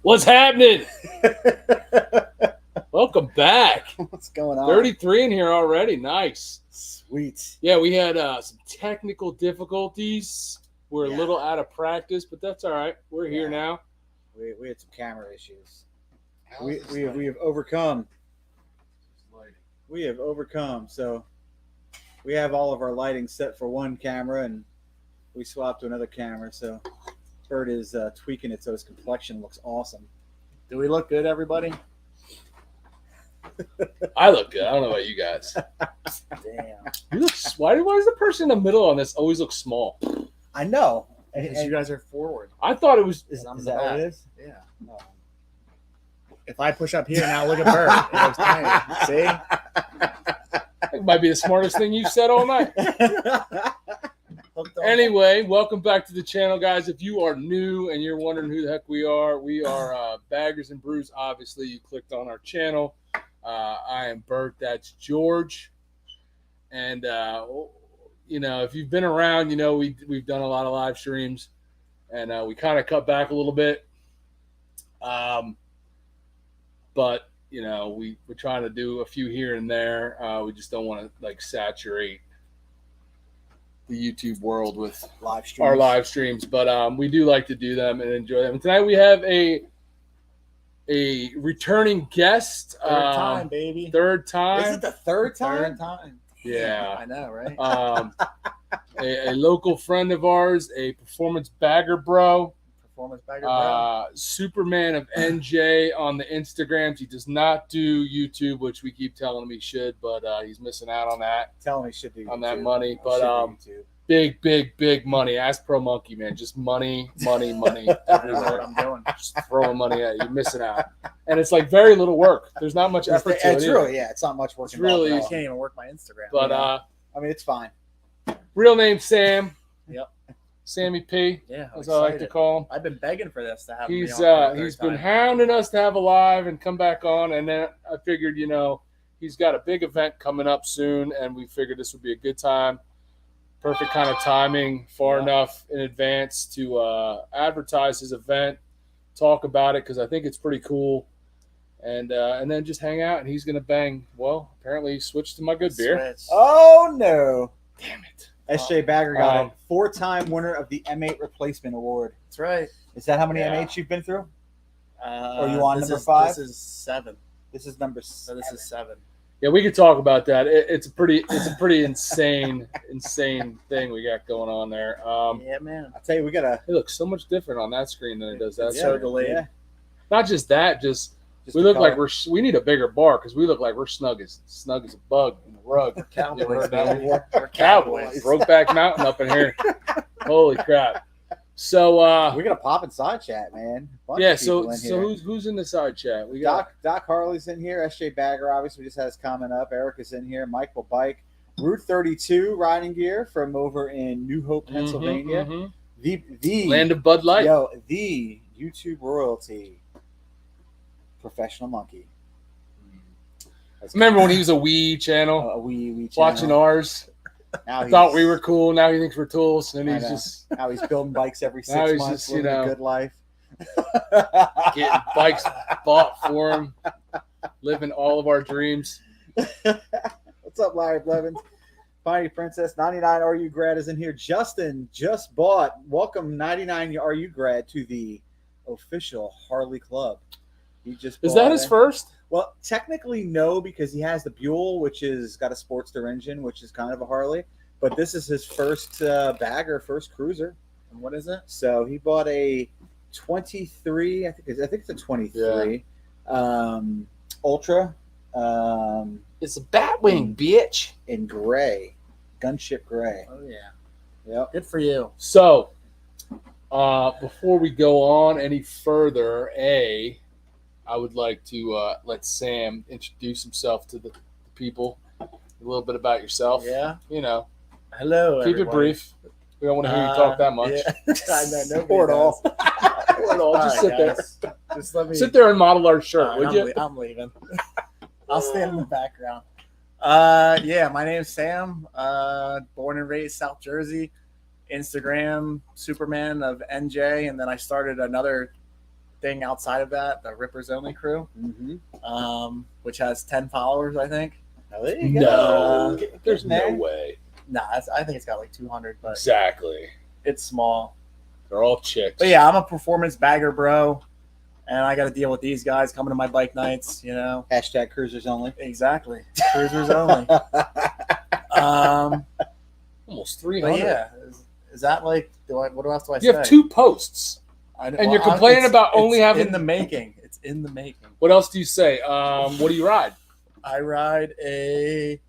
What's happening? Welcome back. What's going on? 33 in here already. Nice. Sweet. Yeah, we had some technical difficulties. We're a Yeah. little out of practice, but that's all right. We're here Yeah. now. We had some camera issues. We have overcome. We have overcome. So we have all of our lighting set for one camera, and we swapped to another camera. So Bird is tweaking it so his complexion looks awesome. Do we look good, everybody? I look good. I don't know about you guys. Damn. You look, why does the person in the middle on this always look small? I know. Because you guys are forward. I thought it was. Is I'm that the what back. it is? Yeah. No. If I push up here now, look at Bert. It looks tiny. See? It might be the smartest thing you've said all night. Anyway, welcome back to the channel, guys. If you are new and you're wondering who the heck we are Baggers and Brews. Obviously, you clicked on our channel. I am Bert. That's George. And if you've been around, we've done a lot of live streams, and we kind of cut back a little bit. But we're trying to do a few here and there. We just don't want to saturate the YouTube world with Live streams. our live streams, but we do like to do them and enjoy them. And tonight we have a returning guest. Third time, baby. Third time. Is it the third time? Third time. Yeah. I know, right? A local friend of ours, a performance bagger bro. Performance bagger, bro. Superman of NJ on the Instagrams. He does not do YouTube, which we keep telling him he should, but he's missing out on that. Tell him he should do On that YouTube. money, He but, should do Big money. Ask Pro Monkey, man. Just money I know what everywhere. I'm doing. Just throwing money at you. You're missing out. And it's like very little work. There's not much YouTube. effort to It's it. really, yeah, it's not much work. It's involved really- at I all. can't even work my Instagram. But I mean, it's fine. real name Sam. Yep. Sammy P. Yeah, I'm As I like to excited. call him. I've been begging for this to have me He's on for the he's third been time. hounding us to have a live and come back on, and then I figured he's got a big event coming up soon, and we figured this would be a good time, perfect kind of timing, far Yeah. enough in advance to advertise his event, talk about it because I think it's pretty cool, and then just hang out. And he's gonna bang. Well, apparently he switched to my good beer. Switch. Oh no! Damn it! SJ Bagger got Um, it. 4-time winner of the M8 Replacement Award. That's right. Is that how many Yeah. M8s you've been through? Are you on this number is- 5? This is 7. This is number So 7. this is 7. Yeah, we could talk about that. It's a pretty insane thing we got going on there. Yeah, man. I'll tell you, we got to It looks so much different on that screen than it does that It's screen. so delayed. Yeah, Not just that, just we the look like color. we need a bigger bar because we look like we're snug as a bug in the rug. You ever Cowboys, heard that baby. before? We're Cowboys, Brokeback Mountain up in here. Holy crap! So we got a pop and side chat, man. Bunch yeah, of people so in here. who's in the side chat? We got Doc Harley's in here. SJ Bagger obviously just had his comment up. Erica's in here. Michael Bike. Route 32 riding gear from over in New Hope, Pennsylvania. mhm. The Land of Bud Light. the YouTube royalty, Professional Monkey. Remember when he was a Wii channel we watching ours? Now I thought he's- we were cool. Now he thinks we're tools, and I he's know. just Now he's building bikes every Now 6 he's months, just, living a good life. getting bikes bought for him, living all of our dreams. What's up, Larry Blevins? Piney Princess 99 RU grad is in here. Justin just bought. Welcome 99 RU grad to the official Harley Club. He just Is bought that his it. first? Well, technically no, because he has the Buell, which is got a Sportster engine, which is kind of a Harley. But this is his first bagger, first cruiser. And what is it? So he bought a 23. I think it's a 23 Ultra It's a Batwing, bitch. in gray, gunship gray. Oh, yeah. Yep. Good for you. So, before we go on any further, I would like to let Sam introduce himself to the people. A little bit about yourself. Yeah. Keep Hello, it everybody. brief. We don't want to hear you talk that much. Yeah. I know. Nobody Or at all. does. Just All sit right, there. guys. Just let me Sit there and model our shirt, All would right, you? I'm leaving. I'll stand in the background. Yeah, my name's Sam. Born and raised South Jersey. Instagram Superman of NJ, and then I started another thing outside of that, the Rippers Only crew, Mm-hmm. which has 10 followers, I think. Oh, there you go. No, Get there's in there. no way. Nah, I think it's got like 200, but Exactly. it's small. They're all chicks. But yeah, I'm a performance bagger, bro, and I got to deal with these guys coming to my bike nights. You know, Hashtag cruisers only. exactly. Cruisers only. Almost But 300. yeah, is that like? What else do I You say? have 2 posts. And you're complaining about only having- in the making. It's in the making. What else do you say? What do you ride? I ride a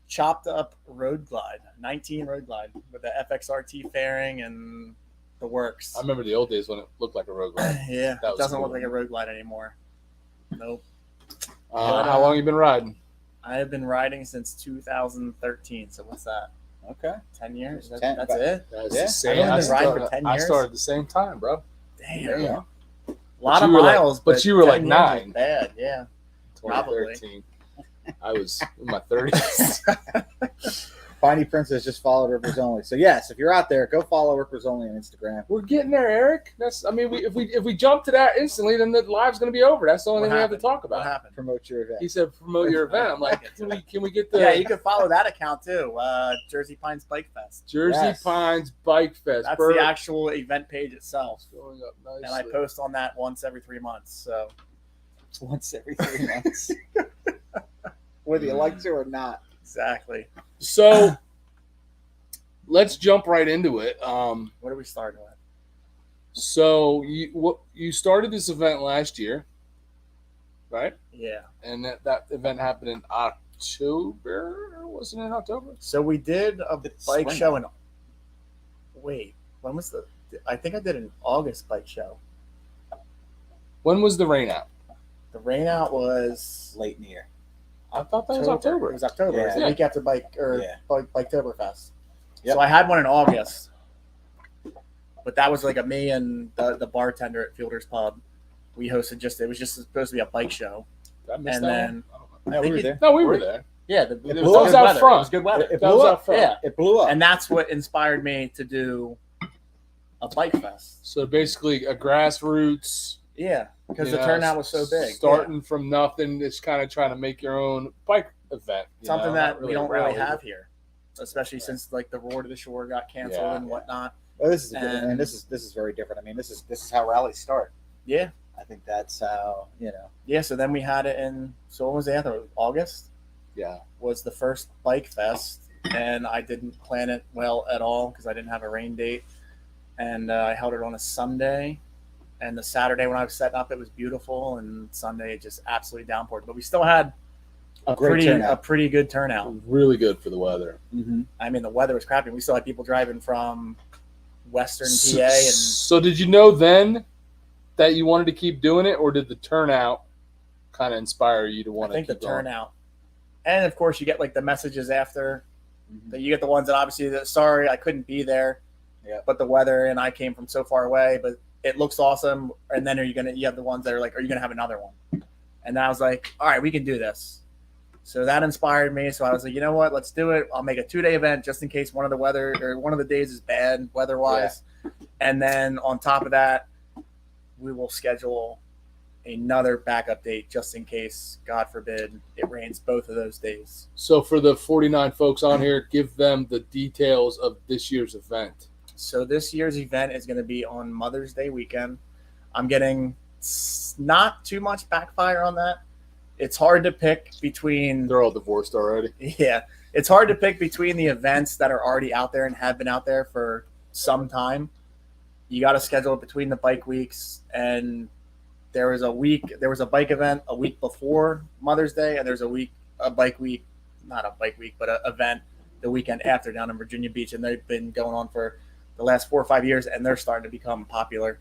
chopped up Road Glide, 19 Road Glide with the FXRT fairing and the works. I remember the old days when it looked like a road glide. Yeah, That it was doesn't cool. look like a Road Glide anymore. Nope. How long you been riding? I have been riding since 2013. So what's that? Okay. 10 years? That's 10, it? That's Yeah. the same. I've only been riding for started- 10 I years. started the same time, bro. Damn. Yeah. A lot of you were like- miles, but you were 10 like years is 9. Bad, yeah. Probably. 2013. I was in my 30s. Finey Princess just followed Rippers Only. So yes, if you're out there, go follow Rippers Only on Instagram. We're getting there, Eric. If we jump to that instantly, then the live's going to be over. That's the only What thing we have to happened? talk What about. happened? Promote your event. He said promote your event. I'm like, can we get the Yeah, you can follow that account too. Jersey Pines Bike Fest. Jersey Yes. Pines Bike Fest? That's Bird. the actual event page itself. Going up nicely. And I post on that once every 3 months. So Once every 3 months. Whether you like to or not. exactly. So let's jump right into it. What are we starting with? So you started this event last year, right? Yeah. And that event happened in October. Wasn't it in October? So we did a It's bike spring. show in. Wait, when was the? I think I did an August bike show. When was the rain out? The rain out was Late in the year. I thought that was October. It was October. It was the Yeah. week after Yeah. Biketoberfest. Yep. So I had one in August, but that was like me and the bartender at Fielder's Pub. We hosted it was just supposed to be a bike show. Did I miss And that then- one? Yeah, we were you- there. No, we were there. Yeah, It was blew up. good That was out weather. front. It was good weather. It That blew was up. out front. Yeah. It blew up. And that's what inspired me to do a bike fest. So basically, a grassroots. Yeah, because you the know, turnout was so big. Starting from nothing, it's kind of trying to make your own bike event. Yeah. Something that we don't really rally. have here, especially since like the Roar to the Shore got canceled Yeah. and whatnot. Oh, this is good. And- And this is very different. I mean, this is how rallies start. Yeah, I think that's how yeah. So then we had it in. So when was the anthem? August Yeah. was the first bike fest, and I didn't plan it well at all because I didn't have a rain date, and I held it on a Sunday. And the Saturday when I was setting up, it was beautiful, and Sunday it just absolutely downpoured. But we still had a Great turnout. pretty good turnout. Really good for the weather. Mm-hmm. I mean, the weather was crappy. We still had people driving from Western PA, and So did you know then that you wanted to keep doing it, or did the turnout kind of inspire you to I want to think keep the going? turnout. And of course, you get like the messages after. Mm-hmm. That you get the ones that obviously that sorry I couldn't be there, Yeah. but the weather and I came from so far away, but it looks awesome. And then you have the ones that are like, are you gonna have another one? And I was like, all right, we can do this. So that inspired me. So I was like, you know what, let's do it. I'll make a 2-day event just in case one of the days is bad weather wise. And then on top of that, we will schedule another backup date just in case, God forbid, it rains both of those days. So for the 49 folks on here, give them the details of this year's event. So this year's event is going to be on Mother's Day weekend. I'm getting not too much backfire on that. It's hard to pick between They're all divorced already. yeah, it's hard to pick between the events that are already out there and have been out there for some time. You got to schedule it between the bike weeks, and there was a bike event a week before Mother's Day, and there's a bike week, not a bike week, but an event the weekend after down in Virginia Beach, and they've been going on for the last 4 or 5 years, and they're starting to become popular.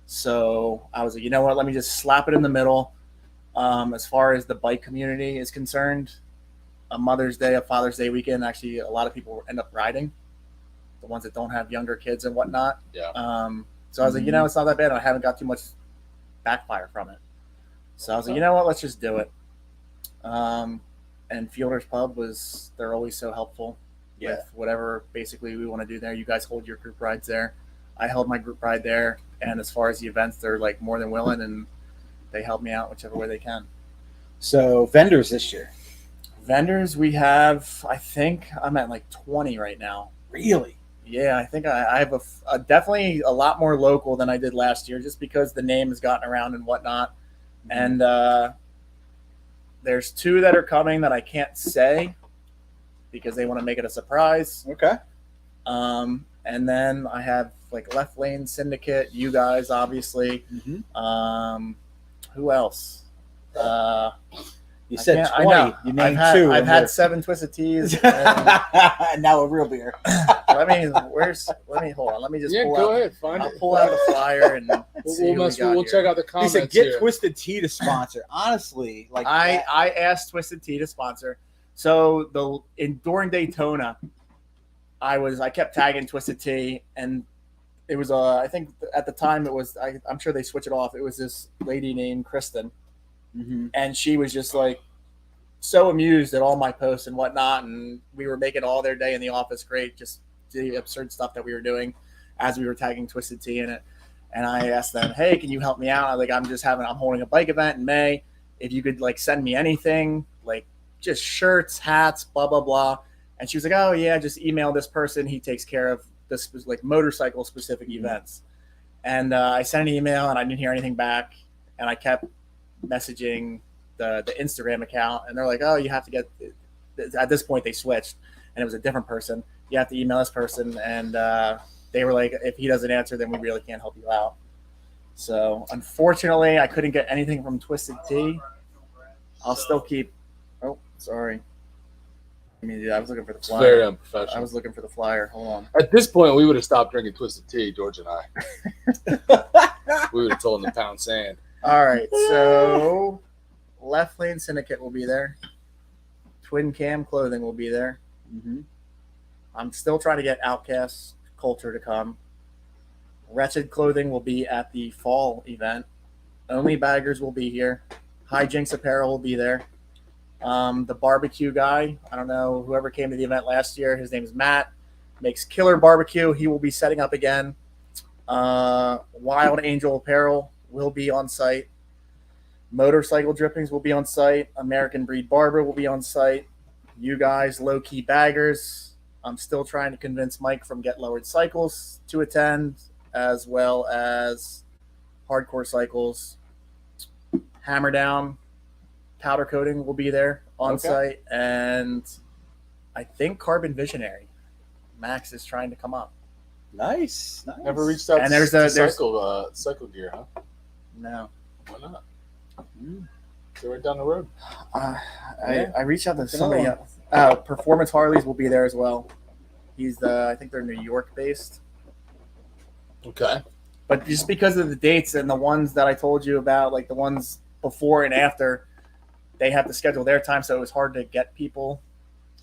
So I was like, you know what, let me just slap it in the middle. As far as the bike community is concerned, a Mother's Day, a Father's Day weekend, actually a lot of people end up riding, the ones that don't have younger kids and whatnot. Yeah. So I was like, you know, it's not that bad. I haven't got too much backfire from it. So I was like, you know what, let's just do it. And Fielder's Pub they're always so helpful with whatever basically we want to do there. You guys hold your group rides there. I held my group ride there. And as far as the events, they're like more than willing, and they help me out whichever way they can. So vendors this year. Vendors, we have, I think I'm at like 20 right now. Really? Yeah, I think I have a definitely a lot more local than I did last year, just because the name has gotten around and whatnot. And there's 2 that are coming that I can't say because they want to make it a surprise. Okay. And then I have like Left Lane Syndicate, you guys, obviously. Mm-hmm. Who else? You said 20. I know. You named 2. I've had 7 Twisted Teas. And now a real beer. Let me hold on. Let me just Yeah, pull go out. ahead. Find I'll it. pull out the flyer and see We'll who we got we'll here. check out the He comments said, "Get here. Twisted Tea to sponsor." Honestly, like I asked Twisted Tea to sponsor. So during Daytona, I kept tagging Twisted Tea, and it was I think at the time it was I'm sure they switch it off. It was this lady named Kristen, Mm-hmm. and she was just like so amused at all my posts and whatnot, and we were making all their day in the office great, just the absurd stuff that we were doing as we were tagging Twisted Tea in it. And I asked them, "Hey, can you help me out? I'm holding a bike event in May. If you could like send me anything, like just shirts, hats, blah blah blah." And she was like, "Oh yeah, just email this person. He takes care of this like motorcycle specific events." And I sent an email and I didn't hear anything back. And I kept messaging the Instagram account, and they're like, "Oh, you have to get." At this point, they switched, and it was a different person. You have to email this person, and they were like, "If he doesn't answer, then we really can't help you out." So unfortunately, I couldn't get anything from Twisted Tea. I'll still keep. Oh, sorry. I was looking for the It's flyer. very unprofessional. I was looking for the flyer. Hold on. At this point, we would have stopped drinking Twisted Tea, George and I. We would have told them to pound sand. All right, so Left Lane Syndicate will be there. Twin Cam Clothing will be there. Mm-hmm. I'm still trying to get Outcast Culture to come. Wretched Clothing will be at the fall event. Only Baggers will be here. Hijinks Apparel will be there. The barbecue guy, I don't know, whoever came to the event last year, his name is Matt, makes killer barbecue. He will be setting up again. Wild Angel Apparel will be on site. Motorcycle Drippings will be on site. American Breed Barber will be on site. You guys, Low Key Baggers. I'm still trying to convince Mike from Get Lowered Cycles to attend, as well as Hardcore Cycles. Hammer Down Powder Coating will be there on site, and I think Carbon Visionary. Max is trying to come up. Nice. Never reached out And to there's cycle gear, huh? No. Why not? They're right down the road. I reached out to That's somebody another else. Performance Harleys will be there as well. I think they're New York based. Okay. But just because of the dates and the ones that I told you about, like the ones before and after, they have to schedule their time, so it was hard to get people.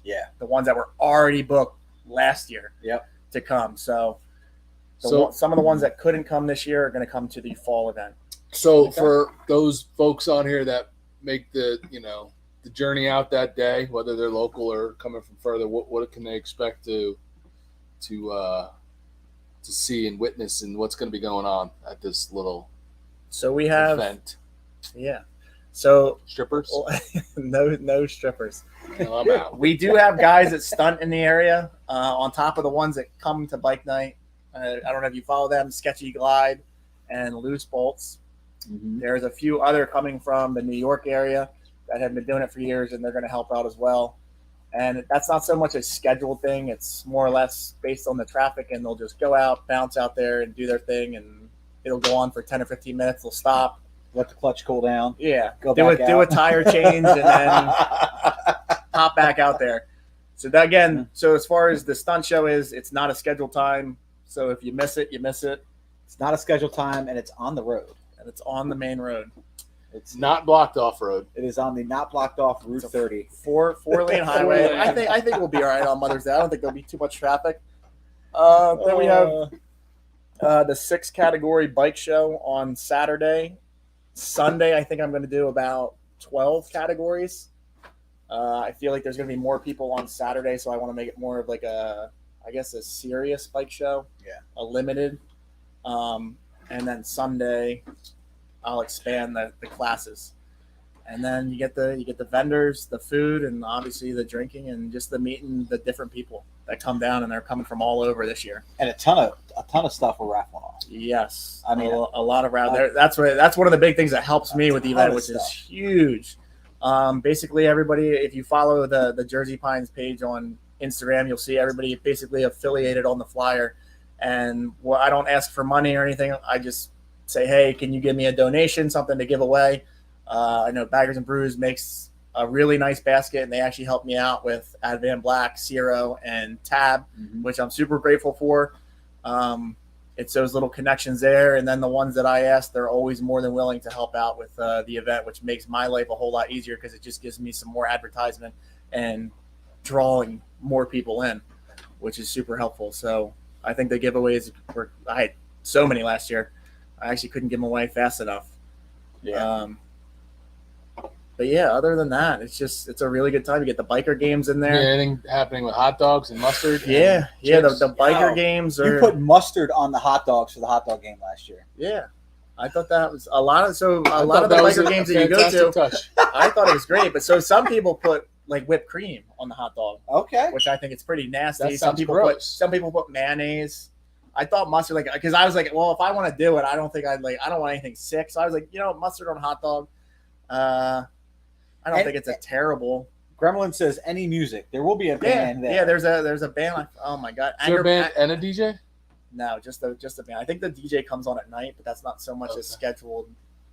Yeah. The ones that were already booked last year. Yep. To come. So So some of the ones that couldn't come this year are going to come to the fall event. So for those folks on here that make the journey out that day, whether they're local or coming from further, what can they expect to see and witness, and what's going to be going on at this little So we have event? yeah. So Strippers? no strippers. No, I'm out. We do have guys that stunt in the area on top of the ones that come to bike night. I don't know if you follow them, Sketchy Glide and Loose Bolts. Mm-hmm. There's a few other coming from the New York area that have been doing it for years, and they're going to help out as well. And that's not so much a scheduled thing. It's more or less based on the traffic, and they'll just go out, bounce out there, and do their thing, and it'll go on for 10 or 15 minutes. They'll stop. Let the clutch cool down. Yeah. Go do back a out. tire change, and then pop back out there. So that, again, so as far as the stunt show is, it's not a scheduled time. So if you miss it, you miss it. It's not a scheduled time, and it's on the road. And it's on the main road. It's not blocked off road. It is on the not blocked off Route 30. Four-lane highway. I think we'll be all right on Mother's Day. I don't think there'll be too much traffic. Then we have the 6 category bike show on Saturday. Sunday, I think I'm going to do about 12 categories. I feel like there's going to be more people on Saturday, so I want to make it more of like a serious bike show. Yeah. A limited. And then Sunday, I'll expand the classes. And then you get the vendors, the food, and obviously the drinking, and just the meeting the different people that come down, and they're coming from all over this year. And a ton of stuff we're raffling off. Yes, I mean, a lot of round there. That's one of the big things that helps me with the event, which is huge. Basically, everybody, if you follow the Jersey Pines page on Instagram, you'll see everybody basically affiliated on the flyer. And I don't ask for money or anything. I just say, hey, can you give me a donation, something to give away? I know Baggers and Brews makes a really nice basket, and they actually helped me out with Advan Black, Zero, and Tab, which I'm super grateful for. It's those little connections there, and then the ones that I ask, they're always more than willing to help out with the event, which makes my life a whole lot easier because it just gives me some more advertisement and drawing more people in, which is super helpful. So I think the giveaways I had so many last year. I actually couldn't give them away fast enough. Yeah. But yeah, other than that, it's a really good time. You get the biker games in there. Yeah, anything happening with hot dogs and mustard? Yeah, and the biker games are. You put mustard on the hot dogs for the hot dog game last year. Yeah, I thought that was a lot of the biker games that you go to. Touch. I thought it was great, but so some people put like whipped cream on the hot dog, Okay. which I think it's pretty nasty. That Some sounds people gross. put mayonnaise. I thought mustard, because I was like, well, if I want to do it, I don't want anything sick. So I was like, mustard on a hot dog. I don't think it's a terrible. Gremlin says any music. There will be a band there. Yeah, there's a band. Like, oh my god, Is there a band and a DJ? No, just a band. I think the DJ comes on at night, but that's not so much a scheduled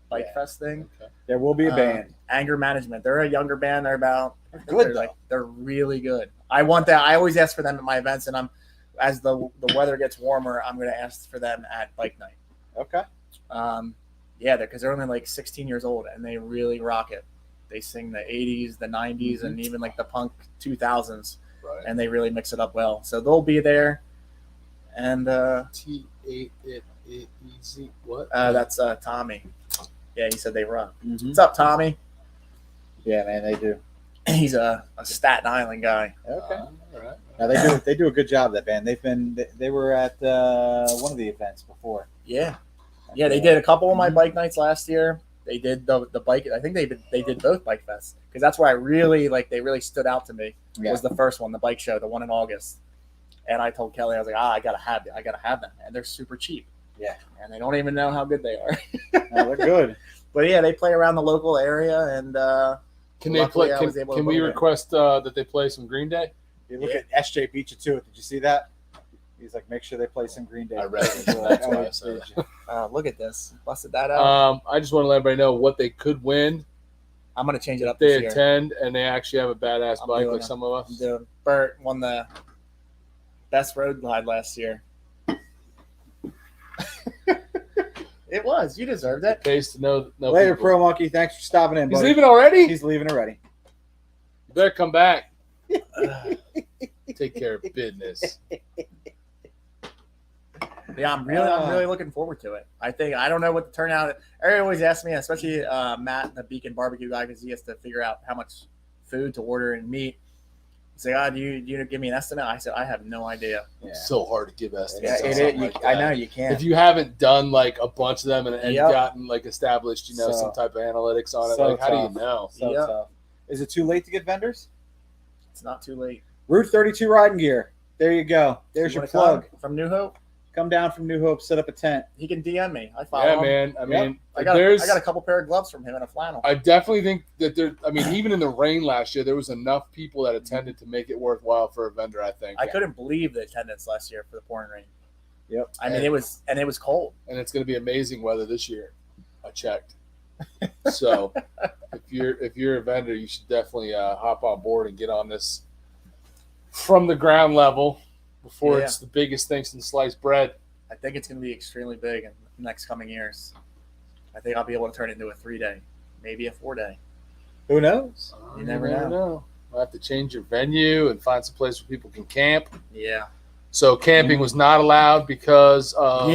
bike fest thing. Okay. There will be a band. Anger Management. They're a younger band. They're about Good, they're really good. I want that. I always ask for them at my events, and as the weather gets warmer, I'm going to ask for them at bike night. Okay. Because they're only like 16 years old, and they really rock it. They sing the 80s, the 90s, and even like the punk 2000s, Right. and they really mix it up well. So they'll be there. And T-A-E-Z. What? that's Tommy. Yeah, he said they rock. Mm-hmm. What's up, Tommy? Yeah, man, they do. He's a Staten Island guy. Okay. All right. Now they do a good job. That band. They were at one of the events before. Yeah, they did a couple of my bike nights last year. They did the bike. I think they did both bike fests because that's where they really stood out to me. Yeah. Was the first one, the bike show, the one in August. And I told Kelly, I was like, I gotta have them, and they're super cheap. Yeah, and they don't even know how good they are. they're good. But yeah, they play around the local area, and Can they play? luckily I was able to Can we book it. request that they play some Green Day? You look at SJ beat you to it. Did you see that? He's like, make sure they play some Green Day. I read it. That's why I said it. Look at this, busted that out. I just want to let everybody know what they could win I'm gonna change it up if they this year. attend and they actually have a badass I'm bike doing like it. some of us. Bert won the best road glide last year. It was. You deserved it. Pays to know Later, people. Pro Monkey. Thanks for stopping in, He's buddy. leaving already. He's leaving already. You better come back. Take care of business. Yeah, I'm really looking forward to it. I don't know what the turnout. Everybody always asks me, especially Matt, the Beacon Barbecue guy, because he has to figure out how much food to order and meat. He's like, do you give me an estimate? I said, I have no idea. Yeah. It's so hard to give estimates. Yeah, on it something is. like I that. know you can't. If you haven't done like a bunch of them and Yep. gotten like established, So- some type of analytics on it, so like how do tough. you know? So Yep. tough. Is it too late to get vendors? It's not too late. Route 32 riding gear. There you go. There's You your wanna plug. come from New Hope. Come down from New Hope, set up a tent. He can DM me. I follow Yeah, him. man. I mean, I got a couple pair of gloves from him and a flannel. I definitely think that there. I mean, even in the rain last year, there was enough people that attended to make it worthwhile for a vendor. I think, I couldn't believe the attendance last year for the pouring rain. Yep. I mean, it was cold. and it's going to be amazing weather this year. I checked. So, if you're a vendor, you should definitely hop on board and get on this from the ground level before Yeah. it's the biggest thing since sliced bread. I think it's going to be extremely big in the next coming years. I think I'll be able to turn it into a 3-day, maybe a 4-day. Who knows? You never know. We'll have to change your venue and find some place where people can camp. Yeah. So camping was not allowed because of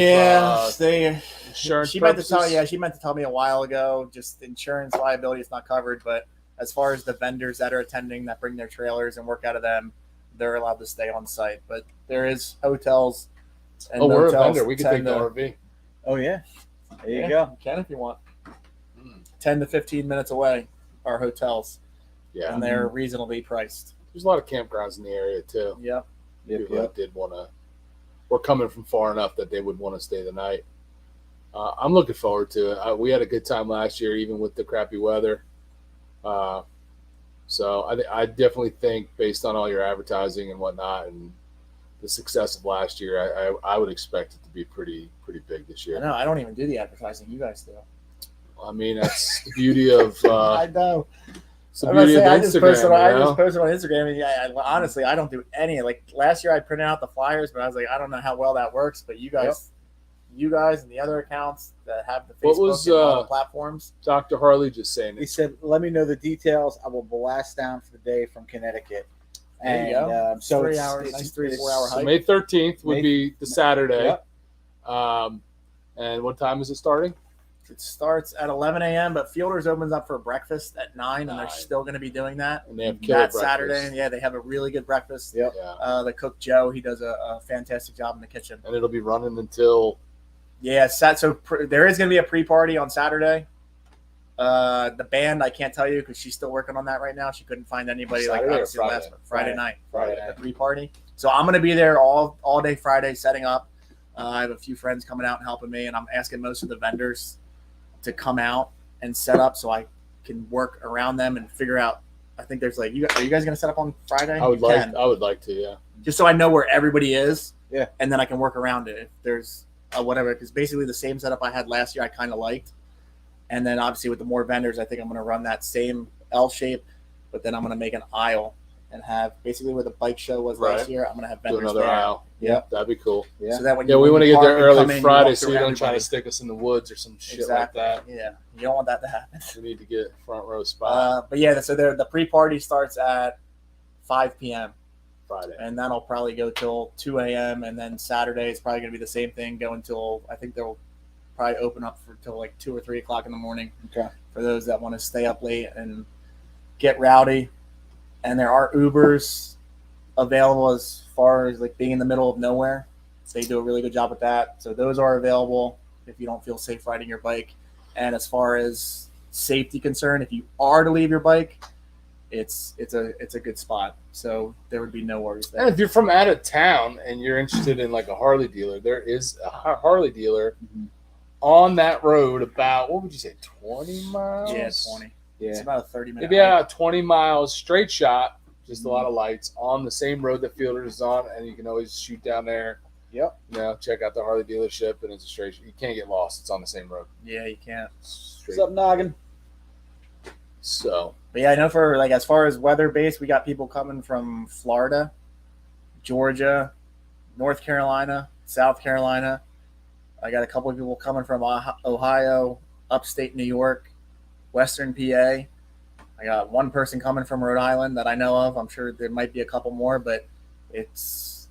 they. insurance She meant to purposes. tell. She meant to tell me a while ago. Just insurance liability is not covered, but as far as the vendors that are attending that bring their trailers and work out of them, they're allowed to stay on site. But there is hotels. And Oh, we're a motels vendor. We can take tend the to- RV. Oh yeah, there you Yeah, go. You can if you want. Mm. 10 to 15 minutes away are hotels, Yeah. and they're reasonably priced. There's a lot of campgrounds in the area too. Yep. People that did want to, were coming from far enough that they would want to stay the night. I'm looking forward to it. We had a good time last year, even with the crappy weather. So I definitely think, based on all your advertising and whatnot, and the success of last year, I would expect it to be pretty big this I year. know. I don't even do the advertising. You guys do. I mean, that's the beauty of I know. it's the I'm gonna beauty say, of I just Instagram. posted. I you know? just posted on Instagram, and yeah, honestly, I don't do any. Like last year, I printed out the flyers, but I was like, I don't know how well that works. But you guys, and the other accounts that have the What Facebook was, and all the platforms. Dr. Harley just saying He it. said, "Let me know the details. I will blast down for the day from Connecticut." There you go. So 3 it's- hours, it's- nice 3 to it's- 4 hour So hike. May 13th would May- be the Saturday. Yep. And what time is it starting? It starts at 11 a.m., but Fielders opens up for breakfast at 9, and they're 9. still going to be doing that. And they have killer That breakfast. Saturday. And yeah, they have a really good breakfast. Yep. Yeah. The cook Joe, he does a fantastic job in the kitchen. And it'll be running until Yeah, there is going to be a pre-party on Saturday. The band, I can't tell you because she's still working on that right now. She couldn't find anybody Saturday or obviously Friday? Friday night. Friday. The pre-party. So I'm going to be there all day Friday setting up. I have a few friends coming out and helping me, and I'm asking most of the vendors to come out and set up so I can work around them and figure out. I think there's are you guys going to set up on Friday? I would You can. like to, yeah. Just so I know where everybody is. Yeah. And then I can work around it if there's whatever. Because basically the same setup I had last year, I kind of liked. And then obviously with the more vendors, I think I'm going to run that same L shape, but then I'm going to make an aisle and have basically where the bike show was Right. last year. I'm going to have Do vendors another there. aisle. Yep. That'd be cool. Yeah. So that when Yeah, we when want to you get there park and come early in, Friday walk so through you don't try everybody. to stick us in the woods or some shit Exactly. like that. Yeah, you don't want that to happen. We need to get front row spot But yeah, so the pre-party starts at 5 p.m. Friday. and that'll probably go till 2 a.m. and then Saturday is probably going to be the same thing, go until I think they'll probably open up for till like 2 or 3 o'clock in the morning. Okay. For those that want to stay up late and get rowdy. And there are Ubers available as far as like being in the middle of nowhere. So they do a really good job with that. So those are available if you don't feel safe riding your bike. And as far as safety concern, if you are to leave your bike, it's a good spot. So there would be no worries there. And if you're from out of town and you're interested in like a Harley dealer, there is a Harley dealer on that road about, what would you say, 20 miles? Yeah, 20. It's Yeah. about a 30-minute Maybe about 20 miles straight shot, just a lot of lights on the same road that Fielders is on, and you can always shoot down there. Yep. You know, check out the Harley dealership, and it's a straight. You can't get lost. It's on the same road. Yeah, you can't. Straight. What's up, Noggin? So But yeah, I know for like as far as weather based, we got people coming from Florida, Georgia, North Carolina, South Carolina. I got a couple of people coming from Ohio, upstate New York, Western PA. I got one person coming from Rhode Island that I know of. I'm sure there might be a couple more, but it's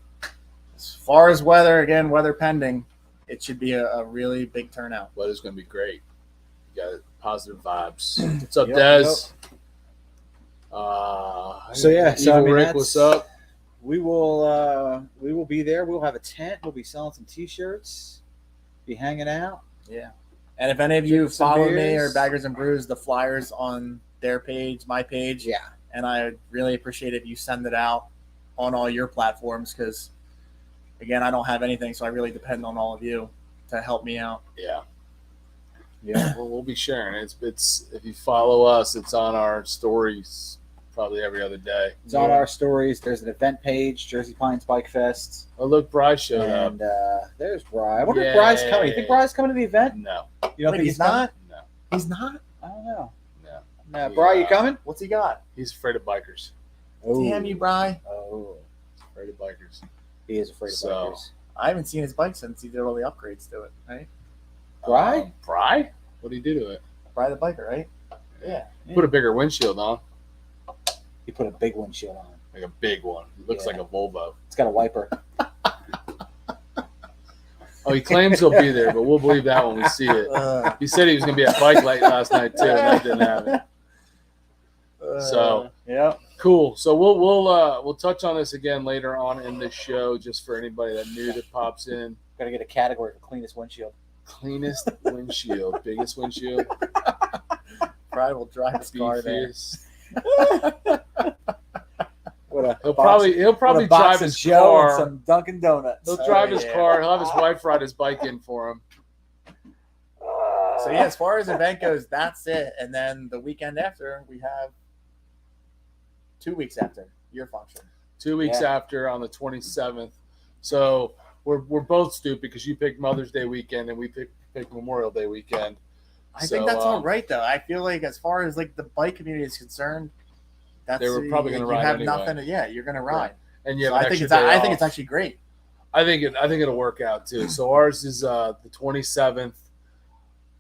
as far as weather, again, weather pending, it should be a really big turnout. weather's going to be great. You got positive vibes. What's up, Yep, Des? yep. So yeah, so I mean, Rick, that's- what's up? We will be there. We'll have a tent. We'll be selling some T-shirts. Be hanging out. Yeah. And if any of you Drinking some follow me beers. or Baggers and Brews, the flyers on their page, my page, Yeah. and I really appreciate if you send it out on all your platforms because, again, I don't have anything, so I really depend on all of you to help me out. Yeah. Yeah. Well, we'll be sharing it. It's if you follow us, it's on our stories probably every other day. It's on our stories. There's an event page, Jersey Pines Bike Fest. Oh, look, Bryce showed up. And there's Bry. I wonder if Bry's coming. You think Bry's coming to the event? No, You don't Wait, think he's not? no, He's not? I don't know. no. No, Bry, you coming? What's he got? He's afraid of bikers. Damn you, Bry. Oh, Afraid of bikers. he is afraid of So- bikers. I haven't seen his bike since he did all the upgrades to it, right? Bry? Bry? What did he do to it? Bry the biker, right? Yeah. Put a bigger windshield on, He put a big windshield on. like a big one. It looks Yeah. like a Volvo. It's got a wiper. Oh, he claims he'll be there, but we'll believe that when we see it. He said he was going to be at Bike Light last night too, and that didn't happen. So Yeah. cool. So we'll touch on this again later on in the show, just for anybody that new that pops in. Got to get a category for cleanest windshield. Cleanest windshield, biggest windshield. Pride will drive his car there. Beefiest. He'll probably drive his Joe car. and some Dunkin' Donuts. He'll drive Oh, his yeah. car. He'll have his wife ride his bike in for him. So yeah, as far as event goes, that's it. And then the weekend after, we have 2 weeks after your function. 2 weeks Yeah. after on the 27th. So we're both stupid because you picked Mother's Day weekend and we picked Memorial Day weekend. I think that's all right though. I feel like as far as like the bike community is concerned, that's They were probably gonna you ride have anyway. nothing. Yeah, you're gonna ride. And you So have an I think extra day I think it's off. actually great. I think it'll work out too. So ours is the 27th.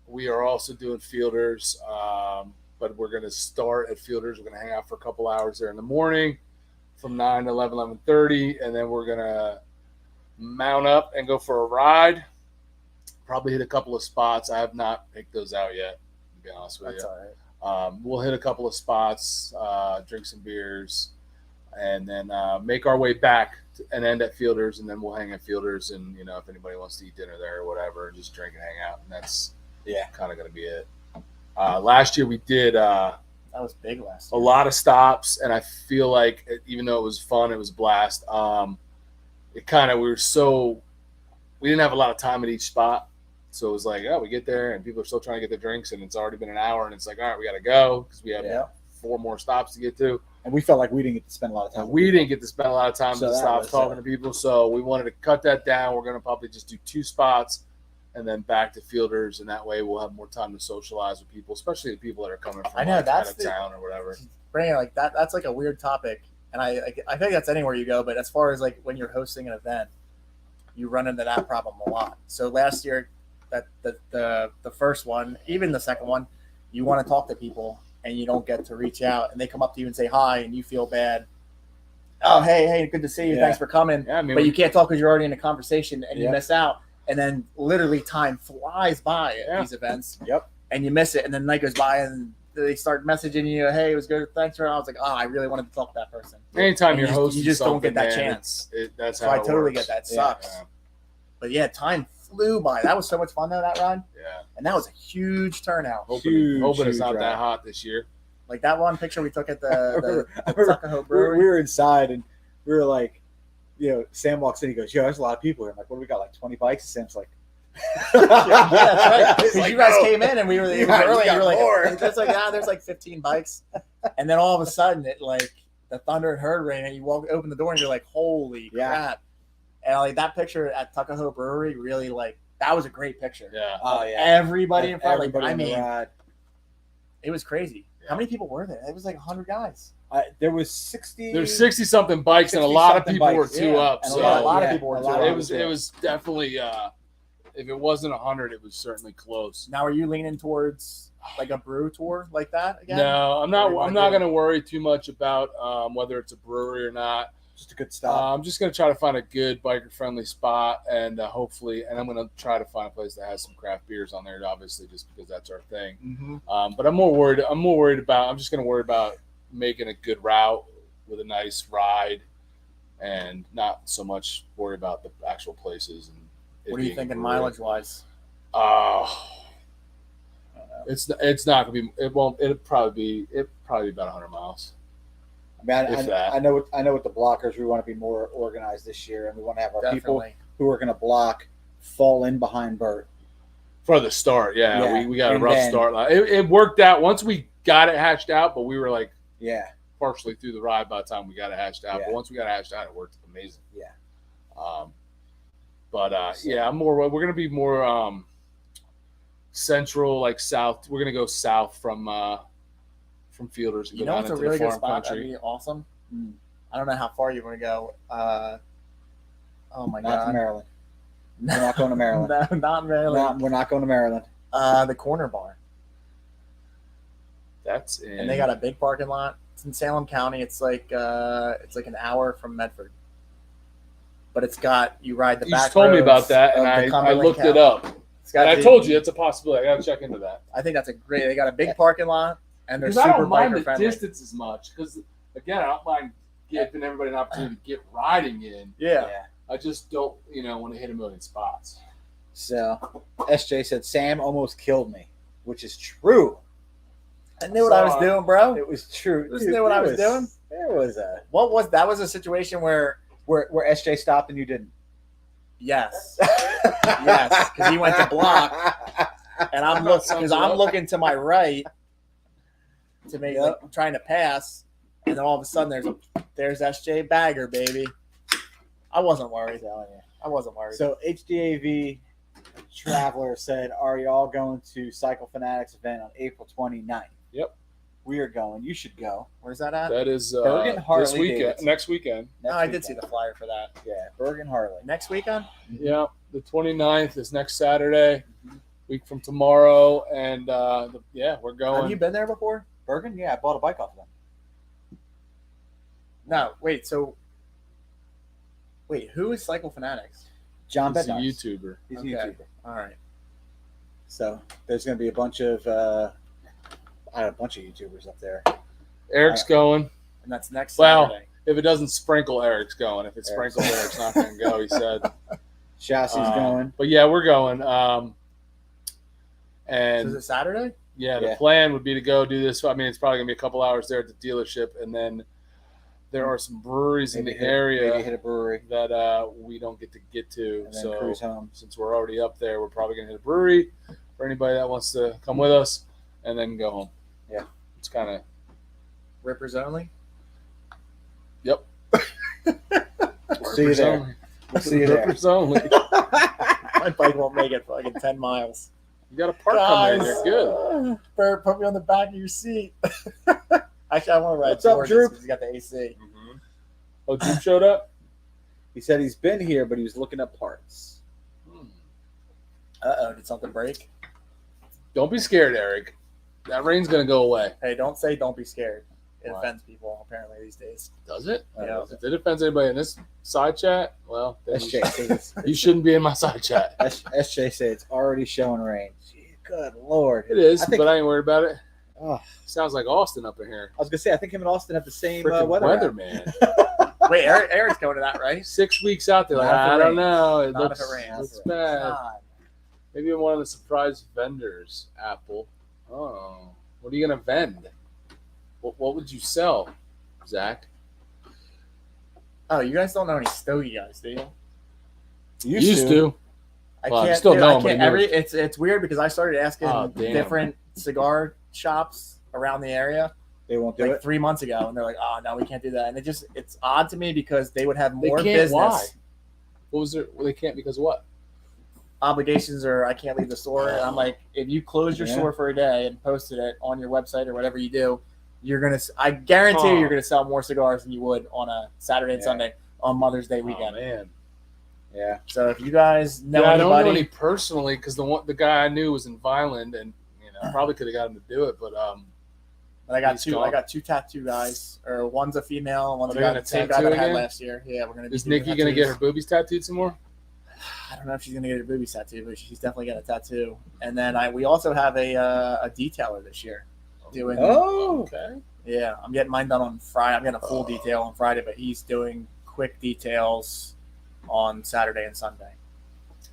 We are also doing Fielders, but we're going to start at Fielders. We're going to hang out for a couple hours there in the morning from 9 to 11:30, and then we're going to mount up and go for a ride. Probably hit a couple of spots. I have not picked those out yet, to be honest with That's you. all right. We'll hit a couple of spots, drink some beers, and then make our way back and end at Fielders, and then we'll hang at Fielders. And if anybody wants to eat dinner there or whatever, just drink and hang out. And that's kind of going to be it. Last year we did That was big last a year. lot of stops, and I feel like even though it was fun, it was a blast. We didn't have a lot of time at each spot. So it was like, we get there and people are still trying to get their drinks, and it's already been an hour, and it's like, all right, we got to go because we have Yeah. 4 more stops to get to. And we felt like we didn't get to spend a lot of time. We didn't get to spend a lot of time So at the that stops was, talking to people, so we wanted to cut that down. We're going to probably just do 2 spots and then back to Fielders, and that way we'll have more time to socialize with people, especially the people that are coming from I know, that's out of town or whatever. Bringing like that's like a weird topic, and I think that's anywhere you go. But as far as like when you're hosting an event, you run into that problem a lot. So last year, that the first one, even the second one, you want to talk to people and you don't get to reach out, and they come up to you and say hi, and you feel bad. Oh, hey, good to see you. Yeah. Thanks for coming. Yeah, I mean, But you can't talk because you're already in a conversation, and you Yeah. miss out. And then literally time flies by at Yeah. these events. Yep. And you miss it, and then night goes by, and they start messaging you, "Hey, it was good. Thanks for." I was like, "Oh, I really wanted to talk to that person." anytime And you're hosting, you just don't get that something, man, chance. That's So how I it totally works. get that. Yeah. Sucks. But yeah, time flew by. That was so much fun though, that ride, Yeah. and that was a huge turnout. Hoping it's Huge not ride. that hot this year. Like that one picture we took at I the remember Tuckahoe we Brewery. were inside and we were like, Sam walks in, he goes, there's a lot of people here. I'm like, what do we got, like 20 bikes? And Sam's like, Yeah, that's right. 'Cause He's like, you guys "No." came in and it was Yeah, early. we got You were like, more. there's like 15 bikes, and then all of a sudden it like the thunder and herd rain, and you open the door and you're like, holy Yeah. crap! And like that picture at Tuckahoe Brewery, really like that was a great picture. Yeah. oh, yeah. Everybody in front, Everybody like I on the mean, ride. it was crazy. Yeah. How many people were there? It was like 100 guys. There was 60. There's 60 something bikes, and a lot of 60-something people were bikes, 2 yeah. up. And So a lot of people were a too. lot of it people was were. it was definitely if it wasn't 100, it was certainly close. Now, are you leaning towards like a brew tour like that again? No, I'm What do not. you wanna I'm not do? going to worry too much about whether it's a brewery or not. just a good stop. I'm just going to try to find a good biker-friendly spot, and hopefully, and I'm going to try to find a place that has some craft beers on there, obviously, just because that's our thing. Mm-hmm. But I'm more worried about. I'm just going to worry about making a good route with a nice ride, and not so much worry about the actual places. And it What are you being a thinking brewery. mileage wise? It's not gonna be. It won't. It'll probably be about 100 miles. I mean, if that. I know with the blockers, we want to be more organized this year, and we want to have our people Definitely. who are going to block fall in behind Bert. For the start, yeah, Yeah, we got a and rough then- start. It worked out once we got it hashed out, but we were like Yeah. partially through the ride by the time we got it hashed out. Yeah. But once we got it hashed out, it worked amazing. Yeah. Yeah, we're gonna be more central, like south. We're gonna go south from Fielders. And You go know down what's a into really the good farm spot? country. That'd be awesome. Mm. I don't know how far you want to go. Oh my Not to god. Maryland. We're not going to Maryland. No, not really. We're not going to Maryland. The Corner Bar. That's in. And they got a big parking lot. It's in Salem County. It's like an hour from Medford. But it's got you ride the You back just told me roads about that, of and the I Cumberland looked County. it up. It's got And I the- told you it's a possibility. I got to check into that. I think that's a great. They got a big parking lot, and they're Because I super don't mind biker the friendly. distance as much. Because again, I don't mind giving everybody an opportunity to get riding in. Yeah. I just don't, want to hit a million spots. So SJ said Sam almost killed me, which is true. I knew what I was doing, bro. It was true. Just knew what I was doing. There was a What was that? Was a situation where where SJ stopped and you didn't. yes, yes, because he went to block, and I'm looking to my right to make like, I'm trying to pass, and then all of a sudden there's SJ Bagger, baby. I wasn't worried. I wasn't worried. So HDAV Traveler said, "Are y'all going to Cycle Fanatics event on April 29th?" Yep. We are going. You should go. Where's that at? That is Bergen this Harley weekend. Davidson. Next weekend. No, I did see the flyer for that. Yeah, Bergen Harley. Next weekend? Yeah, the 29th is next Saturday, week from tomorrow, and we're going. Have you been there before? Bergen? Yeah, I bought a bike off of them. No, wait. So, who is Cycle Fanatics? John He's a Bednar. YouTuber. He's a Okay. YouTuber. All right. So there's going to be a bunch of YouTubers up there. Eric's going. And that's next Wow. Saturday. If it doesn't sprinkle, Eric's going. If it's sprinkled, Eric's not going to go. He said. Chassis going. But yeah, we're going. So And is it Saturday? yeah, the Yeah. plan would be to go do this. I mean, it's probably gonna be a couple hours there at the dealership, and then there are some breweries in the Maybe area hit a brewery that we don't get to. and then So cruise home. since we're already up there, we're probably gonna hit a brewery for anybody that wants to come with us, and then go home. Yeah. It's kind of Rippers only? yep. See you there. We'll see you there. Rippers only. My bike won't make it fucking 10 miles. You got a park coming in. You're good. Bert, put me on the back of your seat. Actually, I want to ride What's up, George's Drew? because he's got the AC. Oh, Drew showed up. He said he's been here, but he was looking up parts. Uh-oh, did something break? Don't be scared, Eric. That rain's gonna go away. Hey, don't be scared. It Why? offends people, apparently, these days. Does it? Yeah. If it offends anybody in this side chat, well, then SJ says you shouldn't be in my side chat. SJ said it's already showing rain. Gee, good lord. It is, I think- but I ain't worried about it. Oh, Sounds like Austin up in here. I was gonna say I think him and Austin have the same Freaking weather. weatherman. Wait, Eric's going to that, right? 6 weeks out there. Like, Not if it I don't rains. know. It Not looks, if it rains. looks bad. God. Maybe I'm one of the surprise vendors, Apple. Oh, what are you gonna vend? What would you sell, Zach? Oh, you guys don't know any Stogie guys, do you? Used to. I Well, I can't. still dude, know I him, but can't. he It's weird because I started asking Oh, damn. different cigar shops around the area They won't do like it. 3 months ago, and they're like, "Oh no, we can't do that." And it's odd to me because they would have They more can't. business Why? What was there? Well, they can't because of what? obligations, or I can't leave the store. And I'm like, if you close your Yeah. store for a day and posted it on your website or whatever you do, you're gonna. I guarantee Huh. you're gonna sell more cigars than you would on a Saturday and Yeah. Sunday on Mother's Day Oh, weekend. man. Yeah. So if you guys know I don't know anybody, any personally because the guy I knew was in Vineland, and probably could have got him to do it, but but I got He's two. gone. I got two tattoo guys, or one's a female, and one's Are a they guy, gonna the same guy tattoo that I had again? last year. Yeah, we're gonna. Be is doing Nikki gonna get her tattoos. boobies tattooed some more? I don't know if she's gonna get her boobies tattooed, but she's definitely getting a tattoo. And then we also have a detailer this year doing. Oh. Okay. Yeah, I'm getting mine done on Friday. I'm getting a full detail on Friday, but he's doing quick details on Saturday and Sunday.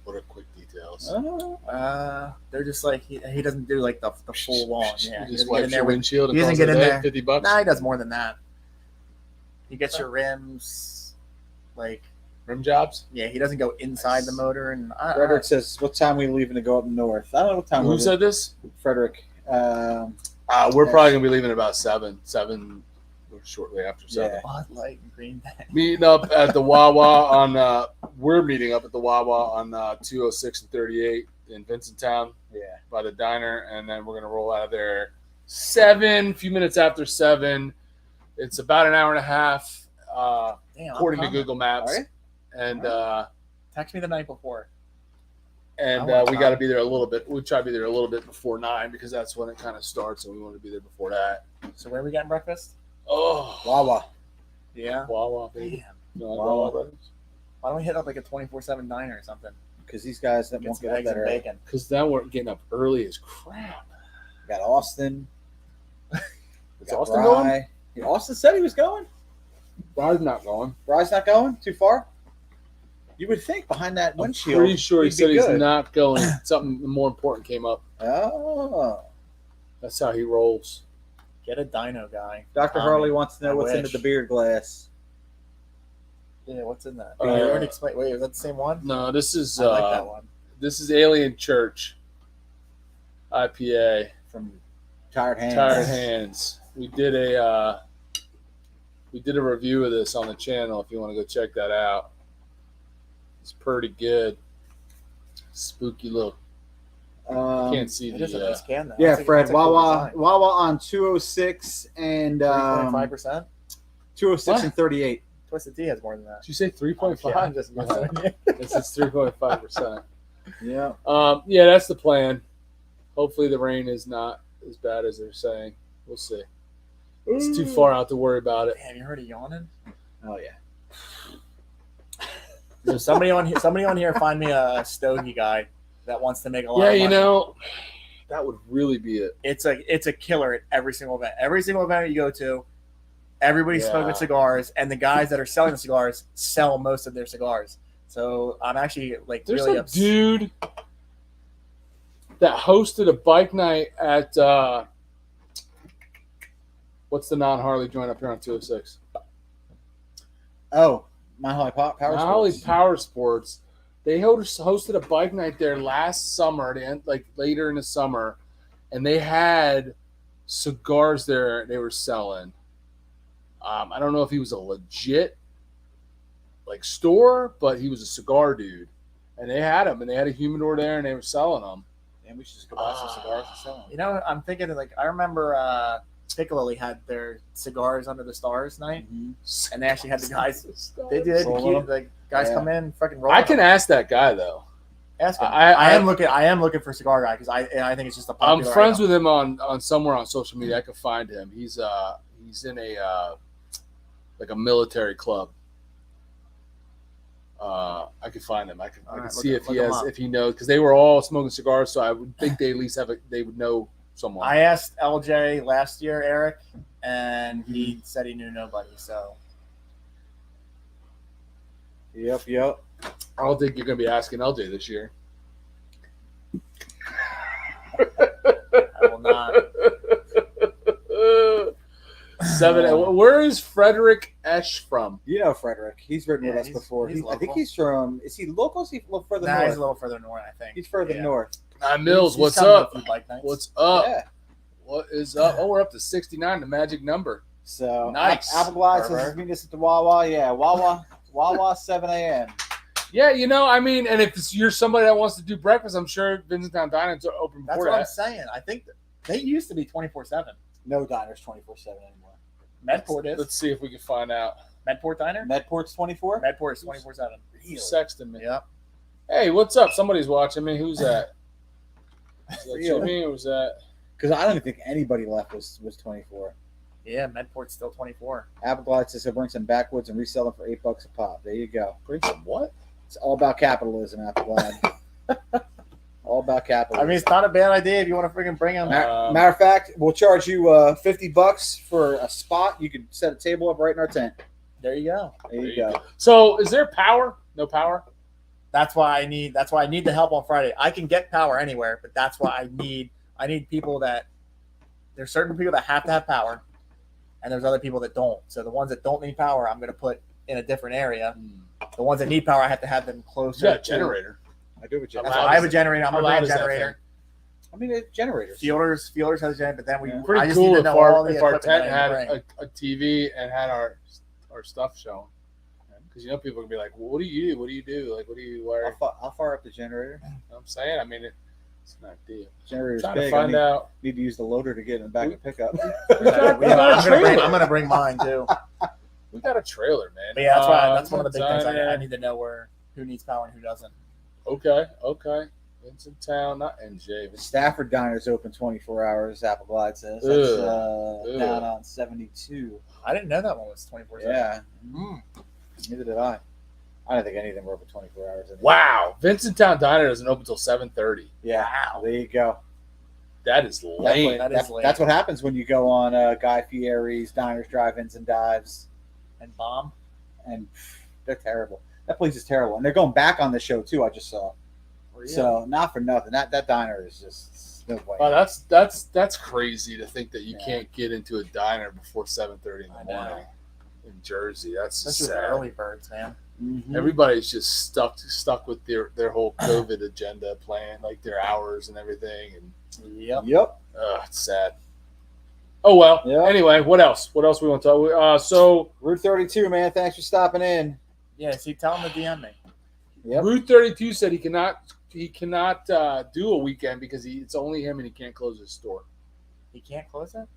What are quick details? Oh. They're just like he doesn't do like the full on. Yeah, You he just doesn't get wipe in your there with. windshield and he doesn't calls it get in a day, there. $50. Nah, he does more than that. He gets your rims, like Rim jobs. yeah. He doesn't go inside the motor, and Frederick says, "What time we leaving to go up north?" I don't know what time. Who we're said this? Frederick. We're probably gonna be leaving at about 7 or shortly after 7. Yeah. Bud Light and Green Bay. Meeting up at the Wawa on. We're meeting up at the Wawa on 206 and 38 in Vincenttown Yeah. by the diner, and then we're gonna roll out of there 7. A few minutes after 7. It's about an hour and a half, Damn, according to I'm coming. Google Maps, All right. and Text me the night before. and I want we time. got to be there a little bit. We try to be there a little bit before 9 because that's when it kind of starts, and we want to be there before that. So where are we getting breakfast? Oh, Wawa. Yeah. Wawa, baby. Damn. You know, like Wawa. Wawa Brothers? Why don't we hit up like a 24/7 diner or something? Because these guys that Get won't some get up eggs that and early. bacon. Because now we're getting up early as crap. We got Austin. We Is got Austin Bry. going? Yeah, Austin said he was going. Bry's not going. Bry's not going too far. You would think behind that I'm windshield. pretty sure he he'd be said he's good. not going. Something more important came up. Oh. That's how he rolls. Get a dyno guy. Dr. Tommy. Harley wants to know I what's into wish. the beer glass. Yeah, what's in that? Uh, you already explained. Wait, is that the same one? No, this is I like that one. This is Alien Church IPA. From Tired Hands. Tired Hands. We did a review of this on the channel. If you want to go check that out, it's pretty good. Spooky look. Can't see It is a the. nice can, though. Yeah, That's a- Fred. that's a cool Wawa design. Wawa on 206 and 3.5%. 206 What? and 38. Twisted Tea has more than that. Did you say 3.5? I'm just messing with you. This is 3.5%. Yeah. Yeah, that's the plan. Hopefully, the rain is not as bad as they're saying. We'll see. It's too far out to worry about it. Damn, you already yawning? Oh yeah. So somebody on here find me a stogie guy that wants to make a lot Yeah, of money. you know, that would really be it. It's a killer at every single event. Every single event you go to, everybody's Yeah. smoking cigars, and the guys that are selling the cigars sell most of their cigars. So I'm actually like There's really a upset. dude that hosted a bike night at what's the non-Harley joint up here on 206? Oh, My Holly Power Not Harley Sports. Power Sports. They hosted a bike night there last summer, like later in the summer, and they had cigars there they were selling. I don't know if he was a legit like store, but he was a cigar dude, and they had them, and they had a humidor there, and they were selling them. And we should just go buy some cigars and sell them. You know, I'm thinking like I remember Piccolo had their cigars under the stars night, Mm-hmm. and they actually had the guys. They did. Roll The, them. the guys Yeah. come in, fucking roll. I them. can ask that guy though. ask him. I I am looking for a cigar guy because I think it's just a I'm popular. friends item. with him on somewhere on social media. I can find him. He's in a like a military club. I could find him. I can All right, see look if he him has up. if he knows because they were all smoking cigars. So I would think they at least they would know someone. I asked LJ last year, Eric, and he said he knew nobody. So Yep. I don't think you're going to be asking LJ this year. I will not. 7. Where is Frederick Esch from? You know Frederick. He's ridden Yeah, with us he's- before. he's I think local. he's from. Is he local? Or is he a little further Nah, north? he's a little further north, I think. He's further Yeah. north. Mills, He's what's coming to a up? few bike nights. What's up? Yeah. What is up? Oh, we're up to 69, the magic number. So Nice. Apple Glide says Perfect. he's meeting us at the Wawa. Yeah, Wawa 7 a.m. Yeah, you know, I mean, and if you're somebody that wants to do breakfast, I'm sure Vincenttown Dining's are open That's before what I'm that. saying. I think they used to be 24/7. No diners 24/7 anymore. Medport is. Let's see if we can find out. Medport Diner? Medport's 24. Medport is 24/7. Who's sexting me? Yep. Hey, what's up? Somebody's watching me. Who's that? Is that Real. Jimmy or was that? Because I don't even think anybody left was 24. Yeah, Medport's still 24. Apple Glide says he'll bring some backwoods and resell them for $8 a pop. There you go. Bring some what? It's all about capitalism, Apple Glide. All about I capitalism. mean, it's not a bad idea if you want to freaking bring them. Matter of fact, we'll charge you $50 for a spot. You can set a table up right in our tent. There you go. There you go. So, is there power? No power? That's why I need the help on Friday. I can get power anywhere, but that's why I need people that there's certain people that have to have power, and there's other people that don't. So the ones that don't need power, I'm going to put in a different area. The ones that need power, I have to have them You closer. got a generator. I do with That's generators. why I have a generator. I'm How going to loud bring a is that generator. I mean, it's generators. Fielders has a generator, but then Yeah. I Pretty just need cool to if know all our, the if our equipment tent that I had need to bring. a TV and had our stuff showing. Because you know people can be like, well, what do you do? What do you do? Like, what do you wear? I'll fire up the generator. You know what I'm saying, I mean, it's an idea. Generator's Trying big. to find I out. need to use the loader to get in the back of the pickup. I'm going to bring mine too. We got a trailer, man. But yeah, that's one of the big things Diner. I need to know who needs power and who doesn't. Okay. Vincenttown, not NJ. Stafford Diner's open 24 hours, Apple Glide says. That's Ugh. down on 72. I didn't know that one was 24/7. Yeah. Mm. Neither did I. I don't think any of them were open 24 hours. anymore. Wow, Vincenttown Diner doesn't open till 7:30. Yeah. Wow. There you go. That is lame. That is lame. That's what happens when you go on Guy Fieri's Diners, Drive-Ins, and Dives. And bomb. And they're terrible. That place is terrible, and they're going back on the show too. I just saw. Really? So not for nothing. That diner is just no way. Oh, that's crazy to think that you can't get into a diner before 7:30 in the morning in Jersey. That's just Especially with sad. the early birds, man. Mhm. Everybody's just stuck with their whole COVID agenda plan, like their hours and everything, and Yep. Yep. it's sad. Oh well. Yeah. Anyway, what else? What else we want to talk? So Route 32, man. Thanks for stopping in. Yeah, see, tell him to DM me. Yep. Route 32 said he cannot do a weekend because it's only him and he can't close his store. He can't close it?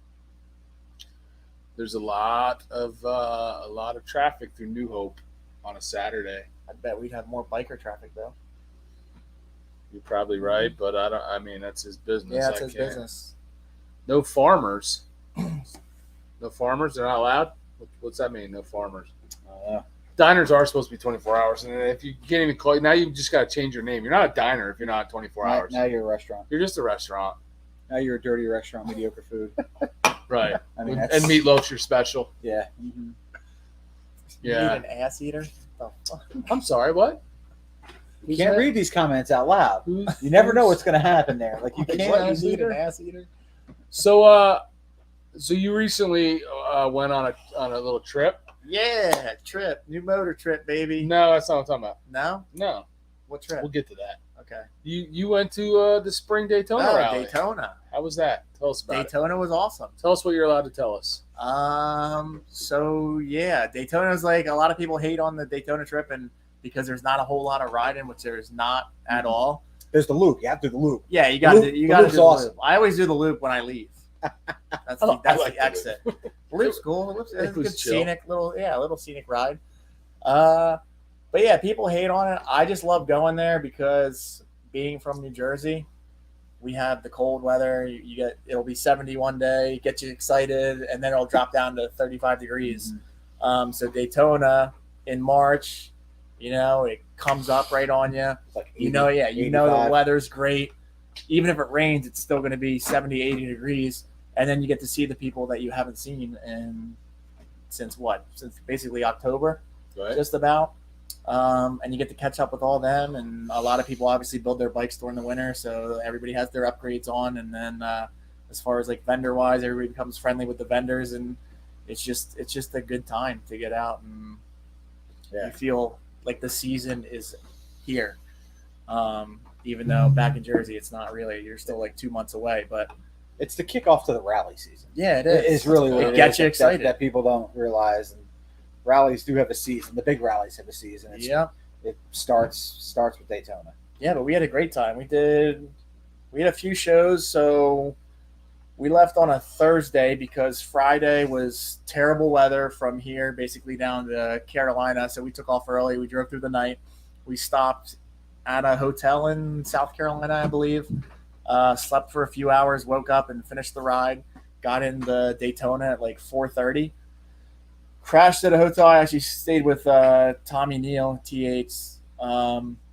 There's a lot of traffic through New Hope on a Saturday. I bet we'd have more biker traffic, though. You're probably right, but I mean, that's his business. Yeah, it's I his can't. business. No farmers. No farmers. They're not allowed. What's that mean? No farmers. Diners are supposed to be 24 hours, and if you can't even call, now you just got to change your name. You're not a diner if you're not 24 hours. Now you're a restaurant. You're just a restaurant, Now you're a dirty restaurant, mediocre food. right? I mean, and that's, meatloaf's your special. yeah. Mhm. Yeah. You an ass eater? The fuck? I'm sorry. What? You can't read these comments out loud. Who's- You never know what's going to happen there. Like you What, can't. you need an ass eater? So you recently went on a little trip. Yeah, trip. New motor trip, baby. No, that's not what I'm talking about. No? No, What trip? we'll get to that. Okay. You went to the spring Daytona rally. Daytona. How was that? Tell us about it. Daytona was awesome. Tell us what you're allowed to tell us. So yeah, Daytona's like a lot of people hate on the Daytona trip and because there's not a whole lot of riding, which there's not at all. There's the loop. You have to do the loop. Yeah, you got to The you got to loop's do the awesome. loop. I always do the loop when I leave. That's I the like the exit. The loop's cool. The loop's, It it's a was good chill. scenic little scenic ride. But yeah, people hate on it. I just love going there because being from New Jersey, we have the cold weather. You get it'll be 70 one day, get you excited, and then it'll drop down to 35 degrees. So Daytona in March, it comes up right on you. It's like You know the 85. weather's great. Even if it rains, it's still going to be 70, 80 degrees. And then you get to see the people that you haven't seen since basically October, Right? just about. And you get to catch up with all them. And a lot of people obviously build their bikes during the winter. So everybody has their upgrades on. And then as far as like vendor wise, everybody becomes friendly with the vendors. And it's just a good time to get out. And you feel like the season is here. Even though back in Jersey, it's not really. You're still like 2 months away, but It's the kickoff to the rally season. yeah, it It is. is really what It it gets is you that- excited. that people don't realize. And rallies do have a season. The big rallies have a season. It starts with Daytona. Yeah, but we had a great time. We had a few shows, so we left on a Thursday because Friday was terrible weather from here, basically down to Carolina. So we took off early. We drove through the night. We stopped at a hotel in South Carolina, I believe. Slept for a few hours, woke up and finished the ride. Got in the Daytona at like 4:30. Crashed at a hotel. I actually stayed with Tommy Neal, T8s.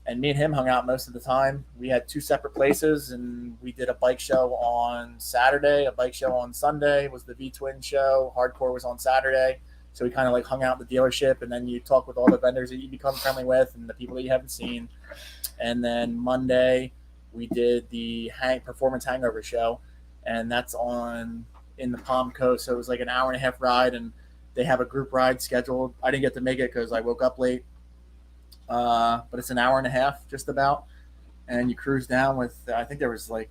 And me and him hung out most of the time. We had two separate places, and we did a bike show on Saturday, a bike show on Sunday. It was the V-Twin show. Hardcore was on Saturday. So we kind of like hung out at the dealership, and then you talk with all the vendors that you become friendly with and the people that you haven't seen. And then Monday, we did the Performance Hangover show, and that's in the Palm Coast. So it was like an hour and a half ride, and they have a group ride scheduled. I didn't get to make it because I woke up late. But it's an hour and a half, just about. And you cruise down with, I think there was like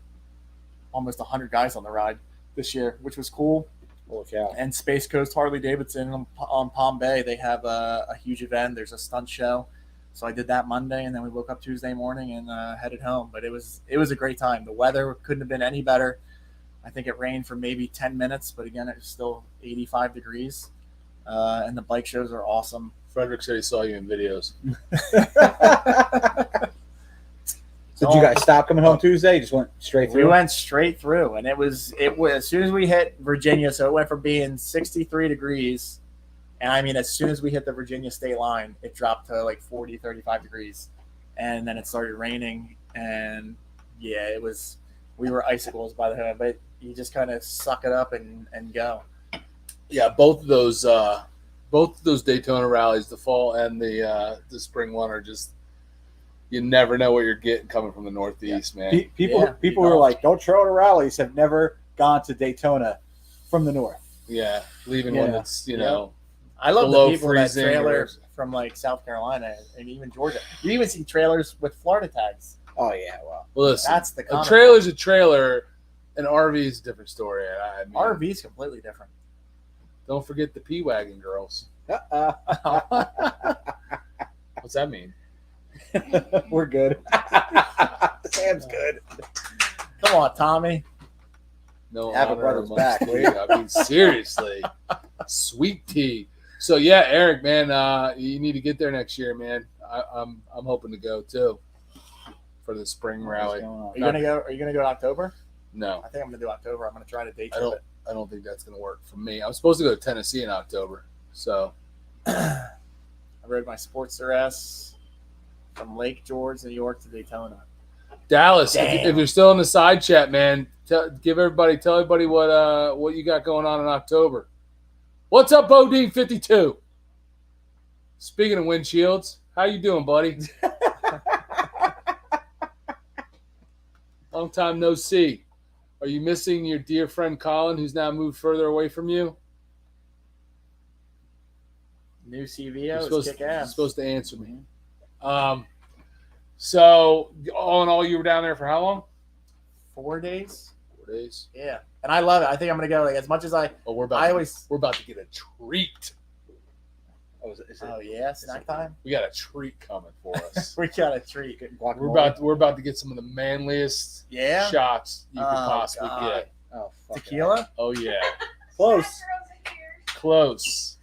almost 100 guys on the ride this year, which was cool. Holy cow. And Space Coast Harley Davidson on Palm Bay, they have a huge event. There's a stunt show. So I did that Monday, and then we woke up Tuesday morning and headed home. But it was a great time. The weather couldn't have been any better. I think it rained for maybe 10 minutes, but again, it was still 85 degrees. And the bike shows are awesome. Frederick said he saw you in videos. So did you guys stop coming home Tuesday? You just went straight We through? went straight through, and it was as soon as we hit Virginia, so it went from being 63 degrees, and I mean, as soon as we hit the Virginia state line, it dropped to like 40, 35 degrees, and then it started raining, and yeah, we were icicles by the hood, but you just kind of suck it up and go. Yeah, both of those Both of those Daytona rallies, the fall and the spring one, are just you never know what you're getting coming from the Northeast, man. People who are like, don't trail to rallies have never gone to Daytona from the north. Yeah, leaving Yeah. one that's I love below the people that freezing trailer or- from like South Carolina and even Georgia. You even see trailers with Florida tags. Oh yeah, well, Well, listen, That's the a common trailer's a trailer, an RV is a different story. I mean, RV is completely different. Don't forget the P wagon girls. What's that mean? we're good. Sam's good. Come on, Tommy. No Have a honor brother's amongst back, league. I mean, seriously, sweet tea. So yeah, Eric, man, you need to get there next year, man. I'm hoping to go too for the spring rally. Are you gonna go? Are you gonna go in October? No, I think I'm gonna do October. I'm gonna try to date I trip don't. it. I don't think that's gonna work for me. I was supposed to go to Tennessee in October, so I rode my Sportster S from Lake George, New York to Daytona. Dallas. Damn. If you're still in the side chat, man, tell everybody what you got going on in October. What's up, Bodine 52? Speaking of windshields, how you doing, buddy? Long time no see. Are you missing your dear friend Colin, who's now moved further away from you? New You're CVO is supposed, kick you're ass. supposed to answer me. So all in all, you were down there for how long? 4 days. 4 days. Yeah, and I love it. I think I'm gonna go. Like as much as I Oh, we're about to get a treat. Oh, is it Oh yeah, snack time. We got a treat coming for us. We got a treat. We're about to get some of the manliest Yeah. shots you could Oh, possibly God. get. Oh, fuck Tequila. Oh yeah, Close. close.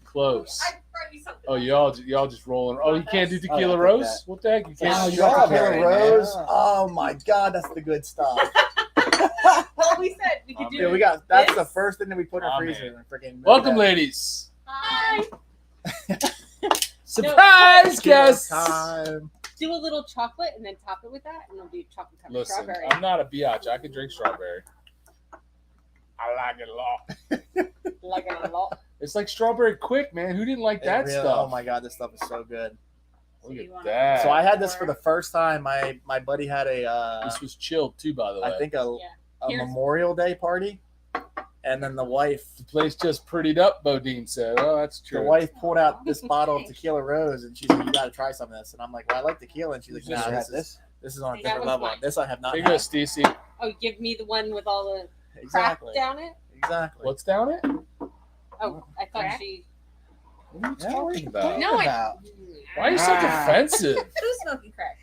Oh, y'all just rolling. Oh, you can't do tequila I take rose? that. What the heck? You Oh, can't. you Shut up, Strawberry, Hillary man. Rose. Oh my God, that's the good stuff. Well, we said we could do. Yeah, we got. That's this. the first thing that we put in Oh, our freezer. man. Freaking Welcome, ladies. Hi. Surprise guests. Time. Do a little chocolate and then top it with that, and it'll be chocolate covered Listen, strawberry. I'm not a biatch. I can drink strawberry. I like it a lot. Like it a lot. It's like strawberry quick, man. Who didn't like It that really- stuff? Oh my God, this stuff is so good. Look You at want- that. So I had this for the first time. My buddy had a This was chilled too, by the way. I think a Here's- Memorial Day party, and then the wife the place just prettied up. Bodine said, "Oh, that's true." the wife pulled out this bottle of tequila rose, and she's like, "You got to try some of this." And I'm like, "Well, I like tequila," and she's like, You "Nah, just this had is on a That different was level. mine. This I have not There you go, had." Stacey. Oh, give me the one with all the crap Exactly. down it. Exactly. What's down it? Oh, I thought Crack? she. What are you Yeah, talking about? No, I. about? Why are you so Ah. defensive? Who's smoking crack?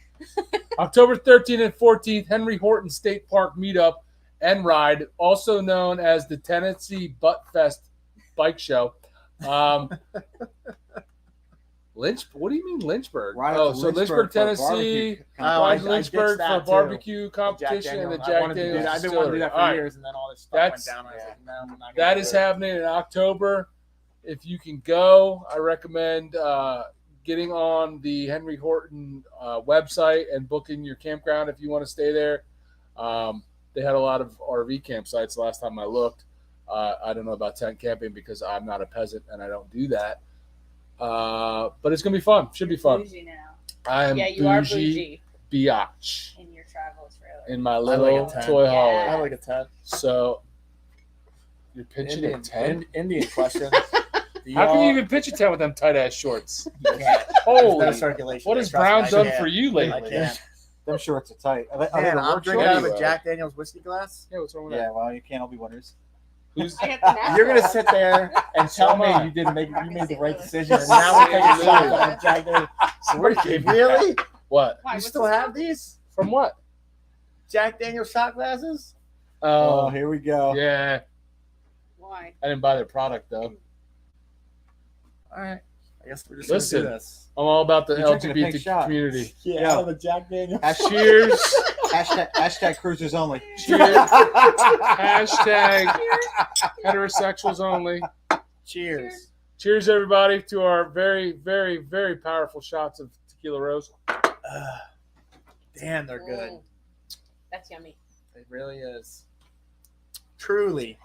October 13th and 14th, Henry Horton State Park Meetup and Ride, also known as the Tennessee Butt Fest Bike Show. What do you mean Lynchburg? Right Oh, up to so Lynchburg, for Tennessee. barbecue. Oh, I Ride did Lynchburg that for too. barbecue competition and the I Jack wanted to do Daniels that. I've been wanting to do that for All right. years, and then all this stuff That's- went down. And I was like, no, I'm not gonna That do is it. happening in October. If you can go, I recommend getting on the Henry Horton website and booking your campground if you want to stay there. They had a lot of RV campsites last time I looked. I don't know about tent camping because I'm not a peasant and I don't do that. But it's going to be fun. Should be fun. Bougie now I am Yeah, you are bougie bougie. biatch in your travel trailer. in my like little a tent. toy Yeah. hauler. I like a 10. So you're pitching a 10? Indian question. How can you even pitch a 10 with them tight ass shorts? There's Holy, no circulation. what there, has trust me, Brown I done can't. for you I lately? can't. Them shorts are tight. Are they Man, the I'm work drinking shorts? out of a Anyway. Jack Daniels whiskey glass. Yeah, what's wrong with Yeah, that? well, you can't all be winners. Who's I got the natural. You're gonna sit there and So tell am I. me you made the right decision, and now we're taking shots out of Jack Daniels. Really? what? Why, You what's still the- have these From what? Jack Daniels shot glasses? Oh, Oh, here we go. yeah. Why? I didn't buy their product though. All right. I guess we're just Listen. gonna do this. I'm all about the You're drinking a pink LGBT shot. community. Yeah, Yeah. out of a Jack Daniels. Cheers. Hashtag cruisers only. Cheers. Hashtag heterosexuals only. Cheers. Cheers, everybody, to our very, very, very powerful shots of tequila rose. Damn, they're good. Mm. That's yummy. It really is. Truly.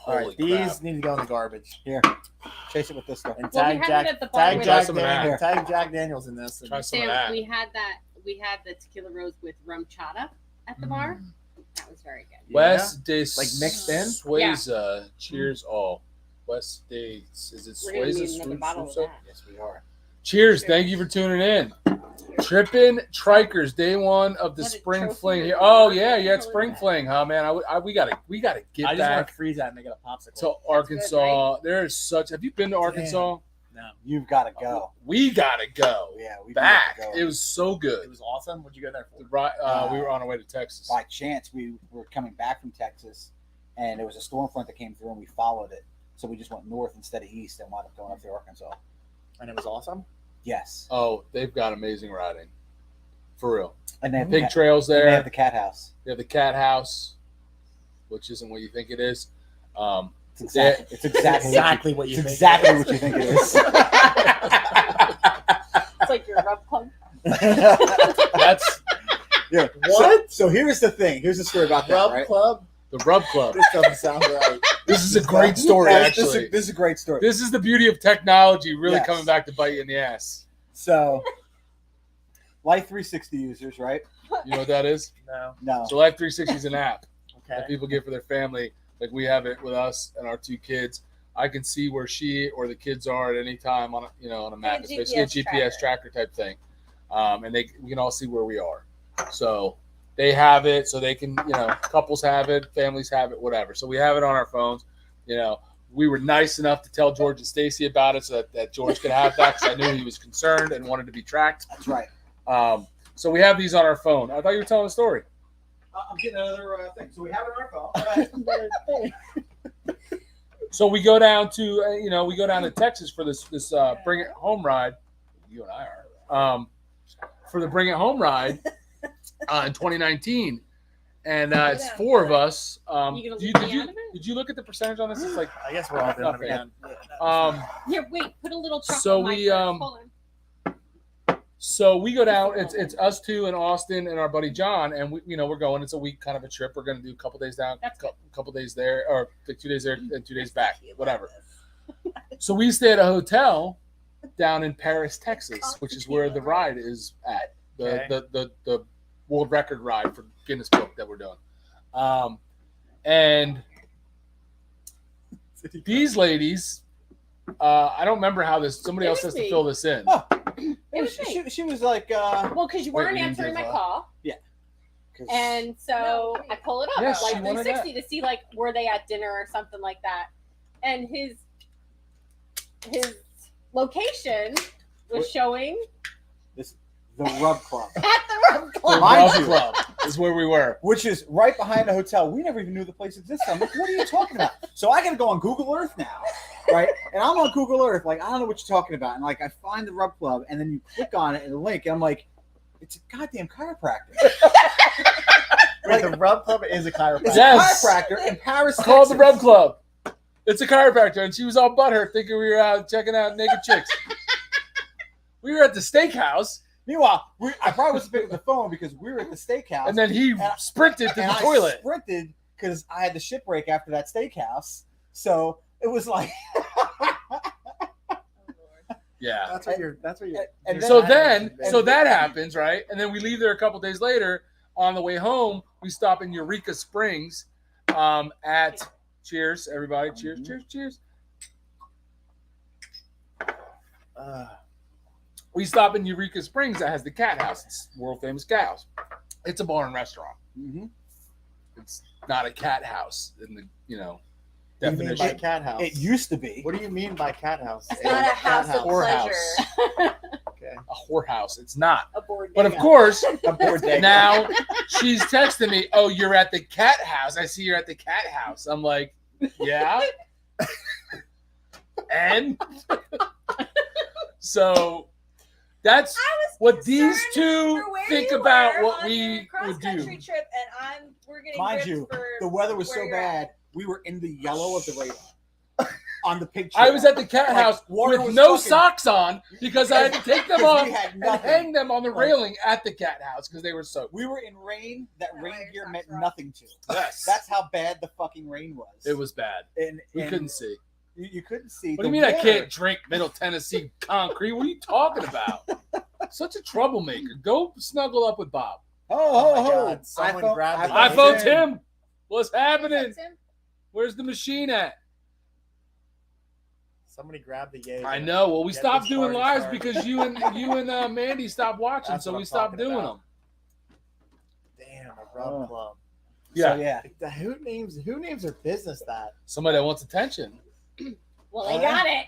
All right, Holy these crap. need to go in the garbage. Here, chase it with this stuff. And Well, we tag had it Jack, at the bar tag with- Jack, Some of that. Daniels, tag Jack Daniels in this. Try some of Sam, that. we had the tequila rose with rum chata at the bar. That was very good. West de Like mixed in? Sueza. Cheers all. West de is it We're gonna need Sueza? another bottle of that. Yes, we are. Cheers. Thank you for tuning in. Trippin' Trikers, day one of the What, a spring trophy fling or here. something? Oh yeah, you had What spring was that? fling, huh, man? We gotta get I just want back to freeze that and make it a popsicle. to Arkansas. There is such. Have you been to Arkansas? no, You've got to go. We gotta go Yeah, we do back. have to go. It was so it good. was awesome. What'd you go there for? We were on our way to Texas. By chance, we were coming back from Texas, and there was a storm front that came through, and we followed it. So we just went north instead of east, and wound up going up through Arkansas. And it was awesome. Yes, Oh, they've got amazing riding, for real. and they have, Big trails and they there. have the cat house. They have the cat house, which isn't what you think it is. It's exactly What you it's think. exactly what you think it is. It's like your rub club. That's Yeah. What? So here's the thing. Here's the story about that. Rub Right? Club? the Rub Club. This doesn't sound right. This is a great story, This actually. is a great story. This is the beauty of technology really Yes. coming back to bite you in the ass. So, Life 360 users, right? You know what that is? No. No. So Life 360 is an app that Okay. people get for their family. Like we have it with us and our two kids. I can see where she or the kids are at any time on a map. Like It's a basically a GPS GPS tracker type thing, and we can all see where we are. So they have it, so they can couples have it, families have it, whatever. So we have it on our phones. We were nice enough to tell George and Stacy about it so that George could have that because I knew he was concerned and wanted to be tracked. That's right. So we have these on our phone. I thought you were telling a story. I'm getting another thing. So we have it on our phone. So we go down to Texas for this Bring It Home ride. You and I are for the Bring It Home ride in 2019, and it's four of us. You gonna leave me out of it? Did you look at the percentage on this? It's like I guess we're all doing it Okay. again. Here, wait. Put a little chocolate. So on my we, first. um, Hold on. so we go down. It's us two and Austin and our buddy John, and we're going. It's a week kind of a trip. We're going to do a couple days down, That's good. couple days there, or like 2 days there and 2 days back, whatever. So we stay at a hotel down in Paris, Texas, which is where the ride is at. The world record ride for Guinness Book that we're doing. And these ladies, I don't remember how somebody It else was has to me. fill this in. Oh. It was me. She was like, Well, because you Wait, weren't you didn't answering give my up? call, 'cause- and so No, I pull it up Yes, like she wanted 360 to see like were they at dinner or something like that, and his location was What? showing the Rub Club, at the Rub The Club. Mind Rub you. Club is where we were. which is right behind the hotel. We never even knew the place existed. I'm like, what are you talking about? So I got to go on Google Earth now, right? And I'm on Google Earth, like I don't know what you're talking about. And like I find the Rub Club, and then you click on it and the link, and I'm like, it's a goddamn chiropractor. Wait, the Rub Club is a chiropractor. It's Yes. a chiropractor in Paris, Called the Texas. Rub Club. It's a chiropractor, and she was all butthurt thinking we were out checking out naked chicks. We were at the steakhouse, Meanwhile, I probably was picking up the phone because we were at the steakhouse, and then he sprinted to the and toilet. I sprinted because I had the ship break after that steakhouse. So it was like, Yeah. That's what you're. That's what you're. And you're So saying. then that happens, right? And then we leave there a couple days later. On the way home, we stop in Eureka Springs at Cheers, everybody. Cheers, Mhm. cheers, cheers. Uh, We stop in Eureka Springs that has the Cat House. It's world famous cat house. It's a bar and restaurant. Mhm. It's not a cat house in the what do you mean by definition. cat house? it used to be. What do you mean by cat house? It's not a house of Whorehouse. pleasure. Okay. A whorehouse. It's not. A board But of game. course, A board day. now she's texting me, "Oh, you're at the cat house. I see you're at the cat house." I'm like, "Yeah." And so that's what these two think about what we would do. Cross-country trip, and we're getting Mind ripped you, for the weather was where so you're at. bad, we were in the yellow of the radar. on the picture. I was at the cat Like, house water with was no fucking- socks on because I had to take them Because off we had and nothing. hang them on the Like- railing at the cat house because they were soaked. We were in rain that Yeah, rain your gear socks meant were off. nothing to. Yes. That's how bad the fucking rain was. It was bad. And We couldn't see. You couldn't see. What do the you mean I water. can't drink Middle Tennessee concrete? What are you talking about? Such a troublemaker. Go snuggle up with Bob. Oh Oh, my oh, God, someone grabbed the iPhone Tim. Tim. What's happening? Is that Tim? Where's the machine at? Somebody grabbed the Jaeger. I know. Well, we Get stopped this doing party lives started. because you and Mandy stopped watching, That's so what we I'm stopped talking doing about. them. Damn, a rub Oh. club. Yeah. So, yeah. Like, who names their business that? Somebody that wants attention. Well, they got it.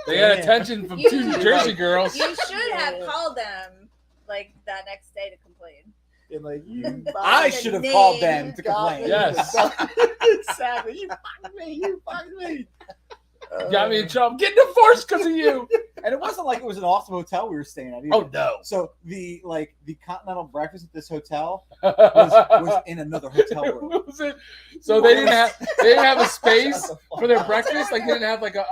They got Yeah. attention from You- two New Jersey girls. You should have called them like that next day to complain. And like you, I the should have name. called them to got complain. me. Yes. Exactly. You fucked me. You fucked me. Got me in trouble. Getting divorced because of you. And it wasn't like it was an awesome hotel we were staying at either. Oh no. So the continental breakfast at this hotel was in another hotel room. Was it? So they didn't have a space for their breakfast. Like they didn't have like a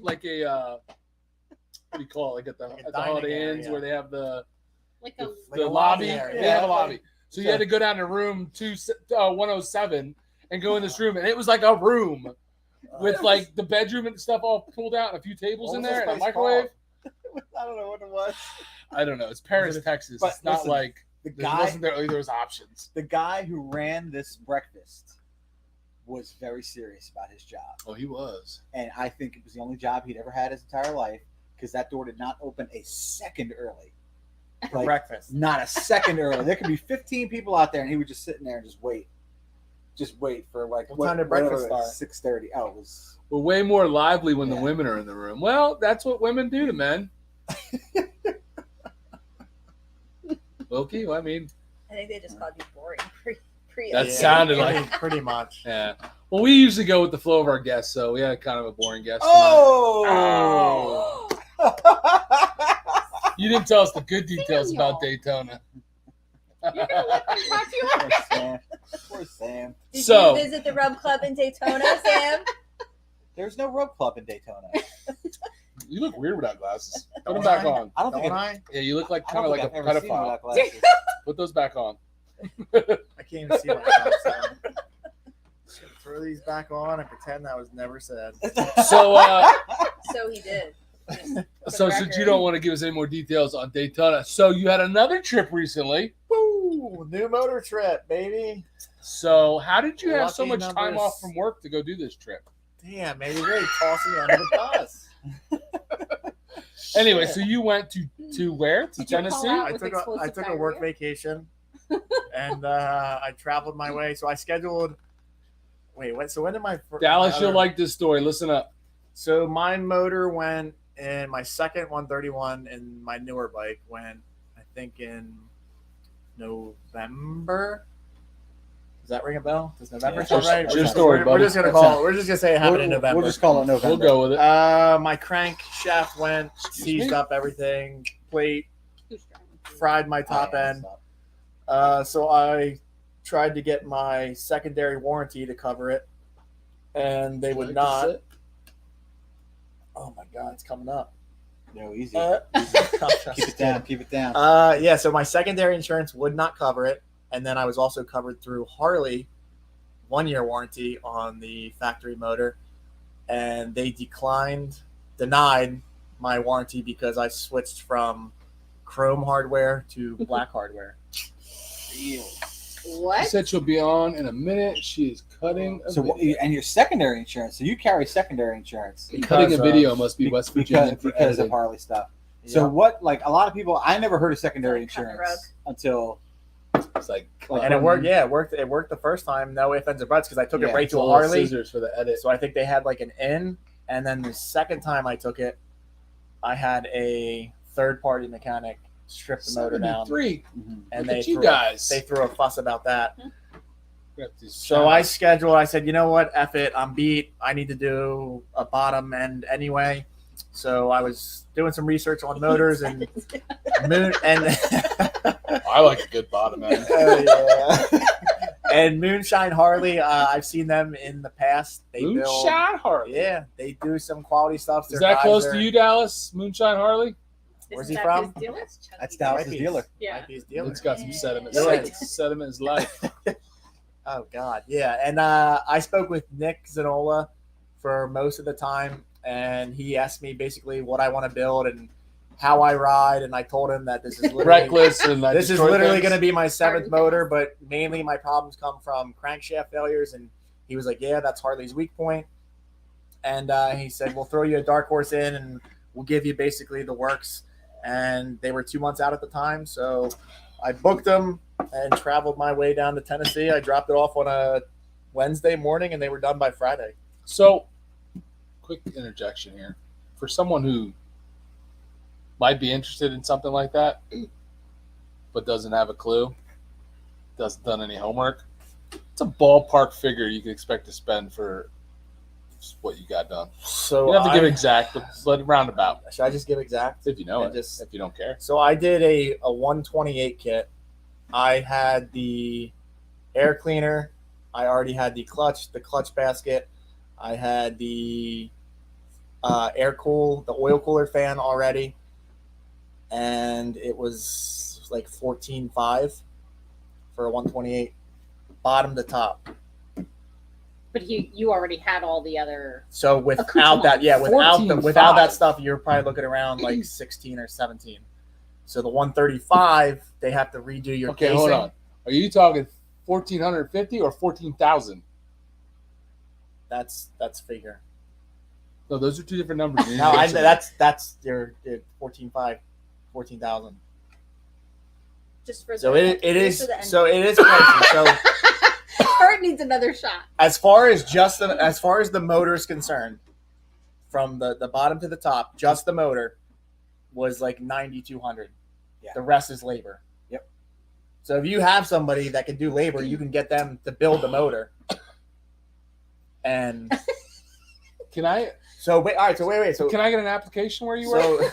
what do you call it? Like at the Like a Holiday dining Inns area. where they have the Like a Like a lobby. lobby area. They have a Yeah. lobby. So you had to go down to room 107 and go in this room, and it was like a room with like the bedroom and stuff all pulled out and a few tables What in was there this and a place microwave. I don't know what it was. I don't know. It's Paris, Texas. But It's not listen, like The there guy, wasn't there was options. the guy who ran this breakfast was very serious about his job. Oh, he was. And I think it was the only job he'd ever had his entire life because that door did not open a second early. Like, breakfast. not a second early. There could be 15 people out there, and he would just sit in there and just wait. Just wait for like What time did breakfast whatever, start? 6:30. Oh, it was. We're way more lively when Yeah. the women are in the room. Well, that's what women do to men. Wilkie, well, I mean, I think they just called you boring. Pre That sounded like- pretty much. yeah. Well, we usually go with the flow of our guests, so we had kind of a boring guest. Oh! You didn't tell us the good details about Daytona. You're gonna let them talk to you Poor like Sam. Poor Sam. Did So- you visit the Rub Club in Daytona, Sam? There's no rope club in Daytona. You look weird without glasses. Put Don't them back I? on. I don't think Don't I've, I? Yeah, you look like I kind don't of think like I've a ever seen pedophile. without glasses. Put those back on. I can't even see myself. So. Throw these back on and pretend that was never said. So, So he did. so since you don't want to give us any more details on Daytona, so you had another trip recently. Woo! New motor trip, baby. So how did you have so Lucky much time numbers. off from work to go do this trip? Damn, maybe really tossing me under the bus. Anyway, Shit. so you went to where? To Did you call Tennessee? out? I with took explosive a work diarrhea? vacation, and I traveled my way. So I scheduled. Wait, what? So when did my Dallas, my you'll other- like this story. Listen up. So my motor went in my second 131, and my newer bike went, I think, in November. Does that ring a bell? Does November Yeah. sound right? It's your story, we're buddy. just gonna That's call. it. We're just gonna say it happened in November. We'll just call it November. We'll go with it. My crank shaft went, Excuse seized me? up everything, plate, Who's driving? fried my top end. So I tried to get my secondary warranty to cover it, and they would Like not. this? Oh my god, it's coming up. No, easy. Keep it down. Keep it down. Yeah, so my secondary insurance would not cover it, and then I was also covered through Harley 1-year warranty on the factory motor, and they denied my warranty because I switched from chrome hardware to black hardware. She What? said she'll be on in a minute. She is cutting a So, video. and your secondary insurance. So you carry secondary insurance Cutting a because of- video must be West Virginia for because of editing. Harley stuff. So Yeah. what? Like a lot of people, I never heard of secondary Like cut the insurance until It's like And it worked. Yeah, it worked. It worked the first time. No ifs, ands, or buts, because I took Yeah, it right it's to a little Harley. scissors for the edit. So I think they had like an in, and then the second time I took it, I had a third-party mechanic strip the motor down, 73. and Look they at you threw, guys. they threw a fuss about that. Got these So I channels. scheduled. I said, you know what, F it, I'm beat. I need to do a bottom end anyway. So I was doing some research on motors and moon and I like a good bottom end. And Moonshine Harley, I've seen them in the past. They build, Moonshine Harley. yeah, they do some quality stuff. Is Their that guys close are- to you, Dallas? Moonshine Harley? Where's Isn't he that from? his dealer? That's Might Dallas' be- dealer. Yeah. might be his dealer. It's got some sediment. Yeah. Sediment is life. Oh God, yeah. And I spoke with Nick Zanola for most of the time, and he asked me basically what I want to build and how I ride, and I told him that this is literally Reckless and this is literally going to be my seventh motor, but mainly my problems come from crankshaft failures. And he was like, "Yeah, that's Harley's weak point." And he said, "We'll throw you a dark horse in, and we'll give you basically the works." And they were 2 months out at the time, so I booked them and traveled my way down to Tennessee. I dropped it off on a Wednesday morning, and they were done by Friday. So, quick interjection here. For someone who might be interested in something like that, but doesn't have a clue, doesn't done any homework, it's a ballpark figure you can expect to spend for what you got done. So You don't have to give exact, but roundabout, Should I just give exact? if you know And it, just- if you don't care. So I did a 128 kit. I had the air cleaner. I already had the clutch basket. I had the the oil cooler fan already. And it was like 14.5 for a 128, bottom to top. But you already had all the other. So without Accoutrements. that, yeah, without 14.5. that stuff, you're probably looking around like 16 or 17. So the 135, they have to redo your Okay, casing. hold on. Are you talking 1,450 or 14,000? That's figure. No, those are two different numbers. You No, didn't mention that's your 14.5, 14,000. Just for So the, it just is for the end. so it is pricey. So Bert needs another shot. as far as the motor is concerned, from the bottom to the top, just the motor was like 9,200. Yeah. The rest is labor. Yep. So if you have somebody that can do labor, you can get them to build the motor. And Can I so wait, all right. So wait. So can I get an application where you were?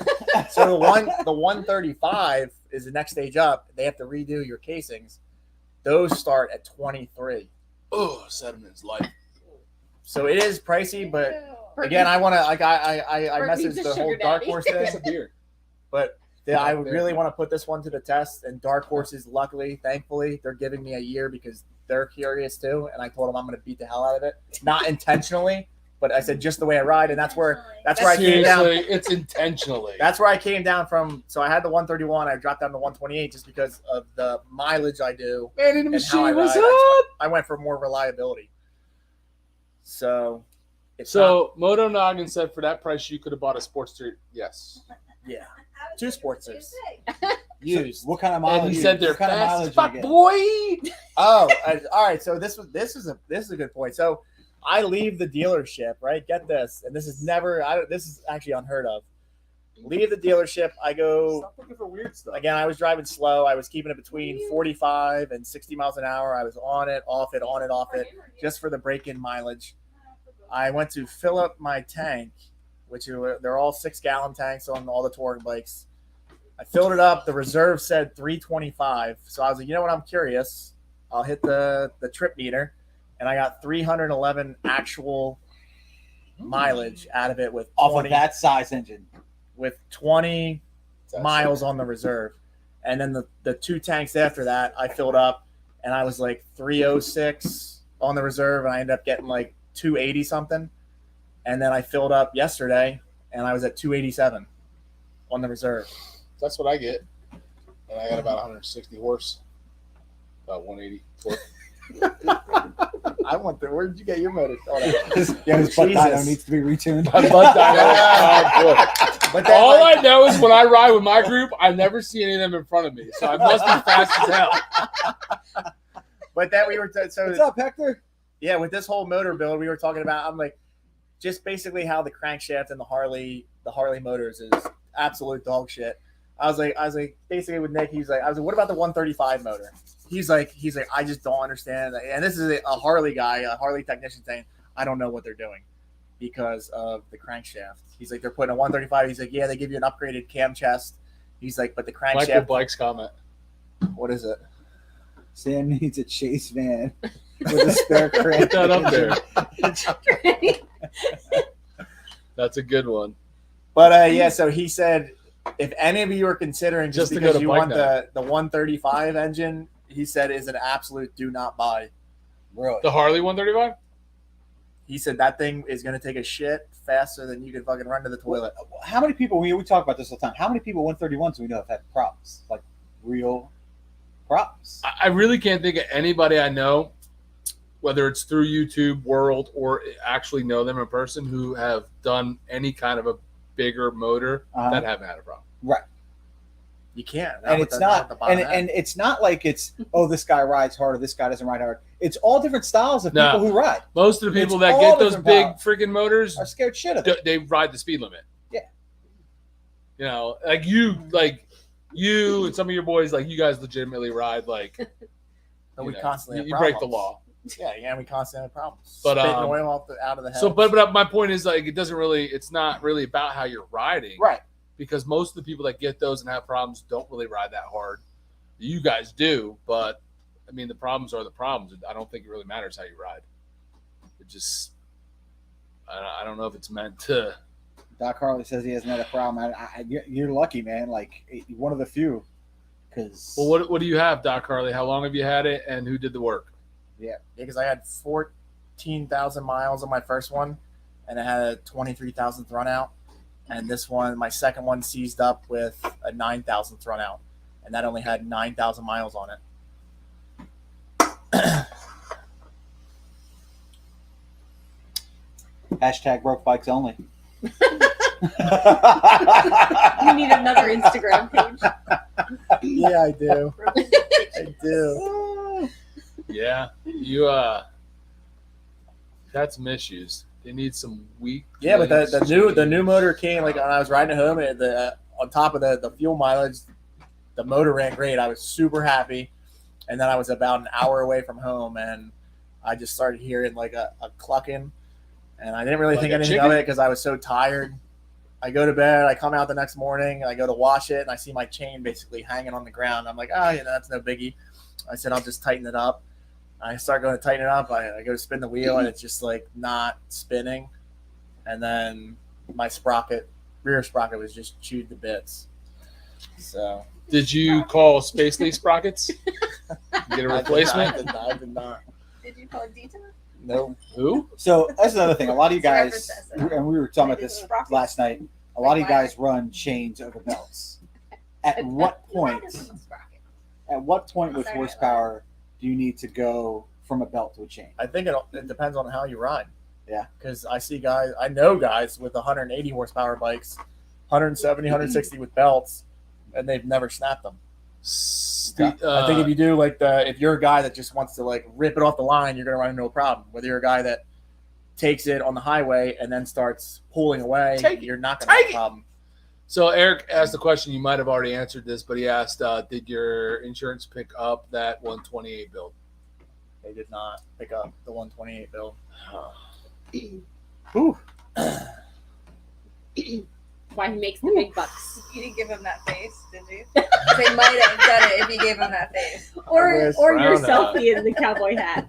so the 135 is the next stage up. They have to redo your casings. Those start at 23. Oh, sediment is life. So it is pricey, but Bert again, needs- I want to like I Bert needs messaged a the whole sugar Dark daddy. Horse It's thing, a beer. but I really want to put this one to the test. And Dark Horses, luckily, thankfully, they're giving me a year because they're curious too. And I told them I'm going to beat the hell out of it, not intentionally, but I said just the way I ride, and that's where I came down. Seriously, it's intentionally. That's where I came down from. So I had the 131. I dropped down to 128 just because of the mileage I do. Man in the and how I machine was ride. up. I went for more reliability. So it's So Moto Noggin said for that price you could have bought a Sportster. Yes. not, yeah, two Sportsters So used. what kind of mileage? And he said they're what kind of fast mileage as fuck, you get? boy. Oh, all right. So this is a good point. So I leave the dealership, right? Get this, and this is never. This is actually unheard of. Leave the dealership. I go Stop looking for weird stuff. again. I was driving slow. I was keeping it between 45 and 60 miles an hour. I was on it, off it, on it, off it, just for the break-in mileage. I went to fill up my tank, they're all 6-gallon tanks on all the touring bikes. I filled it up. The reserve said 325. So I was like, you know what? I'm curious. I'll hit the trip meter, and I got 311 actual mileage out of it with Off 20, of that size engine. with 20 miles on the reserve. And then the two tanks after that, I filled up, and I was like 306 on the reserve, and I ended up getting like 280 something. And then I filled up yesterday, and I was at 287 on the reserve. That's what I get. And I got about 160 horse. About 180 torque. I want the. Where did you get your motor? His butt dyno Jesus. needs to be retuned. My butt dyno is But then, all like, I know is when I ride with my group, I never see any of them in front of me. So I must be fast as hell. but then we were so What's up, Hector? yeah, with this whole motor build, we were talking about. I'm like, just basically how the crankshaft and the Harley motors is absolute dog shit. I was like, basically with Nick, I was like, what about the 135 motor? He's like, I just don't understand. And this is a Harley guy, a Harley technician saying, I don't know what they're doing because of the crankshaft. He's like, they're putting a 135. He's like, yeah, they give you an upgraded cam chest. He's like, but the Michael crankshaft, Blake's comment. what is it? Sam needs a chase van with a spare crank. Put that up there. Right? That's a good one. But yeah, so he said if any of you are considering Just just to go because to you Bike want Night. the 135 engine, he said is an absolute do not buy. Really? The Harley 135? He said that thing is going to take a shit faster than you can fucking run to the toilet. How many people, we talk about this all the time, how many people 131s we know have had problems? Like real problems? I really can't think of anybody I know, whether it's through YouTube World or actually know them in person, who have done any kind of a bigger motor that haven't had a problem. Right. You can't. And it's not, and it's not like it's, oh, this guy rides hard or this guy doesn't ride hard. It's all different styles of No. people who ride. Most of the people It's that all get those different big power. freaking motors, Are scared shit of it. they ride the speed limit. Yeah. You know, like you and some of your boys, like you guys legitimately ride like But we you know, constantly have you break the problems. law. Yeah, we constantly have problems. But, Spitting um, oil out of the head. So, but my point is like it's not really about how you're riding, right. because most of the people that get those and have problems don't really ride that hard. You guys do, but I mean the problems are the problems. I don't think it really matters how you ride. It just I don't know if it's meant to. Doc Harley says he hasn't had a problem. You're lucky, man. Like one of the few. Cause Well, what do you have, Doc Harley? How long have you had it, and who did the work? Yeah, because I had 14,000 miles on my first one, and I had a 23,000th run out. And this one, my second one, seized up with a 9,000th run out, and that only had 9,000 miles on it. Hashtag broke bikes only. You need another Instagram page. Yeah, I do. I do. Yeah, you had some issues. They need some weak. Yeah, but links the new changed. motor came like when I was riding home, and on top of the fuel mileage, the motor ran great. I was super happy, and then I was about an hour away from home, and I just started hearing like a clucking, and I didn't really Like think a anything chicken? of it because I was so tired. I go to bed, I come out the next morning, I go to wash it, and I see my chain basically hanging on the ground. I'm like, oh, yeah, that's no biggie. I said, I'll just tighten it up. I start going to tighten it up. I go to spin the wheel, and it's just like not spinning. And then my rear sprocket was just chewed to bits. So Did you call Space Lee Sprockets? Get a replacement? I did not. Did you call it detail? No. Who? So that's another thing. A lot of you It's a guys, reference to that. and we were talking about this last night. A lot of you guys run chains over belts. At what point? At what point with horsepower do you need to go from a belt to a chain? I think it depends on how you ride. Yeah. Because I know guys with 180 horsepower bikes, 170, 160 with belts, and they've never snapped them. I think if you do if you're a guy that just wants to like rip it off the line, you're gonna run into a problem. Whether you're a guy that takes it on the highway and then starts pulling away, you're not gonna have a problem. So Eric asked the question. You might have already answered this, but he asked, "Did your insurance pick up that 128 build?" They did not pick up the 128 build. Whew. Why he makes the big bucks. You didn't give him that face, did you? They might have done it if you gave him that face. Or wish. your Round selfie in the cowboy hat.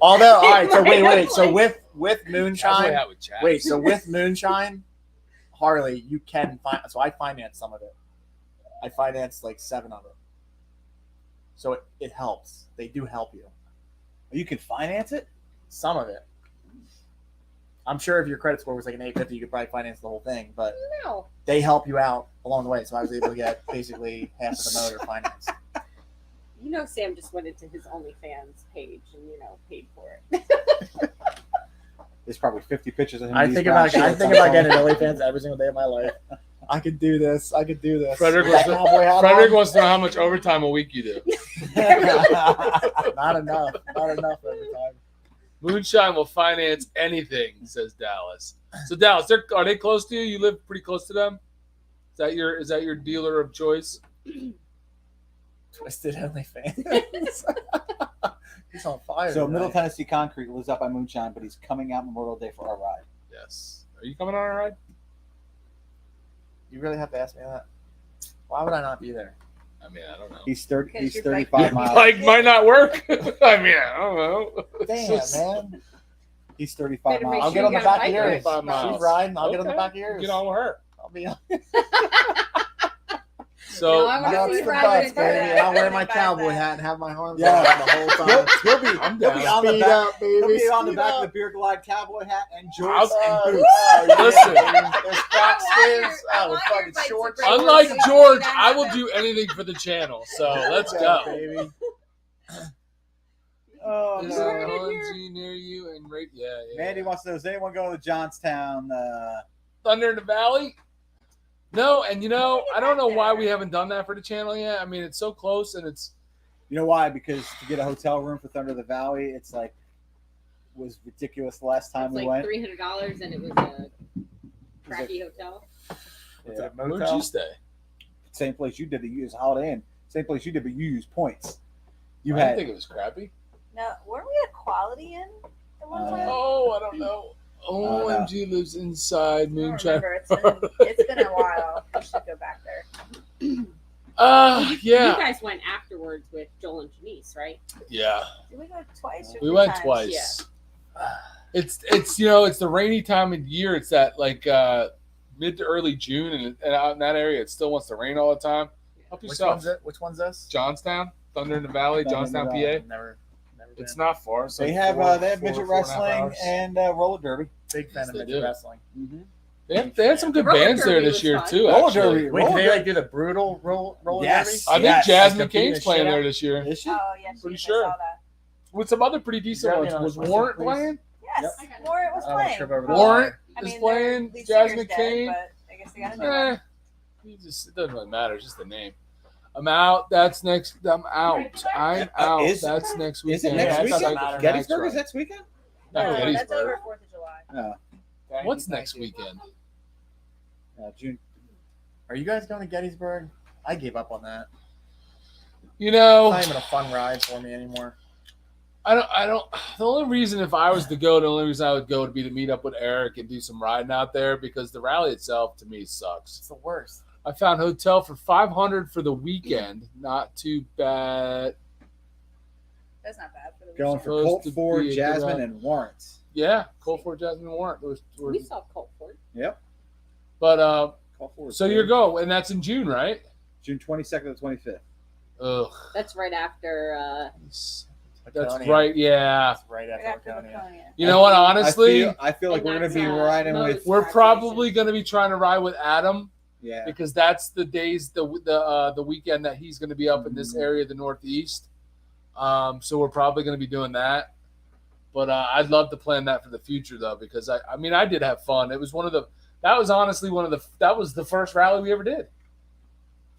Although, all right, so wait. Like- So with Cowboy moonshine, hat with chaps. wait. So with moonshine, Harley, you can find. So I financed some of it. I financed like 7 of it. So it helps. They do help you. You can finance it? Some of it. I'm sure if your credit score was like an 850, you could probably finance the whole thing. But No. they help you out along the way. So I was able to get basically half of the motor financed. You know Sam just went into his OnlyFans page and, paid for it. There's probably 50 pictures of him. I in these think brown about shorts on getting phone. OnlyFans every single day of my life. I could do this. Frederick With that cowboy hat on? wants to know how much overtime a week you do. Not enough. Not enough every time. Moonshine will finance anything, says Dallas. So Dallas, are they close to you? You live pretty close to them. Is that your dealer of choice? Twisted OnlyFans. He's on fire. So tonight. Middle Tennessee Concrete lives up by Moonshine, but he's coming out Memorial Day for our ride. Yes. Are you coming on a ride? You really have to ask me that. Why would I not be there? I mean, I don't know. He's 30. Because He's your 35 miles. Bike might not work. I mean, I don't know. Damn, man. He's 35 Better make miles. I'll sure get on you the got back of bike yours. 5 miles. She's riding. I'll get on the Okay. back of yours. Get on with her. I'll be on. So No, I wanna Nuts see you for ride butts, with baby. her. And I'll wear my Back cowboy that. hat and have my arms Yeah. out the whole time. He'll be I'm he'll down. be on the Speed back. up, baby. He'll be on the Speed back up. of the Beer Glide cowboy hat and I'll- jorts and boots. Listen. There's crack skins. I Oh, want fucking your bike to shorts. break. unlike So George, that I will happens. do anything for the channel. So let's Yeah, go. baby. Oh Is no. there LNG near you? And right, yeah. Mandy wants to know, does anyone go to Johnstown? Thunder in the Valley? No, and you know, Get I don't back know why there. we haven't done that for the channel yet. I mean, it's so close, and it's You know why? Because to get a hotel room for Thunder the Valley, it's like was ridiculous the last time It's we like went. $300, and it was a crappy hotel. Yeah. where'd you stay? Same place you did. You used Holiday Inn. Same place you did, but you used points. You I didn't had think it was crappy. No, weren't we at Quality Inn at one time? Oh, I don't know. no. OMG lives inside I don't Moonshine. remember. It's been a while. We should go back there. You Yeah, guys went afterwards with Joel and Janice, right? yeah. Did we go twice? Or We 3 went times? twice. It's you know, it's the rainy time of year. It's that like mid to early June, and out in that area, it still wants to rain all the time. Help Which yourself. one's it? Which one's this? Johnstown, Thunder in the Valley, Thunder in the Johnstown, Valley. PA. Never been. It's not far. So they have midget wrestling and roller derby. Big fan Yes, of they midget do. wrestling. They had some good Roller bands there derby this was year fun. too. Roller actually. derby. Wait, did Roller they like derby. do the brutal roller Yes. derby? I think Yes. Jasmine Like the Kane's penis playing shit there out? this year Is she? Oh, yeah. Pretty she sure. I saw that. with some other pretty decent Yeah, ones. yeah, Was let's Warrant please. playing? Yes. Okay. Warrant was I don't wanna playing. trip over the Warrant I is mean, playing. their lead Jasmine singer's dead, Kane. But I guess they got a new one. It doesn't really matter. It's just the name. I'm out. That's next. I'm out. I'm out. Is- That's next weekend. Is it next Yeah, it doesn't weekend? matter. Gettysburg is next weekend? Not No, that's Gettysburg. over 4th of July. What's next weekend? June. Are you guys going to Gettysburg? I gave up on that. You know, It's not even a fun ride for me anymore. I don't. The only reason if I was to go, the only reason I would go would be to meet up with Eric and do some riding out there because the rally itself to me sucks. It's the worst. I found hotel for $500 for the weekend. Not too bad. That's not bad for the Going weekend. for Supposed Colt to Ford, be a good Jasmine, ride. and Warrants. Yeah, Colt Ford, Jasmine Warrant. Those were, We saw Colt Ford. Yep. but Colt Ford. so you're going, and that's in June, right? June 22nd to 25th. Ugh. That's right after. That's Laconia. right. Yeah. That's right Right after after Laconia. Laconia. You know what? Honestly, I feel like And we're going to that's, be riding most- with. we're graduation. probably going to be trying to ride with Adam Yeah. because that's the days the weekend that he's going to be up in this area of the Northeast. So we're probably going to be doing that. But I'd love to plan that for the future though because I mean I did have fun. It was that was the first rally we ever did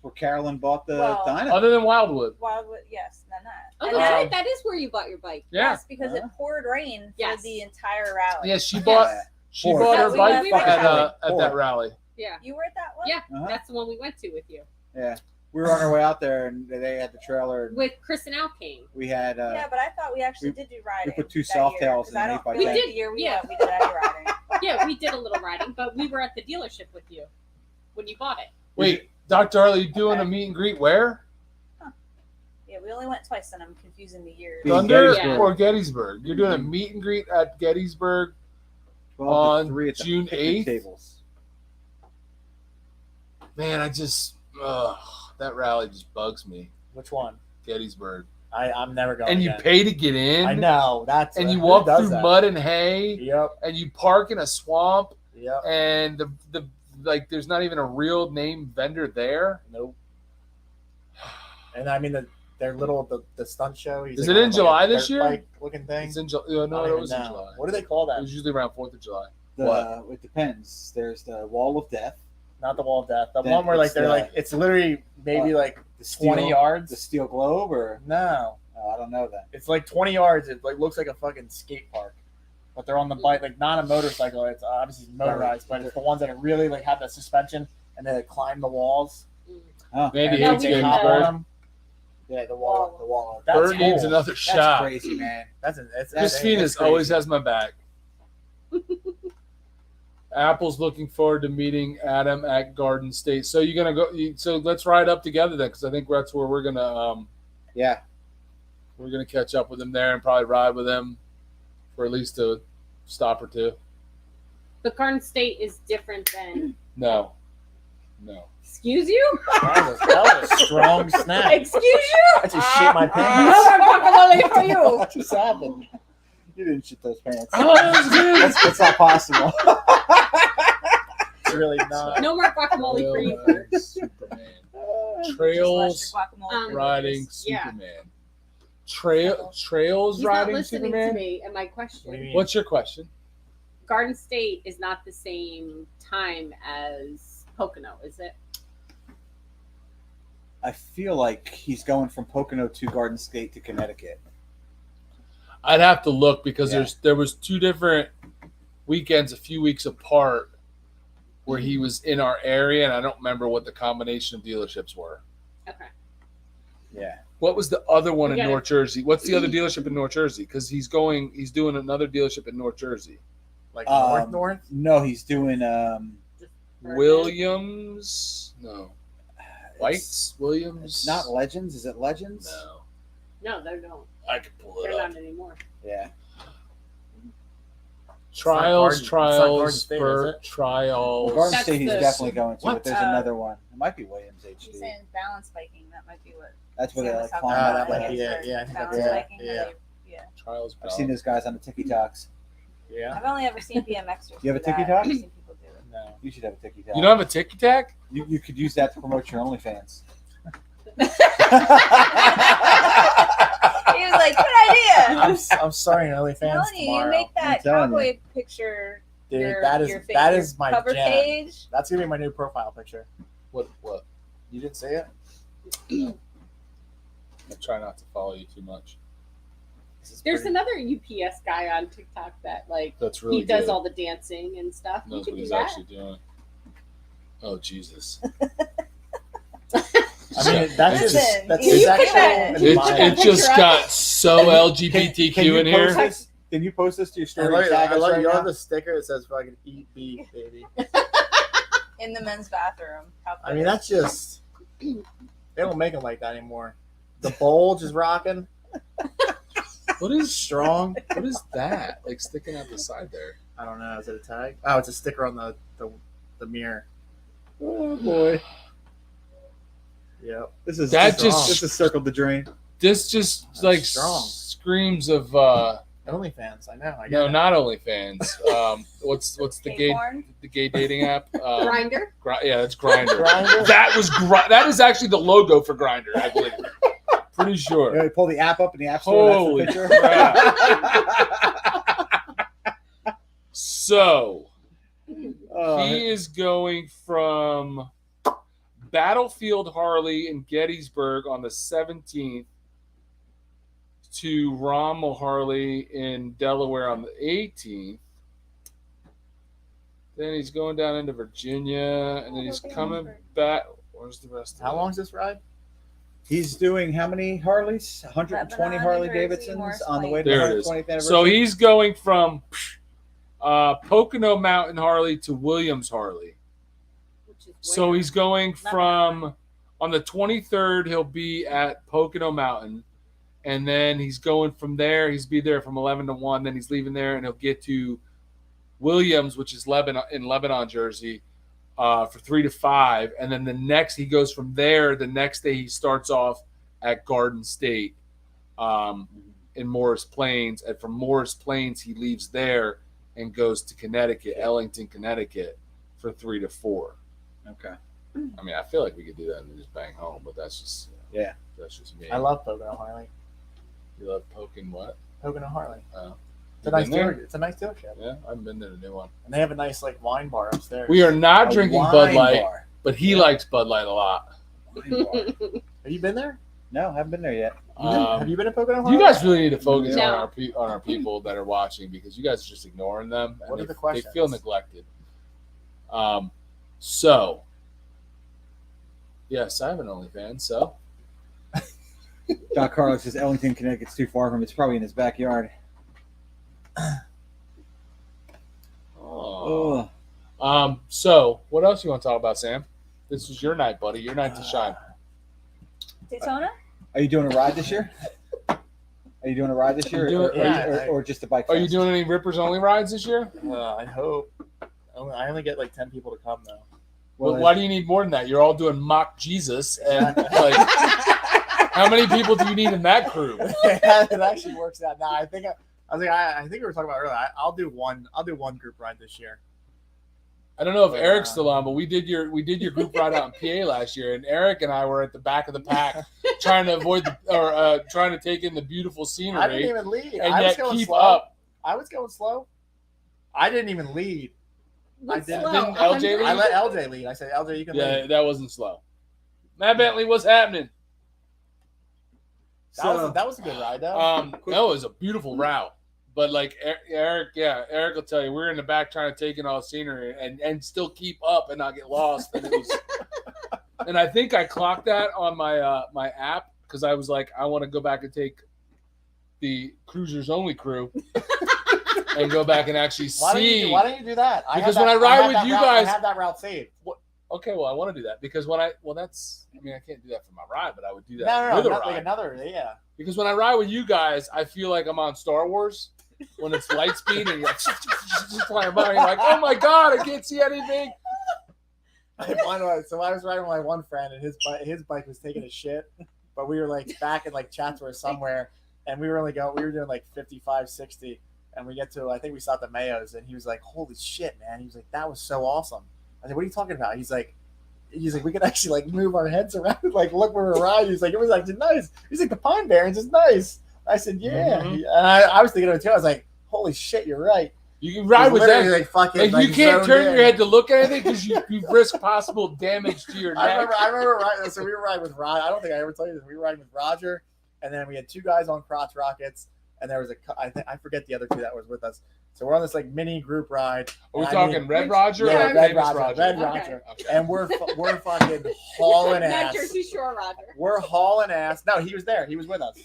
Where Carolyn bought the Well, Dyna. other than Wildwood. Wildwood, yes, then that. Oh, And that's that- right. That is where you bought your bike. Yeah. Yes, because it poured rain Yes. for the entire rally. Yeah, she bought Ford. bought her Yeah, we bike went at Ford. that rally. Yeah. You were at that one? Yeah. Uh-huh. That's the one we went to with you. Yeah. We were on our way out there, and they had the trailer. And With Chris and Al came. we had. Yeah, but I thought we actually did do riding. put two that soft year, tails 'cause in I an don't 8x10. feel like We the year we did, went, we did any riding. Yeah, we did a little riding, but we were at the dealership with you when you bought it. Wait, Dr. Arlie, you doing a meet and greet where? Yeah, we only went twice, and I'm confusing the years. Being Thunder Gettysburg. or Gettysburg? You're doing a meet and greet at Gettysburg 12 to on 3 at the June picnic 8th? tables. Man, that rally just bugs me. Which one? Gettysburg. I'm never going. And you again. pay to get in. I know that's. And you who walk does through that? mud and hay, Yep. and you park in a swamp, Yep. and the like. There's not even a real name vendor there. Nope. And I mean their little the stunt show. He's Is like it on, in like, July a this dirt year? bike looking thing. It's in July. I No, don't it even was in know. July. What do they call It that? was usually around 4th of July. It depends. There's the Wall of Death, Not the Wall of Death. The Then one where like it's they're the- like it's literally maybe like the steel, 20 yards. the Steel Globe, or No, I don't know that. it's like 20 yards. It like looks like a fucking skate park, but they're on the bike, like not a motorcycle. It's obviously motorized, but it's the ones that are really like have the suspension and they like, climb the walls. Oh, Maybe No, it's we They did hop Gettysburg. on them. Yeah, the wall. The wall. That's Bird needs cool. another that's shot. crazy, man. That's That's Chris Venus crazy. always has my back. Apple's looking forward to meeting Adam at Garden State. So you're gonna go. So let's ride up together then, because I think that's where we're gonna Yeah. we're gonna catch up with him there and probably ride with him for at least a stop or two. But Garden State is different than. No. Excuse you? That was a strong snap. Excuse you? I just shit my No pants. more guacamole for you. What just happened? You didn't shit those pants. Oh, that was good. That's not possible. It's really not. No more guacamole for you. Riding Superman. Trails Just watch your guacamole. riding Yeah. Superman. Trails He's not riding listening Superman. to me and my What do you question. mean? What's your question? Garden State is not the same time as Pocono, is it? I feel like he's going from Pocono to Garden State to Connecticut. I'd have to look because Yeah. there was two different weekends a few weeks apart where he was in our area, and I don't remember what the combination of dealerships were. Okay. Yeah. What was the other one We in gotta- North Jersey? What's the other dealership in North Jersey? Because he's doing another dealership in North Jersey. Like Um, north? No, he's doing Williams? No. it's White's? Williams? not Legends. Is it Legends? No. No, they don't. I could pull it They're up. not anymore. Yeah. Trials, It's not Garden trials, State, is Burt, it? trials. Well, Garden That's State he's the- definitely going to, What? but there's another one. It might be Williams He's HD. saying balance biking. That might be what. That's where Sam they was like talking climb about. up. that might Like, be it's it. for Yeah, I think balance that's it. biking. Yeah. Yeah. Trials. I've seen those guys on the TikToks. Yeah. I've only ever seen BMXers. You have a do that. TikTok? I've seen people do it. No. You should have a TikTok. You don't have a ticky tack? You could use that to promote your OnlyFans. He was like, "Good idea." I'm starting OnlyFans Telling you, tomorrow. you make that I'm telling you. cowboy picture. Dude, your, that is your that your is my cover jam. page. That's gonna be my new profile picture. What? You didn't say it? I try not to follow you too much. This is There's pretty- another UPS guy on TikTok that That's really he does good. all the dancing and stuff. You Knows can what do he's that. actually doing. Oh Jesus! I mean, that's Listen, just that's you sexual. can- in It, my- it just got so LGBTQ in here. Can you post this to your I story? love, and tag us right you now? have the sticker that says "fucking eat beef, baby." In the men's bathroom. How I mean, that's just they don't make them like that anymore. The bulge is rocking. What is Strong. What is that? Like sticking out the side there? I don't know. Is it a tag? Oh, it's a sticker on the mirror. Oh boy, Yep. this is That just- this is circled the drain. This just That's like strong. screams of OnlyFans. I know. I no, get it. not OnlyFans. What's the gay gay porn. the gay dating app? Grinder. Yeah, that's Grinder. Grindr? That is actually the logo for Grinder, I believe. Pretty sure. You know, you pull the app up in the app store. Holy That's the picture. So Oh, he is going from Battlefield Harley in Gettysburg on the 17th to Rommel Harley in Delaware on the 18th. Then he's going down into Virginia, and then he's coming back. Where's the rest of How it? long's this ride? he's doing how many Harleys? 120 Lebanon, Harley New Jersey, Davidsons Morris on the way to There the it is. 120th anniversary. So he's going from Pocono Mountain Harley to Williams Harley. Which is So where? he's going from on the 23rd, he'll be at Pocono Mountain. And then he's going from there. He's be there from 11 to 1. Then he's leaving there and he'll get to Williams, which is Lebanon, Jersey, for 3 to 5. And then he goes from there. The next day he starts off at Garden State in Morris Plains. And from Morris Plains, he leaves there and goes to Connecticut, Ellington, Connecticut for 3 to 4. Okay. I mean, I feel like we could do that and just bang home, but that's just that's just me. I love Pocono Harley. You love poking what? Pocono Harley. Oh. It's a nice You been there? dealer. It's a nice dealership, Yeah, I haven't been to the new one. and they have a nice like wine bar upstairs. We are not A drinking wine Bud Light, bar. but he likes Bud Light a lot. Wine bar. Have you been there? No, haven't been there yet. Have you been to Pocono Harley? You guys really need to focus No. on our people that are watching because you guys are just ignoring them. And What are they, the questions? They feel neglected. So, yes, I have an OnlyFans. So, Doc Carlos says Ellington, Connecticut's too far from him. It's probably in his backyard. oh, Oh, So what else you want to talk about, Sam? This is your night, buddy. Your night to shine. Daytona? Are you doing a ride this year? Are you doing a ride this year, or just a bike? Are you fest? doing any Rippers only rides this year? I hope. I only get like 10 people to come though. Well, why do you need more than that? You're all doing mock Jesus, and like, how many people do you need in that crew? It actually works out. Now I think we were talking about earlier. I'll do one group ride this year. I don't know if Eric's still on, but we did your group ride out in PA last year, and Eric and I were at the back of the pack trying to avoid trying to take in the beautiful scenery. I didn't even lead. And I was yet going keep slow. up. I was going slow. I didn't even lead. What's didn't- slow? didn't LJ lead? I let LJ lead. I said, LJ, you can Yeah, lead. that wasn't slow. Matt Bentley, what's happening? That was a good ride though. No, it was a beautiful route. But like Eric will tell you, we're in the back trying to take in all the scenery and still keep up and not get lost. And it was, and I think I clocked that on my my app because I was like, I want to go back and take the Cruisers Only crew and go back and actually see. Why don't you do that? Because when I ride with you guys- I have that route saved. Okay, well, I want to do that because I can't do that for my ride, but I would do that No, with a not ride. like another. Yeah. Because when I ride with you guys, I feel like I'm on Star Wars when it's light speed and you're like, flying by. And you're like, oh my God, I can't see anything. So I was riding with my one friend, and his bike was taking a shit, but we were like back in like Chatsworth somewhere, and we were doing like 55, 60, and we get to, I think we stopped at Mayo's, and he was like, holy shit, man. He was like, that was so awesome. I said, what are you talking about? He's like, we could actually like move our heads around, like look where we're riding. He's like, it was actually nice. He's like, the Pine Barrens is nice. I said, yeah. Mhm. And I was thinking of it too. I was like, holy shit, you're right. You can ride with Literally, them. like, fucking, Like, like, you can't zoned turn in. your head to look at anything because you risk possible damage to your neck. I remember riding. So we were riding with Rod. I don't think I ever told you this. We were riding with Roger, and then we had two guys on crotch rockets, and there was I forget the other two that was with us. So we're on this like mini group ride. Are we and talking Red Roger Yeah, or Red Famous Roger. Roger? Red Okay. Roger. Okay. And we're fucking hauling Not ass. Jersey Shore Roger. We're hauling ass. No, he was there. He was with us.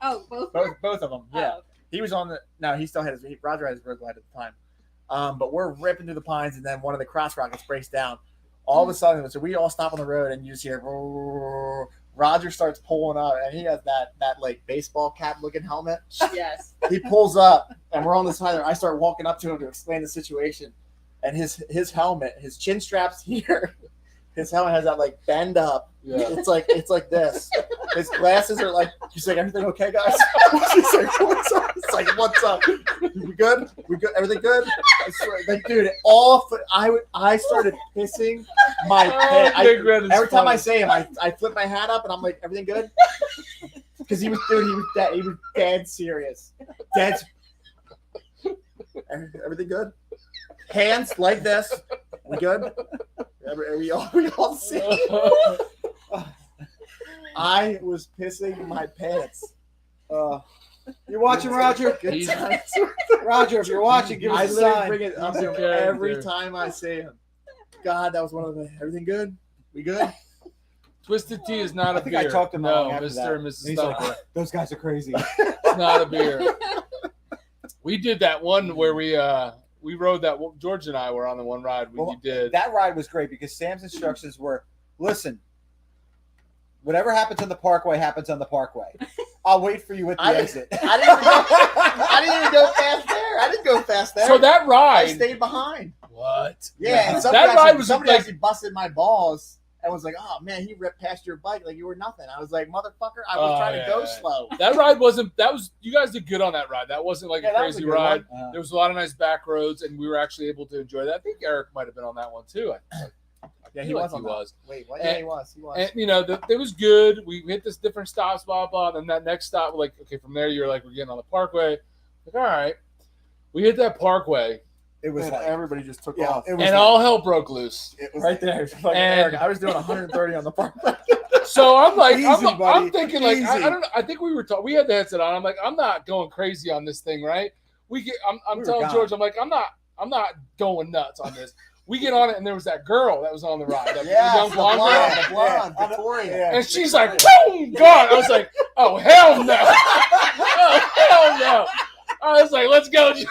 Oh, both. Both of them. Yeah. Oh, He was on the. No, he still had his. Roger had his red light at the time. But we're ripping through the pines, and then one of the cross rockets breaks down. All of a sudden, so we all stop on the road, and you just hear. Roger starts pulling up, and he has that like baseball cap looking helmet. yes. He pulls up, and we're on the side there. I start walking up to him to explain the situation, and his helmet, his chin straps here. His helmet has that like bend up. Yeah. It's like this. His glasses are like. He's like, everything okay, guys? He's like, what's up? It's like, what's up? We good? We good? Everything good? I swear, like, dude, I started pissing my pants. Big Red is Every time I funny. say him, I flip my hat up and I'm like, everything good? Because he was dead serious. Dead. Everything good? Hands like this. We good? We all see. I was pissing my pants. You're watching, Roger? Good He's- times. Roger, if you're watching, give I us a literally sign. bring it up He's to a him character. every time I see him. God, that was one of the. Everything good? We good? Twisted Tea is not I a think beer. I talked to him no, after Mr. that. and Mrs. He's like, Stumper. those guys are crazy. It's not a beer. We did that one where we rode that. George and I were on the one ride we Well, did. That ride was great because Sam's instructions were, listen, whatever happens on the parkway happens on the parkway. I'll wait for you at the I exit. I didn't even go fast there. I didn't go fast there. So that I ride. stayed behind. What? Yeah, and That ride was somebody like- actually busted my balls and was like, "Oh man, he ripped past your bike like you were nothing." I was like, "Motherfucker, I was Oh, trying yeah, to go yeah. slow." That ride wasn't. That was. You guys did good on that ride. That wasn't like Yeah, a that was a crazy good ride. one. There was a lot of nice back roads, and we were actually able to enjoy that. I think Eric might have been on that one too. Yeah, he feel like was on that. Wait, what? Yeah, And- he was. He was. And you know, it was good. We hit this different stops, blah blah. Then that next stop, like, okay, from there you're like, we're getting on the parkway. Like, all right, we hit that parkway, It was Man, like, everybody just took yeah, off. it was and like, all hell broke loose. it was Right there, fucking And- Eric. I was doing 130 on the park. So I'm like, Easy, I'm buddy. thinking like, I Easy. don't know. I think we were we had the headset on. I'm like, I'm not going crazy on this thing, right? I'm We were telling gone. George, I'm like, I'm not going nuts on this. We get on it, and there was that girl that was on the ride, that Yeah, young the blonde blonde, girl. the blonde, Yeah. Victoria. Yeah. And she's like, boom, gone. I was like, oh, hell no. Oh, hell no. I was like, let's go, George.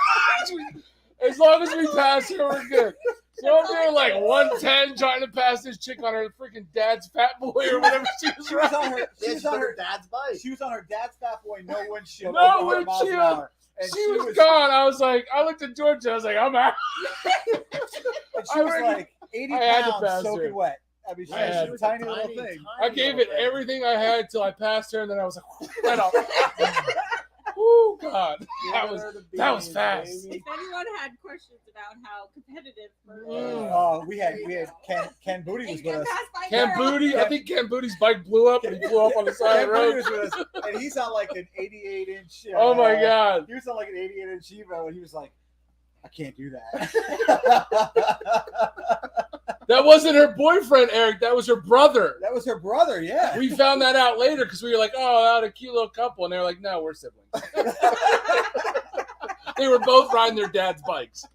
As long as we pass her, we're good. So I'm doing like 110 trying to pass this chick on her freaking dad's fat boy or whatever she was She was riding. on her. She was on her. dad's bike. She was on her dad's fat boy, no windshield. No over 100 miles an windshield. hour. And She was gone. I was like, I looked at Georgia. I was like, I'm out. And she I was reckon- like 80 I had to pounds pass soaking her. wet. I mean, she I had was to. a tiny little thing. I gave it everything I had till I passed her, and then I was like, right off. Oh God, that was fast. If anyone had questions about how competitive Oh, we had Ken Booty was with us. Ken Booty, I think Ken Booty's bike blew up and he blew up on the side Ken of the Booty road. was with us, and he's on like an 88-inch. Oh my God. He was on like an 88-inch Evo, and he was like, I can't do that. That wasn't her boyfriend, Eric. That was her brother. That was her brother, yeah. We found that out later because we were like, oh, out a cute little couple. And they were like, no, we're siblings. They were both riding their dad's bikes.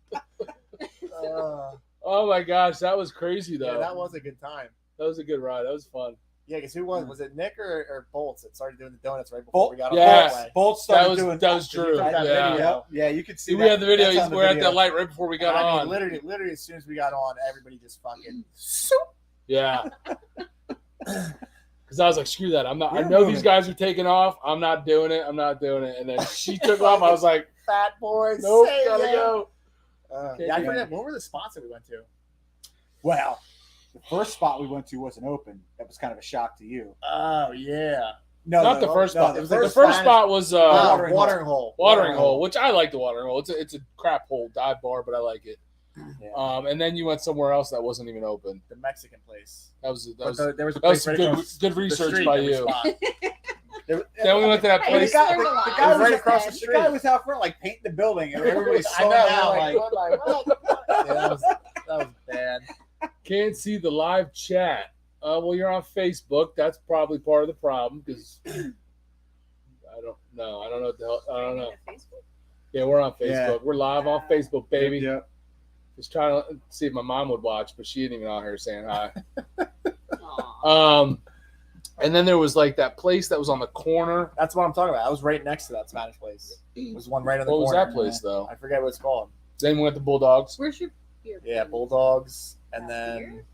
Oh my gosh, that was crazy though. Yeah, that was a good time. That was a good ride. That was fun. Yeah, because who was it? Nick or Bolts that started doing the donuts right before Bolt, we got on Yeah. the way? Bolt That started was doing true. that Yeah. video. Yep. Yeah, you could see. We had the video. That's on the We're at video. that light right before we got And I mean, on. literally, as soon as we got on, everybody just fucking. Yeah. Because I was like, screw that. I'm not. I You're know moving. these guys are taking off. I'm not doing it. I'm not doing it. And then she took off. I was like, Fat boys. nope, say gotta yeah. go. Yeah, I forget. What were the spots that we went to? Well, the first spot we went to wasn't open. That was kind of a shock to you. Oh yeah. No, Not the first spot. The was like The first first spot. spot was Watering watering hole. watering hole, which I like the watering hole. It's a crap hole dive bar, but I like it. Yeah. And then you went somewhere else that wasn't even open. The Mexican place. That was There was a that was place right good across good the research street by that we you. spot. Then we went to that Hey, place. the guy- the guy was right across the The street. guy was out front, like painting the building, and everybody's I know. slowing We're down. like, Like, what? Yeah, that was bad. Can't see the live chat. Well, you're on Facebook. That's probably part of the problem because I don't know. I don't know what the hell. I don't know. Yeah, we're on Facebook. Yeah. We're live on Facebook, baby. Yeah. Just trying to see if my mom would watch, but she didn't even out here saying hi. Aw. And then there was like that place that was on the corner. That's what I'm talking about. I was right next to that Spanish place. It was one right on the What was corner. that place though? I forget what it's called. Then we went to Bulldogs. Where's your beer? Yeah, Bulldogs, and Beer? then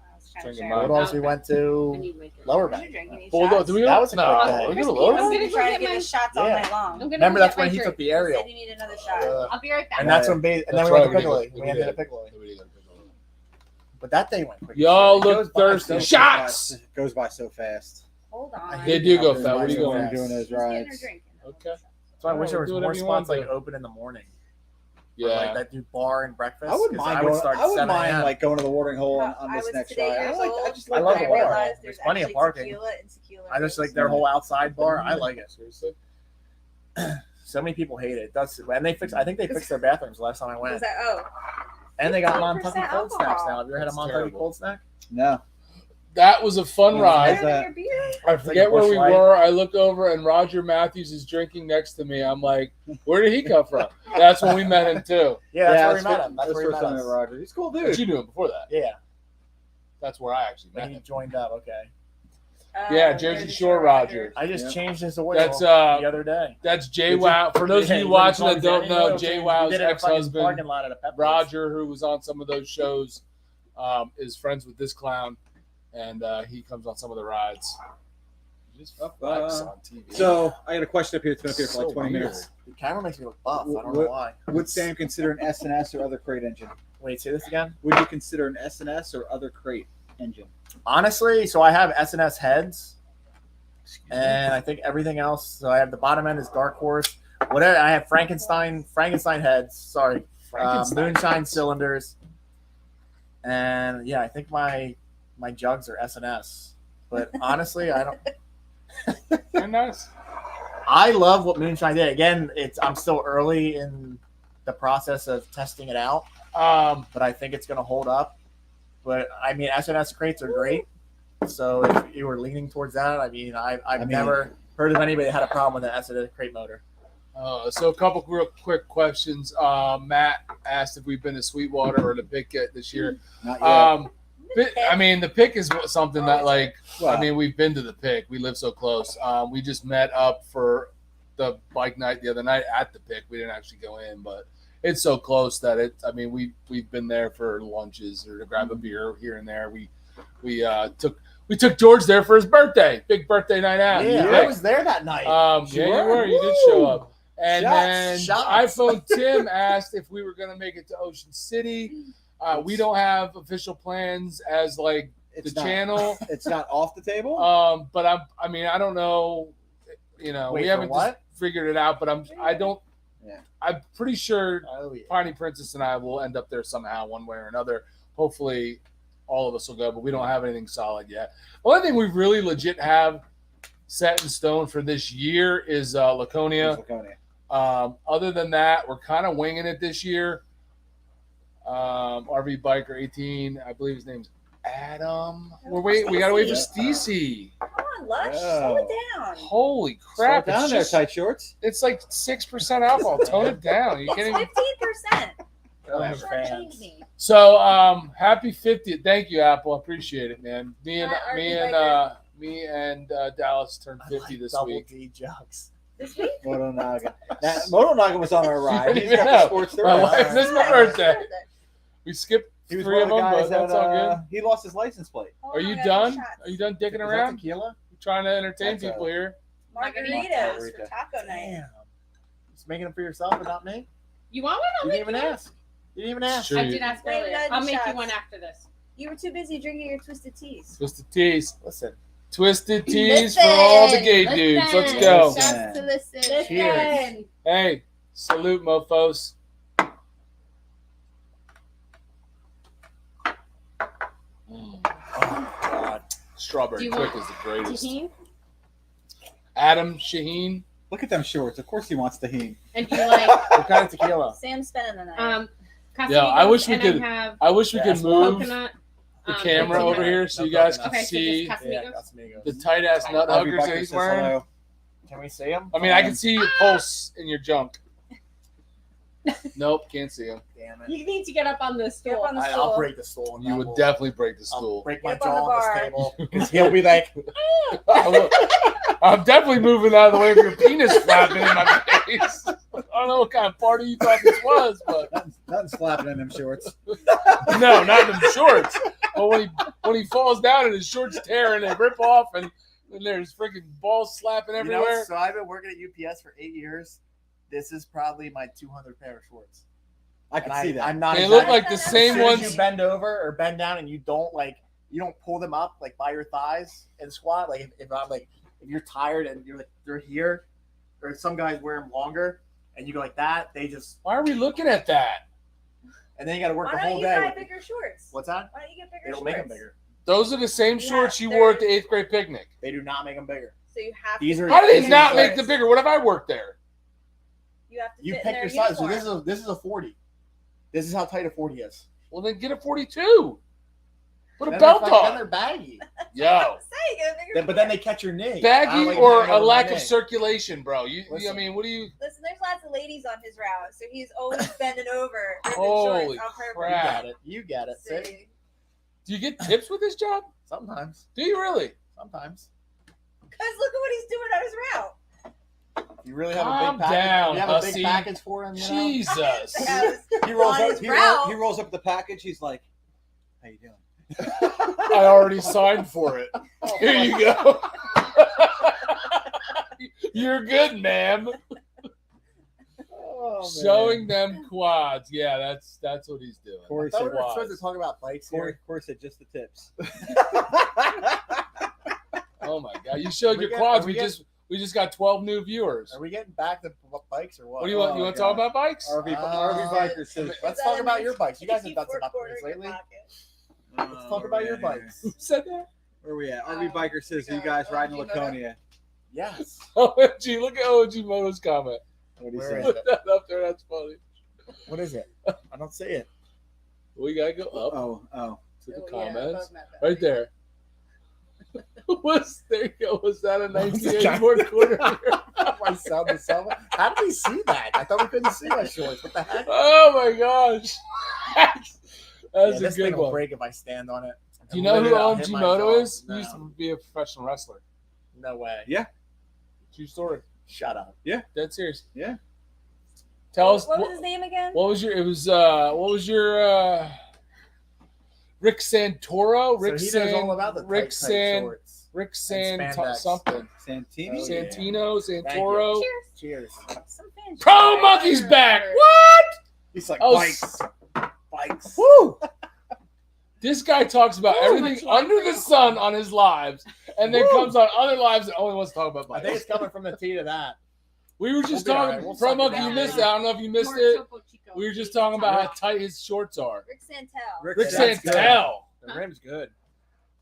I was trying to Drinking share mine. with Bulldogs. We Malcolm. went I to need my drink. Lower You're Bank. drinking these Bulldog. shots? Do we That go? was a No. quick day. We're gonna Crispy. load I was I'm gonna gonna try go to get give my- us shots all Yeah. night long. I'm gonna Remember, go that's get when my he took drink. the You aerial. said you need another shot. I'll be right back. And that's when and then we went to Piccolo. We ended at Piccolo. But that day went quick. Y'all It look goes by thirsty. so Shots! It goes by so fast. Hold I on. hate They do go how it fat. goes What are you by so going? fast. Doing those She's getting her rides. drink. Okay. So I wish there was Do more whatever you want spots like to. open in the morning. Or, Yeah. like that do bar and breakfast. I wouldn't 'cause mind would going. start I wouldn't 7 mind a.m. like going to the watering hole on I this was next today ride. years I like. old I just I like love when the I water. realized There's there's plenty of actually parking. tequila and tequila. I just like their whole outside bar. I like it. Seriously? So many people hate it. It does, and they fix. I think they fixed their bathrooms last time I Was went. that? Oh, And they got 15% Montucky cold snacks alcohol. now. Have you ever had a That's Montucky terrible. cold snack? No. That was a fun Yeah. ride. better than your beer? I forget a where Busch we Light. were. I look over and Roger Matthews is drinking next to me. I'm like, where did he come from? That's when we met him too. Yeah, that's where we met him. That's That's where we first met time I us. met Roger. He's a cool But dude. you knew him before that. Yeah, That's where I actually met when he him. joined up. Okay, Yeah, Jersey Shore Roger. I just Yeah. changed his oil That's the other day. that's Jay Did you- Wow. For those of Yeah, you he watching was that don't on know, oil Jay change. Wow's We did it in a fucking ex-husband parking lot at a Pepper's. Roger, who was on some of those shows, is friends with this clown, and he comes on some of the rides. He just flex on TV. So I got a question up here. It's been up here for like So 20 weird. minutes. The camera makes me look buff. I don't know What- why. Would Sam consider an S&S or other crate engine? Wait, say this again. Would you consider an S&S or other crate engine? Honestly, so I have S&S heads, and I think everything else. So I have the bottom end is Dark Horse. Whatever. I have Frankenstein heads. Sorry, Moonshine cylinders, and yeah, I think my jugs are S&S. But honestly, I don't. Very nice. I love what Moonshine did. Again, I'm still early in the process of testing it out, but I think it's going to hold up. But I mean, S&S crates are great. So if you were leaning towards that, I mean, I've never heard of anybody that had a problem with an S&S crate motor. So a couple real quick questions. Matt asked if we've been to Sweetwater or the Pick yet this year. Not yet. I mean, the Pick is something that, like, Well, I mean, we've been to the Pick. We live so close. We just met up for the bike night the other night at the Pick. We didn't actually go in, but it's so close that I mean, we've been there for lunches or to grab a beer here and there. We took George there for his birthday, big birthday night out. Yeah, I was there that night. Yeah, you were. You did show up. And then Shots. iPhone Tim asked if we were going to make it to Ocean City. We don't have official plans as like It's the not- channel. It's not off the table. But I mean, I don't know. You know, Wait, we for haven't what? just figured it out. But I don't. Yeah. I'm pretty sure Oh, yeah. Piney Princess and I will end up there somehow, one way or another. Hopefully, all of us will go, but we don't have anything solid yet. The only thing we really legit have set in stone for this year is Laconia. Laconia. Other than that, we're kind of winging it this year. RV Biker 18, I believe his name's Adam. We gotta wait for Stacey. Come on, Lush. Oh. Slow it down. Holy Slow it crap! down It's, there, just, tight shorts. it's like 6% alcohol. Tone it down. Are you kidding me? It's 15%. Whatever, Shortchange fans. me. So, happy 50th. Thank you, Apple. I appreciate it, man. Me and Dallas turned 50 this Double week. D jugs. This week? Moto Naga. Moto Naga was on our ride. didn't He's even got know. the sports My there. wife- this is my birthday. We skipped He was 3 one of of the them, guys but that's that, all good. he lost his license plate. Hold Are on, you I gotta done? get shots. Are you done dicking Is that around? tequila? Trying to entertain That's people here. Margaritas for taco night. Damn. Just making them for yourself and not me? You want one? I'll You make didn't even you one. ask. You didn't even ask. Sure. I did ask Plain earlier. nut I'll make you shots. one after this. You were too busy drinking your twisted teas. Twisted teas. Listen. Twisted teas for all the gay Listen, dudes. Let's listen. go. Listen. Just to listen. Cheers. Hey, salute, mofos. Oh, God. Strawberry Do you Quick want is the greatest. Tahini? Adam Shaheen. Look at them shorts. Of course he wants tahini. And do you like What kind of tequila? Sam's spending the night. Yeah, I Casamigos, wish we and could- I have I wish we could Yes, move coconut. the camera coconut. over here so No you guys coconut. could Okay, so see just Yeah, Casamigos. Casamigos. the tight ass nut RV huggers that Biker he's says wearing. hello. Can we see them? I mean, I can see your pulse in your junk. Nope, can't see him. Damn it. You need to get up on the Get stool. up on the I'll stool. break the stool. and You that would will- definitely break the I'll stool. break my Get up on the jaw on bar. this table. Because he'll be like, I'm definitely moving out of the way of your penis flapping in my face. I don't know what kind of party you thought this was, but Nothing's flapping in them shorts. no, not in the shorts. But when he falls down and his shorts tear and they rip off and there's freaking balls slapping you know, everywhere. so I've been working at UPS for 8 years. This is probably my 200 pair of shorts. I can And see that. I'm not. They look exaggerating. like the As same As soon as ones. you bend over or bend down and you don't pull them up like by your thighs and squat. Like if I'm like if you're tired and you're like they're here, or some guys wear them longer and you go like that, they just Why are we looking at that? and then you got to work Why the don't whole you day. buy bigger shorts? What's that? Why don't you get bigger They don't shorts? make them bigger. Those are the same Yeah, shorts you wore at the they're- 8th grade picnic. They do not make them bigger. So you have These to, are- How do they These are not make shorts. the bigger? What if I worked there? you have to You fit pick in your their size. So uniform. this is a 40. This is how tight a 40 is. Well, then get a 42. Put a Then belt they're then on. they're baggy. Yo. I'm saying, get a bigger But then short. they catch your knee. I Baggy don't like or hanging a over my lack of knee. circulation, bro? I Listen. mean, what do you? Listen, there's lots of ladies on his route, so he's always bending over. ripping Holy shorts on purpose. You crap. got it. You got it. See? See? Do you get tips with this job? Sometimes. Do you really? Sometimes. Because look at what he's doing on his route. If you really have a Calm big package, down, you have a hussy. big package for him. You know? Jesus. Yes. He rolls On up. his He, route. he rolls up the package. He's like, "How you doing?" I already signed for it. Here you go. You're good, ma'am. Oh, man. Showing them quads. Yeah, that's what he's doing. Corey I thought said, we were supposed to talk about bikes here. Corey said just the tips. Oh my god, you showed We your get- quads. we We just got 12 new viewers. Are we getting back to bikes or what? What do you want? Oh, You want to God. talk about bikes? RV Uh, Biker says. Let's Is talk that about a your nice bikes. You guys have cheeky done some fourth upgrades quarter in your lately. pocket? Let's talk about your bikes. Who said that? Where we at? RV Biker says, we "You got guys riding OG Laconia?" Yes. OG, look at OG Moto's comment. What do you Where say? is Put that up there. That's funny. What is it? I don't see it. We gotta go up Oh. to the Oh, yeah, comments. above that. Right there. There you go. Was that a What was the 1984 quarter? My sound is so. How did we see that? I thought we couldn't see my shorts. What the heck? Oh my gosh. That's Yeah, a this good thing will one. break if I stand on it. Do you know who Literally, I'll hit OG my Moto jaw. is? He No. used to be a professional wrestler. No way. Yeah. True story. Shut up. Dead serious. Tell us What was his name again? what was your Rick Santoro? So he knows all about the Rick tight shorts. Rick And spandex. something. Santini. Oh, yeah. Santino, Santoro. Cheers. Some fancy Pro guy. Monkey's back. Or- What? He's like Oh, bikes. Bikes. Woo! This guy talks about Woo, everything much under the sun on his lives, and then comes on other lives and only wants to talk about I think bikes. it's coming from the T to that. We were just We'll be all talking. right. We'll Pro suck it Monkey, you down. missed it. I don't know if you missed More it. Topo Chico. We were just talking about how tight his shorts are. Rick Santel. Rick Rick That's good. Santel. The rim's good.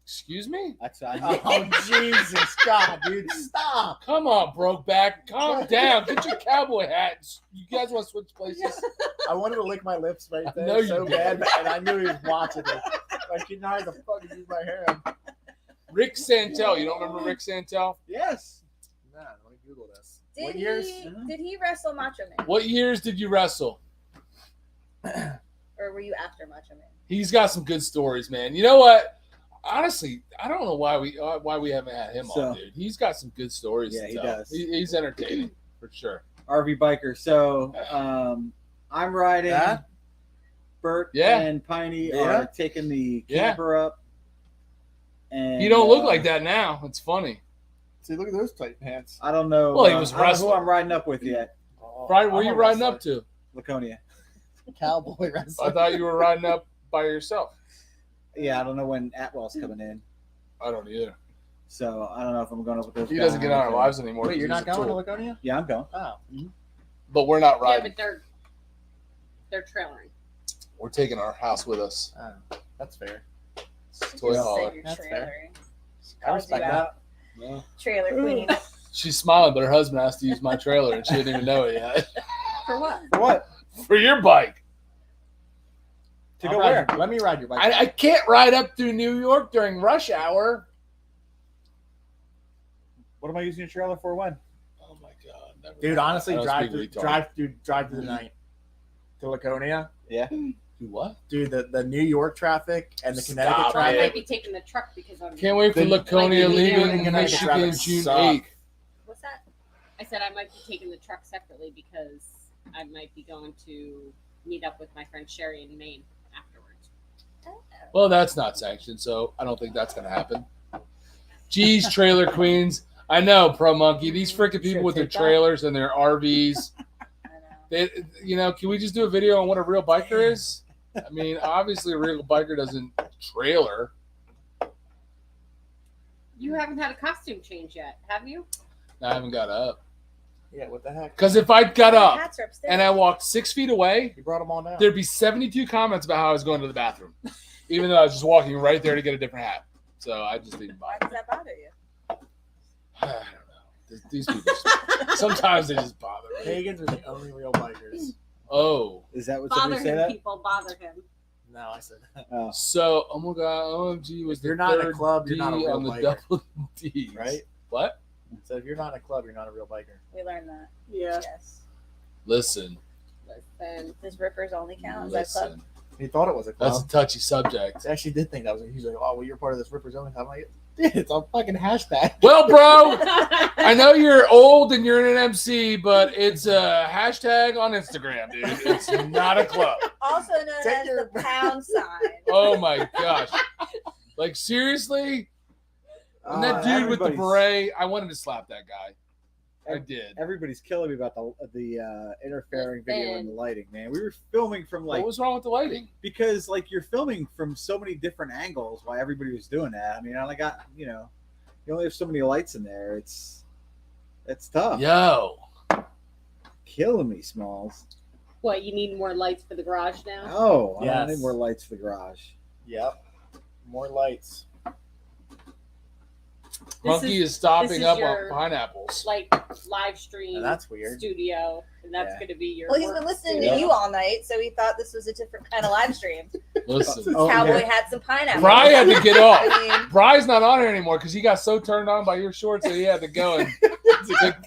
Excuse me? That's Oh Jesus, God, dude, stop! Come on, Brokeback. Calm down. Get your cowboy hat. You guys want to switch places? I wanted to lick my lips right I there know you so did. bad, and I knew he was watching it. Like, you know how to fucking use my hand. Rick Santel. You don't remember Rick Santel? Yes. Nah, let me Google this. Did What he? years? Did he wrestle Macho Man, What years did you wrestle? or were you after Macho Man? He's got some good stories, man. You know what? Honestly, I don't know why we haven't had him So- on, dude. He's got some good stories. Yeah, to he tell. does. He's entertaining for sure. RV biker. So I'm riding. Yeah? Bert Yeah. and Piney Yeah. are taking the Yeah. camper up. And He don't look like that now. It's funny. See, look at those tight pants. I don't know. Well, he was I don't know who wrestling. I'm riding up with yet. Brian, where I'm you a riding wrestler. up to? Laconia. Cowboy wrestler. I thought you were riding up by yourself. Yeah, I don't know when Atwell's coming in. I don't either. So I don't know if I'm going up with those He guys. doesn't get on our lives anymore. Wait, you're 'cause not he's a going to tool. Laconia? Yeah, I'm going. Oh. But we're not Yeah, riding. but they're trailering. We're taking our house with us. Oh, that's fair. Toy Just hauler. say you're That's trailering. I respect that. Yeah. Trailer queen. She's smiling, but her husband has to use my trailer, and she didn't even know it yet. For what? For what? For your bike. To I'll go ride where? your- Let me ride your bike. I can't ride up through New York during rush hour. What am I using your trailer for? When? Oh my god, never Dude, mind. honestly, I don't drive speak to, retard. drive to the night to Laconia. Yeah. Do what? Dude, the New York traffic and the Stop Connecticut it. Well, I traffic. might be taking the truck because I'm. Can't wait for The- Laconia like, the New York leaving and Connecticut Michigan traffic June suck. 8th. What's that? I said I might be taking the truck separately because I might be going to meet up with my friend Sherry in Maine afterwards. Well, that's not sanctioned, so I don't think that's going to happen. Geez, trailer queens. I know, Pro Monkey. These freaking people with their take that. trailers and their RVs. I know. They, can we just do a video on what a real biker is? I mean, obviously, a real biker doesn't trailer. You haven't had a costume change yet, have you? I haven't got up. Yeah, what the heck? Because if I got The up hats are upstairs. and I walked 6 feet away, You brought them all now. there'd be 72 comments about how I was going to the bathroom, even though I was just walking right there to get a different hat. So I just didn't Why buy does that bother you? I don't know. These people, sometimes they just bother me. Pagans are the only real bikers. Oh, Is that what Bother somebody say him, that? people. Bother him. No, I said that. Oh. so oh my god, OMG was If you're the not in a third club, you're D not a real on the biker. double D, Right? What? So if you're not in a club, you're not a real biker. We learned that. Yeah. Yes. Listen, Listen. Does rippers only count? Is that club? listen. He thought it was a club. That's a touchy subject. I actually did think that was. He's like, "Oh, well, you're part of this Rippers Only." I'm like, "Dude, it's a fucking hashtag." Well, bro, I know you're old and you're an MC, but it's a hashtag on Instagram, dude. It's not a club. Also known Take as your- the pound sign. Oh my gosh. Like, seriously? And that dude with the everybody's- beret, I wanted to slap that guy. I did. Everybody's killing me about the interfering video and the Listen. lighting, man. We were filming from What was wrong with the lighting? because you're filming from so many different angles while everybody was doing that. I mean, I only got you only have so many lights in there. It's tough. Yo. Killing me, Smalls. What, you need more lights for the garage now? Oh, I Yes. need more lights for the garage. Yep. More lights. Monkey is this stopping is up your- on pineapples. Like live stream Now that's weird. studio, and that's Yeah. going to be your. Well, he's work been listening studio. to you all night, so he thought this was a different kind of live stream. Listen. Oh, Cowboy yeah. had some pineapple. Bri had to get off. I mean, Bry's not on here anymore because he got so turned on by your shorts that he had to go and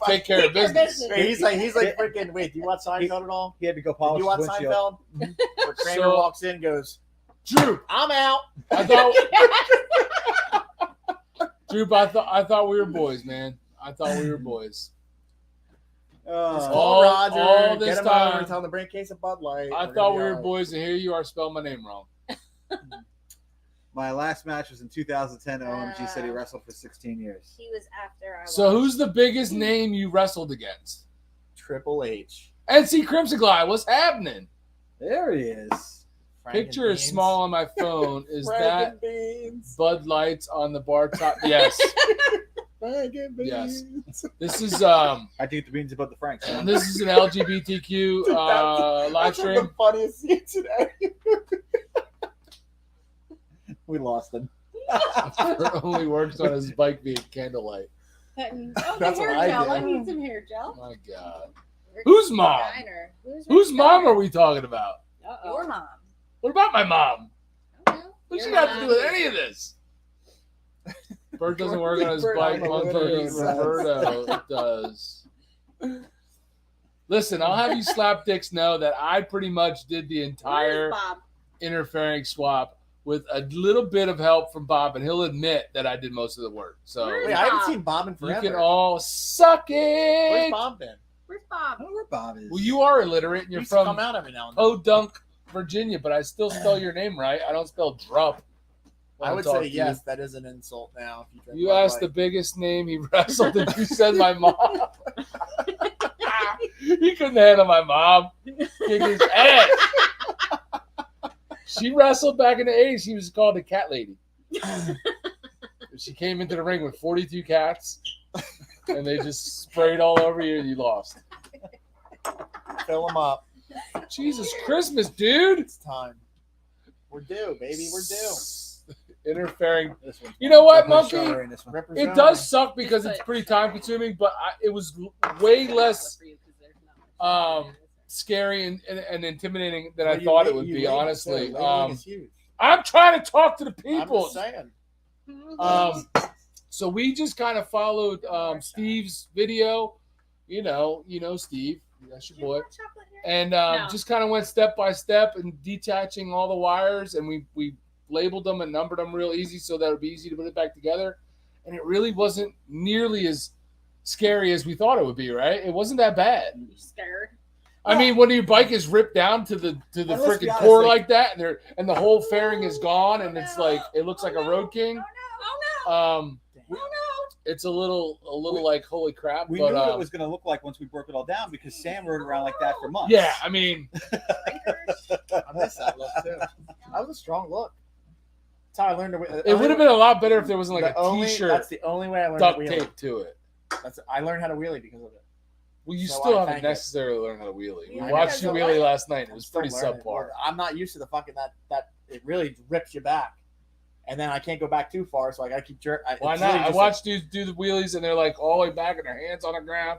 take care of business. business. Wait, he's like freaking. Wait, do you watch Seinfeld at all? He had to go Did polish you watch his windshield. Seinfeld? Where Kramer So- walks in, goes, Droop, "I'm out." I thought Droop, I thought we were boys, man. I thought we were boys. Just Oh. call Roger, all this get him time- over, tell him to bring a case of Bud Light. I We're thought gonna we be were all right. boys, and here you are spelling my name wrong. My last match was in 2010 OMG City. Wrestled for 16 years. He was after I was. So who's the biggest name you wrestled against? Triple H. NC Crimson Glide, what's happening? There he is. Frank Picture and is Beans. small on my phone. Is Frank that and Beans. Bud Lights on the bar top? Yes. Frank and Yes. Beans. This is I think the beans above the Franks. this is an LGBTQ Dude, live That's like stream. the funniest scene today. We lost him. It only works on his bike being candlelight. Oh, the That's hair what I gel. did. I need some hair gel. My God. Whose mom? Diner. Whose mom are we talking about? Uh-oh. Your mom. What about my mom? I don't know. What's she Your got to do with mom. any of this? Bert doesn't work on his Bert, bike. I don't know what Monkey it is. Roberto does. Listen, I'll have you slapdicks know that I pretty much did the entire Where's Bob? interfering swap with a little bit of help from Bob, and he'll admit that I did most of the work. So Where's Wait, I haven't Bob? seen Bob in you forever. can all suck Where's it. Bob been? Where's I Bob? don't know where Bob is. Well, you are illiterate, and He you're used to come from out every now and then. Podunk, Virginia, but I still spell your name right. I don't spell drup. when I I'm would talking say to yes, that is an insult now. If you drink You Bud asked the Light. biggest name he wrestled, and you said my mom. He couldn't handle my mom. Kick his ass. She wrestled back in the 80s. She was called the Cat Lady. She came into the ring with 42 cats, and they just sprayed all over you, and you lost. Fill him up. Jesus Christmas, dude. It's time. We're due, baby. We're due. Interfering. This one. You know what, Definitely Monkey? strawberry in this one. Represent. It does suck because it's pretty time consuming, but it was way less scary and intimidating than I Well, you thought wait- it would you be, wait, honestly. too. Waiting is huge. I'm trying to talk to the I'm people. just saying. So we just kind of followed Steve's video. You know Steve. That's your boy. And No. just kind of went step by step and detaching all the wires, and we labeled them and numbered them real easy so that it would be easy to put it back together. And it really wasn't nearly as scary as we thought it would be, right? It wasn't that bad. You scared? I mean, when your bike is ripped down to the And let's be freaking honest, core like- like that, and the whole fairing is gone, and it's like it looks like a Road King. Oh It's a little like holy crap. We but knew what it was going to look like once we broke it all down because Sam rode around like that for months. yeah, I mean, I miss that look too. That was a strong look. That's how I learned to. it would have been a lot better if there wasn't like a T-shirt That's the only way I learned duct to wheelie. tape to it. I learned how to wheelie because of it. Well, you So still I haven't thank it. necessarily learned how to wheelie. We Yeah, watched you because wheelie last night. It was I'm pretty still learning. subpar. I'm not used to the fucking that it really rips you back, and then I can't go back too far, so I gotta keep jerk. Why not? I watched dudes do the wheelies, and they're like all the way back, and their hands on the ground.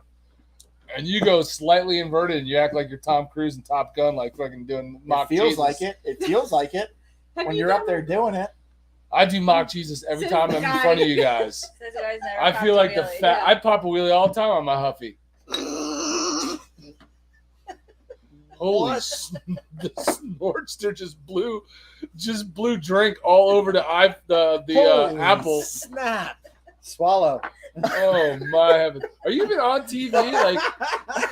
And you go slightly inverted, and you act like you're Tom Cruise and Top Gun, like fucking doing It mock feels Jesus. like it. It feels like it no. when you're up there doing it. I do mock Jesus every Says time the I'm in guy. front of you guys. Says the guy's never I popped feel a like the wheelie. fat. Yeah. I pop a wheelie all the time on my Huffy. Holy, What? the Nordster just blew drink all over the Holy apple. snap! Swallow. Oh my heavens! Are you even on TV? Like,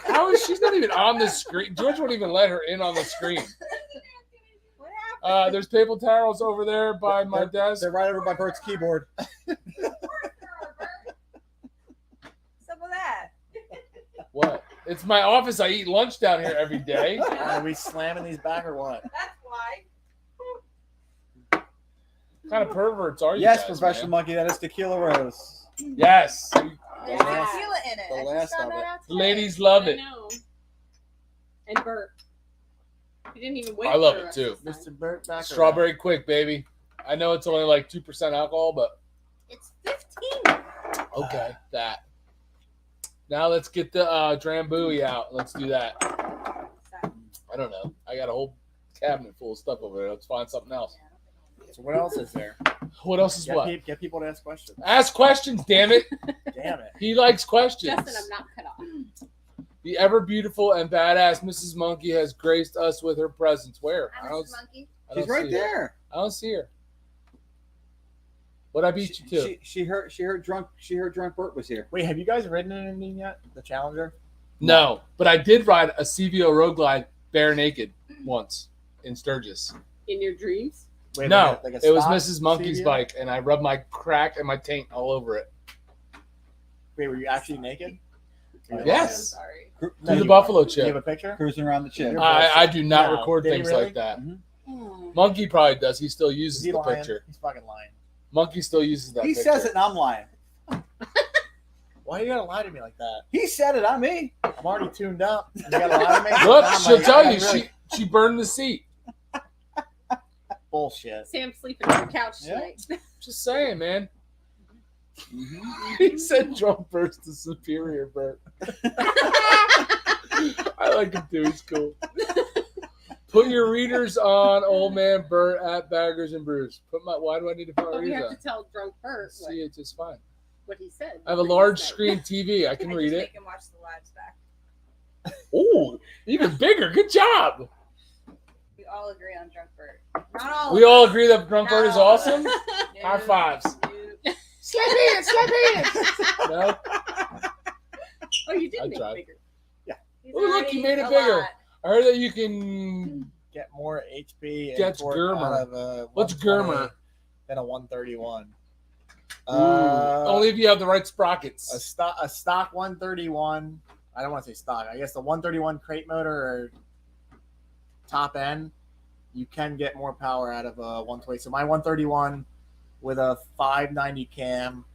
how is she's not even on the screen? George won't even let her in on the screen. What happened? There's paper towels over there by my desk. They're right over by Bert's keyboard. What's up with that? What? It's my office. I eat lunch down here every day. Are we slamming these back or what? That's why. What kind of perverts are you? Yes, guys, Professional man? Monkey. That is Tequila Rose. Yes, There's last- tequila in it. the I just last found of that it. out today. ladies love I it. know. And Bert. He didn't even wait. I love for it us too. this time. Mr. Burt back. or Strawberry quick, baby. I know it's only like 2% alcohol, but It's 15. okay, that. Now let's get the Drambuie out. Let's do that. I don't know. I got a whole cabinet full of stuff over there. Let's find something else. not? So what else is there? What else is what? Get people to ask questions. Ask questions, damn it. Damn it! He likes questions. Justin, I'm not cut off. The ever beautiful and badass Mrs. Monkey has graced us with her presence. Where? I'm Mr. Monkey. I don't She's right see her. there. I don't see her. What I beat you to? She heard drunk Bert was here. Wait, have you guys ridden anything yet? The Challenger? No, but I did ride a CVO Road Glide bare naked once in Sturgis. In your dreams? Wait, No, like a it was stock Mrs. Monkey's CVO? bike, and I rubbed my crack and my taint all over it. Wait, were you actually naked? Yes. I'm sorry. To No, the you Buffalo weren't. Do you have Chip. a picture? Cruising around the chip. You're I do not No, record did he things really? like that. Oh. Monkey probably does. He still Is uses he the lying? picture. He's fucking lying. Monkey still uses that He picture. says it and I'm lying. Why you gotta lie to me like that? He said it, not me. I'm already tuned up. You gotta lie to me. Look, I'm she'll like, tell I'm you really- she burned the seat. bullshit. Sam's sleeping on the couch Yeah. tonight. Just saying, man. He said drunk burst to superior Bert. I like him too. He's cool. Put your readers on old man Bert at Baggers and Brews. Why do I need to put my But we readers have on? to tell drunk Bert See it just fine. what he said. I have a the large previous screen TV. I can I read just it. make him watch the lives back. Oh, even bigger. Good job. We all agree on drunk Bert. Not all. We of all us. agree that drunk Bert is No. awesome. Nope. High fives. Nope. Slap hands. Slap hands. No. Oh, you did I make tried. it bigger. He's Oh, look, already you made it a bigger. lot. I heard that you can. Get more HP and That's torque Germer. out of a What's 120 Germer? than a 131. Only if you have the right sprockets. a stock 131. I don't want to say stock. I guess the 131 crate motor or top end, you can get more power out of a 120. So my 131 with a 590 cam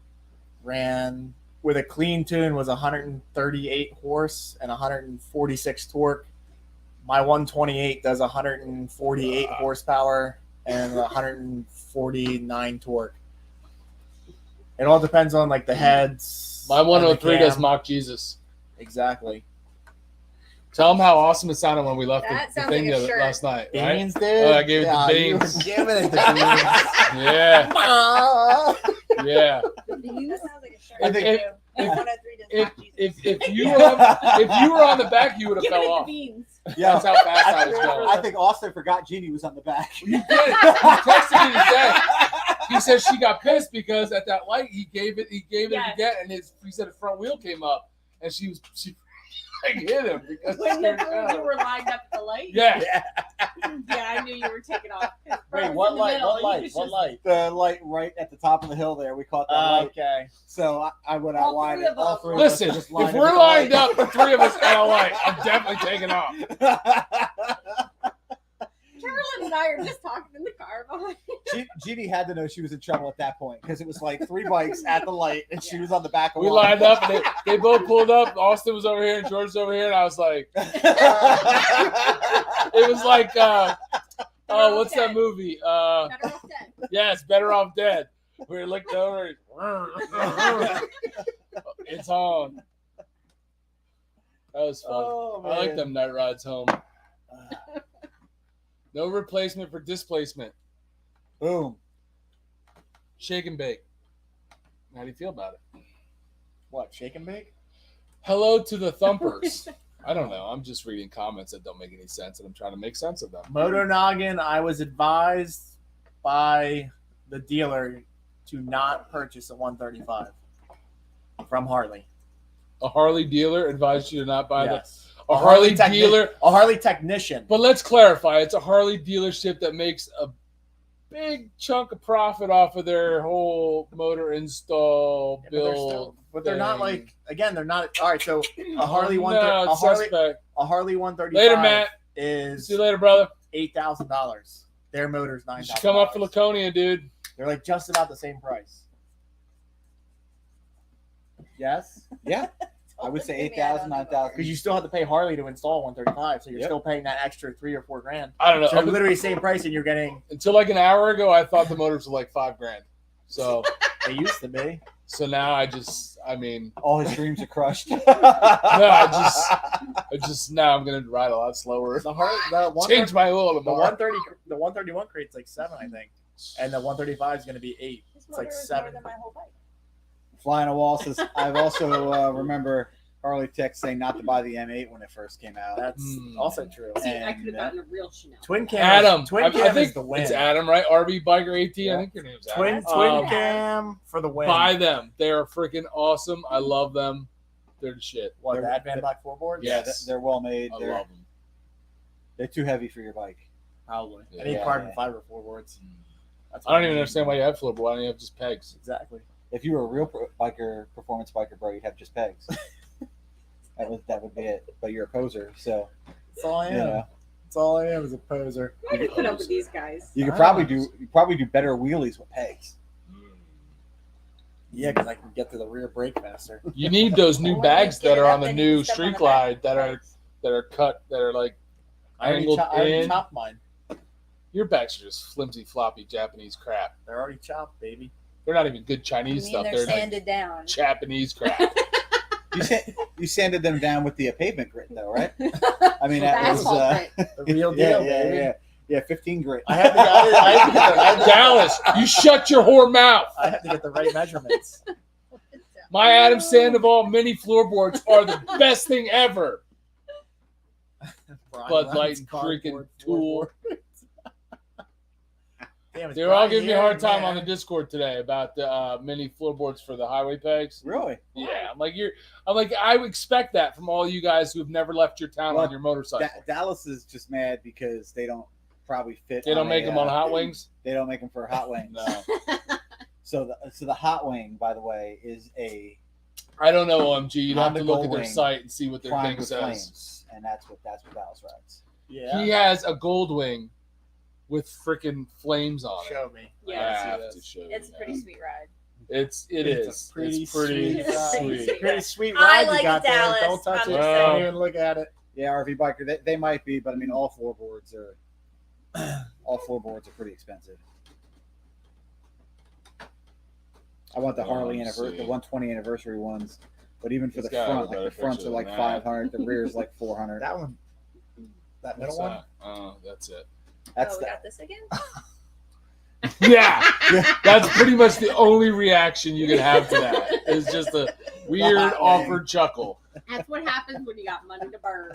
ran with a clean tune was 138 horse and 146 torque. My 128 does 148 horsepower and 149 torque. It all depends on like the heads. My and the 103 does cam. mock Jesus. Exactly. Tell them how awesome it sounded when we left That the sounds thing like a the shirt. last night, right? Beans, dude. Oh, I gave it the You were beans. giving it the beans. Yeah, yeah. That sounds like a shirt. I think- too. if- 103 does If not Jesus. if you were on the back, you would have Give fell it the off. beans. Yeah, That's how fast I was going. I think Austin forgot Jeannie was on the back. You did. He texted me today. He said she got pissed because at that light he gave it Yes. again, and he said the front wheel came up, and she like, hit him because When she turned you down. were lined up at the light. Yeah. Yeah, I knew you were taking off. Wait, what light? What light? What light? The light right at the top of the hill there. We caught that light. Okay. So I went out All wide. three of All us. three of us Listen, just if lined we're at the lined light. up, the three of us at a light, I'm definitely taking off. Carolyn and I are just talking in the car behind. Jeannie had to know she was in trouble at that point because it was like three bikes at the light and she was on the back of We one. lined up, and they both pulled up. Austin was over here, and George was over here, and I was like, it was like, oh, what's that movie? Better off dead. Yes, Better Off Dead. We looked over. It's on. That was fun. Oh, I like man. them night rides home. No replacement for displacement. Boom. Shake and bake. How do you feel about it? What? Shake and bake? Hello to the thumpers. I don't know. I'm just reading comments that don't make any sense, and I'm trying to make sense of them. Moto Noggin, I was advised by the dealer to not purchase a 135 from Harley. A Harley dealer advised you to not buy Yes. a Harley dealer. A Harley technician. But let's clarify. It's a Harley dealership that makes a big chunk of profit off of their whole motor install build. But they're not thing. like, again, they're not. All right, so a Harley No, a it's Harley, suspect. a Harley 135 Later, Matt. is See you later, brother. $8,000. Their motor's You $9,000. should come up for Laconia, dude. They're like just about the same price. Yes, Yeah. I would say 8,000, 9,000. because you still have to pay Harley to install 135, so you're Yep. still paying that extra $3 or $4 grand. I don't know. So literally same price, and you're getting. Until like an hour ago, I thought the motors were like $5,000. So They used to be. now I mean, All his dreams are crushed. I just now I'm gonna ride a lot slower. The Harley, the one, Change my oil the tomorrow. 130, the 131 crate's like 7, I think, and the 135 is going to be 8. This It's like motor is 7. more than my whole bike. Flying a wall says, I've also remember Harley Tech saying not to buy the M8 when it first came out. That's also true. See, I And, could have gotten a real Chanel. Twin cam. Adam, Twin I cam think is the win. it's Adam, right? RB Biker AT. Yeah. I think your name's Adam. Twin Um, cam for the win. Buy them. They are freaking awesome. I love them. They're the shit. What, They're- the Advan Black floorboards? Yeah. Yeah, Yes. they're well made. I They're love them. they're too heavy for your bike. Probably. Yeah. Any Yeah. carbon fiber floorboards. That's I don't even understand why you have floorboard. Why don't you have just pegs? Exactly. If you were a real performance biker, bro, you'd have just pegs. that would be it. But you're a poser, so That's all I am. you know. That's all I am is a poser. I can put up with these guys. You could Ah. probably do better wheelies with pegs. Yeah, because I can get to the rear brake faster. You need those new Well, bags get that it are up on the and new you step on the Street Glide back. that are cut that are like I already, angled I already in. chopped mine. Your bags are just flimsy, floppy Japanese crap. They're already chopped, baby. They're not even good I Chinese mean, stuff. they're They're like sanded down. Japanese crap. You sanded them down with the pavement grit, though, right? I mean, The that was asphalt grit. The real deal, baby. yeah, 15 grit. I had to, I had to get the, I had to- Dallas, you shut your whore mouth. I had to get the right measurements. My Adam Sandoval mini floorboards are the best thing ever. Brian Bud Ryan's Light and cardboard freaking Tool. Damn, it's They were all Brian giving me a here hard and time there. on the Discord today about the mini floorboards for the highway pegs. Really? Yeah, I'm like, I would expect that from all you guys who have never left your town Well, on your motorcycle. Dallas is just mad because they don't probably fit. They don't make them on Hot Wings. They don't make them for hot wings. No, So the hot wing, by the way, is a I don't know. OMG, you'd have to Honda look at their Goldwing site and see what their primed thing with says. flames, and that's what Dallas rides. Yeah. He has a Goldwing with freaking flames on it. Show me. I Yeah. have Yes. to show you. It's a pretty that. sweet ride. It's It's a pretty sweet. sweet. Pretty sweet I ride like you got Dallas, there. Don't touch I'm it. just Don't saying. even look at it. Yeah, RV biker, they might be, but I mean, all floorboards are pretty expensive. I want the Harley let's anniversary, see. the 120 anniversary ones, but even for It's the got a front, better like the fronts picture are like than that. 500, the rear is like 400. That one. That middle What's one. that? Oh, that's it. That's Oh, we the, got this again? Yeah, that's pretty much the only reaction you can have to that. It's just a weird, hot wing. awkward chuckle. That's what happens when you got money to burn.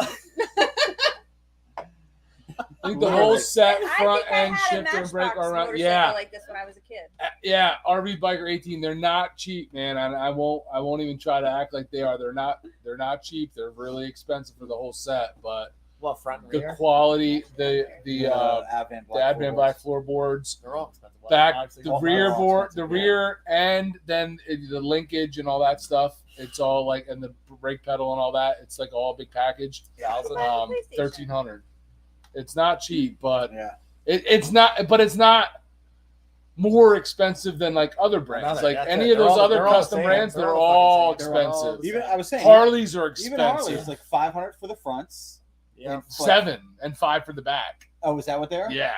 I think the whole set, I front think I end, had a shifter, and brake Matchbox are around. motorcycle Yeah, like this when I was a kid. yeah. RV Biker 18. They're not cheap, man. I won't even try to act like they are. They're not cheap. They're really expensive for the whole set, but What, front and the rear? quality, the Advan the Advan Black floorboards, They're all expensive. What, back five, six, the all rear five? board, the expensive, yeah. rear end, then the linkage and all that stuff. It's all like, and the brake pedal and all that. It's like all a big package. Yeah, I was Buy the PlayStation. 1300. It's not cheap, but yeah. it's not more expensive than like other brands. Another, Like that's any it. of those They're all- other they're all custom the same. brands, They're they're all all fucking same. They're all expensive. the Even I was saying, Harleys are even Harley expensive. is like 500 for the fronts. Yeah. It's like- 7 and 5 for the back. Oh, is that what they are? Yeah.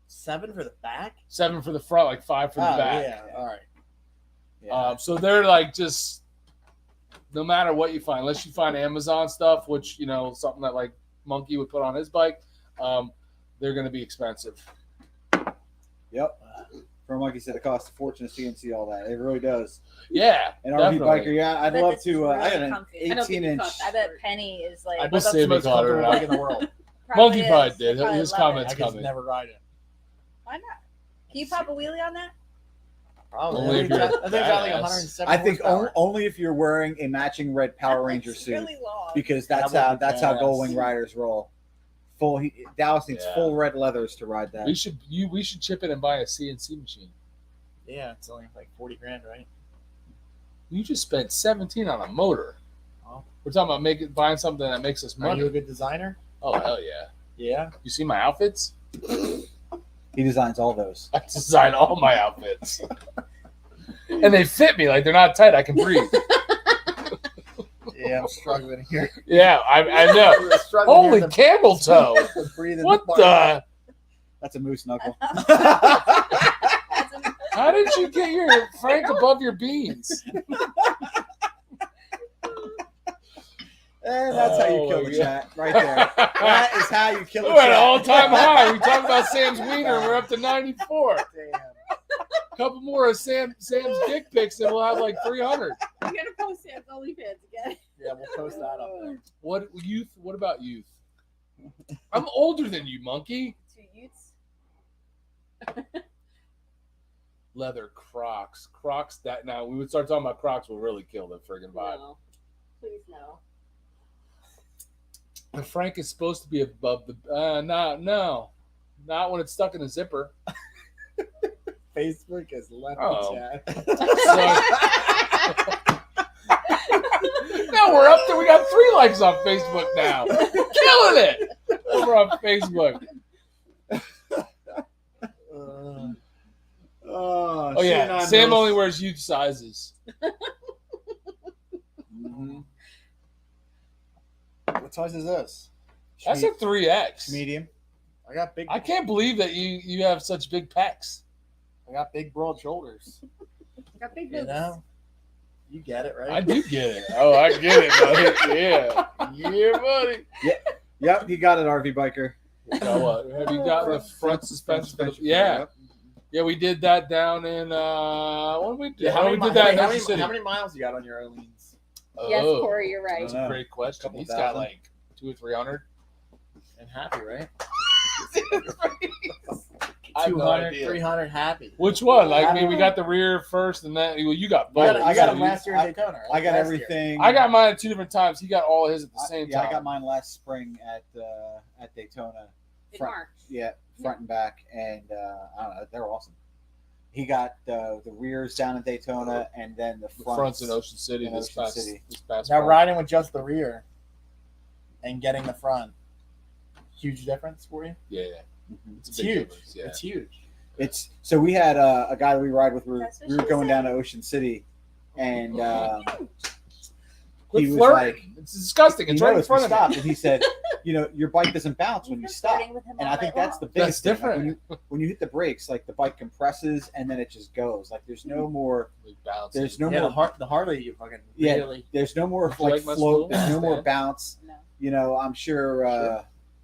7 for the back? 7 for the front, like 5 for the Oh, back. yeah. All right. Yeah. So they're like just no matter what you find, unless you find Amazon stuff, which something that like Monkey would put on his bike, they're going to be expensive. Yep. For like you said, it costs a fortune to CNC all that. It really does. Yeah, And RV definitely. biker, yeah, I'd But love this is to. I really got an comfy. I don't think 18 you inch. thought I bet Penny is like. I We'll bet that's see the if he most caught it or comfortable not. bike in the world. Monkey is. Pod did. They probably His love comments I it. could coming. never ride it. Why not? Can you pop a wheelie on that? Probably. Only if you're I think it's got like badass. 107 I think horsepower. only if you're wearing a matching red Power Ranger It's suit, really long. because That that's would how be that's how badass. Goldwing riders roll. Dallas needs Yeah. full red leathers to ride that. We should chip in and buy a CNC machine. Yeah, it's only like 40 grand, right? You just spent 17 on a motor. Oh. We're talking about buying something that makes us Are you money. a good designer? Oh hell yeah! Yeah. You see my outfits? He designs all those. I design all my outfits, and they fit me like they're not tight. I can breathe. Yeah, I'm struggling here. Yeah, I know. I'm struggling Holy here to- camel toe! to breathe in What bike. the? That's a moose knuckle. That's a- How did you get your Frank above your beans? And that's how you Oh, kill the yeah. chat, right there. That is how you kill the We're at chat. an all-time high. We talked about Sam's wiener. We're up to 94. Damn. A couple more of Sam's dick pics, and we'll have like 300. I'm gonna post Sam's OnlyFans again. Yeah, we'll post that up there. What youth? What about youth? I'm older than you, monkey. 2 youths. Leather Crocs. Crocs that now we would start talking about Crocs will really kill the friggin' vibe. No. Please no. The Frank is supposed to be above the. No, not when it's stuck in a zipper. Facebook is left Oh. chat. Now we're up to. We got 3 likes on Facebook now. Killing it over on Facebook. Oh yeah, Sam only wears youth sizes. Mhm. What size is this? That's a 3X. medium. I got big. I can't believe that you have such big pecs. I got big, broad shoulders. Got big You boobs. know, you get it, right? I do get it. Oh, I get it, buddy. Yeah, yeah, buddy. Yep, he got it, RV biker. Now what? Have you got the front suspension? Yeah, yeah. We did that down in what did we do? Yeah, Oh, we did that in Ocean City. how many miles you got on your Orleans? Yes, Oh, Corey, you're right. That's a great question. Couple He's got thousand. like 200 or 300. And happy, right? I have no 200, idea. 300 happy. Which one? Like, I mean, we got the rear first, and then well, you got both. I got him you- last year in Daytona. I got last everything. I got mine at 2 different times. He got all of his at the same Yeah, time. I got mine last spring at Daytona. In Front- March. Yeah, front and back, and I don't know, they're awesome. He got the rears down in Daytona, and then the The fronts, fronts in Ocean City in this Ocean past City. this past Now fall. riding with just the rear and getting the front, huge difference for you. Yeah, Mhm. it's, It's a big huge. difference, Yeah. It's huge. It's so we had a guy that we ride with. That's what We were she going said. down to Ocean City, and Quit he was flirting. like, It's disgusting. "You It's right in noticed we front of me. stopped," and he said, your bike doesn't bounce when you You've been stop. flirting with him And all I think night that's the long. biggest That's thing. Like, different. when you hit the brakes, like the bike compresses and then it just goes. Like there's no more. Like bouncing. There's no Yeah, more. the Harley, you fucking Yeah. really. There's no more Would you like like my float. stool? There's no more Stand? bounce. No. I'm sure.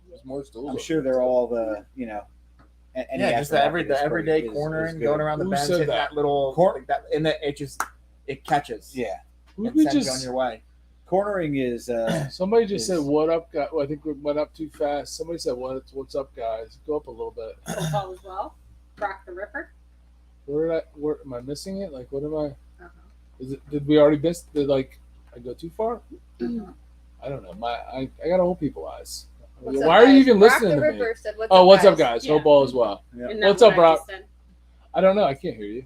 There's more stools I'm over sure there. they're all the. Any Yeah, just the aftermarket is everyday great- is cornering, good. going around the Who bend, said hitting that? that little Cor- like that, and it catches. Yeah, Who and we sends you on just your way. cornering is. somebody just said is- what up, guys. Well, I think we went up too fast. Somebody said what's up, guys. Go up a little bit. All as well. Brock the Ripper. Where am I missing it? Like what am I? Uh-huh. Is it? Did we already miss? Did like I go too far? Mhm. I don't know. I got old people eyes. What's Why up, are you guys? even Brock listening the to me? Ripper said, Oh, what's up, guys? Yeah. Hope all is well. Isn't that What's what up, I Brock? just said? I don't know. I can't hear you.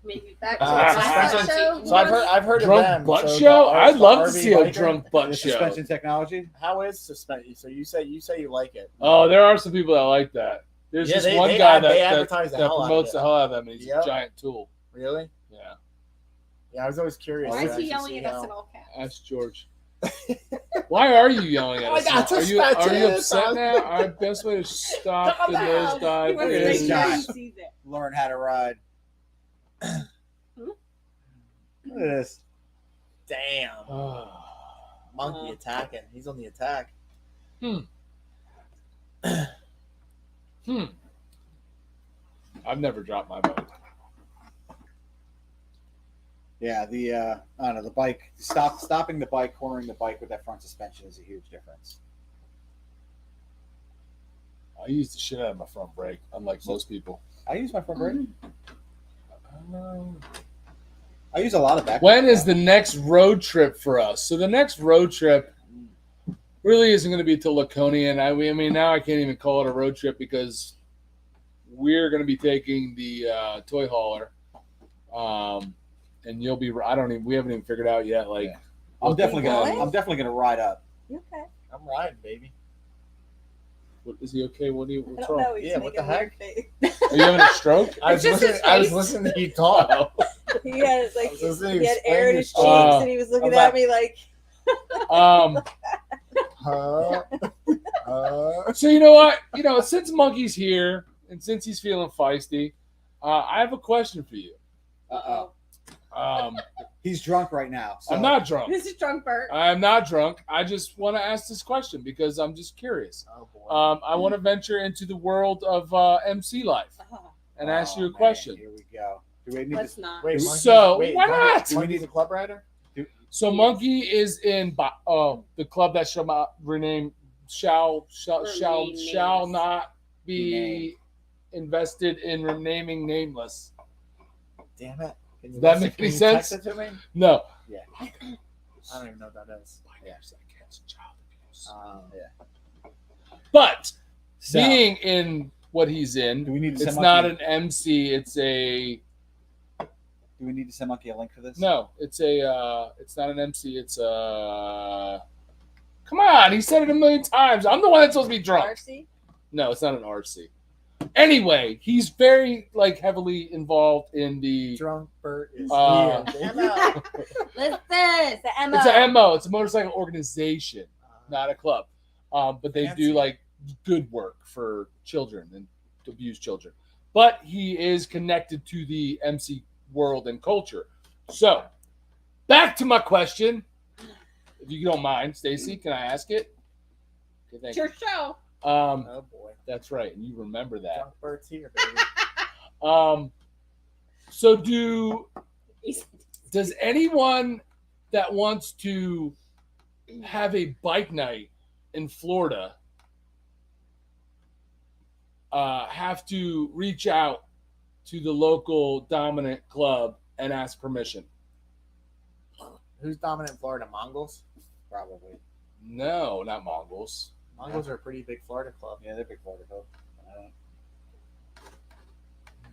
Maybe Back to Uh, the suspension- show. So I've heard of Drunk them. butt So show? the I'd love to RV see a biker, drunk butt the show. suspension technology. How is suspension? So you say you like it? Oh, there are some people that like that. There's Yeah, this they- one they guy ad- they that advertise the hell out of promotes it. the hell out of them, and he's Yep. a giant tool. Really? Yeah. Yeah, I was always curious. Why to is he actually yelling see at us how- in all caps? Ask George. Why are you yelling at Oh, us? I got now? Are you suspension. upset now? Our best way to stop Calm the down. nosedive He wants to Look at make this is sure guy. he sees it. Learn how to ride. Look at this. Damn. Monkey attacking. He's on the attack. I've never dropped my boat. Yeah, I don't know, the bike stopping the bike, cornering the bike with that front suspension is a huge difference. I use the shit out of my front brake, unlike most people. I use my front brake. I use a lot of back. When is the next road trip for us? So the next road trip really isn't going to be to Laconia, and I mean now I can't even call it a road trip because we're going to be taking the toy hauler, and you'll be. We haven't even figured out yet. Like, Yeah. I'm definitely What? gonna ride up. You okay? I'm riding, baby. what, is he okay? I What's don't wrong? know. He's Yeah, what the making a weird face. Are you having a stroke? I was It's just listening. his I was face. listening to you talk. He had like I was listening he had to air in his cheeks, explain and he was looking about- at me like, Huh? So you know what? Since Monkey's here and since he's feeling feisty, I have a question for you. Uh-oh. Um, He's drunk right now. So I'm not drunk. This is drunk Bert. I'm not drunk. I just want to ask this question because I'm just curious. Oh boy. I want to venture into the world of MC life and ask you a man, question. Here we go. Do we need Let's to, not. Wait, So, why Monkey- not? Monkey's a club rider. So Monkey is in the club that shall not Remain not be Name. invested in renaming nameless. Damn it! Can you Does that message- make any can you text sense? it to me? No. Yeah. I don't even know what that is. Bikers against child abuse. So, But being in what he's in, do we need to it's send not Monkey, an MC. It's a Do we need to send Monkey a link for this? no. It's a. It's not an MC. It's a. Come on, he said it a million times. I'm the one that's supposed to be drunk. Darcy? No, it's not an RC. Anyway, he's very like heavily involved in the. Drunk Bert is Uh, here. MO. Listen, it's the MO. It's a MO. It's a motorcycle organization, not a club. But they Fancy. do like good work for children and abused children. But he is connected to the MC world and culture. So, back to my question. If you don't mind, Stacy, can I ask it? Okay, thank It's your show. you. Oh boy. That's right, and you remember that. Drunk Bert's here, baby. So He's- does anyone that wants to have a bike night in Florida have to reach out to the local dominant club and ask permission? Who's dominant in Florida? Mongols? Probably. No, not Mongols. Mongols are a pretty big Florida club. Yeah, they're big Florida club.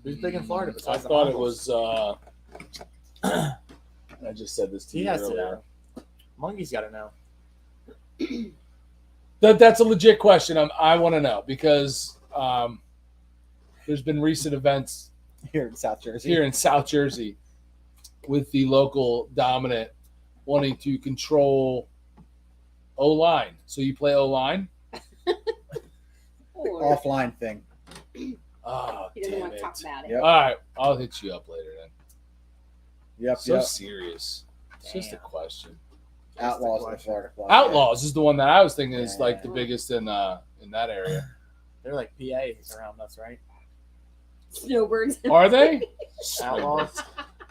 Who's big in Florida I besides the thought it Mongols? was. I just said this to He you has to earlier. know. Monkey's got to know. That's a legit question. I want to know because there's been recent events Here in South Jersey. here in South Jersey with the local dominant wanting to control O-line. So you play O-line? Or Offline thing. Oh, he doesn't damn want it. to talk about it. Yep. All right, I'll hit you up later then. Yep, So yep. serious. It's just a Damn. question. Outlaws of the Florida club. Outlaws is the one that I was thinking is like the Yeah. biggest in that area. They're like PAs around us, right? Snowbirds. Are they? Outlaws?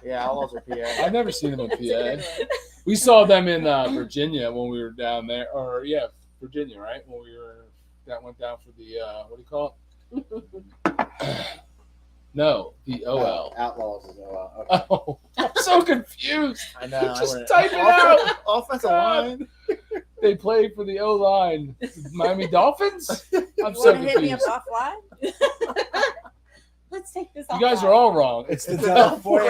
Yeah, Outlaws are PA. I've never seen them in That's a good PA. one. We saw them in Virginia when we were down there, or yeah, Virginia, right? When we were that went down for the what do you call it? No, the OL. Outlaws is OL. Okay. Oh, I'm so confused. I know. Just I wouldn't- type it out. Offensive God. line. They play for the O line, Miami Dolphins. I'm You so want to hit me up confused. offline? Let's take this You off. guys are all wrong. It's the It's Del the Fuego.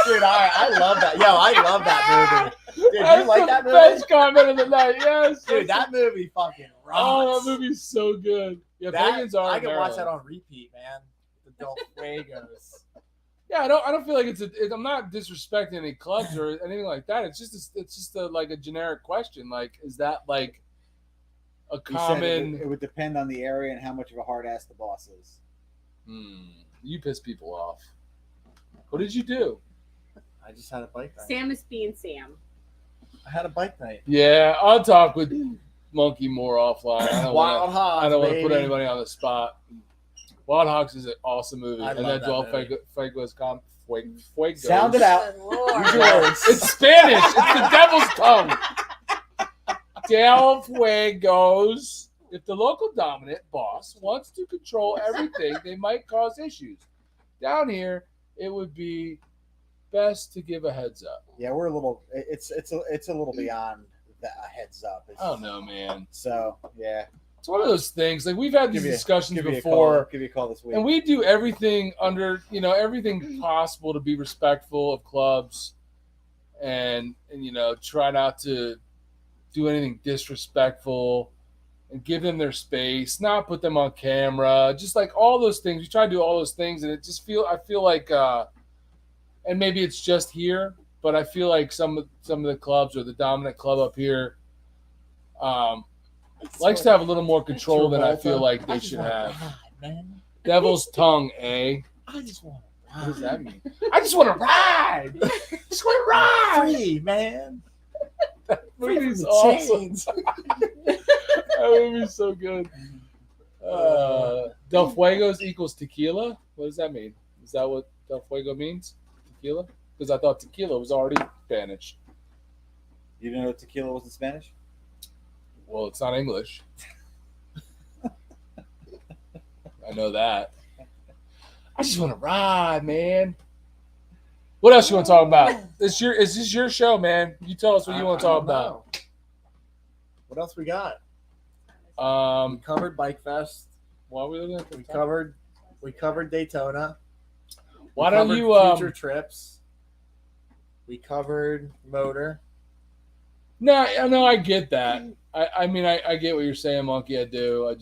Dude, I love that. Yo, I love that movie. Dude, That's you like the that movie? best comment of the night. Yes, Dude, that movie fucking rocks. Oh, that movie's so good. Yeah, That- Pagans are. I in can watch Maryland. that on repeat, man. The Del Fuegos. Yeah, I don't feel like I'm not disrespecting any clubs or anything like that. It's just like a generic question. Like, is that like a You said common? it would depend on the area and how much of a hard ass the boss is. You piss people off. What did you do? I just had a bike night. Sam is being Sam. I had a bike night. Yeah, I'll talk with Monkey more offline. I don't Wild want Hogs, to put baby. anybody on the spot. Wild Hogs is an awesome movie, I and love then Joel that movie. Fuego's Fuegos. Sound it out. Good Lord. Use your words. It's Spanish. It's the devil's tongue. Del Fuegos. If the local dominant boss wants to control everything, they might cause issues. Down here, it would be best to give a heads up. Yeah, we're a little. It's a little beyond the heads up. It's, I don't know, man. So yeah, It's one of those things. Like we've had these Give you- discussions give you a call. before, Give you a call this week. and we do everything under, everything possible to be respectful of clubs, and try not to do anything disrespectful, and give them their space, not put them on camera, just like all those things. We try to do all those things, and I feel like, and maybe it's just here, but I feel like some of the clubs or the dominant club up here, likes to have a little more control than I feel like they should have. Man. Devil's tongue, eh? I just want What does that mean? I just want to ride. Just want to ride. free, man. That Free from movie's the awesome. chains. That movie's so good. Del Fuegos equals tequila. What does that mean? Is that what Del Fuego means? Tequila? Because I thought tequila was already Spanish. You didn't know tequila was in Spanish? Well, it's not English. I know that. I just want to ride, man. What else you want to talk about? Is this your show, man? You tell us what you want to talk about. What else we got? We Um, covered Bike Fest. why are we looking at the We time? covered Daytona. Why We don't covered you future trips? We covered motor. No, I get that. I mean, I get what you're saying, Monkey. I do. I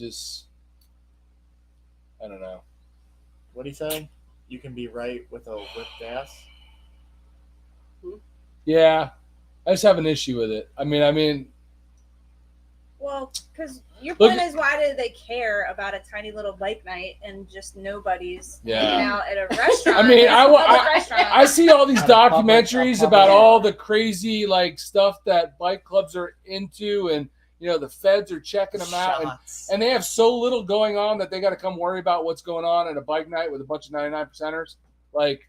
don't know. What do you say? You can be right with a whipped ass. Yeah, I just have an issue with it. I mean, Well, because your Look- point is, why do they care about a tiny little bike night and just nobody's Yeah. hanging out at a restaurant? I mean, It's a public restaurant. I see all these At a public- documentaries a about public- all the crazy like stuff that bike clubs are into, and the feds are checking them out, and they have so little going on that they got to come worry about what's going on at a bike night with a bunch of 99%ers. Like,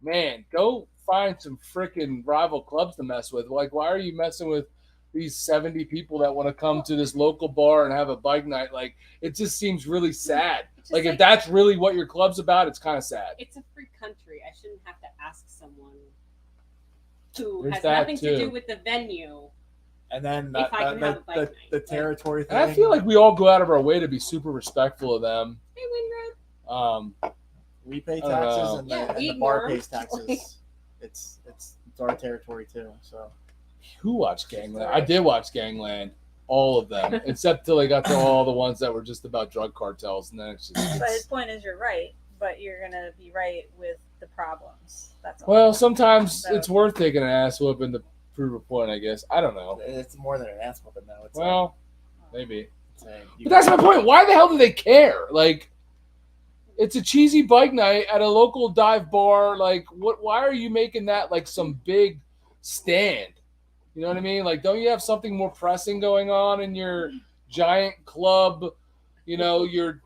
man, go find some freaking rival clubs to mess with. Like, why are you messing with these 70 people that want to come to this local bar and have a bike night? Like, it just seems really sad. Just Like, if that's really what your club's about, it's kind of sad. It's a free country. I shouldn't have to ask someone who There's has that, nothing too. to do with the venue. And then If I can have a bike night, the but- territory thing. And I feel like we all go out of our way to be super respectful of them. Hey, Windroad. we pay I don't taxes know. and, Yeah, the, and we the bar ignore 'em. pays taxes. It's our territory too. So Who watched Gangland? I did watch Gangland. All of them. Except till they got to all the ones that were just about drug cartels. And then it's just... But his point is, you're right, but you're gonna be right with the problems. That's all. Well, sometimes So- it's worth taking an ass whooping to prove a point, I guess. I don't know. it's more than an ass whooping though. It's Well, maybe. you But that's my point. Why the hell do they care? Like, it's a cheesy bike night at a local dive bar. Like, what? Why are you making that like some big stand? You know what I mean? Like, don't you have something more pressing going on in your giant club? You're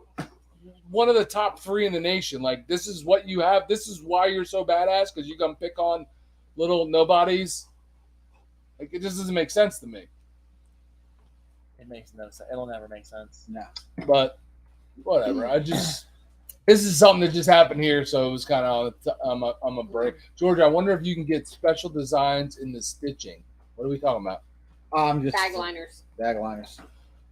one of the top 3 in the nation. Like, this is what you have. This is why you're so badass, because you come pick on little nobodies. Like, it just doesn't make sense to me. It makes no sense. It'll never make sense. No. But whatever. This is something that just happened here, so it was kind of on a break. Georgia, I wonder if you can get special designs in the stitching. What are we talking about? I'm just Bag liners. bag liners.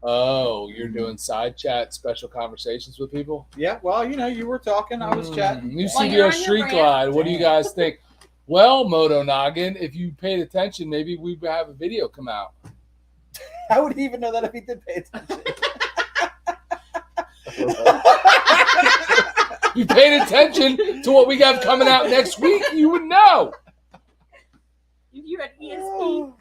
Oh, you're doing side chat special conversations with people? Yeah, well, you were talking. I was chatting. New Well, CBO you're on your Street rant. Glide. What do you Damn. guys think? Well, Moto Noggin, if you paid attention, maybe we would have a video come out. I wouldn't even know that if he did pay attention. If you paid attention to what we have coming out next week, you would know. If you had ESP,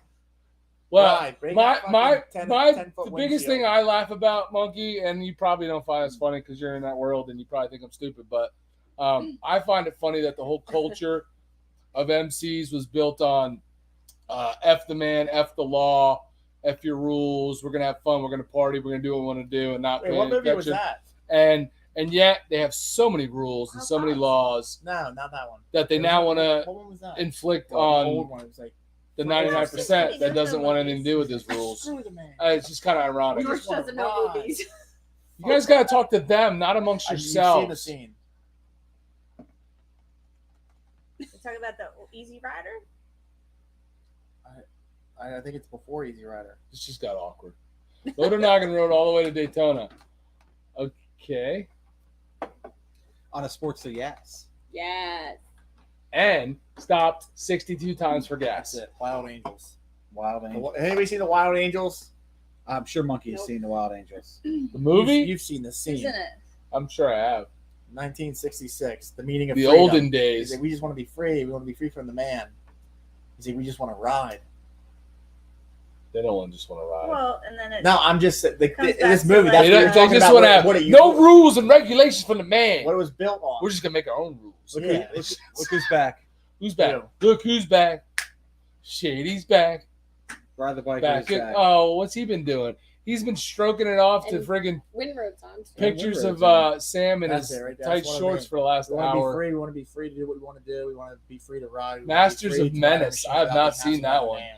Well, Right, bring my that my fucking 10 my 10-foot the biggest windshield. thing I laugh about, Monkey, and you probably don't find this funny because you're in that world and you probably think I'm stupid, but I find it funny that the whole culture of MCs was built on F the man, F the law, F your rules. We're gonna have fun. We're gonna party. We're gonna do what we want to do and not Wait, pay what any movie was attention. that? And yet they have so many rules and so many laws No, not that one. that they now want to What one was that? inflict Well, the on old one. It was like the 99% that doesn't want anything to do with his rules. Screw the man. It's just kind of ironic. We George just wanna doesn't know ride. movies. You guys got to talk to them, not amongst You've seen the yourselves. scene. You talking about the Easy Rider? I think it's before Easy Rider. This just got awkward. Moto Noggin Road all the way to Daytona. Okay. On a sports day, yes. Yes. And stopped 62 times for gas. That's it. Wild Angels. Wild Angels. Anybody seen the Wild Angels? I'm sure Monkey has Nope. seen the Wild Angels. The movie? You've seen the scene. Isn't it? I'm sure I have. 1966. The meaning of The freedom. olden He days. said, we just want to be free. We want to be free from the man. He said, we just want to ride. They don't just want to ride. Well, and then it. No, I'm just Comes this back to, movie. like, That's They, what don't, you're they talking just about. want to have What are you- no rules and regulations from the man. What it was built on. We're just going to make our own rules. Look, Yeah. look who's back. Who's back? Yeah. Look who's back. Shady's back. Ride the bike. Back. Who's back. Oh, what's he been doing? He's been stroking it off to And- friggin' Windroad's on. too. pictures Windroad's of Sam in That's his it right there. tight That's what I shorts mean. for the last We want to be hour. free. We want to be free to do what we want to do. We want to be free to ride. We wanna be Masters free of to ride our Menace. machine I have without not being seen hassled that by a one. man.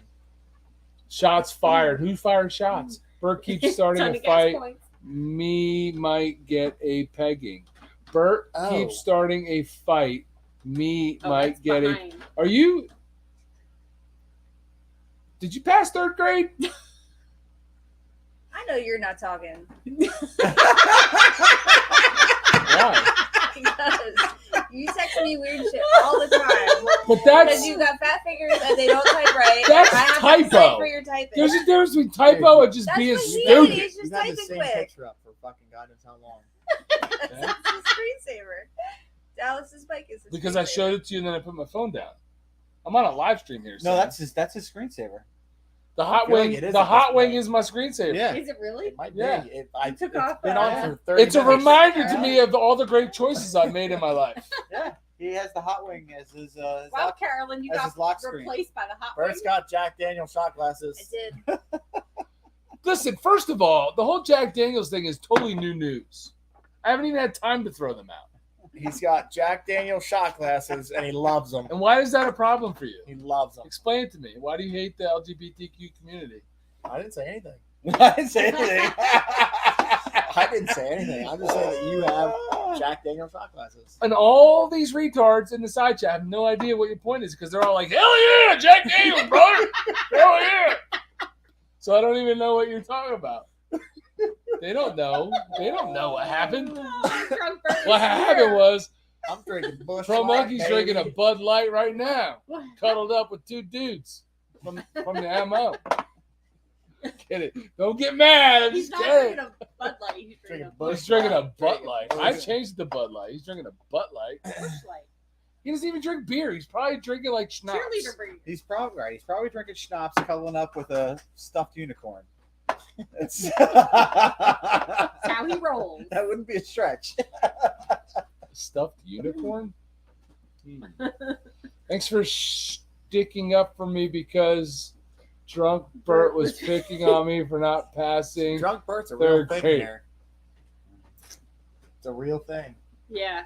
Shots fired. Who fired shots? Bert keeps starting Ton a of gas fight. points. Me might get a pegging. Bert Oh. keeps starting a fight. Meet Oh, Mike that's Getty. behind. Are you? Did you pass third grade? I know you're not talking. Why? Because you text me weird shit all the time. But Because that's you got fat fingers and they don't type right. That's I have typo. to decipher your typing. there's a difference between typo and just That's being what he stupid. is. He's just You've had the typing same quick. picture up for fucking God knows how long. That's his screensaver. Dallas's bike is his Because I screensaver. showed it to you and then I put my phone down. I'm on a live stream here. No, son. that's his screensaver. the hot I feel like wing. it is The at hot this wing point. is my screensaver. Yeah. Is it really? It might Yeah. be. It's took been off on that. for 30 It's a minutes. reminder to me of all the great choices I've made in my life. Yeah, he has the hot wing as his. Wow, lock- Carolyn, you as got his lock screen. replaced by the hot wing. Bert's got Jack Daniel shot I glasses. did. Listen, first of all, the whole Jack Daniels thing is totally new news. I haven't even had time to throw them out. He's got Jack Daniel shot glasses, and he loves them. And why is that a problem for you? He loves them. Explain it to me. Why do you hate the LGBTQ community? I didn't say anything. I didn't say anything. I didn't say anything. I'm just saying that you have Jack Daniel shot glasses. And all these retards in the side chat have no idea what your point is because they're all like, hell yeah, Jack Daniels, brother. Hell yeah. So I don't even know what you're talking about. They don't know. They don't know what happened. Drunk Bert What is happened here. was I'm drinking Bush Pro Light, Monkey's drinking a baby. Bud Light right now, What? cuddled up with two dudes from the MO. Get it? Don't get mad. I'm He's just not kidding. drinking a Bud Light. He's drinking Drinking a Busch He's drinking a Light. Bud Light. Busch I Light. changed the Bud Light. He's drinking a Bud Light. Busch Light. He doesn't even drink beer. He's probably drinking like schnapps. Cheerleader breed. He's probably right. He's probably drinking schnapps, cuddling up with a stuffed unicorn. It's That's how he rolls. that wouldn't be a stretch. Stuffed unicorn? Thanks for sticking up for me because drunk Bert was picking on me for not passing. Drunk Bert's a real Third thing grade. here. It's a real thing. Yeah.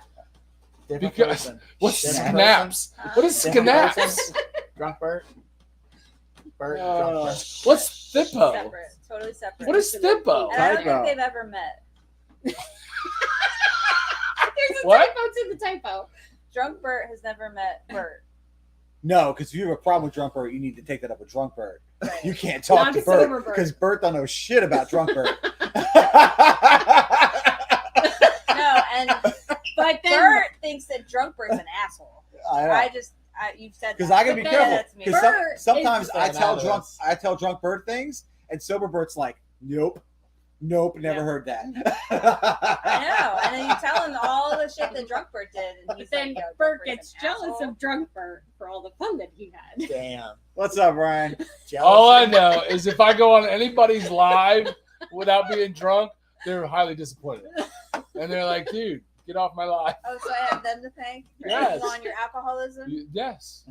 Different Because- person. What's Different snaps? What is Different snaps? person. Drunk Bert. Bert. Drunk Bert. What's Thippo? Separate. Totally separate. What is Thippo? And I don't Typo. think they've ever met. There's a What? typo to the typo. Drunk Bert has never met Bert. No, because if you have a problem with drunk Bert, you need to take that up with drunk Bert. Right. You can't talk Not to sober Bert Bert. because Bert don't know shit about drunk Bert. No, and But then Bert thinks that drunk Bert's an asshole. I You've said because that. I gotta be But careful. that's me. Because Bert sometimes is I just tell an drunk analyst. I tell drunk Bert things, and sober Bert's like, nope, never Yeah. heard that. I know. And then you tell him all the shit that drunk Bert did, and but he's then like, yo, drunk Bert Bert's gets an jealous asshole. of drunk Bert for all the fun that he had. Damn. What's up, Ryan? All I Jealousy. know is if I go on anybody's live without being drunk, they're highly disappointed. And they're like, dude, get off my live. Oh, so I have them to thank for Yes. taking on your alcoholism? Yes,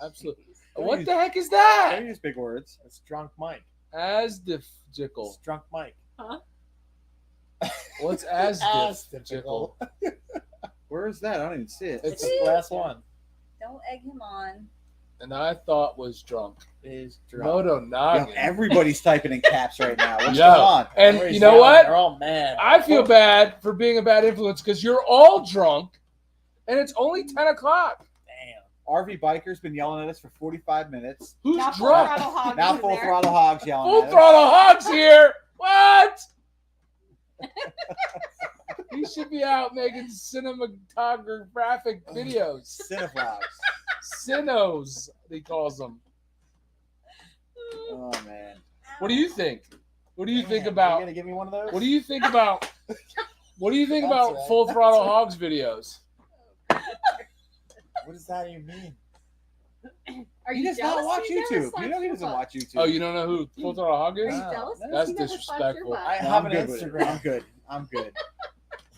absolutely. Don't What use- the heck is Don't that? use big words. It's Drunk Mike. As It's difficult. Drunk Mike. What's as As difficult? Where is that? I don't even see it. It's the last one. Don't egg him on. And I thought was drunk. Is drunk. Moto Yo, noggin. everybody's typing in caps right now. What's Yo. going on? And Everybody's you know yelling. what? They're all mad. I feel bad for being a bad influence because you're all drunk and it's only 10 o'clock. Damn. RV Biker's been yelling at us for 45 minutes. Who's Now Full drunk? Throttle Hog Now is Full there. Throttle Hogs yelling Full at us. Throttle Hogs here. What? He should be out making cinematographic videos. Cinevlogs. Cinos, he calls them. Oh, man. What do you think? What do you think Damn, about? You gonna give me one of those? What do you think about? What do you think That's about right. Full Throttle Hogs videos? What does that even mean? Are He you does jealous not watch he never YouTube. slapped You know he your doesn't butt? watch YouTube. Oh, you don't know who Full Throttle Hog Are is? you No. jealous? That's He never slapped your disrespectful. butt. I No, have I'm an good with it. Instagram. I'm good. I'm good.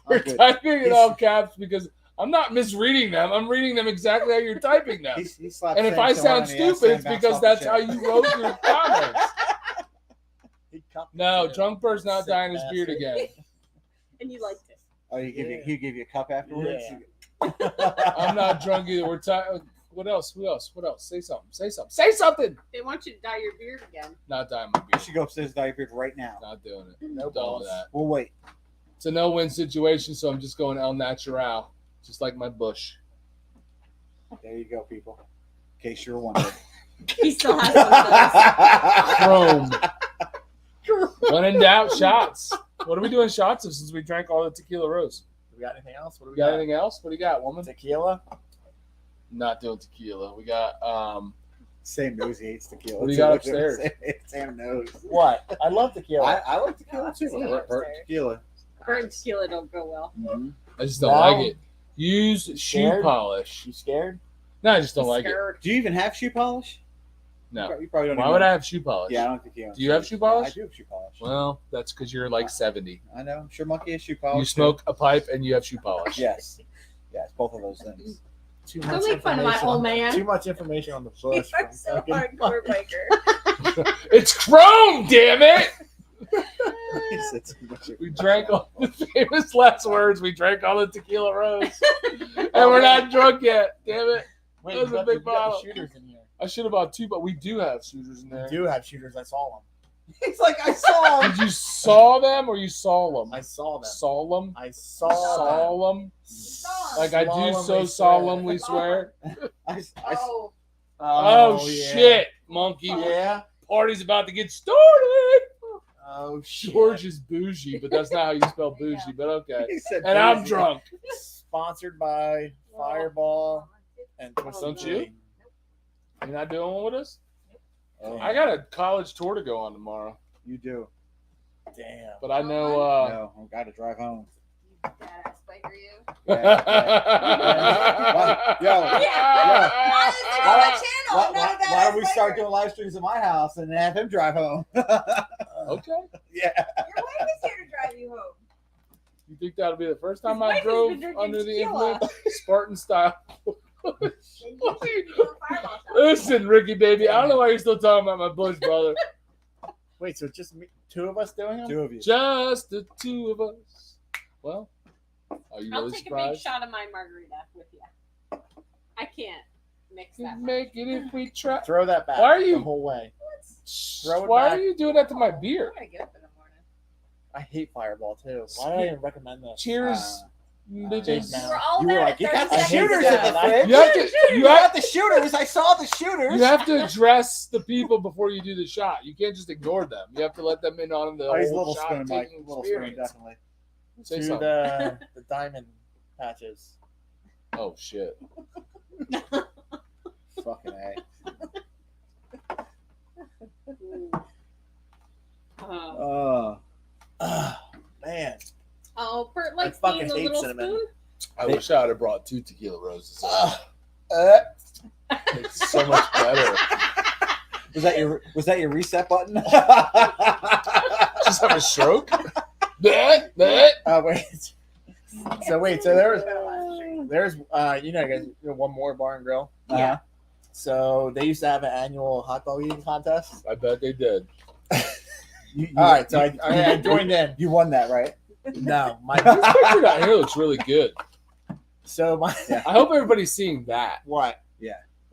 We're I'm good. typing in all caps because I'm not misreading them. I'm reading them exactly how you're typing them. He slapped And if Sam I so sound hard on the ass, stupid, it's Sam bounced because off the that's chair. how you wrote your comments. He cut me No, too. Drunk Bird's not Sick dyeing his beard bastard. again. And you liked it. Oh, he give you a cup afterwards. Yeah. I'm not drunk either. We're What else? Who else? What else? Say something. Say something. Say something. They want you to dye your beard again. Not dyeing my You beard. should go upstairs, dye your beard right now. Not doing it. No Done balls. with that. We'll wait. It's a no-win situation, so I'm just going El Natural, just like my bush. There you go, people. In case you're wondering. He still has one of those. Chrome. When in doubt, shots. What are we doing shots of since we drank all the tequila rose? We got anything else? What do We we got got? anything else? What do you got, woman? Tequila. Not doing tequila. We got Sam knows he hates tequila. What do you too. got upstairs? Sam knows. What? I love tequila. I like tequila too. Yeah, Burnt upstairs. tequila. Burnt tequila don't go well. Mm-hmm. I just don't No. like it. Use shoe Scared? polish. You scared? No, I just don't like it. Scared. Do you even have shoe polish? No. You probably don't. Why even would know. I have shoe polish? Yeah, I don't think you. Do you have shoe polish? I do have shoe polish. Well, that's because you're like 70. I know. I'm sure Monkey has shoe polish. You smoke a pipe and you have shoe polish. Too. Yes. Yes, both of those things. Too Don't make fun of my information old on- man. Too much information on the You bush. are so Fucking- hardcore biker. It's Chrome, damn it! He said too much. We drank all the famous last words. We drank all the tequila rose. And we're not drunk yet. Damn it. Wait, That was we a got big the- we got bottle. the shooters in here. I should have bought 2, but we do have shooters in there. We do have shooters. I saw them. He's like, I saw him. Did you saw them or you saw them? I saw them. Saw them? I saw them. Saw them? Like I do so Solemnly solemnly swear. I, Oh, Oh, yeah. shit, monkey. Yeah. Party's about to get started. Oh shit. George is bougie, but that's not how you spell bougie, but okay. he said And I'm boozy. drunk. Sponsored by Fireball and Twisted Don't you? Tea. You're not doing one with us? Oh, I got a college tour to go on tomorrow, You do. Damn. but I know. No, I got to drive home. badass biker, you. Yeah, Why is Why, why don't we start doing live streams at my house and have him drive home? Okay. Yeah. Your wife is here to drive you home. You think that'll be the first time His I wife has drove been drinking under the tequila. influence? Spartan style. And you should go Fireball shop. Listen, Ricky, baby, I don't know why you're still talking about my Bush brother. Wait, so it's just me, 2 of us doing them? Two of you. Just the 2 of us. Well, are you I'll really take a big surprised? shot of my margarita with you. I can't mix that. Can much. make it if we try. Throw that back. Why are you- the whole way? Throw it Why back. are you doing that to my beer? I'm gonna get up in the morning. I hate Fireball too. Why did I even recommend this? Cheers, bitches. Big We're all You were there like, at you 30 got the I hate shooters that. in the I- fridge. You have to. You You got have. the shooters. I saw the shooters. You have to address the people before you do the shot. You can't just ignore them. You have to let them in on the Oh, he's whole little shot spoon, Mike. taking Little spoon, experience. definitely. Say To something. the diamond patches. Oh shit. Fucking A. Oh. Man. Oh, Bert likes fucking being the hate little cinnamon. spoon. I wish I would have brought 2 tequila roses. It's so much better. Was that your reset button? Just have a stroke. That. Oh wait. So wait, so there's you know guys One More Bar and Grill. Uh-huh. So they used to have an annual hot dog eating contest. I bet they did. All right, so I joined in. You won that, right? No, my This picture down here looks really good. so my Yeah. I hope everybody's seeing that what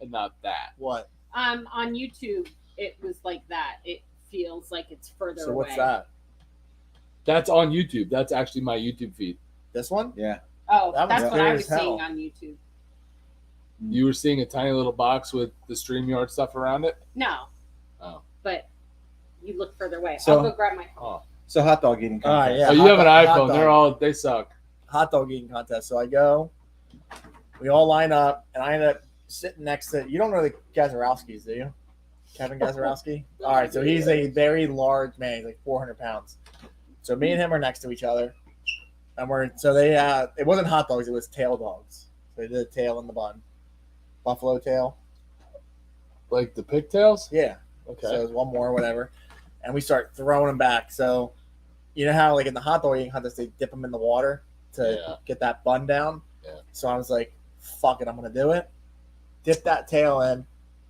and not that. what? On YouTube, it was like that. It feels like it's further So what's away. that? That's on YouTube. That's actually my YouTube feed. This one? Yeah. Oh, That that's one's what clear I as was hell. seeing on YouTube. You were seeing a tiny little box with the StreamYard stuff around it. No. Oh. But you look further away. So- I'll go grab my phone. Oh, So hot dog eating contest. Yeah, oh you hot have an dog- hot iPhone. dog. They suck. Hot dog eating contest. So I go, we all line up, and I end up sitting next to. You don't know the Gazarowskis, do you? Kevin Gazarowski. All right, so he's a very large man. He's like 400 pounds. So me and him are next to each other, and it wasn't hot dogs, it was tail dogs. So they did a tail in the bun, buffalo tail. Like the pigtails. Yeah. Okay. So there's one more, whatever, and we start throwing them back. So you know how like in the hot dog eating contest they dip them in the water to Yeah. get that bun down. Yeah. So I was like, "Fuck it, I'm gonna do it." Dipped that tail in,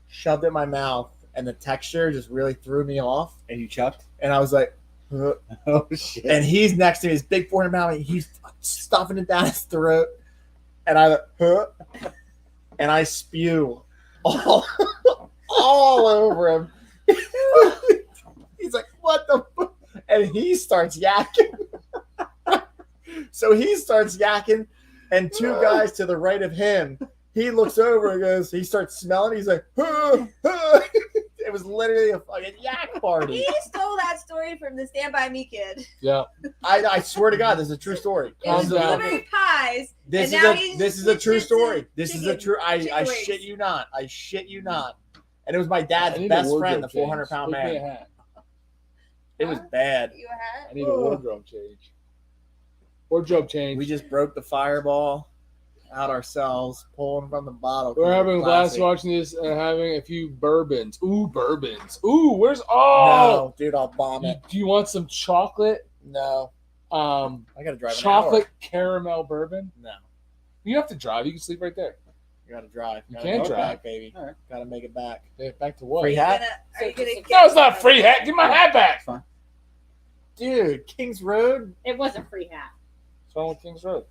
shoved it in my mouth, and the texture just really threw me off. And you chucked? And I was like, "Huh." Oh shit. And he's next to me, his big 400 pound, he's stuffing it down his throat, and I, huh? And I spew all over him. He's like, "What the?" Fuck? And he starts yakking. So he starts yakking, and 2 guys to the right of him He looks over and goes, he starts smelling. He's like, huh, huh. It was literally a fucking yak party. He stole that story from the Stand By Me kid. Yeah. I swear to God, this is a true story. It was Calm down. delivering pies. This And is now a he's this is a true switched it story. to This is a chicken- true. I chicken shit wings. you not. I shit you not. And it was my I dad's need a best wardrobe friend, the change. 400-pound Pick me a man. hat. It was bad. You a hat? I need a wardrobe change. Wardrobe change. We just broke the fireball out ourselves, pulling from the bottle. We're having a blast Classic. watching this and having a few bourbons. Ooh, bourbons. Ooh, where's oh? No, dude, I'll bomb You- it. do you want some chocolate? No, I gotta drive. Chocolate caramel bourbon. No, You don't have to drive. You can sleep right there. you gotta drive. You Gotta can make it drive. back, baby. All right. Gotta make it back. Yeah, back to what? Free Are you hat, gonna No, it's not a free hat. Give my hat back. dude. Kings Road. It was a free hat. What's wrong with Kings Road?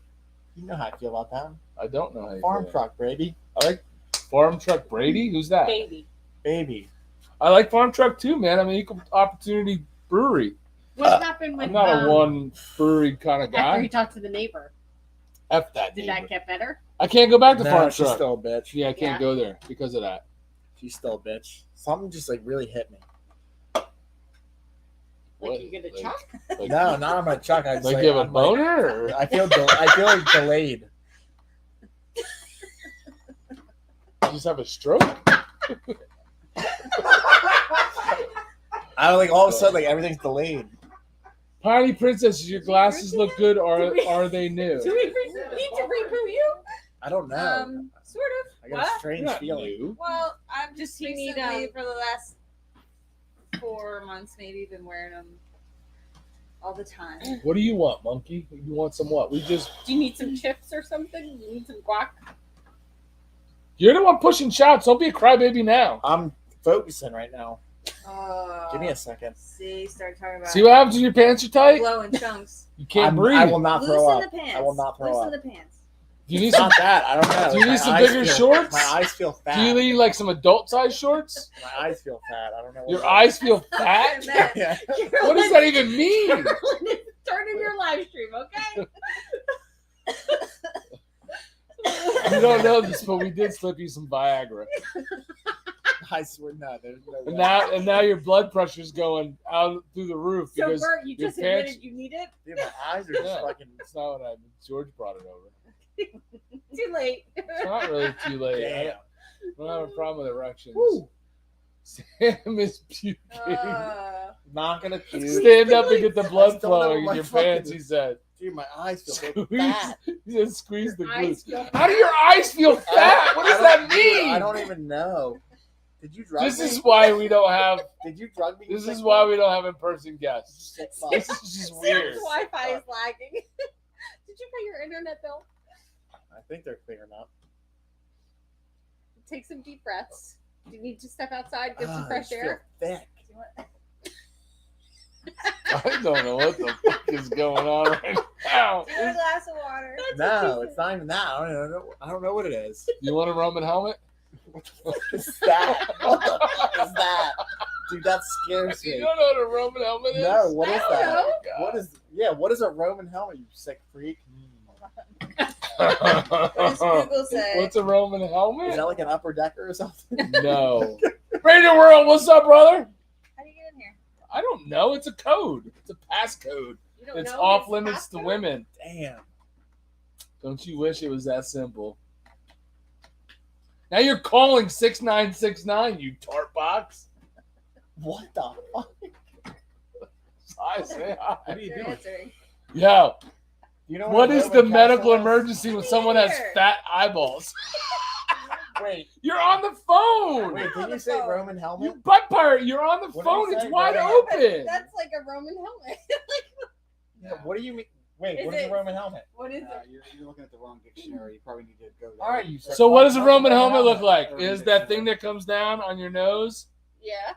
You know how I feel about that. I don't know how you Farm feel. truck, baby. I like Farm Truck Brady. Who's that? Baby. Baby. I like Farm Truck too, man. I'm an equal opportunity brewery. What happened with I'm not a one brewery kind of after guy. you talked to the neighbor? F that. Did neighbor. that get better? I can't go back to No, Farm she's Truck. still a bitch. Yeah, I can't Yeah. go there because of that. She's still a bitch. Something just like really hit me. Like What? you get a Like- chuck? Like, No, not on my truck. I just like you have a I'm like- boner? Or? I feel like delayed. You just have a stroke? I like all of a sudden like everything's delayed. Piney Princess, your glasses look good. Are they new? Do we need to reboot you? I don't know. Sort of. I got what? a strange Not feeling. new. Well, I've just You need, recently, for the last 4 months, maybe, been wearing them all the time. What do you want, monkey? You want some what? We just. Do you need some chips or something? You need some guac? You're the one pushing shots. Don't be a crybaby now. I'm focusing right now. Oh. Give me a second. See, start talking about See what happens when your pants are tight? blowing chunks. You can't breathe. I will not throw Loosen up. the pants. I will not throw Loosen up. the pants. Do you need It's some? not that. I don't know. Do you need My some eyes bigger feel- shorts? My eyes feel fat. Do you need like some adult size shorts? My eyes feel fat. I don't know. What Your it eyes feel fat? That- Yeah. What does that even mean? Turn in your live stream, okay? You don't know this, but we did slip you some Viagra. I swear, no. There's no way. And now your blood pressure's going out through the roof So because Bert, you your just pants- admitted you need it? Dude, my eyes are just Yeah. fucking. it's not what I. George brought it over. Too late. It's not really too late. Damn. I don't have a problem with erections. Woo. Sam is puking. Not gonna puke. Stand up and get the I blood still know flowing in my your fucking- pants. He said. Dude, my eyes feel so Squeeze. fat. He said, "Squeeze the Eyes glutes." feel How do your eyes feel fat? What does that mean? I don't even know. Did you drug This me? is why we don't have. Did you drug me? This is why we don't have in-person guests. Sick This fuck. is just weird. Sam's Wi-Fi is lagging. Did you pay your internet bill? I think they're clearing up. Take some deep breaths. Do you need to step outside, get Ah, some I fresh just feel air? thick. I don't know what the fuck is going on right now. Get a glass of water. No, it's not even that. I don't know what it is. You want a Roman helmet? What is that? What the fuck is that? Dude, that scares You me. don't know what a Roman helmet is? No, what I is don't that? know. What is what is a Roman helmet, you sick freak? What does Google say? What's a Roman Is helmet? that like an upper decker or something? No. Radio World, what's up, brother? How do you get in here? I don't know. It's a code. It's a passcode. You don't It's know off his limits to passcode? women. Damn. Don't you wish it was that simple? Now you're calling 6969, you tart box. What the fuck? I say hi. What are you You're doing? answering. Yo, You know what a is Roman the medical castle is? emergency when someone has Here. fat eyeballs? Wait, You're on the phone. wait, on did the you say phone. Roman helmet? You butt pirate. You're on the What did phone. you It's say, wide Roman open. That's like a Roman helmet. Yeah, what do you mean? Wait, Is what is a it- Roman helmet? What is it? You're looking at the wrong dictionary. You probably need to go there. All right, you said So what does a what's Roman helmet look like? Roman Is that dictionary. thing that comes down on your nose? Yeah.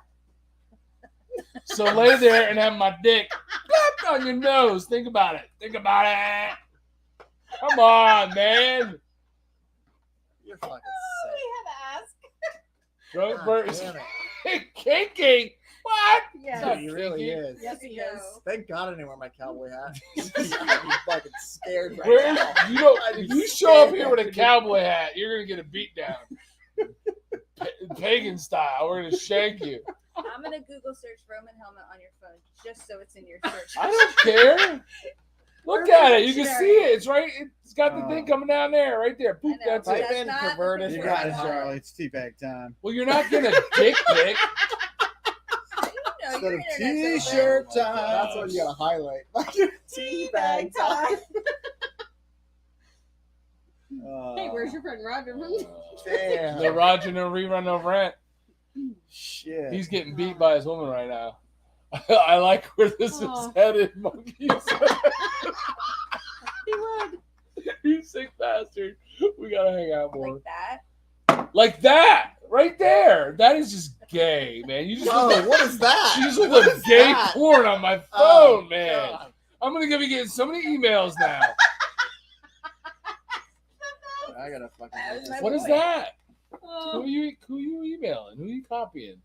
So lay there and have my dick plop on your nose. Think about it. Think about it. Come on, man. You're fucking We sick. have to ask. Drunk God Bert damn it. is kinky. What? Yes. He really Kinky. is. Yes, he is. Thank God I didn't wear my cowboy hat. I'd be fucking scared right Where now. you don't? I'd be If you show up scared. here with a cowboy hat, you're gonna get a beat down, pagan style. We're gonna shank you. I'm gonna Google search Roman helmet on your phone just so it's in your search. I don't care. Look at it. You can see it. It's right. It's got the thing coming down there, right there. Boop, I know, that's but it. Type in That's not perverted. the You thing. got it, hat. Charlie. It's teabag time. Well, you're not gonna dick pic. No, Instead your of internet's t-shirt open. time. That's what you gotta highlight. Teabag time. Hey, where's your friend Roger? Damn. The Roger no rerun no rent. Shit. He's getting beat by his woman right now. I like where this is Oh. headed, monkeys. He would. You sick bastard. We gotta hang out more. Like that. Like that, right there. That is just gay, man. You just Whoa, look like, what is that? you just look What like is gay that? porn on my phone, Oh, man. God. I'm gonna be getting so many emails now. I gotta fucking. That was my What is boy. that? Who Oh. you emailing? Who you copying?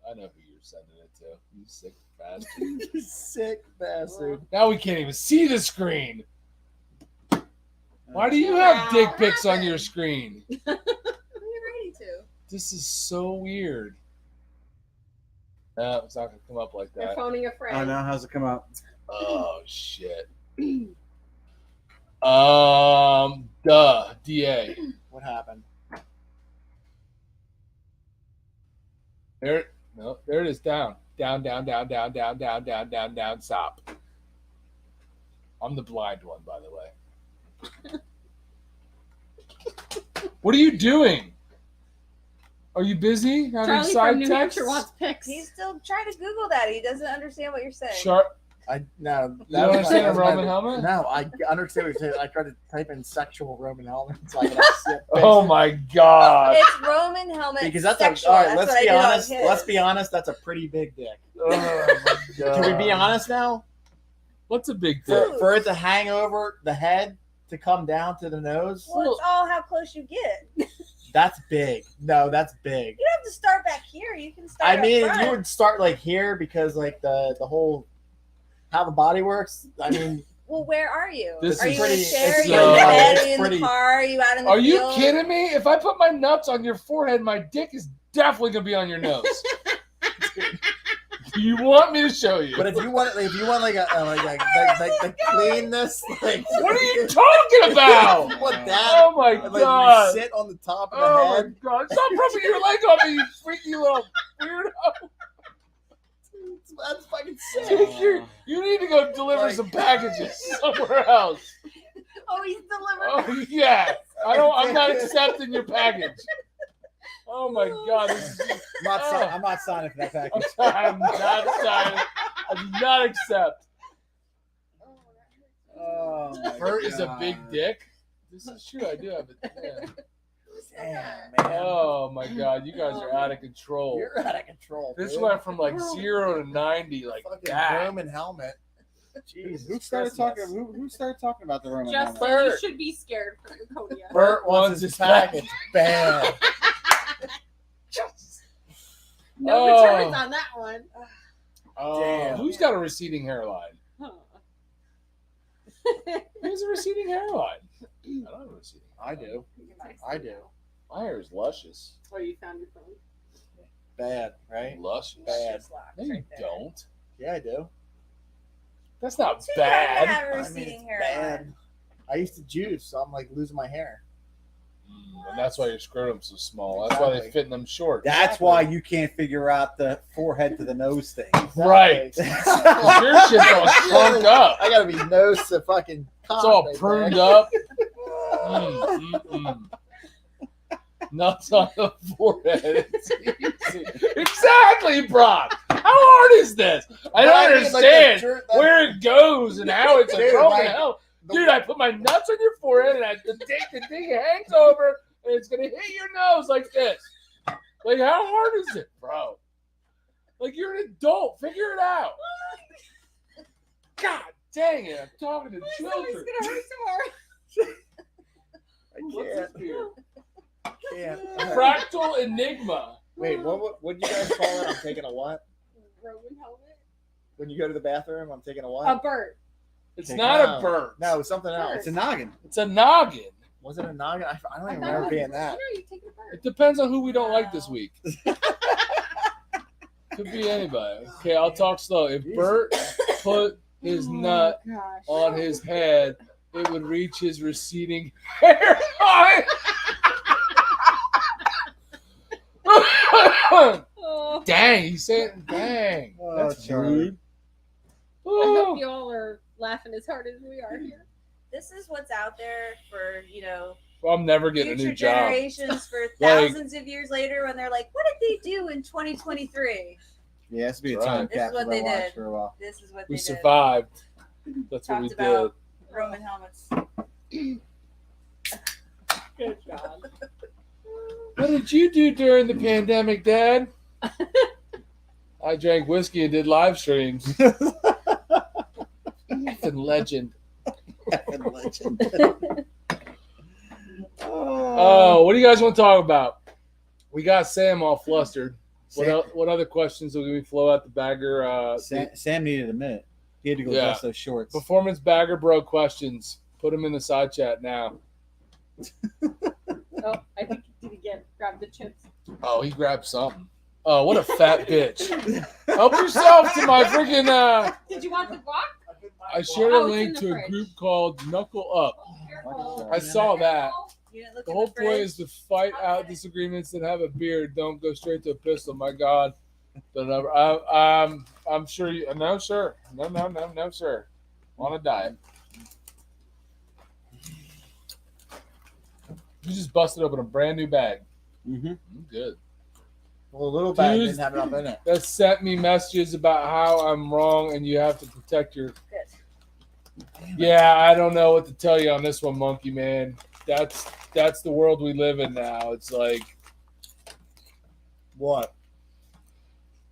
I know who you're sending it to. You sick bastard. You sick bastard. Now we can't even see the screen. Why do you have dick pics on your screen? You're ready to. This is so weird. No, it's not gonna come up like They're that. phoning a friend. Oh no, how's it come up? Oh shit. DA. What happened? There it is. Down. Stop. I'm the blind one, by the way. What are you doing? Are you busy? Having Charlie side from New texts? Hampshire wants pics. He's still trying to Google that. He doesn't understand what you're saying. Sharp. I no. You don't understand a that's my- Roman helmet? No, I understand what you're saying. I tried to type in sexual Roman helmet so I could see it. Oh my god. It's Roman helmet. Because that's sexual. all right. That's Let's what be I did on honest. his. Let's be honest. That's a pretty big dick. Oh my god. Can we be honest now? What's a big dick? For it to hang over the head to come down to the nose, Well, it's all how close you get. You that's big. No, that's big. don't have to start back here. You can start. I mean, up front. you would start like here because like the whole how the body works. I mean, Well, where are you? This are is you in a pretty- chair? Are it's you in the so- bed? Are it's you in pretty- the car? Are you out in the Are you field? kidding me? If I put my nuts on your forehead, my dick is definitely gonna be on your nose. You want me to show you? but if you want like the cleanness, like What are you talking about? You want that? Oh my and, like god! you sit on the top of the Oh my head. god! Stop rubbing your leg on me, you freaky little weirdo! That's fucking sick. Dude, you need to go deliver Like- some packages somewhere else. Oh, he's delivering. Oh yeah, I'm not accepting your package. Oh my god! This is, I'm not signing for that package. I'm not signing. I do not accept. Oh, my Bert is a God. big dick. This is true. I do have it. Yeah. Damn, man. Oh my god, you guys are out of control. You're out of control. This dude. went from like 0 to 90 like Fucking that. Roman helmet. Jesus Who started Christmas. talking? Who started talking about the Roman Justin, helmet? you Bert. should be scared for Laconia. Bert wants his package bad. No Oh. returns on that one. Oh, Damn. who's got a receding hairline? Huh. Who has a receding hairline? I don't have a receding. I do. I do. My hair is luscious. Oh, you found your phone. Bad, right? Luscious. Bad. No, you don't. Yeah, I do. That's not Too bad you bad. have a I mean, receding it's hairline. bad. I used to juice, so I'm like losing my hair. And that's why your scrotum's so small. That's why they fit in them shorts. That's why you can't figure out the forehead to the nose thing. Right. Your shit's all shrunk up. I gotta be nose to fucking. It's all pruned up. Nuts on the forehead. It's easy. Exactly, Brock. How hard is this? I don't understand where it goes and how it's a Dude, Roman like, helmet. Dude, I put my nuts on your forehead and the thing hangs over and it's gonna hit your nose like this. Like, how hard is it, bro? Like, you're an adult. Figure it out. God dang it! I'm talking to children. gonna hurt some more. I can't. Can't. Fractal Enigma. Wait, what do you guys call it? I'm taking a what? Roman helmet. When you go to the bathroom, I'm taking a what? A bird. It's Okay. not a bird. No, something Bird. else. It's a noggin. It's a noggin. Was it a noggin? I don't even I remember thought being that. You know, you take a bird. It depends on who we don't like this week. Could be anybody. Okay, I'll talk slow. If Bert put his nut Oh, gosh. on his head, it would reach his receding hairline. Oh, Dang, he said, dang. Oh, That's Charlie. rude. I Oh. hope you all are laughing as hard as we are here. This is what's out there for, I'm never getting a future new job. generations for Like- thousands of years later when they're like, what did they do in 2023? Yeah, it has to be a That's right. time This is capsule what they I watched did. for a while. This is what We they did. survived. That's what we Talked did. about Roman helmets. Good job. What did you do during the pandemic, Dad? I drank whiskey and did live streams. Effing legend. Oh, what do you guys want to talk about? We got Sam all flustered. What other questions will we flow out the bagger? Sam needed a minute. He had to go Yeah. adjust those shorts. Performance bagger bro questions. Put them in the side chat now. Oh, I think did he grab the chips? Oh, he grabbed something. Oh, what a fat bitch. Help yourself to my freaking. Did you want the guac? I shared a Oh, it's in link the to a fridge. group called Knuckle Up. Careful. I saw that. You didn't look The in whole the point fridge? is to fight out disagreements that have a beard. Don't go straight to a pistol. My God. But I'm sure you. No, sir. No, sir. On a diet. You just busted open a brand new bag. Mm-hmm. Good. Well, the little bag Dude. didn't have enough in it. That sent me messages about how I'm wrong and you have to protect your. Good. Yeah, I don't know what to tell you on this one, Monkey Man. That's the world we live in now. It's like What?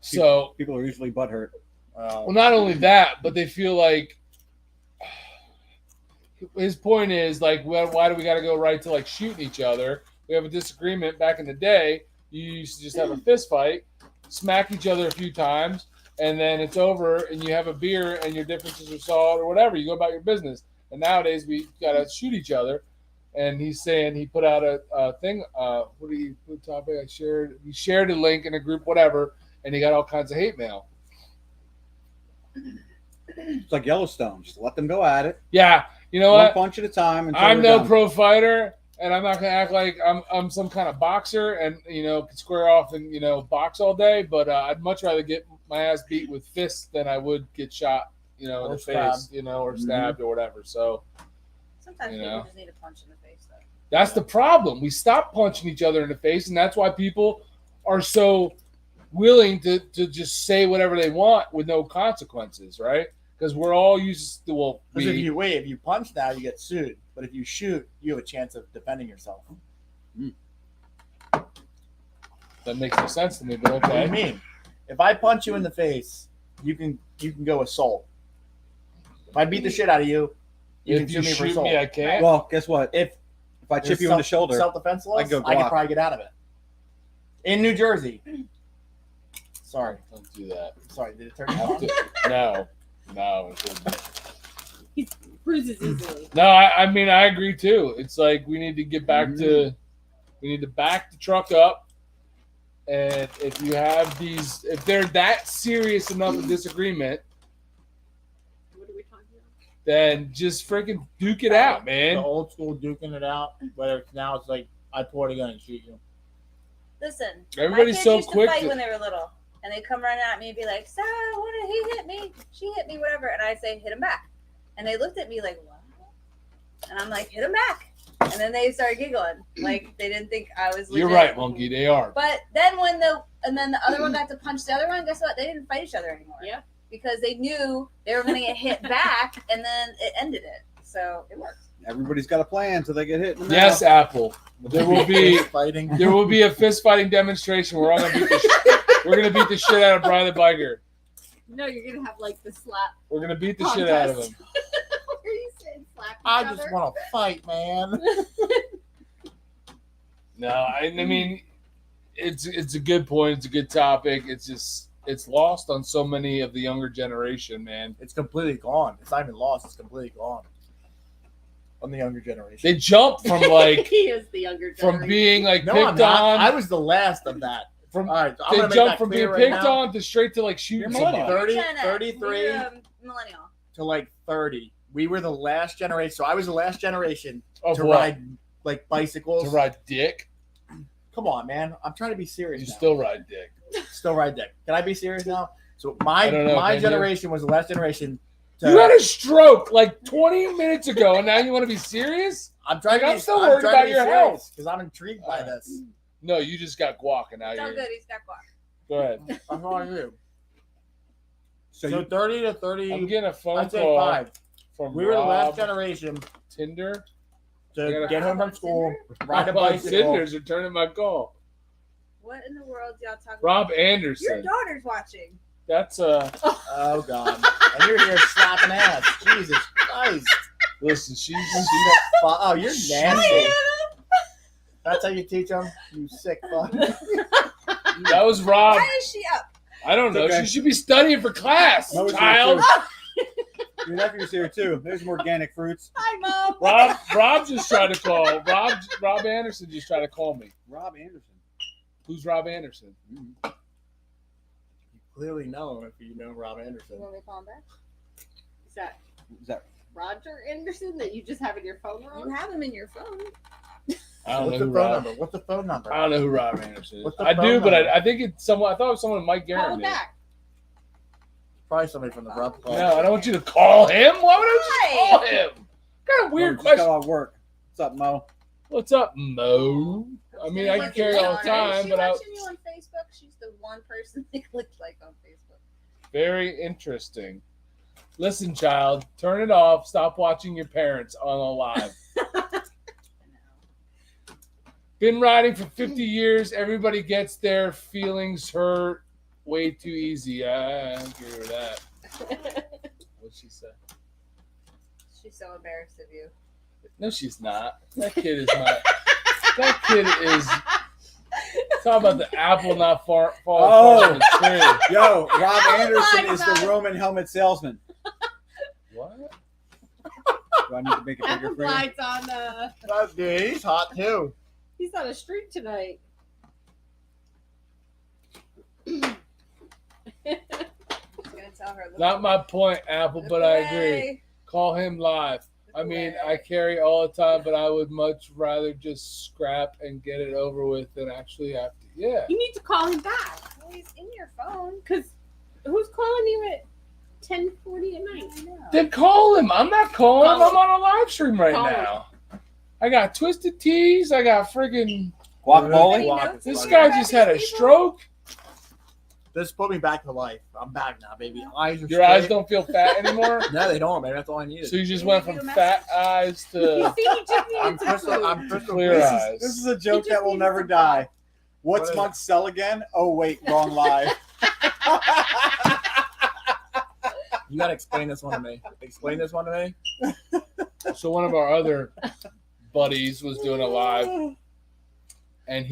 so. People are usually butthurt. Well, not only that, but they feel like his point is like, well, why do we got to go right to like shooting each other? We have a disagreement. Back in the day, you used to just have a fist fight, smack each other a few times, and then it's over, and you have a beer, and your differences are solved or whatever. You go about your business. And nowadays, we got to shoot each other. And he's saying he put out a thing. What do you put topic? He shared a link in a group, whatever, and he got all kinds of hate mail. It's like Yellowstone. Just let them go at it. Yeah, you know One what? punch at a time. Until I'm we're no done. pro fighter, and I'm not gonna act like I'm some kind of boxer and can square off and box all day. But I'd much rather get my ass beat with fists than I would get shot in Or the stabbed. face or stabbed or whatever. So Sometimes You people know. just need a punch in the face, though. that's the problem. We stop punching each other in the face, and that's why people are so willing to just say whatever they want with no consequences, right? Because we're all used to Because if you punch now, you get sued. But if you shoot, you have a chance of defending yourself. that makes no sense to me, but What do you okay. mean? If I punch you in the face, you can go assault. If I beat the shit out of you, you can If sue you me for shoot assault. me, I can't. Well, guess what? If I chip you in the shoulder, self-defense laws, I go I could Glock. probably get out of it. In New Jersey. Sorry, Don't do that. did it turn you on? No. It didn't. Bruises easily. No, I mean I agree too. It's like we need to get back Mm-hmm. to we need to back the truck up, and if you have these, if they're that serious enough of disagreement, What are we talking about? then just freaking duke it out, The man. old school duking it out, whether it's now it's like I pull out a gun and shoot you. Listen, Everybody's my kids so used quick to fight to- when they were little, and they'd come running at me and be like, "Sarah, he hit me, she hit me, whatever," and I'd say, "Hit him back," and they looked at me like, "What?" And I'm like, "Hit him back," and then they started giggling like they didn't think I was. Legit. You're right, Monkey. They are. But then when the other one got to punch the other one, guess what? They didn't fight each other anymore. Yeah. Because they knew they were going to get hit back, and then it ended it. So it worked. everybody's got a plan until they get hit. In the Yes, mouth. Apple. There will be fighting. there will be a fist fighting demonstration. We're all gonna beat we're gonna beat the shit out of Brian the Biker. No, you're gonna have like the slap. We're gonna beat the shit out of him. Where you saying slap each I other? just want to fight, man. No, I mean, it's a good point. It's a good topic. It's just it's lost on so many of the younger generation, man. It's completely gone. It's not even lost. It's completely gone on the younger generation. They jump from like he is the younger generation. from being like No, I'm picked not. on. I was the last of that. From All right, I'm they gonna make jump that from clear being right picked now. on to straight to like shooting You're millennial. somebody. 30, You're Gen X. 33 You're a millennial. to like 30. We were the last generation. So I was the last generation Of to what? ride like bicycles. To ride dick. Come on, man. I'm trying to be serious. You now. still ride dick. Still ride dick. Can I be serious now? So I don't know, my can you? generation was the last generation. You had a stroke like 20 minutes ago, and now you want to be serious? I'm trying to I'm be, still worried trying to about be your serious health. because I'm intrigued by this. No, you just got guac, and now It's all you're. good. He's got guac. Go ahead. That's all I do. So So you 30 to 30. I'm getting a phone I'd say call 5. from We were the Rob last generation Tinder. I to gotta- get home from school, ride a Rob bicycle. Tinder's returning my call. What in the world y'all talking Rob about? Your Anderson. daughter's watching. That's Oh God! And you're here slapping ass. Jesus Christ! listen. She's Oh, you're nasty. That's how you teach them. You sick fuck. that was Rob. Why is she up? I don't know. Okay. She should be studying for class, Mo is here, child. too. Your nephew's here too. There's some organic fruits. Hi, Mom. Rob just tried to call. Rob Anderson just tried to call me. Rob Anderson. Who's Rob Anderson? You clearly know if you know Rob You Anderson. want me to call him back? Is that Is that Roger Anderson that you just have in your phone You wrong? have him in your phone. I don't What's know the who phone Rob. number? What's the phone number? I don't know who Rob Anderson is. What's the I phone do, but number? I think it's someone. I thought it was someone Mike Call Garrett him knew. back. Probably somebody from the Rob Club. No, I don't want you to call him. Why would I just Why? call him? What kind of weird Just got question? off work. What's up, Mo? What's up, Mo? I mean, I can carry all the time, Is she but watching you on Facebook? She's the one person they clicked like on Facebook. very interesting. Listen, child, turn it off. Stop watching your parents on a live. Been riding for 50 years. Everybody gets their feelings hurt way too easy. I agree with that. What'd she say? She's so embarrassed of you. No, she's not. That kid is not. That kid is. Talk about the apple not falling far from the tree. Yo, Rob Oh Anderson my is God. the Roman helmet salesman. What? Do I need to make it bigger for you? Lights on. Oh, dude, he's hot too. He's on a streak tonight. She's gonna tell her. look Not my point, Apple, look but I agree. away, Call him live. look I mean, away. I carry all the time, but I would much rather just scrap and get it over with than actually have to. Yeah. You need to call him back. Well, he's in your phone. Because who's calling you at 10:40 at night? I know. Then call him. I'm not calling him. Call I'm on a live stream right Call him. now. I got Twisted Teas. I got friggin' Guacamole? Guac is This funny. guy just had a stroke. This put me back to life. I'm back now, baby. Eyes are Your eyes straight. don't feel fat anymore. No, they don't, man. That's all I needed. So you just Can went you from do a fat eyes You to see, he just I'm needed to crystal. move. I'm crystal Clear clear. eyes. This is a joke just that will needs never to die. What's What is month sell again? Oh wait, wrong live. You gotta explain this one to me. Explain this one to me. So one of our other buddies was doing a live, and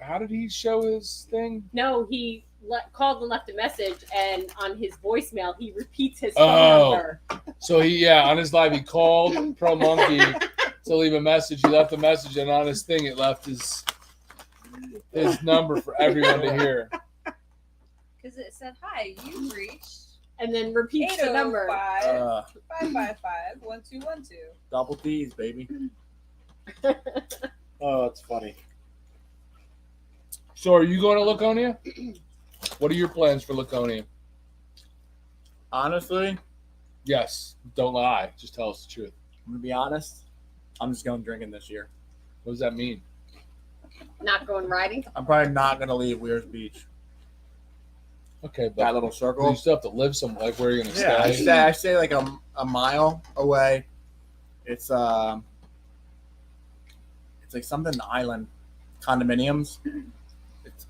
how did he show his thing? No, he called and left a message, and on his voicemail, he repeats his phone Oh. number. So on his live, he called Pro Monkey to leave a message. He left a message, and on his thing, it left his number for everyone to hear. Because it said, "Hi, you've reached And then repeats the number. 805 555 1212." Double D's, baby. Oh, it's funny. So are you going to Laconia? What are your plans for Laconia? Honestly, Yes. Don't lie. Just tell us the truth. I'm gonna be honest. I'm just going drinking this year. What does that mean? Not going riding. I'm probably not gonna leave Weir's Beach. Okay, That but little you circle. still have to live somewhere. Like, where are you going to Yeah, stay? I stay like a mile away. It's like something island condominiums.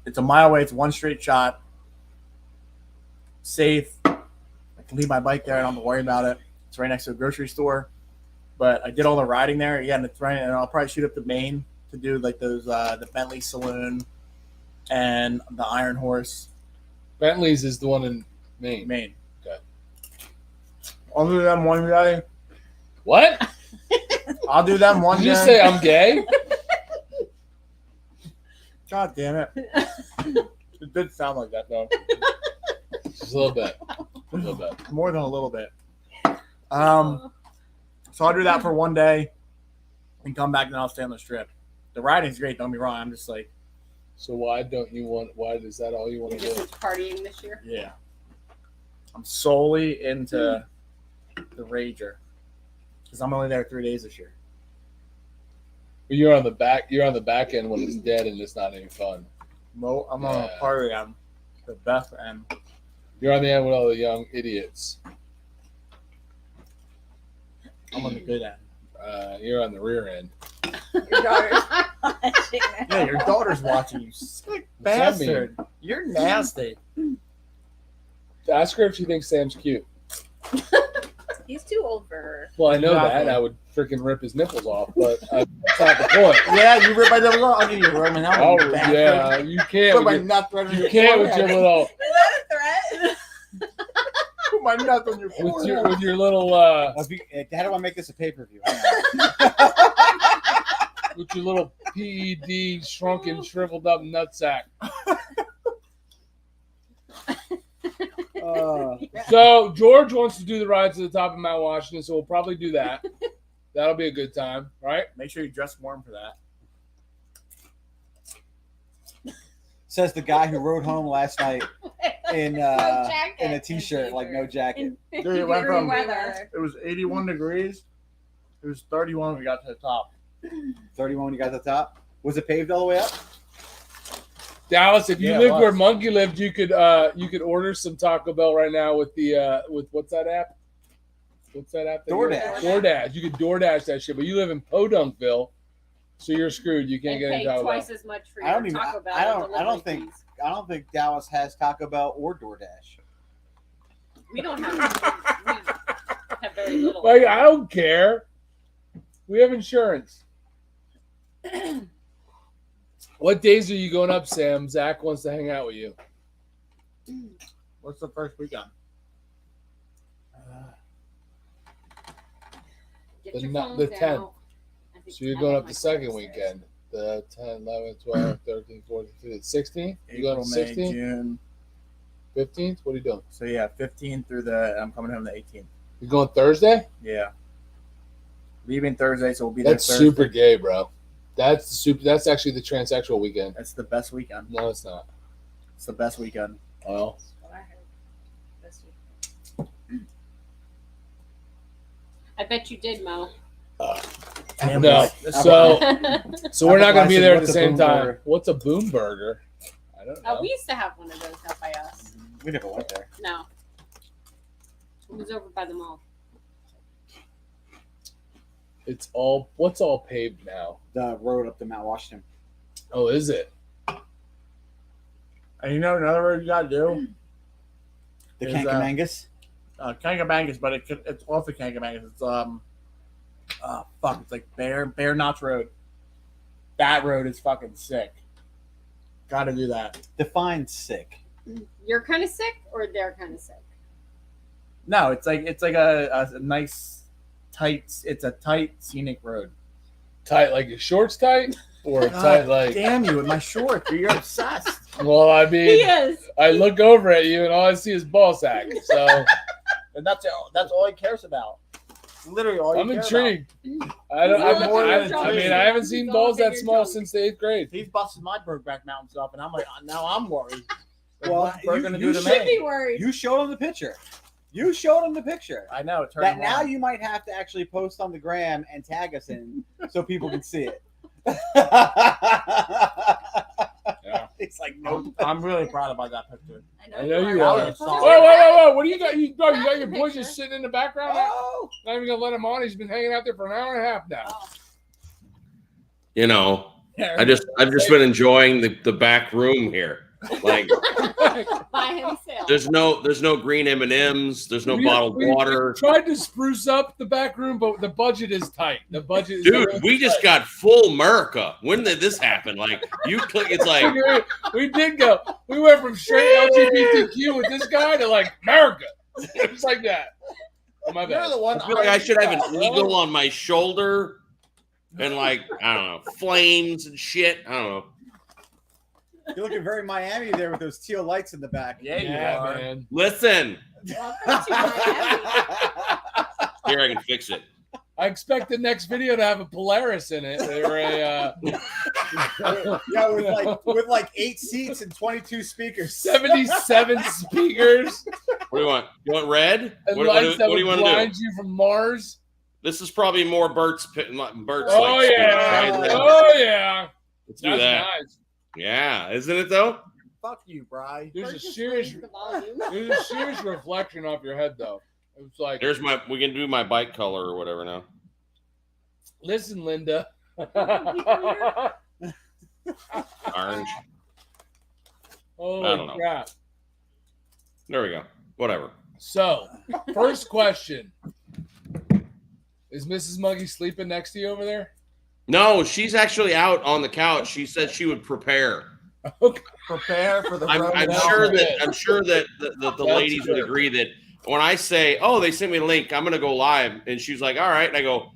It's a mile away. It's one straight shot. Safe. I can leave my bike there. I don't have to worry about it. It's right next to a grocery store. But I did all the riding there. Yeah, and it's right. And I'll probably shoot up to Maine to do like those the Bentley Saloon and the Iron Horse, Bentley's is the one in Maine. Maine. Okay. I'll do them one day. What? I'll do them one Did day. you say I'm gay? God damn it. It did sound like that, though. Just a little bit. A little bit. More than a little bit. So I'll do that for one day and come back and I'll stay on the strip. The riding's great, don't be wrong. I'm just like, So why is that all you want You're to just do? partying this year. yeah. I'm solely into the Rager. Because I'm only there 3 days this year. But you're on the back end when it's dead and it's not any fun. No, I'm on a Yeah. party end. The best end. You're on the end with all the young idiots. I'm on the good end. You're on the rear end. Your daughter's watching now. Yeah, your daughter's watching, you sick What's that bastard. You're nasty. Ask her if she thinks Sam's cute. He's too old for her. Well, I know Exactly. that. I would freaking rip his nipples off, but that's not the point. Yeah, you rip my nipple off. I'll give you a Roman helmet. Oh, you bastard. yeah, you can't. Put my With nuts right on your, your you can't with your forehead. little, Is that a threat? Put my nuts on your forehead. with your little, How do I make this a pay-per-view? with your little PED shrunken, shriveled up nutsack. So George wants to do the ride to the top of Mount Washington, so we'll probably do that. That'll be a good time, right? Make sure you dress warm for that. Says the guy who rode home last night in jacket. in a t-shirt, like no jacket. Dude, it went Degree from- weather. It was 81 degrees. It was 31 when we got to the top. 31 when you got to the top. Was it paved all the way up? Dallas, if you Yeah, it lived was. where Monkey lived, you could order some Taco Bell right now with the with what's that app? What's that app? DoorDash. DoorDash. You could DoorDash that shit, but you live in Podunkville, so you're screwed. You can't And get pay into Taco Bell. twice as much for I don't your even- Taco Bell. I don't- and I don't delivery think- fees. I don't think Dallas has Taco Bell or DoorDash. We don't have. We have very little. Like, I don't care. We have insurance. What days are you going up, Sam? Zach wants to hang out with you. What's the first weekend? Get the your no- phones the 10th. out. I think So you're I going have up my the second phone weekend. The 10, 11, 12, 13, 14, 15, 16th? You going April, up May, 16th? June. 15th? What are you doing? So yeah, 15th through I'm coming home the 18th. You going Thursday? Yeah. Leaving Thursday, so we'll be there That's Thursday. super gay, bro. That's actually the transsexual weekend. That's the best weekend. No, it's not. It's the best weekend. Well, That's what I heard this week. I bet you did, Mo. Damn no. it. This So is- so we're not going to be there at the What's a same boom time. burger? What's a boom burger? I don't know. We used to have one of those out by us. We never went there. No. It was over by the mall. What's all paved now? The road up to Mount Washington. Oh, is it? And you know another word you gotta do? The Is, Kankamangas. Kankamangas, but it's off the Kankamangas. It's it's like Bear Notch Road. That road is fucking sick. Gotta do that. Define sick. You're kind of sick, or they're kind of sick. No, it's like a nice it's a tight scenic road. Tight like your shorts tight? Or tight like Damn you with my shorts. You're obsessed. well, I He mean is. I look over at you and all I see is ball sack. So And that's all he cares about. Literally all you I'm care intrigued. I don't. I'm more than I mean, intrigued. I haven't seen It's all balls that bigger small junk. since the 8th grade. About. He's busting my Brokeback Mountain stuff, and I'm like, now I'm worried. Like, Well, what's Berg you- gonna you do to Should be me? worried. You showed him the picture. You showed him the picture. I know. It turned That him now on. you might have to actually post on the gram and tag us in so people can see it. Yeah. It's like nope. I'm really proud about that picture. I know you are. are. It's Whoa, solid. whoa! What do you got? You got your boy Picture. just sitting in the background. Now? Oh, Not even gonna let him on. He's been hanging out there for an hour and a half now. Oh, You know, I've just been enjoying the back room here. Like, Buy him sale. there's no green M&Ms. There's no bottled water. We tried to spruce up the back room, but the budget is tight. The budget is Dude, really we just tight. got full America. When did this happen? Like, you click, it's like, we did go. We went from straight LGBTQ with this guy to like America. It was like that. Oh, my You're bad. the one. I feel like I should have an eagle on my shoulder and like, I don't know, flames and shit. I don't know. You're looking very Miami there with those teal lights in the back. Yeah, you Yeah, are. man. Listen, Welcome to Miami. here I can fix it. I expect the next video to have a Polaris in it. Or a Yeah, with like 8 seats and 22 speakers. 77 speakers What do you want? You want red? and What lights that do you would want to blind do? you from Mars. This is probably more Bert's Oh like, yeah, speech, right? oh yeah. Let's do That's that. nice. Yeah, isn't it though? Fuck you, Bri. There's a Just serious, raise the volume. there's a serious reflection off your head though. It's like, We can do my bike color or whatever now. listen, Linda. Orange. Holy I don't know. crap. There we go. Whatever. So, first question. Is Mrs. Muggy sleeping next to you over there? No, she's actually out on the couch. She said she would prepare. Prepare for the I'm road. That's sure good. that the That's ladies would good. agree that when I say, "Oh, they sent me a link. I'm going to go live," and she's like, "All right," and I go, "Are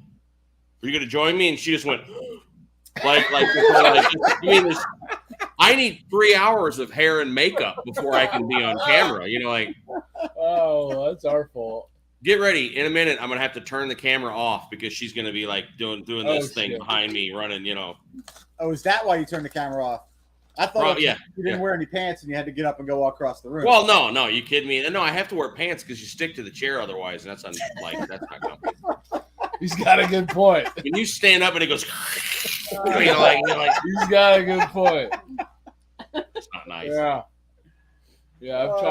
you going to join me?" And she just went I mean, I need 3 hours of hair and makeup before I can be on camera. You know, like, Oh, that's our fault. get ready. In a minute, I'm going to have to turn the camera off because she's going to be like doing this thing shit. behind me, running. You know, Oh, is that why you turned the camera off? I thought Well, it was yeah, you didn't wear any pants and you had to get up and go walk across the room. well, no, you kidding me? No, I have to wear pants because you stick to the chair otherwise, and that's not comfortable. He's got a good point. When you stand up and it goes, you're like, He's got a good point. it's not nice. Yeah. Yeah, Oh,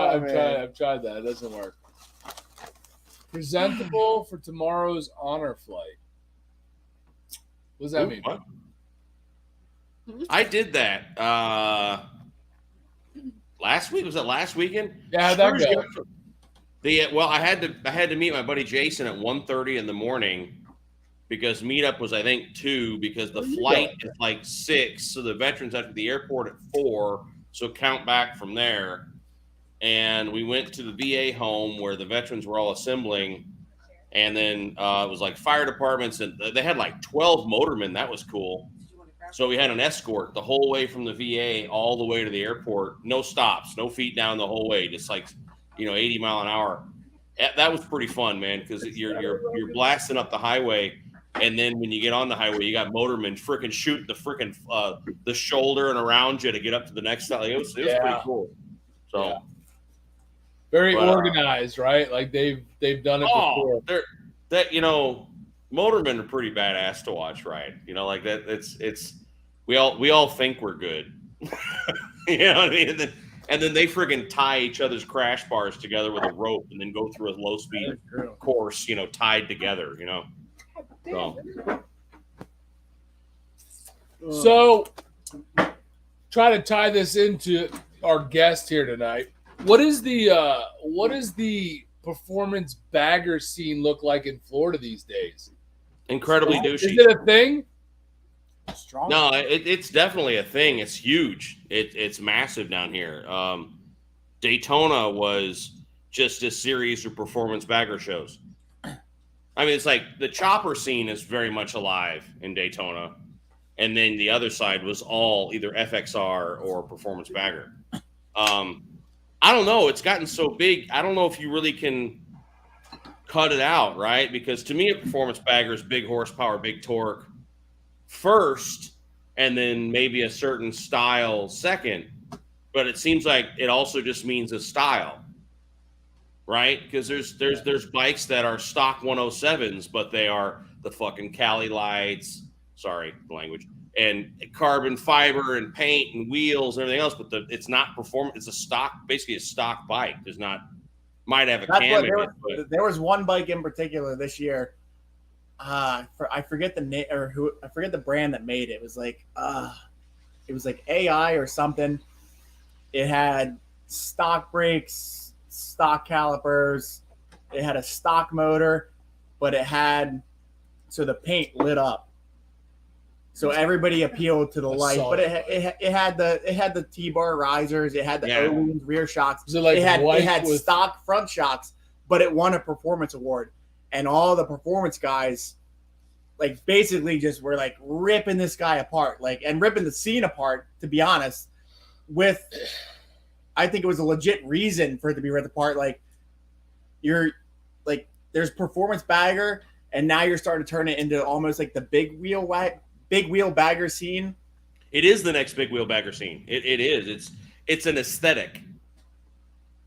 I've tried that. It doesn't work. Presentable for tomorrow's honor flight. What does that Ooh, mean? what? I did that last week. Was it last weekend? Yeah, how'd that Screws go? you. Well, I had to meet my buddy Jason at 1:30 in the morning because meetup was I think 2 because the flight is like 6, so the veterans have to be at the airport at 4, so count back from there. And we went to the VA home where the veterans were all assembling, and then it was like fire departments, and they had like 12 motormen. That was cool. So we had an escort the whole way from the VA all the way to the airport. No stops, no feet down the whole way, just like 80 mile an hour. That was pretty fun, man, because you're blasting up the highway, and then when you get on the highway, you got motormen freaking shooting the shoulder and around you to get up to the next side. It was pretty cool. So. Yeah. Very But, organized, right? Like they've done it before. Motormen are pretty badass to watch, right? Like that. It's we all think we're good, you know what I mean? And then they friggin' tie each other's crash bars together with a rope, and then go through a low speed course, tied together, So So, try to tie this into our guest here tonight. What is the performance bagger scene look like in Florida these days? incredibly Is douchey. it a thing? Strong. No, it's definitely a thing. It's huge. It's massive down here. Daytona was just a series of performance bagger shows. I mean, it's like the chopper scene is very much alive in Daytona, and then the other side was all either FXR or performance bagger. I don't know. It's gotten so big. I don't know if you really can cut it out, right? Because to me, a performance bagger is big horsepower, big torque first, and then maybe a certain style second. But it seems like it also just means a style, right? Because there's bikes that are stock 107s, but they are the fucking Cali lights. Sorry, the language. And carbon fiber and paint and wheels and everything else, but it's not performance. It's basically a stock bike. There's not, might have a cam in it, but There was one bike in particular this year. I forget the name I forget the brand that made it. It was like AI or something. It had stock brakes, stock calipers. It had a stock motor, but it had so the paint lit up. So everybody appealed to the I light, saw but it. it had the T-bar risers. It had the Yeah. O-wings rear shocks. Is it like it white had with stock front shocks, but it won a performance award, and all the performance guys, like basically just were like ripping this guy apart, like and ripping the scene apart. To be honest, with I think it was a legit reason for it to be ripped apart. Like you're like there's performance bagger, and now you're starting to turn it into almost like the big wheel bagger scene. It is the next big wheel bagger scene. It is. It's an aesthetic.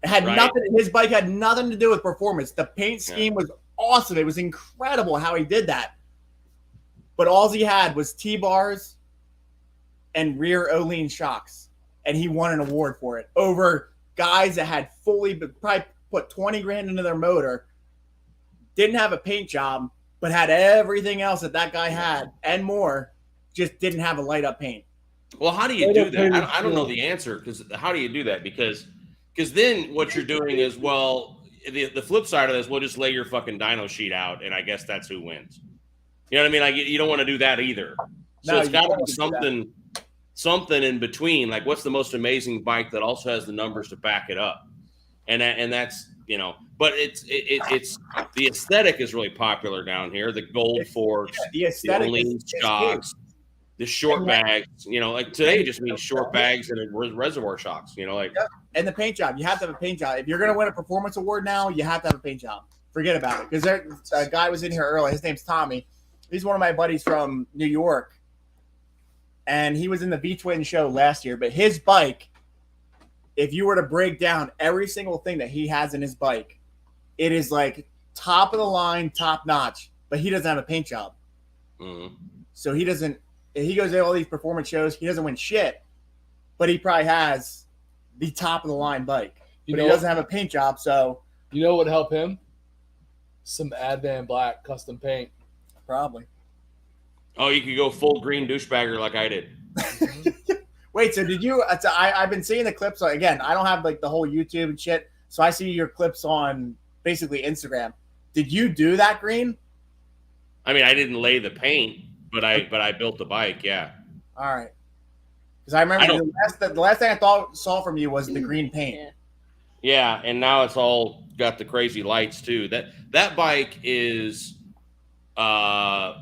It had Right. nothing. His bike had nothing to do with performance. The paint scheme was awesome. It was incredible how he did that. But all he had was T-bars and rear O-lean shocks, and he won an award for it over guys that had probably put 20 grand into their motor, didn't have a paint job, but had everything else that guy had and more, just didn't have a light up paint. Well, how do you do that? I don't know the answer because how do you do that? Because then what you're doing is, well, the flip side of this, we'll just lay your fucking dyno sheet out, and I guess that's who wins. You know what I mean? Like you don't want to do that either. So No, it's you got to don't be want to do something in between. Like what's the most amazing bike that also has the numbers to back it up? And that's but it's the aesthetic is really popular down here. The gold forks, The the aesthetic O-lean is shocks, the short And bags. Like today just means short bags and reservoir shocks. and the paint job. You have to have a paint job. If you're going to win a performance award now, you have to have a paint job. Forget about it. Because a guy was in here earlier. His name's Tommy. He's one of my buddies from New York. And he was in the V-Twin show last year. But his bike, if you were to break down every single thing that he has in his bike, it is like top of the line, top notch. But he doesn't have a paint job. Mhm. So he doesn't – he goes to all these performance shows. He doesn't win shit. But he probably has the top of the line bike. But he doesn't have a paint job, so You know what would help him? Some Advan Black custom paint. probably. Oh, you could go full green douchebagger like I did. Wait, so did you? I've been seeing the clips. Again, I don't have like the whole YouTube and shit, so I see your clips on basically Instagram. Did you do that green? I mean, I didn't lay the paint, but I built the bike. Yeah. All right, because I remember the last thing I saw from you was the green paint. Yeah. Yeah, and now it's all got the crazy lights too. That bike is the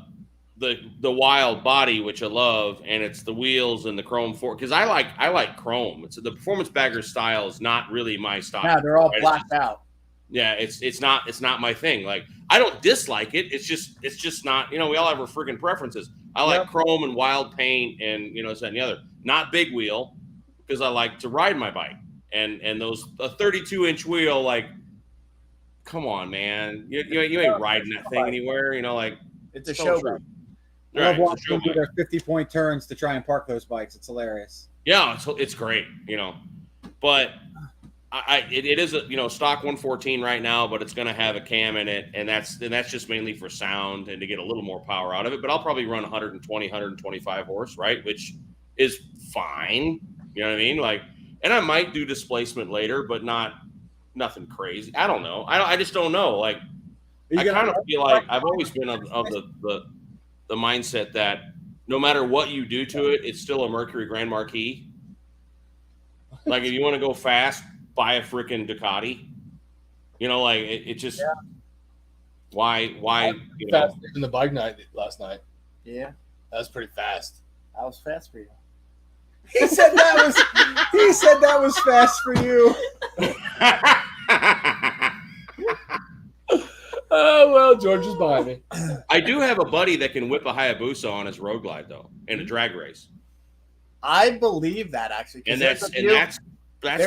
wild body, which I love, and it's the wheels and the chrome fork because I like chrome. It's the performance bagger style is not really my style. Yeah, they're all right? blacked out. Yeah, it's not my thing. Like I don't dislike it. It's just not. We all have our freaking preferences. I like chrome and wild paint and this that, and the other. Not big wheel because I like to ride my bike and a 32-inch wheel. Like, come on, man, you ain't riding that thing anywhere. Like It's a so show true. bike. I love Right, it's a watching show them do bike. their 50-point turns to try and park those bikes. It's hilarious. Yeah, it's great, but it is a stock 114 right now, but it's going to have a cam in it, and that's just mainly for sound and to get a little more power out of it. But I'll probably run 120, 125 horse, right, which is fine. You know what I mean? Like, and I might do displacement later, but nothing crazy. I don't know. I just don't know. Like, I kind of feel like I've always been of the mindset that no matter what you do to it, it's still a Mercury Grand Marquis. Like if you want to go fast, buy a freaking Ducati. Like it just why Fast in the bike night last night. Yeah, That was pretty fast. that was fast for you. He said that was fast for you. Oh well, George is behind me. I do have a buddy that can whip a Hayabusa on his road glide though in a drag race, I believe that actually, 'cause and there's that's a few-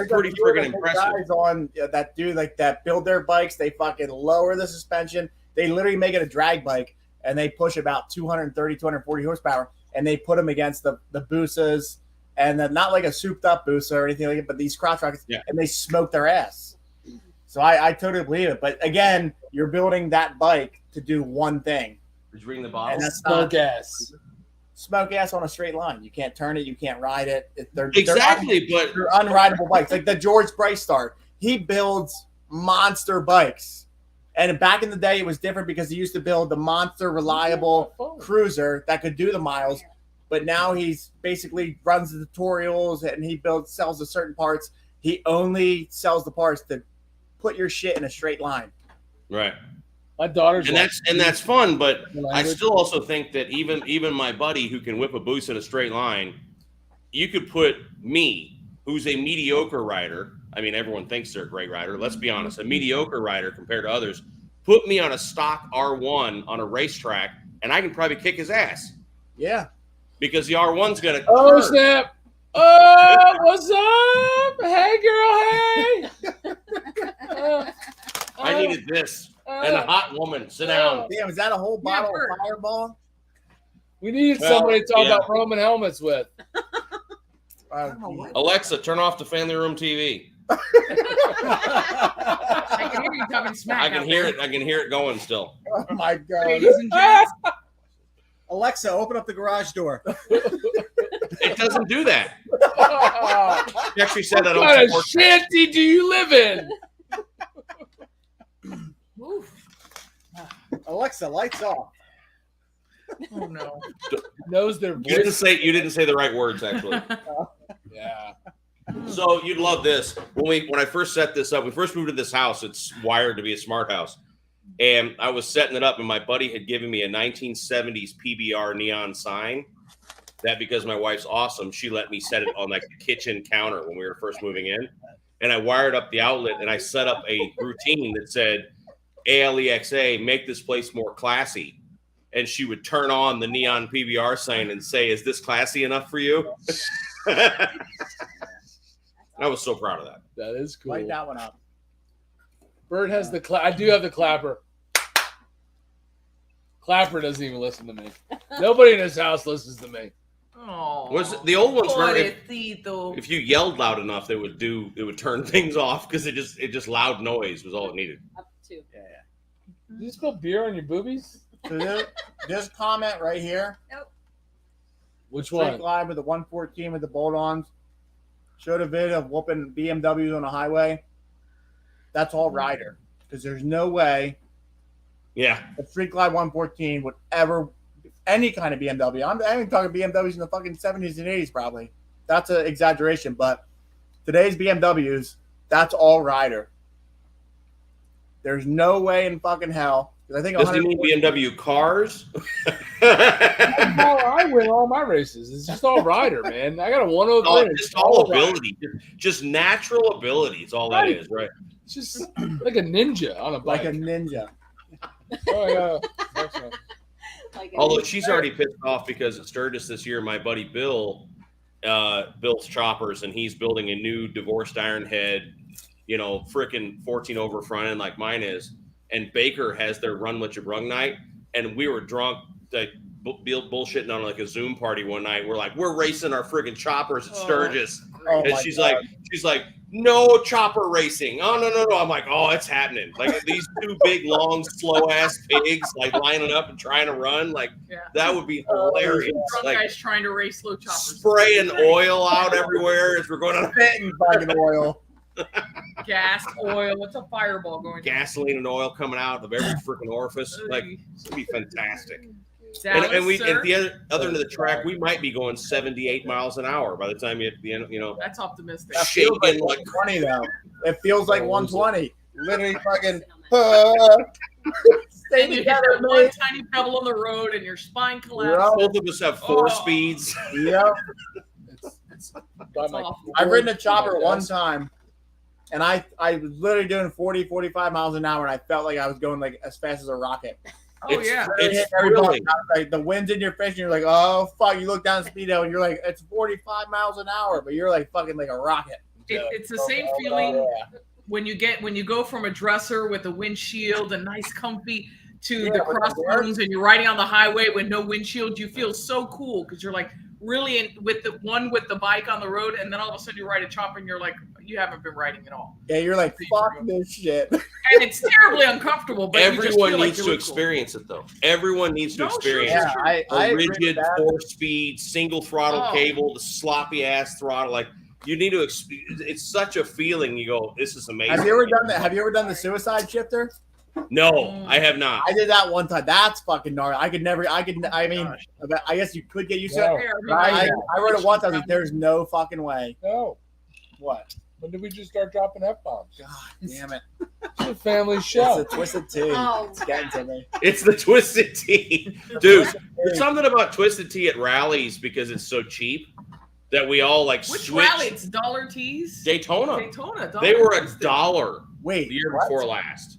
pretty few friggin' of the impressive. Guys on that do like that build their bikes. They fucking lower the suspension. They literally make it a drag bike, and they push about 230, 240 horsepower, and they put them against the Busas, and then not like a souped up Busa or anything like it, but these crotch rockets, Yeah. and they smoke their ass. So I totally believe it. But again, you're building that bike to do one thing, Did you ring the and bottle? that's No not. gas. smoke ass on a straight line. You can't turn it. You can't ride it. They're unrideable bikes. Like the George Bryce Star. He builds monster bikes. And back in the day, it was different because he used to build the monster reliable cruiser that could do the miles. But now he's basically runs the tutorials and he sells the certain parts. He only sells the parts to put your shit in a straight line. Right. My daughter's And that's fun, but I still also think that even my buddy who can whip a boost in a straight line, you could put me, who's a mediocre rider. I mean, everyone thinks they're a great rider. Let's be honest, a mediocre rider compared to others. Put me on a stock R1 on a racetrack, and I can probably kick his ass. Yeah. Because the R1's gonna. Oh snap! Oh, what's up? Hey, girl. Hey. I needed this and a hot woman. Sit down. Damn, is that a whole bottle of Fireball? We needed somebody to talk about Roman helmets with. Alexa, turn off the family room TV. I can hear you talking smack. I can hear it. I can hear it going still. Oh my god! Ladies and gents, Alexa, open up the garage door. It doesn't do that. She actually said I What kind don't of support. shanty do you live in? oof. Alexa, lights off. Oh no. Knows their You voice. didn't say the right words actually. Yeah. So you'd love this. When I first set this up, we first moved to this house. It's wired to be a smart house, and I was setting it up, and my buddy had given me a 1970s PBR neon sign. That because my wife's awesome, she let me set it on like the kitchen counter when we were first moving in, and I wired up the outlet, and I set up a routine that said, "Alexa, make this place more classy." And she would turn on the neon PBR sign and say, "Is this classy enough for you?" I was so proud of that. That is cool. Light that one up. Bird has the I do have the clapper. Clapper doesn't even listen to me. Nobody in his house listens to me. Oh. Was the old ones were Pobrecito. if you yelled loud enough, it would turn things off because it just loud noise was all it needed. Up to. Did you spill beer on your boobies? So this comment right here, Which Straight one? Live with the 114 with the bolt-ons, showed a video of whooping BMWs on the highway. That's all rider because there's no way Yeah, a Street Glide 114 would ever any kind of BMW. I'm even talking BMWs in the fucking 70s and 80s probably. That's an exaggeration, but today's BMWs, that's all rider. There's no way in fucking hell. I think does he mean BMW cars? I win all my races. It's just all rider, man. I got a 103. Just all ability, just natural ability. It's all that is, right? It's just like a ninja on a like bike. a ninja. Oh yeah. Like Although she's already pissed off because at Sturgis this year, my buddy Bill builds choppers, and he's building a new divorced iron head, freaking 14 over front end like mine is. And Baker has their Run What You Brung night, and we were drunk, like bullshitting on like a Zoom party one night. We're like, we're racing our friggin' choppers at Sturgis, Oh and my she's God. like, no chopper racing. Oh no. I'm like, oh, it's happening. Like these two big, long, slow ass pigs like lining up and trying to run. Like Yeah. that would be hilarious. Drunk Like guys trying to race slow choppers. spraying oil out everywhere as we're going on Spitting fucking oil. Gas, oil. What's a fireball going? gasoline and oil coming out of every freaking orifice. Like it'd be fantastic. Dallas, And we sir? at the other end of the track, we might be going 78 miles an hour by the time you hit the end. That's optimistic. That feels like Shaking like 120 though. It feels like 120. Literally fucking. Stay And you hit together, that one mate. tiny pebble on the road, and your spine collapses. both of us have 4 Oh. speeds. Yep. It's by It's my- awful. I've ridden a chopper my one desk. time, and I was literally doing 40, 45 miles an hour, and I felt like I was going like as fast as a rocket. Oh yeah. It's Every thrilling. bump, like the wind's in your face, and you're like, oh fuck! You look down the speedo, and you're like, it's 45 miles an hour, but you're like fucking like a rocket. It's the same feeling when you go from a dresser with a windshield and nice comfy to Yeah, the with the crossroads and you're riding on the highway with no windshield. You feel so cool because you're like, really with the bike on the road, and then all of a sudden you ride a chopper and you're like, you haven't been riding at all, Yeah, you're like, fuck this shit. and it's terribly uncomfortable. But you just Everyone feel like needs you're to really experience it, though. Everyone needs to No, sure, experience sure, Yeah, sure. I a agree with rigid that. 4-speed single throttle Oh. cable, the sloppy ass throttle. Like you need to. It's such a feeling. You go, this is amazing. Have you ever done that? Have you ever done the suicide shifter? No, I have not. I did that one time. That's fucking gnarly. I mean, Gosh. I guess you could get used to No. it. Hey, But I Yeah. rode it once. I was like, there's no fucking way. No. What? When did we just start dropping F-bombs? God damn it. It's a family It's show. a twisted tea. Oh. It's getting to me. It's the Twisted Tea, dude. There's something about Twisted Tea at rallies because it's so cheap that we all like Which switch. rally? It's dollar tees. Daytona. Daytona. They were $1. $1 Wait. the year what? before last.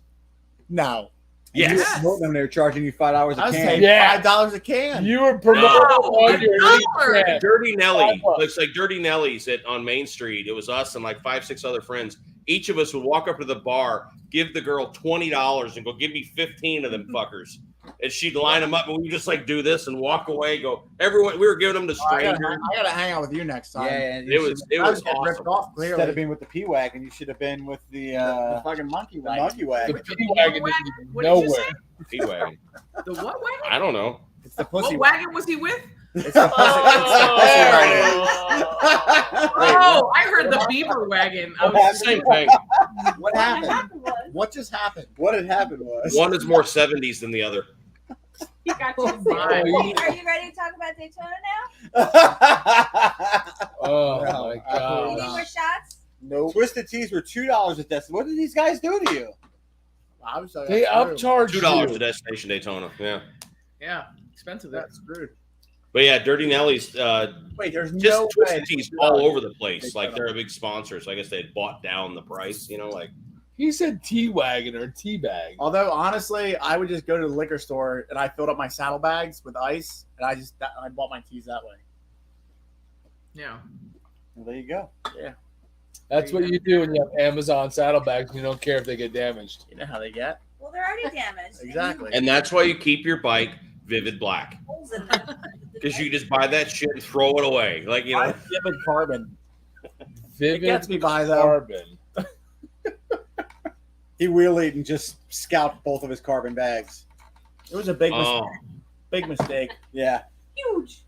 No. Yes. Yes. Smoke them, they were charging you $5 I a was can. paying Yeah. $5 a can. You were promoting No, on your $1. Instagram. Dirty Nelly. $5. Looks like Dirty Nelly's on Main Street. It was us and like 5-6 other friends. Each of us would walk up to the bar, give the girl $20 and go, give me 15 of them fuckers. And she'd line them up and we would just like do this and walk away, go, everyone, we were giving them to I strangers. gotta hang out with you next time. Yeah, It was I was getting awesome. ripped off Instead clearly. of being with the P-Wagon, you should have been with the The fucking monkey the wagon. monkey The wagon. P-Wagon What didn't did go you say? nowhere. P-Wagon. The what wagon? I don't know. It's the pussy What wagon. wagon was he with? It's the pussy, it's the pussy wagon. Oh, I heard the Bieber wagon. I was Same thing. What What happened? happened was What just happened? What had happened was One is more 70s than the other. He got you. my. Are you ready to talk about Daytona now? Oh No, my You god. need more shots? Nope. Twisted Teas were $2 a test. What did these guys do to you? I was They upcharged $2 to you. Destination Daytona. Yeah. Yeah, expensive. There. That's screwed. But yeah, Dirty Nelly's Wait, there's just no way. Twisted Tea's all over the place. Like they're a big sponsor. So I guess they had bought down the price, you know, like He said T-Wagon or T-Bag. Although honestly, I would just go to the liquor store and I filled up my saddlebags with ice, and I bought my teas that way. Yeah. Well, there you go. That's what you do when you have Amazon saddlebags and you don't care if they get damaged. You know how they get. Well, they're already damaged. Exactly. and that's why you keep your bike Vivid Black. Holes in them. Because you just buy that shit and throw it away. Like, you know, Vivid carbon. Vivid It gets me by though. Carbon. He wheelied and just scalped both of his carbon bags. It was a big mistake. oh. Big mistake. Yeah, Huge.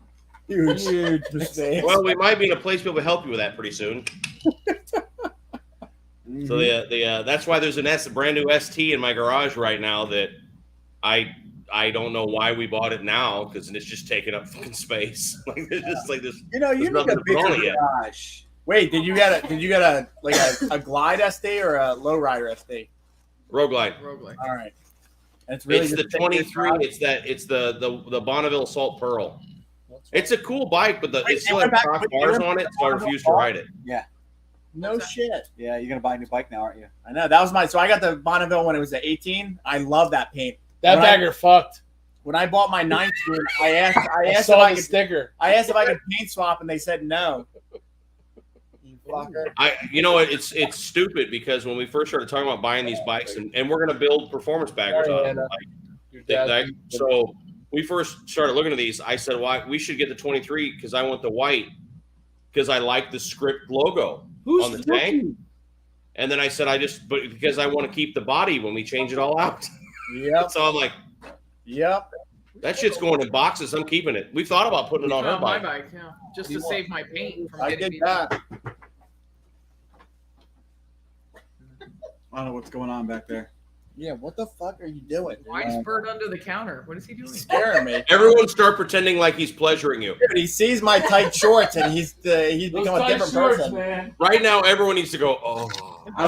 huge. Huge mistake. Well, we might be in a place to be able to help you with that pretty soon. So that's why there's a brand new ST in my garage right now that I don't know why we bought it now because it's just taking up fucking space. Like it's just like this. You know, you There's need a nothing to put on bigger it yet. garage. Wait, did you get a glide SD or a lowrider SD? Road Glide. Roguelike. All right. And it's really It's the just 23. It's the Bonneville Salt Pearl. It's a cool bike, but it still has cross bars on it, so I refuse to ride it. No shit. Yeah, you're gonna buy a new bike now, aren't you? I know that was my. So I got the Bonneville when it was the 18. I love that paint. That When I- bagger fucked. When I bought my 19, I asked I if saw I the could. sticker. I asked if I could paint swap, and they said no. You fucker. You know what? It's stupid because when we first started talking about buying these bikes, and we're gonna build performance baggers out of them. Your Like, dad- so we first started looking at these. I said, "Why we should get the 23 because I want the white because I like the script logo Who's on the tank." And then I said, but because I want to keep the body when we change it all out. Yep. So I'm like, Yep. that shit's going in boxes. I'm keeping it. We've thought about putting it on her my bike. bike, yeah, just to save my paint from I getting did me. that. I don't know what's going on back there. Yeah. What the fuck are you doing? Why is Bird under the counter? What is he doing? Scaring me. Everyone start pretending like he's pleasuring you. Dude, he sees my tight shorts and he's Those become a tight different shorts, person. man. Right now, everyone needs to go, oh. I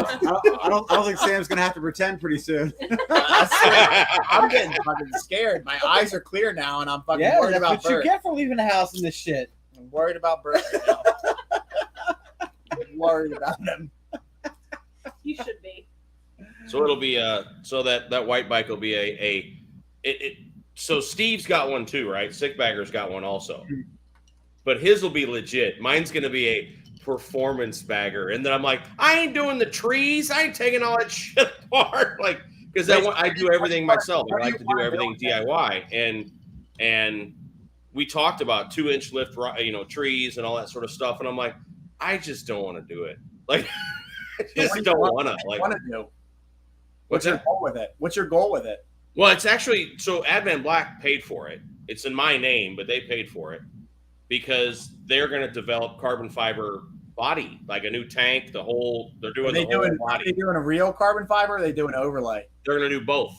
don't think Sam's gonna have to pretend pretty soon. I swear, I'm getting fucking scared. My eyes are clear now, and I'm fucking Yeah, worried that's about what you Bert. get for leaving the house in this shit. I'm worried about Bert right now. I'm worried about him. You should be. So it'll be so that white bike will be so Steve's got one too, right? Sickbagger's got one also. But his will be legit. Mine's gonna be a performance bagger. And then I'm like, I ain't doing the trees, I ain't taking all that shit apart. Like, because I do everything myself. I like to do everything DIY. And we talked about 2-inch lift, trees and all that sort of stuff. And I'm like, I just don't want to do it. Like, I just don't want to. Like, want to do? what's your that? goal with it? What's your goal with it? Well, it's actually, so Advan Black paid for it. It's in my name, but they paid for it because they're going to develop carbon fiber body, like a new tank, they're doing the whole Are body. they doing a real carbon fiber or are they doing overlay? They're going to do both.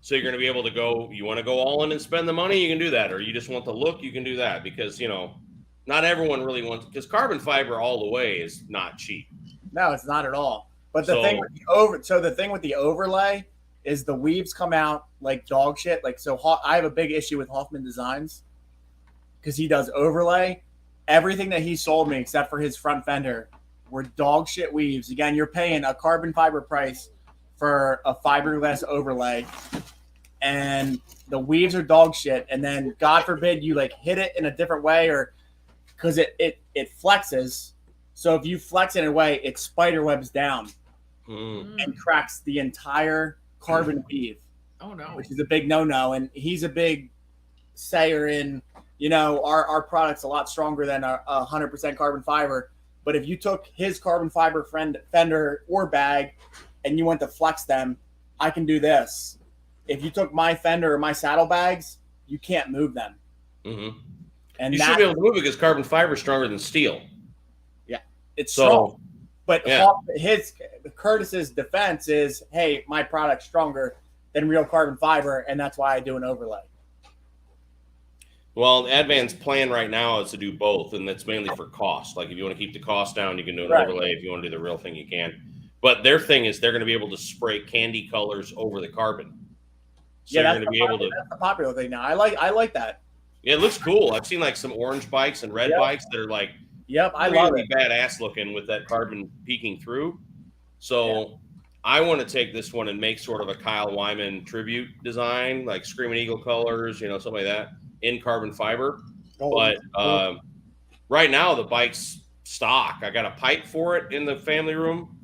So you're going to be able to go, you want to go all in and spend the money, you can do that. Or you just want the look, you can do that. Because, not everyone really wants, because carbon fiber all the way is not cheap. No, it's not at all. But the thing with the overlay is the weaves come out like dog shit. Like, so I have a big issue with Hoffman Designs because he does overlay. Everything that he sold me, except for his front fender, were dog shit weaves. Again, you're paying a carbon fiber price for a fiberglass overlay, and the weaves are dog shit. And then, God forbid, you like hit it in a different way, or because it flexes. So if you flex it in a way, it spider webs down and cracks the entire carbon weave. Oh no! Which is a big no-no. And he's a big sayer in, our product's a lot stronger than a 100% carbon fiber. But if you took his carbon fiber fender or bag and you went to flex them, I can do this. If you took my fender or my saddlebags, you can't move them. Mm-hmm. And you should be able to move it because carbon fiber is stronger than steel. Yeah, it's strong. But Curtis's defense is, hey, my product's stronger than real carbon fiber, and that's why I do an overlay. Well, Advan's plan right now is to do both, and that's mainly for cost. Like, if you want to keep the cost down, you can do an overlay. If you want to do the real thing, you can. But their thing is they're going to be able to spray candy colors over the carbon. So that's the popular thing now. I like that. Yeah, it looks cool. I've seen like some orange bikes and red bikes that are like really badass looking with that carbon peeking through. So I want to take this one and make sort of a Kyle Wyman tribute design, like Screaming Eagle colors, something like that, in carbon fiber. But right now the bike's stock. I got a pipe for it in the family room.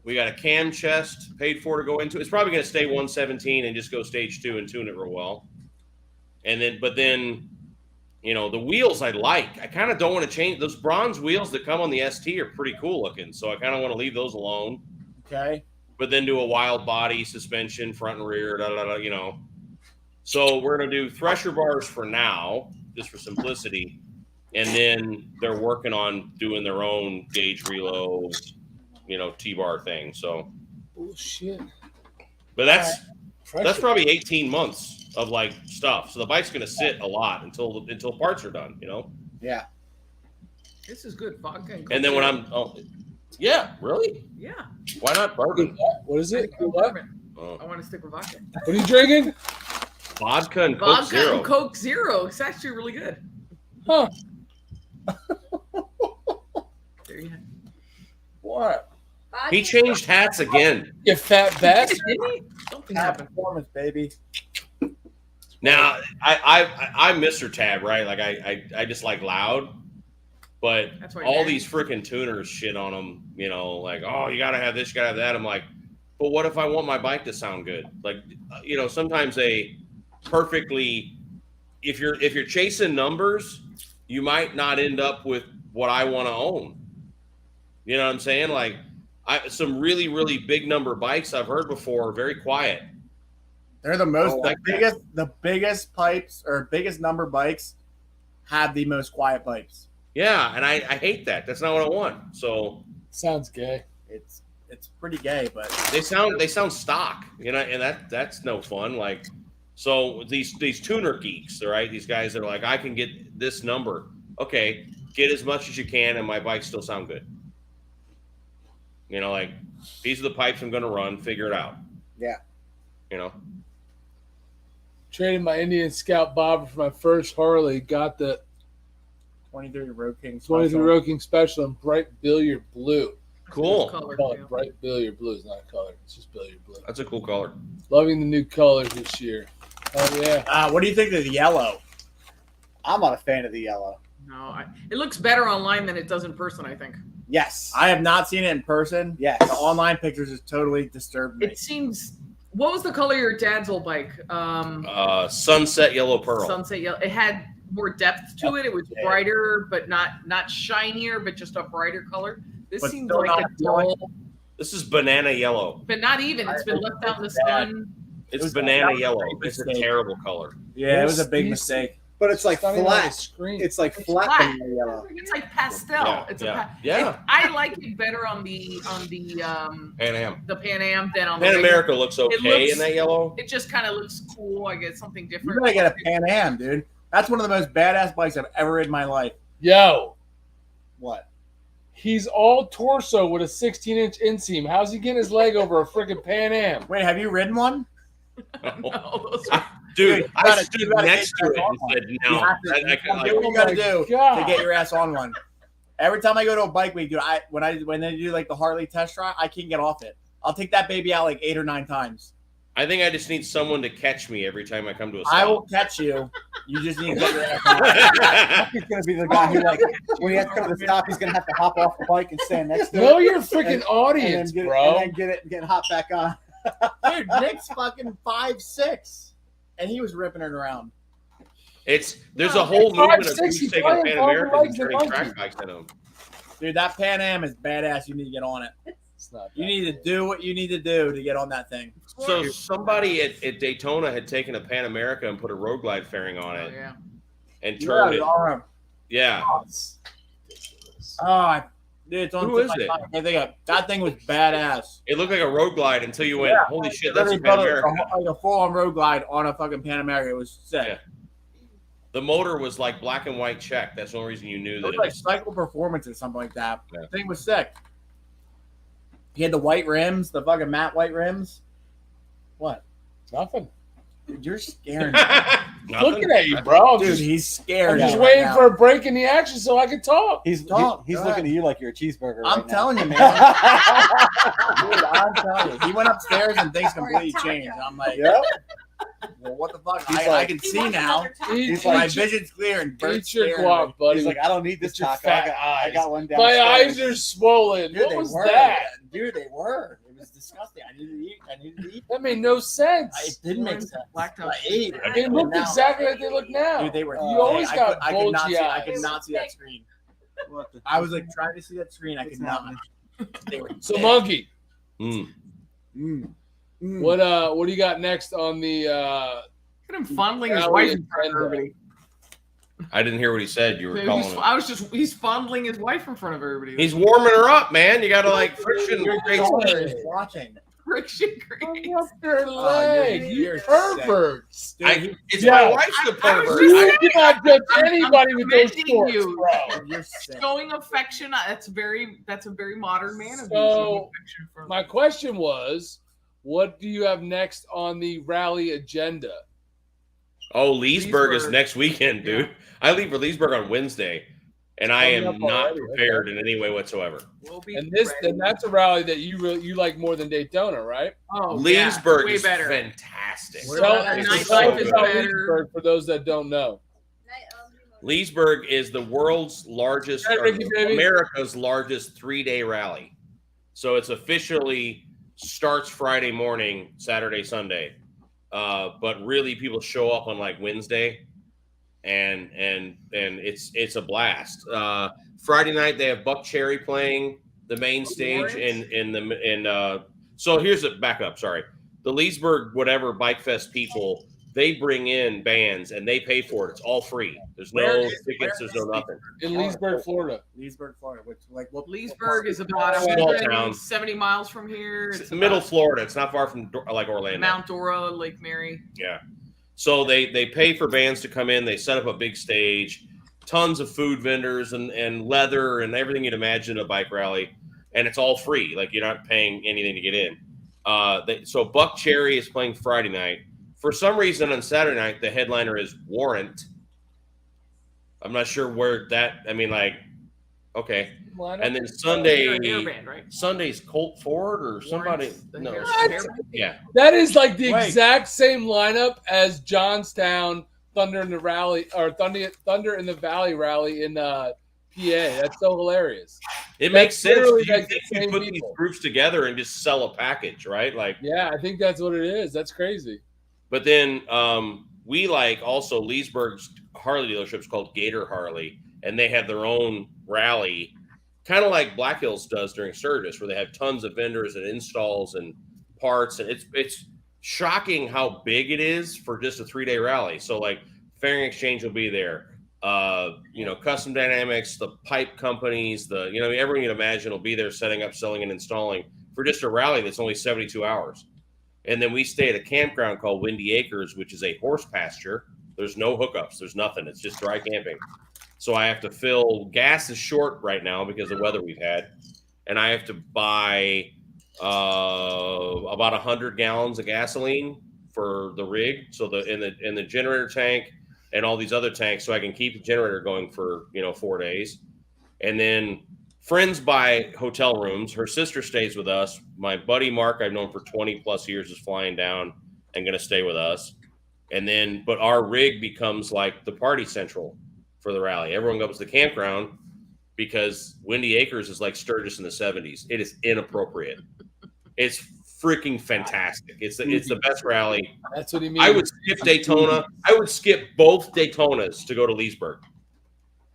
We got a cam chest paid for to go into. It's probably going to stay 117 and just go stage 2 and tune it real well. And then, the wheels I like. I kind of don't want to change those bronze wheels that come on the ST are pretty cool looking. So I kind of want to leave those alone. Okay. But then do a wild body suspension, front and rear, So we're going to do thresher bars for now, just for simplicity. And then they're working on doing their own gauge reload, T-bar thing. So bullshit. But that's probably 18 months of like stuff. So the bike's going to sit a lot until parts are done, Yeah. This is good vodka. And then when yeah, really? Yeah. Why not bourbon? What is it? I Oh. want to stick with vodka. What are you drinking? Vodka and Coke Vodka Zero. and Coke Zero. It's actually really good. Huh. There you have it. What? He changed hats again. You fat bastard. Didn't he? Something Tab happened. performance, baby. Now I miss her tab, right? Like I just like loud, but That's why all you're these freaking tuners shit on them. Like, oh, you gotta have this, you gotta have that. I'm like, but what if I want my bike to sound good? Like, sometimes if you're chasing numbers, you might not end up with what I want to own. You know what I'm saying? Like, some really, really big number bikes I've heard before are very quiet. They're the biggest pipes or biggest number bikes have the most quiet pipes. Yeah, and I hate that. That's not what I want. So Sounds gay. It's pretty gay, but they sound stock, and that's no fun. Like, so these tuner geeks, right? These guys that are like, I can get this number. Okay, get as much as you can, and my bike still sound good. Like, these are the pipes I'm going to run. Figure it out. Yeah. Traded my Indian Scout bobber for my first Harley. Got the 23 Road King 23 Road King Special in bright billiard blue. Cool. Color, Call yeah. it bright billiard blue. It's not a color. It's just billiard blue. That's a cool color. Loving the new colors this year. Oh yeah. What do you think of the yellow? I'm not a fan of the yellow. No, it looks better online than it does in person, I think. Yes. I have not seen it in person. Yes. The online pictures has totally disturbed me. It seems What was the color of your dad's old bike? Sunset Yellow Pearl. Sunset yellow. It had more depth to it. It was brighter, but not shinier, but just a brighter color. This But seems still like not a dull, This is banana yellow. but not even. It's been left out in the sun. It's was- banana that was a yellow. big It's a mistake. terrible color. Yeah, it was a big These- mistake. But it's like not even on the flat. screen. It's like It's flat flat. banana yellow. It's like pastel. Yeah, It's yeah, a yeah. I like it better on the Pan Am. the Pan Am than on the Pan regular. America looks okay looks- in that yellow. It just kind of looks cool. I get something You different. gotta get a Pan Am, dude. That's one of the most badass bikes I've ever ridden in my life. Yo, What? he's all torso with a 16-inch inseam. How's he getting his leg over a freaking Pan Am? Wait, have you ridden one? No, those are- Dude, you I gotta- stood you gotta next get to it that and on. said You no. have to- I do what you gotta do God. to get your ass on one. Every time I go to a bike week, dude, when they do like the Harley test drive, I can't get off it. I'll take that baby out like 8 or 9 times. I think I just need someone to catch me every time I come to a stop. I will catch you. You just need to get your ass on. He's gonna be the guy who, like, when he has to come to the stop, he's gonna have to hop off the bike and stand next to Know it, your freaking and audience, then get bro. it, and then get hop back on. Dude, Nick's fucking 5'6", and he was ripping it around. There's a whole It's movement of 5'6", dudes you taking probably Pan have longer Americans and legs than turning monkey. track bikes into them. Dude, that Pan Am is badass. You need to get on it. It's not You bad. need to do what you need to do to get on that thing. So somebody at Daytona had taken a Pan America and put a road glide fairing on Oh, it yeah. and turned it. Oh, Yeah. dude, it's on Who is it? I think that thing was badass. It looked like a road glide until you went, Yeah. holy shit, that's a Literally Pan built America. like a full-on road glide on a fucking Pan America. It was sick. Yeah. The motor was like black and white check. That's the only reason you knew It that was it like was. Cycle Performance or something like that. Yeah. The thing was sick. He had the white rims, the fucking matte white rims. What? Nothing. Dude, you're scaring me. Nothing. Looking at you, bro. I'm Dude, just, he's scared. I'm just right waiting now. for a break in the action so I can talk. He's Don't. he's Go looking ahead. at you like you're a cheeseburger. I'm right telling now. you, man. Dude, I'm telling you. He went upstairs and things completely changed. I'm like, Yep. well, what the fuck? He's I like- can see now. Eat, My eat your, vision's clear and Bert's eat your scaring guac, me. buddy. He's like, I don't need this With your taco. fat I eyes. got one down. My eyes are swollen. Dude, What they was were. that? Dude, they were. It was disgusting. I needed to eat. That made no sense. It didn't make sense. Lactose. I ate. They looked Now- exactly like they look now. Dude, they were. You always I got could not bulgy see. I eyes. could not see that screen. What the- I was like trying to see that screen. I What's could not. happening? They were. So, Monkey, Mm. what do you got next on the? Look at him fondling his Rally wife in front of agenda. everybody. I didn't hear what he said. You were calling him. He's fondling his wife in front of everybody. He's warming her up, man. You got to like friction. Great He's watching. friction grease. Up your leg, you're you pervert. It's Yeah. my wife's the I was pervert. just- You cannot judge I'm anybody with those commending shorts, you. bro. You're sick. Showing affection. That's a very modern man of you. So, showing affection for- My question was, what do you have next on the rally agenda? Oh, Leesburg is Leesburg. next weekend, dude. I leave for Leesburg on Wednesday, and I Coming am up not already, prepared in any way whatsoever. We'll be And this, ready. then that's a rally that you like more than Daytona, right? Oh, Leesburg way is better. fantastic. We're Tell- better. It's Nightlife so is good. about better. Leesburg for those that don't know. Leesburg is the world's largest, Hey, or Ricky, baby. America's largest 3-day rally. So it's officially starts Friday morning, Saturday, Sunday. But really, people show up on like Wednesday, and it's a blast. Friday night they have Buck Cherry playing the main stage, so here's a backup. Sorry, the Leesburg whatever Bike Fest people, they bring in bands and they pay for it. It's all free. There's no tickets. There's no nothing. In Leesburg, Florida. Leesburg, Florida. Which what? Leesburg is about Small town. 170 miles from here. It's It's middle about Florida. It's not far from like Orlando. Mount Dora, Lake Mary. Yeah. So they pay for bands to come in. They set up a big stage, tons of food vendors and leather and everything you'd imagine a bike rally, and it's all free. Like you're not paying anything to get in. So Buck Cherry is playing Friday night. For some reason on Saturday night, the headliner is Warrant. I'm not sure where that. I mean, like, okay. And then Sunday, Hair band, right? Sunday's Colt Ford or somebody. Warrants, the No, hair- What? hair band. yeah. That is like the Wait. exact same lineup as Johnstown Thunder in the Rally or Thunder in the Valley rally in PA. That's so hilarious. It makes sense. literally You like think the we same put these people. groups together and just sell a package, right? Like, Yeah, I think that's what it is. That's crazy. but then we like also Leesburg's Harley dealership's called Gator Harley, and they have their own rally, kind of like Black Hills does during Sturgis, where they have tons of vendors and installs and parts, and it's shocking how big it is for just a 3-day rally. So like Fairing Exchange will be there. Custom Dynamics, the pipe companies, everyone you'd imagine will be there setting up, selling, and installing for just a rally that's only 72 hours. And then we stay at a campground called Windy Acres, which is a horse pasture. There's no hookups. There's nothing. It's just dry camping. So I have to fill, gas is short right now because of the weather we've had. And I have to buy about 100 gallons of gasoline for the rig. So in the generator tank, and all these other tanks, so I can keep the generator going for 4 days. And then friends buy hotel rooms. Her sister stays with us. My buddy Mark, I've known for 20 plus years, is flying down and going to stay with us. And then, but our rig becomes like the party central for the rally. Everyone goes to the campground because Windy Acres is like Sturgis in the 70s. It is inappropriate. It's freaking fantastic. It's the best rally. That's what he means. I would skip Daytona. I would skip both Daytonas to go to Leesburg.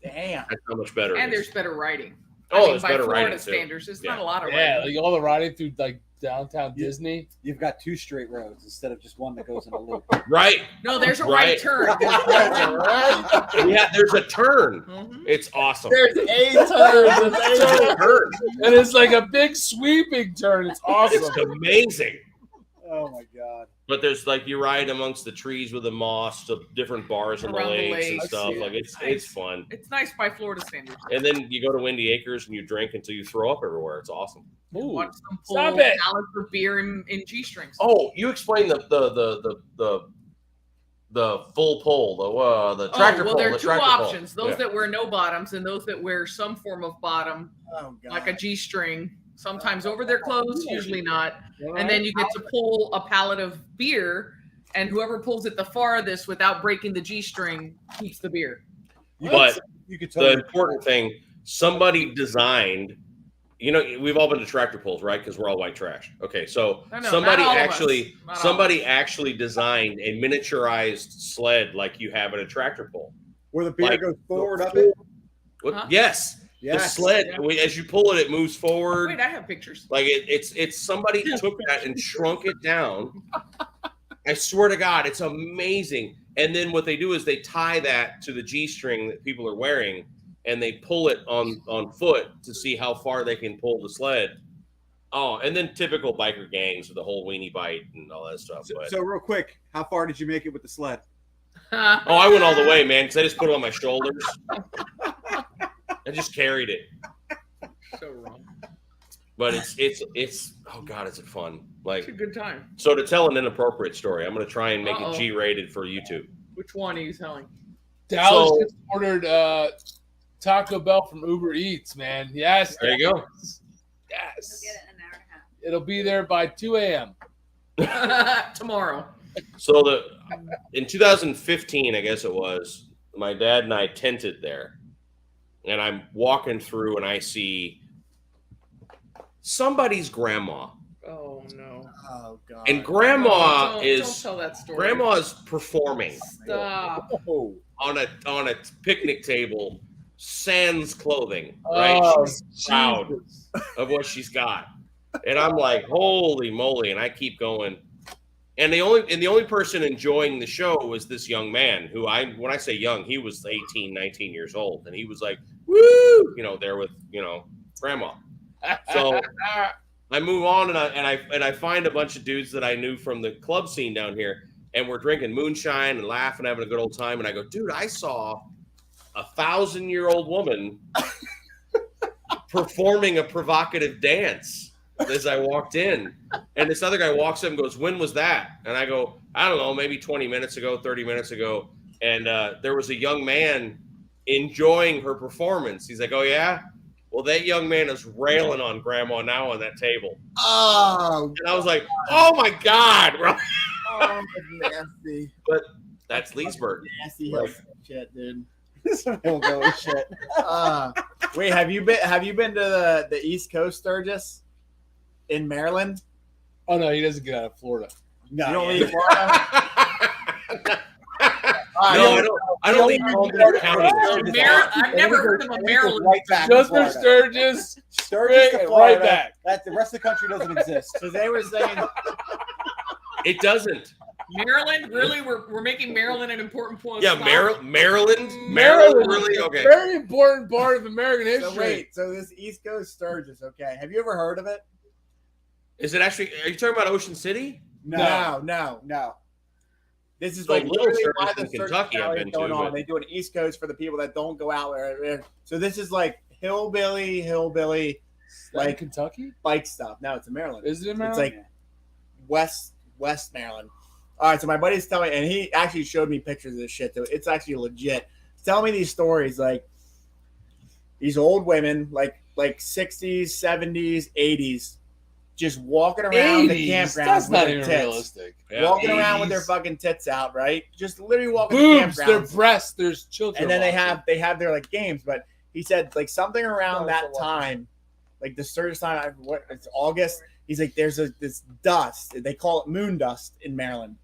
Damn. That's how much better. And it there's is. better riding. There's by better Florida riding too. standards, it's not Yeah. a lot of Yeah, riding. like all the riding through like downtown Yeah. Disney. You've got 2 straight roads instead of just one that goes in a loop. Right. No, there's a Right. right turn. Yeah, there's a turn. Mhm. It's awesome. There's 8 turns. There's a turn. And it's like a big sweeping turn. It's awesome. It's amazing. Oh my god. But there's like you ride amongst the trees with the moss to different bars on the Around the lakes and lakes, stuff. yeah. Like it's Nice. fun. It's nice by Florida standards. And then you go to Windy Acres and you drink until you throw up everywhere. It's awesome. Ooh. Watch them pull Stop it. salads for beer and G-strings. Oh, you explained the full pole, the tractor well, pole. there the are two tractor pole. options: those Yeah. that wear no bottoms and those that wear some form of bottom, Oh god. like a G-string. Sometimes over their clothes, usually not. All And then right. you get to pull a pallet of beer, and whoever pulls it the farthest without breaking the G-string keeps the beer. But You could the totally important thing, somebody designed. We've all been to tractor pulls, right? Because we're all white trash. Okay, so I know, somebody not all of actually, us. Not all somebody of us. actually designed a miniaturized sled like you have at a tractor pull. where the beer Like- goes forward up it. What? Huh? Yes, the Yes. sled. Yeah. As you pull it, it moves forward. Wait, I have pictures. Like it's somebody took that and shrunk it down. I swear to God, it's amazing. And then what they do is they tie that to the G-string that people are wearing, and they pull it on foot to see how far they can pull the sled. Oh, and then typical biker gangs with the whole weenie bite and all that stuff. But So real quick, how far did you make it with the sled? I went all the way, man, because I just put it on my shoulders. I just carried it. So wrong. But it's oh God, is it fun? Like, It's a good time. so to tell an inappropriate story, I'm going to try and make Uh-oh. it G-rated for YouTube. Which one are you telling? Dallas So- just ordered Taco Bell from Uber Eats, man. Yes. There you go. You'll Yes. get it in an hour and a half. It'll be there by 2 a.m. Tomorrow. So in 2015, I guess it was, my dad and I tented there, and I'm walking through and I see somebody's grandma, Oh no. Oh god. and grandma Don't is tell that story. grandma's performing Stop. Oh, on a picnic table, sans clothing, right? oh She's proud Jesus. of what she's got. And I'm like, holy moly. And I keep going. And the only person enjoying the show was this young man who when I say young, he was 18, 19 years old. And he was like, woo, there with, grandma. So I move on and I find a bunch of dudes that I knew from the club scene down here. And we're drinking moonshine and laughing, having a good old time. And I go, dude, I saw 1,000-year-old woman performing a provocative dance as I walked in. And this other guy walks up and goes, when was that? And I go, I don't know, maybe 20 minutes ago, 30 minutes ago. And there was a young man enjoying her performance. He's like, oh, yeah? Well, that young man is railing on grandma now on that table. Oh, And I was like, oh, my God. Bro. oh nasty. That's Leesburg. Nasty Like- shit, dude. Some hillbilly shit. Wait, have you been to the East Coast, Sturgis, in Maryland? Oh no, he doesn't get out of Florida. You No, don't yeah. leave Florida. No, I don't leave Palm County. I've never heard of a Maryland. Right back Just to for Florida. Sturgis, Sturgis to right Florida. back. That the rest of the country doesn't exist. So they were saying, It doesn't. Maryland, really? We're making Maryland an important point. Yeah, Stop. Maryland, Maryland, really? Okay. Very important part of American history. so wait, so this East Coast Sturgis, okay? Have you ever heard of it? Is it actually? Are you talking about Ocean City? No. No. This is So like Little literally Sturgis why the in Sturgis Kentucky I've Valley been is going to, on. but- They do an East Coast for the people that don't go out there. So this is like hillbilly, Like like Kentucky? bike stuff. No, it's in Maryland. Is it in It's Maryland? like West Maryland. All right, so my buddy's telling me, and he actually showed me pictures of this shit. So it's actually legit. He's telling me these stories, like these old women, like 60s, 70s, 80s, just walking around the 80s? campground That's with not their even tits. realistic. Yeah. Walking around with 80s. their fucking tits out, right? Just literally walking the Boobs, their campgrounds. breasts, there's children. And then watching. they have their like games, but he said like something around Oh, that so what? time, like the Sturgis time, it's August. He's like, there's this dust. They call it moon dust in Maryland.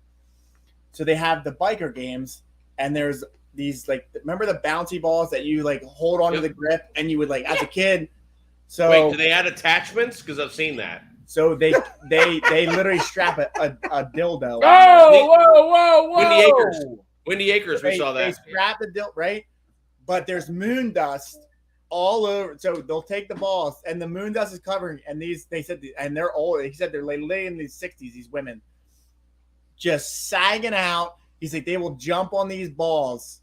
So they have the biker games, and there's these like, remember the bouncy balls that you like hold onto Yep. the grip, and you would like as a kid. So Wait, do they add attachments? Because I've seen that. so they literally strap a dildo. Whoa, whoa, whoa! Windy Acres. Windy Acres, we They- saw They that. strap the dildo, right? But there's moon dust all over. So they'll take the balls, and the moon dust is covering. And they said, and they're old. He said they're like late in the 60s. These women just sagging out. He's like, they will jump on these balls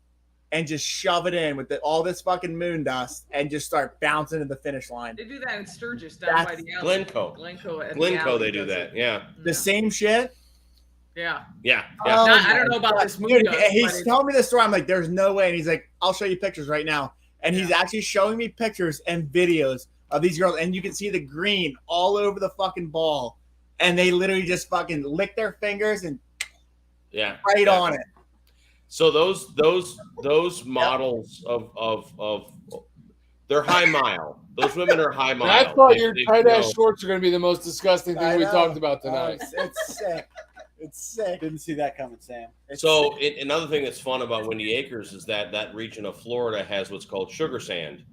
and just shove it in with all this fucking moon dust and just start bouncing to the finish line. They do that in Sturgis down by That's the alley. Glencoe. Glencoe, They do that. Yeah. The same shit. Yeah. Yeah. Oh, Yeah. I don't know about this moon Dude, dust, but he's it's- telling me the story. I'm like, there's no way. And he's like, I'll show you pictures right now. And he's actually showing me pictures and videos of these girls. And you can see the green all over the fucking ball. And they literally just fucking lick their fingers and Yeah. right Yeah. on it. So those models of they're high mile. Those women are high And mile. I thought They- your they tight ass go- shorts are going to be the most disgusting I thing we know. talked about Oh, tonight. it's sick. It's sick. Didn't see that coming, Sam. It's So sick. another thing that's fun about Windy Acres is that region of Florida has what's called sugar sand,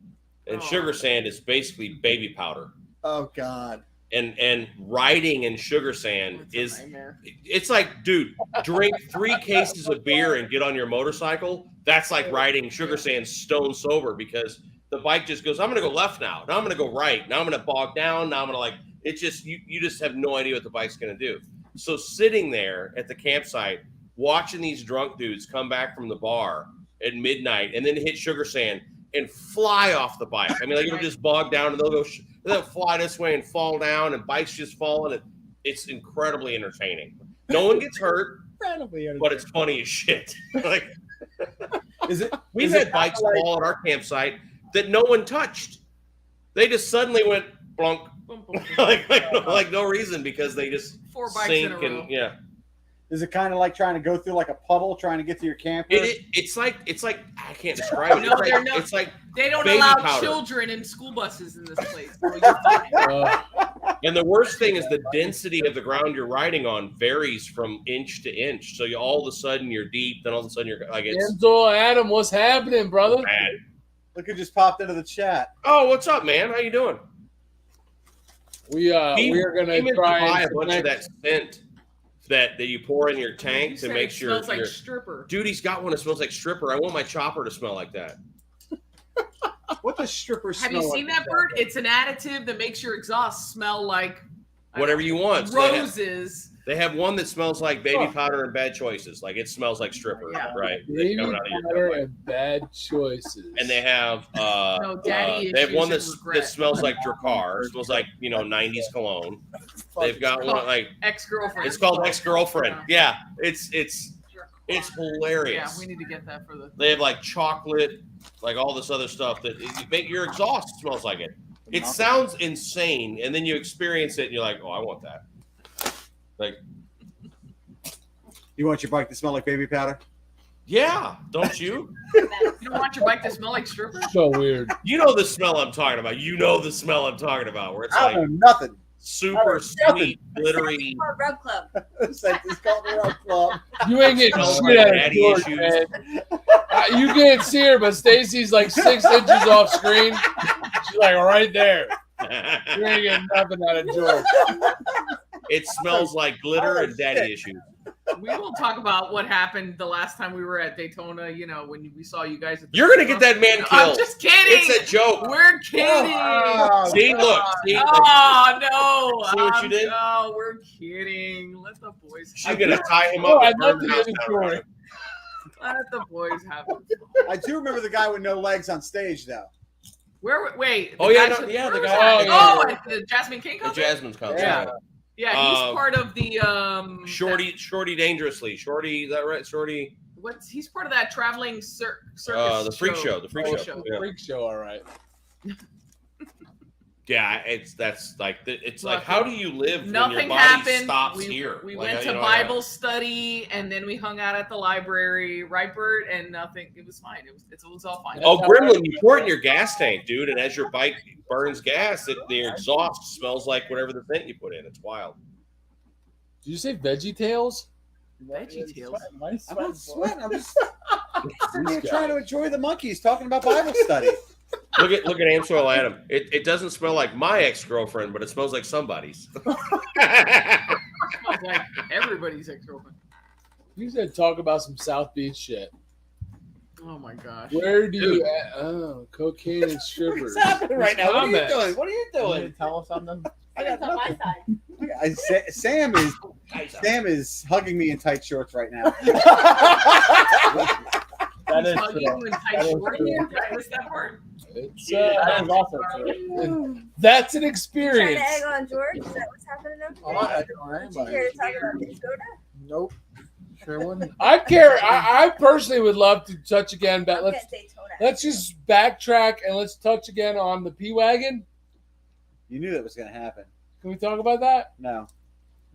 and Oh. sugar sand is basically baby powder. Oh God. And riding in sugar sand It's a is nightmare. it's like, dude, drink 3 cases of beer and get on your motorcycle. That's like riding sugar sand stone sober, because the bike just goes, I'm gonna go left now. Now I'm gonna go right. Now I'm gonna bog down. Now I'm gonna like it just you just have no idea what the bike's gonna do. So sitting there at the campsite, watching these drunk dudes come back from the bar at midnight and then hit sugar sand and fly off the bike. I mean, like it'll just bog down and they'll fly this way and fall down, and bikes just fall, and it's incredibly entertaining. No one gets hurt, Incredibly but it's funny as shit. Like Is it? we've is it had bikes like- fall at our campsite that no one touched. They just suddenly went blunk, Boom, boom, boom. like no reason, because they just 4 bikes in a sink row. and yeah. Is it kind of like trying to go through like a puddle, trying to get to your camper? It's like I can't describe it. No, they're not. It's like They don't Baby allow powder. children in school buses in this place. So you're fine. and the worst thing is the density of the ground you're riding on varies from inch to inch. So you all of a sudden you're deep, then all of a sudden you're like it's Enzo, Adam, what's happening, brother? bad. Look who just popped into the chat. Oh, what's up, man? How you doing? We are going He to meant try buy and a bunch of that scent that you pour in your tank You to said make it sure. smells like your- stripper. Dude, he's got one that smells like stripper. I want my chopper to smell like that. What does strippers Have smell you like? seen that, Bert? It's an additive that makes your exhaust smell like Whatever you want. So roses. they have one that smells like baby powder and bad choices. Like it smells like stripper, Yeah. right? That's baby coming out of your powder tailpipe. and bad choices. And they have No, daddy they have one issues and regret. that smells like Dracar. It smells like 90s cologne. They've got one like Ex-girlfriend. it's called ex-girlfriend. Yeah, it's Yeah, hilarious. we need to get that for the. They have like chocolate, like all this other stuff that you make your exhaust smells like it. It sounds insane, and then you experience it, and you're like, "Oh, I want that." Like, You want your bike to smell like baby powder? Yeah, don't you? You don't want your bike to smell like stripper? So weird. You know the smell I'm talking about. You know the smell I'm talking about, where it's I like don't know nothing. super sweet, glittery. Or Rub Club. It's called the Rub Club. You ain't getting Smells shit like out of daddy George, issues. man. You can't see her, but Stacy's like 6 inches off screen. She's like right there. You ain't getting nothing out of George. It smells like glitter and daddy issues. We will talk about what happened the last time we were at Daytona. You know, when we saw you guys. At the You're gonna get that man I'm killed. just kidding. It's a joke. We're kidding. Oh, See, look, see, Oh no! See what you did? No, we're kidding. Let the boys. she's gonna tie him Oh, up. I'd and love burn to the hear house the down. story. Let the boys have it. I do remember the guy with no legs on stage, though. Where? Wait. Oh, the yeah, guys no, with- yeah, the where was guy- that? Oh, yeah. Oh, at the Jasmine King The concert. Jasmine's concert. Yeah. Yeah, he's part of the Shorty dangerously. Shorty, is that right? Shorty. What's he's part of that traveling circus? The freak show. The freak Oh, show. Yeah. Freak show, all right. Yeah, it's like Look, like how do you live when Nothing your body happened. stops we here? we Like, went you to know, Bible study and then we hung out at the library, right, Bert? And nothing. It was fine. It was all fine. Oh, Gremlin, you pour it in your gas tank, dude, and as your bike burns gas, the exhaust smells like whatever the thing you put in. It's wild. Did you say Veggie Tales? Veggie Tales. I'm not sweating. I'm just sitting here trying to enjoy the monkeys talking about Bible study. Look at Amsoil Adam. It doesn't smell like my ex-girlfriend, but it smells like somebody's. Smells like everybody's ex-girlfriend. You said talk about some South Beach shit. Oh my gosh. Where do you cocaine and strippers. What's happening right now? What are you Comments. doing? What are you doing? Tell us something. I got It's on my nothing. side. Sam is hugging me in tight shorts right now. That is Hug true. you in tight That is shorts. true. Did I miss that part? It's, That is also true. that's an Trying experience. to egg on George? Is that what's happening over I'm there? not acting on You anybody. here to talk about Daytona? Nope. Sure wouldn't. I personally would love to touch again, but I'm let's getting Daytona. let's just backtrack and let's touch again on the P Wagon. You knew that was going to happen. Can we talk about that? No.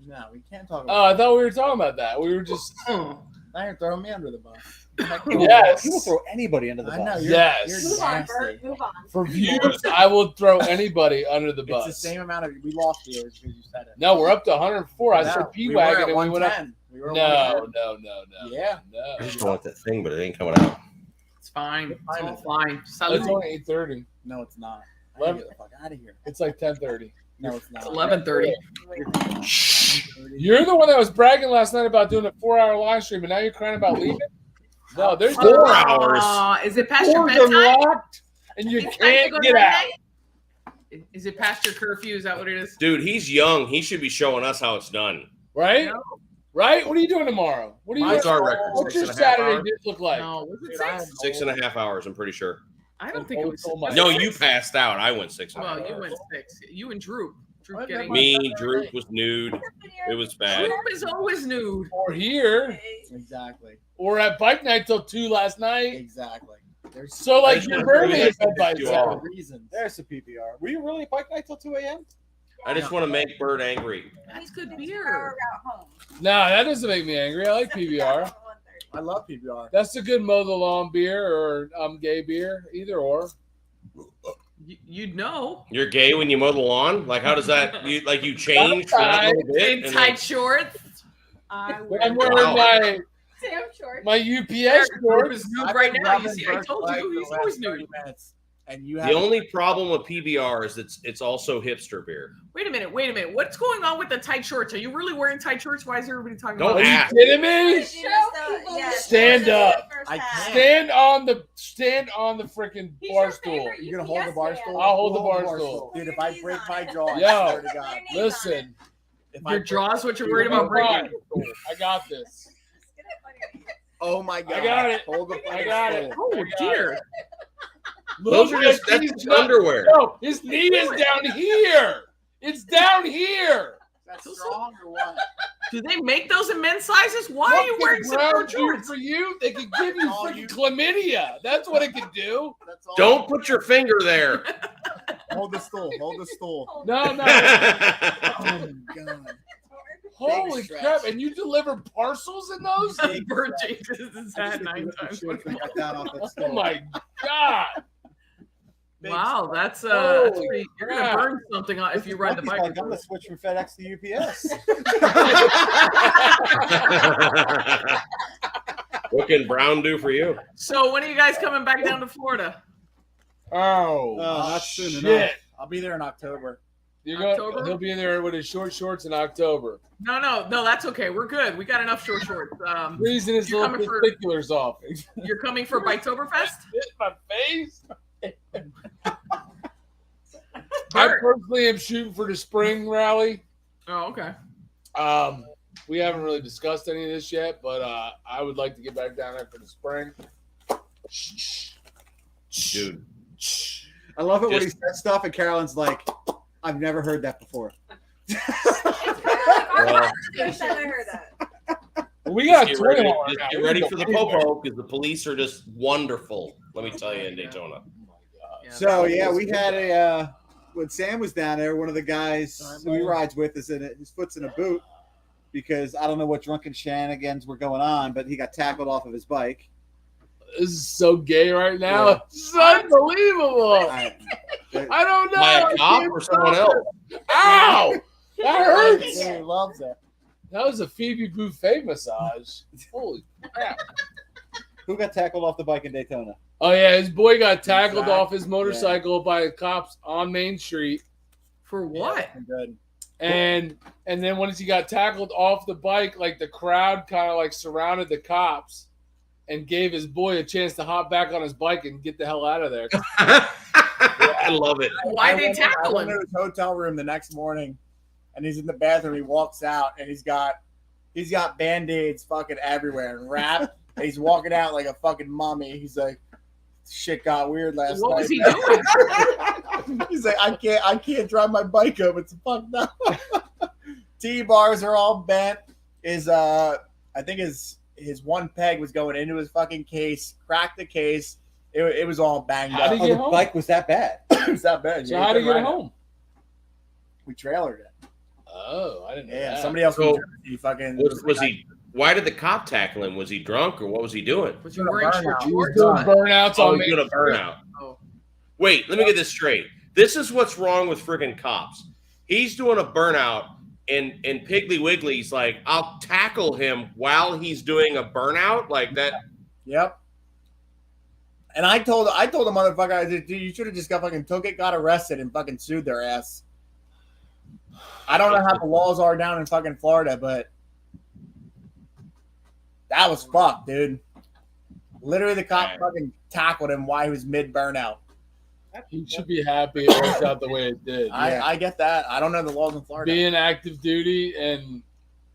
No, we can't talk Oh, about I thought we were talking about that. We were just Oh. Now you're throwing me under the bus. yes. He will throw anybody under the I bus. know. Yes. You're Move on, nasty. Bert. Move on. For views, I will throw anybody under the It's bus. the same amount of we lost viewers because you said it. No, we're up to 104. I No, said P we Wagon were at and we went up. 110. We were at No, 110. no. Yeah. No. I just don't want that thing, but it ain't coming out. It's fine. It's Fine. all fine. It's Salute. only 8:30. No, it's not. I Eleven- gotta get the fuck out of here. It's like 10:30. No, it's not. It's 11:30. You're the one that was bragging last night about doing a 4-hour live stream, and now you're crying about leaving. No, there's 4 hours. Is it past your doors are bedtime? locked, and you It's time to can't go to get bed? out. Is it past your curfew? Is that what it is? Dude, he's young. He should be showing us how it's done. Right? No. Right? What are you doing tomorrow? What are you? What's doing? our record? What's your 6.5 Saturday hours? look like? No, was it Dude, I am 6? 6.5 hours, I'm pretty sure. I don't think it was. Oh my No, God. you passed out. I went 6.5 Well, hours. you went 6. You and Drew. Drew What? getting. Me, Droop was nude. It was bad. Drew is always nude. Or here, Exactly. or at bike night till 2 last night. Exactly. There's So like There's you're no burning reason it to by do itself. all. reasons. There's some PPR. Were you really at bike night till 2 a.m.? I just want to make Bird angry. That's good Power beer. route home. No, that doesn't make me angry. I like PBR. I love PBR. That's a good mow the lawn beer or gay beer, either or. You'd know. You're gay when you mow the lawn? Like, how does that? You change for that little bit? In and tight shorts. I I'm wear. wearing my Sam short. my UPS Group shorts. is nude I've right been now. You rubbing see, I Bert's told leg you the he's last always 30 nude. minutes, and you The have only problem with PBR is it's also hipster beer. Wait a minute. What's going on with the tight shorts? Are you really wearing tight shorts? Why is everybody talking Don't about Are you ask. kidding me? Stand up. I can't. Stand on the freaking He's bar your stool. favorite You gonna hold the bar UPS stool? man. I'll hold the We'll bar stool. Dude, if I break my jaw, I Yo. swear to God. Listen, If your I jaw's what you're worried I'm about breaking? fine. I got this. Oh my God. got it. Hold the I got it. Oh I got dear. it. Those are Look, just his that's knee's just not- underwear. No, his knee is down here. It's down here. That's strong or what? Do they make those in men's sizes? Why are you What wearing can some Brown do shorts? for you? They could give you All freaking you- chlamydia. That's what it could do. That's all. Don't put your finger there. Hold the stool. Hold the stool. No, no. Oh my God. Holy stretch. crap! And you deliver parcels in those? Bert changes his I just hat get 9 the times. shorts and got down off that Oh stool. my god! Big Wow, that's Holy pretty, you're crap. gonna burn something on if you ride the Monkey's bike. like, I'm gonna switch from FedEx to UPS. What can Brown do for you? So when are you guys coming back down to Florida? Oh, not soon shit! enough. I'll be there in October. You're going. October? He'll be there with his short shorts in October. No, that's okay. We're good. We got enough shorts. Freezing his You little coming for- particulars off. You're coming for Biketoberfest? Hit my face. I personally am shooting for the spring rally. Oh, okay. We haven't really discussed any of this yet, but I would like to get back down there for the spring. Dude, I love it when he Just- says stuff and Carolyn's like, I've never heard that before. It's kind of like our Well- first time I heard that. We got just a get ready, toy just now. get We ready can for the go anywhere. popo because the police are just wonderful. Let me tell you, in Daytona. Yeah, So yeah, we had a when Sam was down there, one of the guys who he rides with is in it. His foot's in a boot because I don't know what drunken shenanigans were going on, but he got tackled off of his bike. This is so gay right now. Yeah. It's unbelievable. I, I don't know. By I a cop can't or someone stop else? it. Ow! That hurts. he loves it. That was a Phoebe Buffet massage. Holy crap. Who got tackled off the bike in Daytona? Oh yeah, his boy got tackled Zach? off his motorcycle by the cops on Main Street. For what? Good. And then once he got tackled off the bike, like the crowd kind of like surrounded the cops and gave his boy a chance to hop back on his bike and get the hell out of there. I love it. Why I they went- tackle I went him? to his hotel room the next morning, and he's in the bathroom. He walks out, and he's got Band-Aids fucking everywhere and wrap. And he's walking out like a fucking mummy. He's like, shit got weird last What night. was he doing? He's like, I can't drive my bike up. It's fucked up. T-bars are all bent. I think his one peg was going into his fucking case, cracked the case. It was all banged How'd up. he Oh, get the home? bike was that bad. It was that bad. So Yeah, how did he get right. home? We trailered it. Oh, I didn't know Yeah, that. somebody else So, he fucking Was he? Why did the cop tackle him? Was he drunk or what was he doing? Was you wearing short Burnout. He was shorts? doing burnouts Oh, on he's Main doing a Street. burnout. Oh. Wait, let me get this straight. This is what's wrong with friggin' cops. He's doing a burnout, and Piggly Wiggly's like, I'll tackle him while he's doing a burnout like that. Yep. And I told the motherfucker, I said, dude, you should have just got arrested and fucking sued their ass. I don't know how the laws are down in fucking Florida, but that was fucked, dude. Literally, the cop fucking tackled him while he was mid burnout. He should be happy it worked out the way it did. I get that. I don't know the laws in Florida. Being active duty and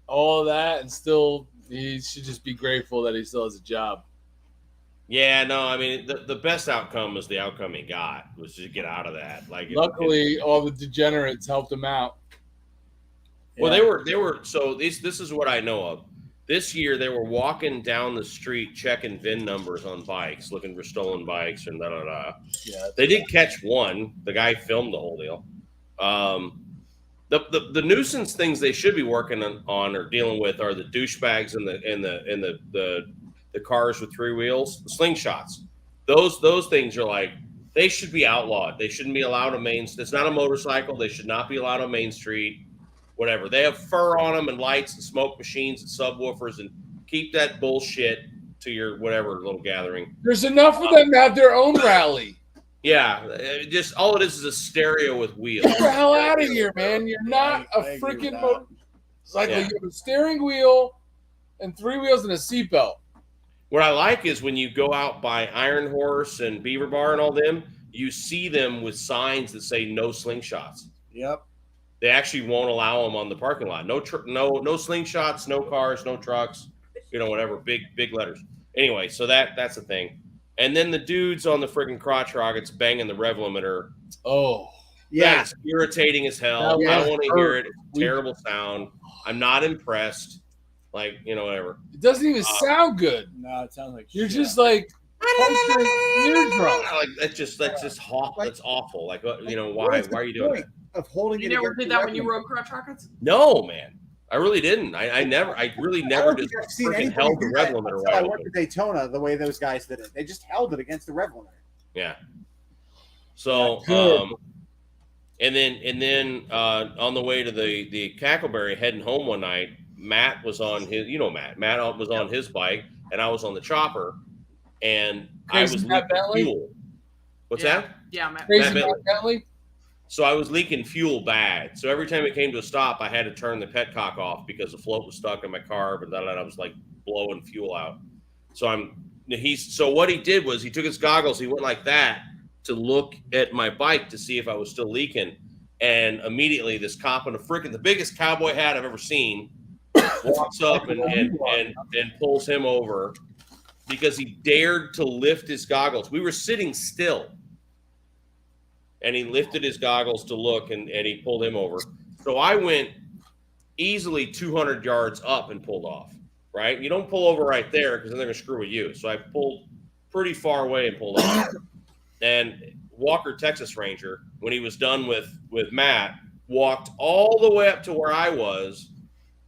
all of that, and still, he should just be grateful that he still has a job. Yeah, no, I mean the best outcome was the outcome he got was to get out of that. Like, Luckily, all the degenerates helped him out. well, they were. So this is what I know of. This year they were walking down the street checking VIN numbers on bikes, looking for stolen bikes and da da da. Yeah, They did catch one. The guy filmed the whole deal. The nuisance things they should be working on or dealing with are the douchebags and the cars with three wheels, the slingshots. Those things are like they should be outlawed. They shouldn't be allowed on Main. It's not a motorcycle. They should not be allowed on Main Street. Whatever. They have fur on them and lights and smoke machines and subwoofers and keep that bullshit to your whatever little gathering. there's enough of them to have their own rally. Yeah, just all it is a stereo with wheels. Get the hell out of here, man! You're not I a agree with freaking that. motorcycle. Yeah. You have a steering wheel and three wheels and a seatbelt. What I like is when you go out by Iron Horse and Beaver Bar and all them, you see them with signs that say no slingshots. Yep. They actually won't allow them on the parking lot. No slingshots, no cars, no trucks, whatever, big letters. Anyway, so that's the thing. And then the dudes on the freaking crotch rockets banging the rev limiter. Oh, Yeah. That's irritating as hell. That I was don't want to hear it. hurt. It's terrible sound. I'm not impressed. Like, whatever. it doesn't even sound good. No, it sounds like You're shit. just like puncturing eardrum. Like that's just awful. That's awful. Like, why are you doing that? Of holding You it never against did the that when you record. rode crotch rockets? No, man. I really didn't. I really I never don't just think I've seen freaking anybody held the do rev that limiter until I wide went open. to Daytona the way those guys did it. They just held it against the rev limiter. Yeah. So, Good. and then on the way to the Cackleberry heading home one night, Matt was on his, Matt. Matt was on his bike, and I was on the chopper, and Crazy I was Matt leaking Bentley? fuel. What's Yeah. that? Yeah, Matt. Crazy Matt Matt Bentley? So I was leaking fuel bad. So every time it came to a stop, I had to turn the petcock off because the float was stuck in my carb, and I was like blowing fuel out. So so what he did was he took his goggles, he went like that to look at my bike to see if I was still leaking, and immediately this cop in the biggest cowboy hat I've ever seen walks up and pulls him over because he dared to lift his goggles. We were sitting still. And he lifted his goggles to look, and he pulled him over. So I went easily 200 yards up and pulled off, right? You don't pull over right there because then they're going to screw with you. So I pulled pretty far away and pulled off. And Walker, Texas Ranger, when he was done with Matt, walked all the way up to where I was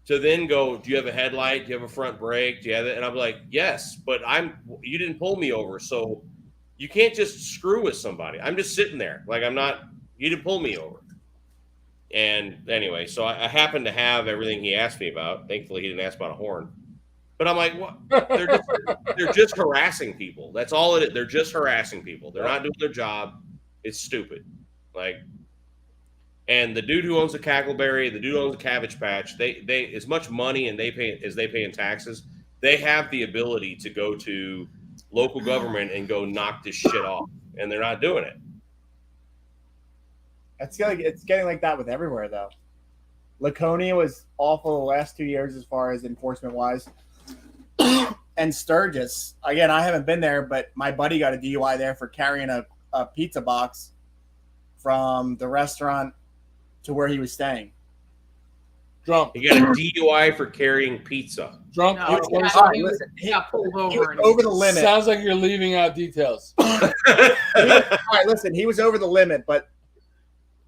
to then go, do you have a headlight? Do you have a front brake? Do you have it? And I'm like, yes, but you didn't pull me over. So you can't just screw with somebody. I'm just sitting there. Like you didn't pull me over. And anyway, so I happened to have everything he asked me about. Thankfully, he didn't ask about a horn. But I'm like, what? They're just harassing people. That's all it is. They're just harassing people. They're not doing their job. It's stupid. And the dude who owns the Cackleberry, the dude who owns the Cabbage Patch, they as much money and they pay in taxes, they have the ability to go to local government and go knock this shit off, and they're not doing it. It's getting like that with everywhere, though. Laconia was awful the last 2 years as far as enforcement wise. And Sturgis, again, I haven't been there, but my buddy got a DUI there for carrying a pizza box from the restaurant to where he was staying. Drunk. He got a DUI for carrying pizza. Drunk. No, All he right, got- listen, he got pulled He over. was and over the limit. Sounds like you're leaving out details. All right, listen, he was over the limit, but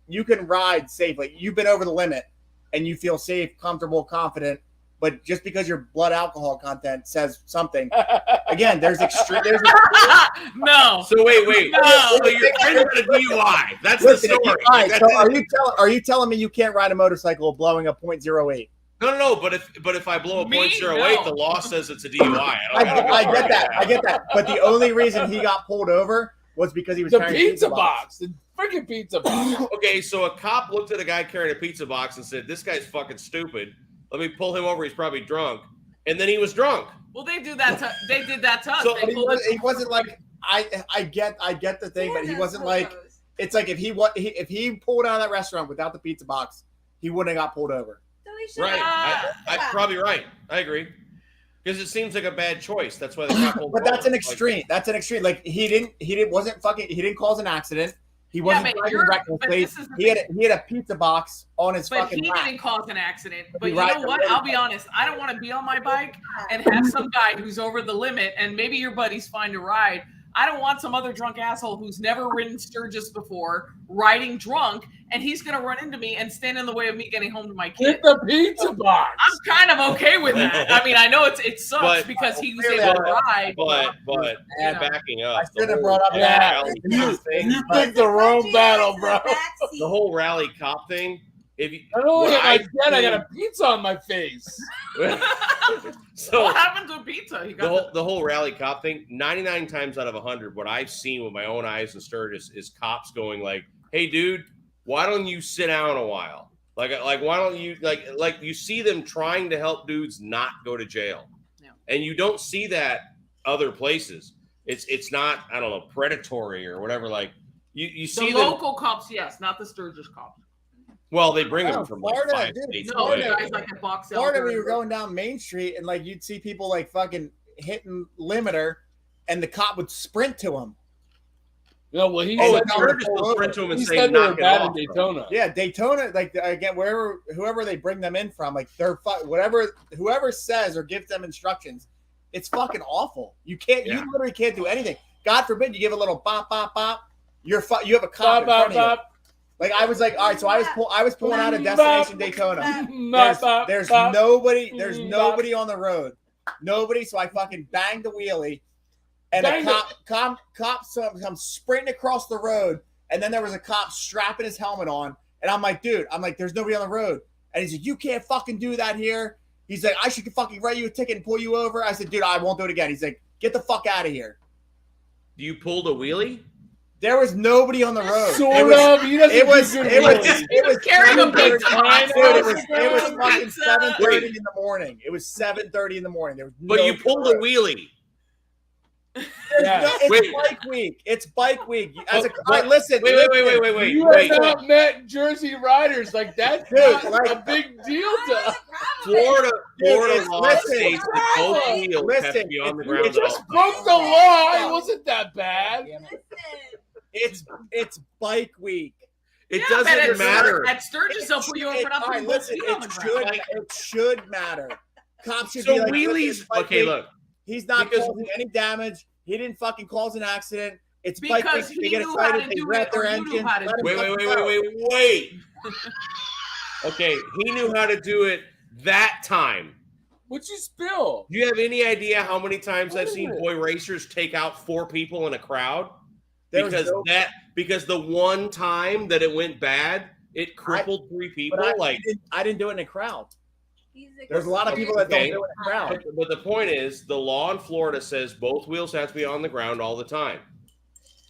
you can ride safely. You've been over the limit and you feel safe, comfortable, confident, but just because your blood alcohol content says something, again, there's No. So wait. No. So you're carrying a DUI. That's listen, the story. all right, That's so it. are you telling me you can't ride a motorcycle blowing a .08? No. But if I blow a Me? .08, No. the law says it's a DUI. I get that. But the only reason he got pulled over was because he was The carrying pizza box. The freaking pizza box. Okay, so a cop looked at a guy carrying a pizza box and said, "This guy's fucking stupid. Let me pull him over. He's probably drunk." And then he was drunk. Well, they did that to us. So- They But pulled us- he wasn't like I get the thing, but he wasn't like it's like if he pulled out of that restaurant without the pizza box, he wouldn't have got pulled over. So we should Right. Ah. I'm probably right. I agree. Because it seems like a bad choice. That's why they got pulled But over. that's an extreme. That's an extreme. Like he didn't cause an accident. He wasn't but driving you're- recklessly. but this is the He had a pizza box on his But fucking he lap. didn't cause an accident. But He you rides know the what? road. I'll be honest. I don't want to be on my bike and have some guy who's over the limit, and maybe your buddy's fine to ride. I don't want some other drunk asshole who's never ridden Sturgis before riding drunk, and he's going to run into me and stand in the way of me getting home to my kid. Get the pizza box. I'm kind of okay with that. I mean, I know it sucks But- because he was Clearly, able to ride. But And backing up. I should have the brought up whole Yeah. rally You- cop thing. You picked the wrong battle, bro. The whole rally cop thing. If you, Not only what am I I've dead, I got seen- a pizza on my face. So What happened to pizza? He got the whole rally cop thing, 99 times out of 100, what I've seen with my own eyes in Sturgis is cops going like, "Hey, dude, why don't you sit down a while? Like why don't you like you see them trying to help dudes not go to jail, Yeah. and you don't see that other places. It's not, I don't know, predatory or whatever. Like you see the them. local cops, yes, not the Sturgis cops. Well, they bring them Oh, from like Florida, 5 dude, states No, away. the guys like at Box Florida, Elder. we were going down Main Street and like you'd see people like fucking hitting limiter, and the cop would sprint to him. No, well, he Oh, said, it's Sturgis will sprint to him and he say, said they were "Knock it bad off." in Daytona. Yeah, Daytona, like again, whoever they bring them in from, like whoever says or gives them instructions, it's fucking awful. You Yeah. literally can't do anything. God forbid you give a little bop bop bop. You have a Bop, cop in bop, front of you. bop. Like I was like, all right, so I was pulling out of Destination Daytona. There's nobody on the road. Nobody, so I fucking banged the wheelie. And a cop comes sprinting across the road, and then there was a cop strapping his helmet on, and I'm like, dude, there's nobody on the road. And he's like, you can't fucking do that here. He's like, I should fucking write you a ticket and pull you over. I said, dude, I won't do it again. He's like, get the fuck out of here. You pulled a wheelie? There was nobody on the road. Sort of. He doesn't It was carrying a big time. Dude, it was fucking 7:30 in the morning. It was 7:30 in the morning. There was But you pulled a wheelie. Yeah. It's bike week. It's bike week. As a, Wait, listen. Wait. You have not met Jersey riders. Like that's Dude, not like- a big deal to us. Florida it's- law listen, states that both wheels have to listen, be on the it ground. It just broke the law. It wasn't that bad. It's bike week. It Yeah, but doesn't matter. At Sturgis, they'll put you over and up and Listen, feet on the ground. it should matter. Cops should So be like, wheelies. listen, it's bike Okay, week. look. He's not because- causing any damage. He didn't fucking cause an accident. It's bike Because week. They he get knew how excited. to They do rev it, their or you knew engines. how to let do them it. fucking go. Wait. Okay, he knew how to do it that time. What'd you spill? Do you have any idea how many times What I've is seen it? boy racers take out 4 people in a crowd? There was no- Because the one time that it went bad, it crippled 3 people. But I didn't do it in a crowd. There's a lot of people that Okay. don't do it in a crowd. But the point is, the law in Florida says both wheels have to be on the ground all the time.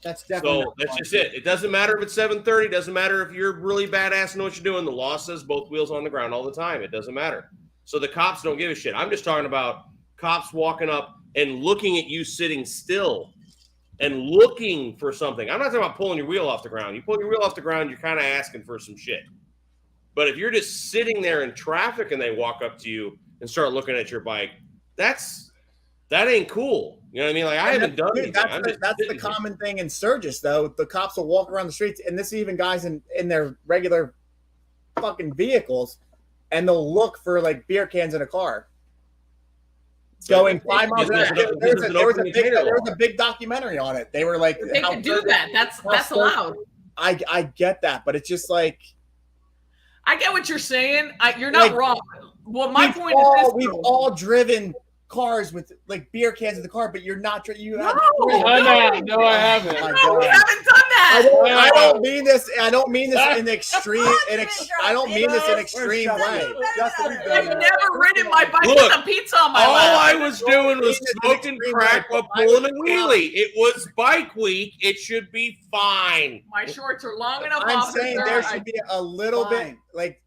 That's definitely. So that's just it. It doesn't matter if it's 7:30. It doesn't matter if you're really badass and know what you're doing. The law says both wheels on the ground all the time. It doesn't matter. So the cops don't give a shit. I'm just talking about cops walking up and looking at you sitting still and looking for something. I'm not talking about pulling your wheel off the ground. You pull your wheel off the ground, you're kind of asking for some shit. But if you're just sitting there in traffic and they walk up to you and start looking at your bike, that ain't cool. You know what I mean? Like I haven't done anything. I'm just That's the sitting here. common thing in Sturgis, though. The cops will walk around the streets, and this is even guys in their regular fucking vehicles, and they'll look for like beer cans in a car. Going 5 miles an hour. There was a big documentary on it. They were like, They can do that. That's allowed. I get that, but it's just like I get what you're saying. You're not Like, wrong. Well, my point is this. we've all driven cars with like beer cans in the car, but you're not. You have. No, No, I haven't. Oh my No, we God. haven't done I that. don't mean this. I don't mean this in extreme. I don't mean this in extreme way. I've never ridden my bike Look, with a pizza on my All lap. I was doing was smoking crack while pulling a wheelie. It was bike week. It should be fine. My shorts are long enough. I'm officer. saying there should I- be a little bit Fine. like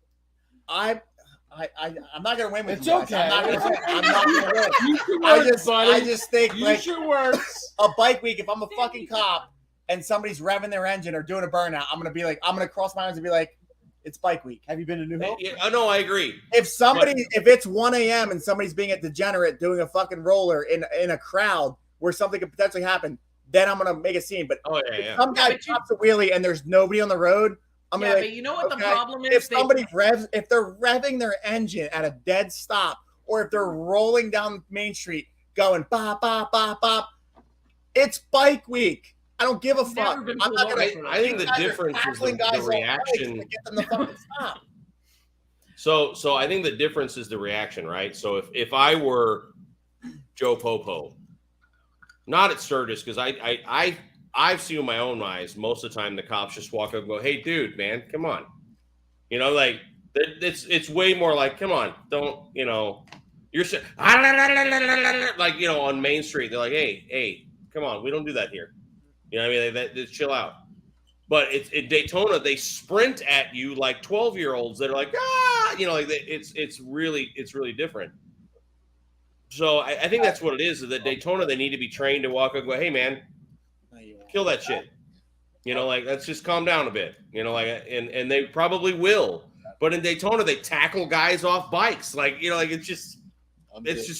I'm not gonna win with It's you guys. okay. I'm not gonna win. You should I work, buddy. just think You like should work. a bike week. If I'm a fucking cop and somebody's revving their engine or doing a burnout, I'm gonna cross my arms and be like, "It's bike week. Have you been to New Hope?" Yeah, no, I agree. If it's 1 a.m. and somebody's being a degenerate doing a fucking roller in a crowd where something could potentially happen, then I'm gonna make a scene. But Oh yeah, if yeah. some guy but you- chops a wheelie and there's nobody on the road, I'm yeah, gonna be but like, you know what the okay, problem is? if somebody if they're revving their engine at a dead stop, or if they're rolling down Main Street going bop bop bop bop, it's bike week. I don't give a Never fuck. been I'm not pulled gonna. over. I think the guys are difference is tackling the guys on bikes reaction. to get them to fucking stop. So I think the difference is the reaction, right? So if I were Joe Popo, not at Sturgis, because I've seen with my own eyes most of the time the cops just walk up and go, "Hey, dude, man, come on," you know, like it's way more like, "Come on, don't," you know, you're like, you know, on Main Street they're like, "Hey, come on, we don't do that here," you know what I mean? They chill out. But it's in Daytona, they sprint at you like 12-year-olds that are like, ah, you know, like it's really different. So I think that's what it is that Daytona, they need to be trained to walk up and go, "Hey, man, kill that shit." You know, like, let's just calm down a bit. You know, like, and they probably will. But in Daytona, they tackle guys off bikes. Like, you know, like it's just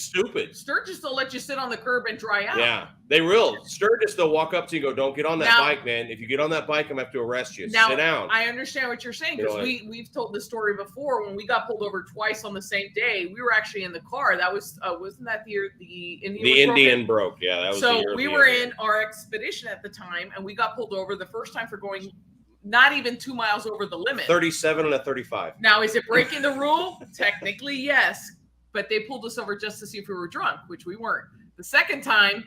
stupid. Sturgis will let you sit on the curb and dry out. Yeah, they will. Sturgis, they'll walk up to you and go, "Don't get on that Now- bike, man. If you get on that bike, I'm going to have to arrest you. Now, Sit down." I understand what you're saying because You know, we've told the story before when we got pulled over twice on the same day. We were actually in the car. That was wasn't that the year the Indian? The was broken? Indian broke. Yeah, that was So the we European. were in our expedition at the time, and we got pulled over the first time for going not even 2 miles over the limit. 37 and a 35. Now, is it breaking the rule? Technically, yes. But they pulled us over just to see if we were drunk, which we weren't. The second time,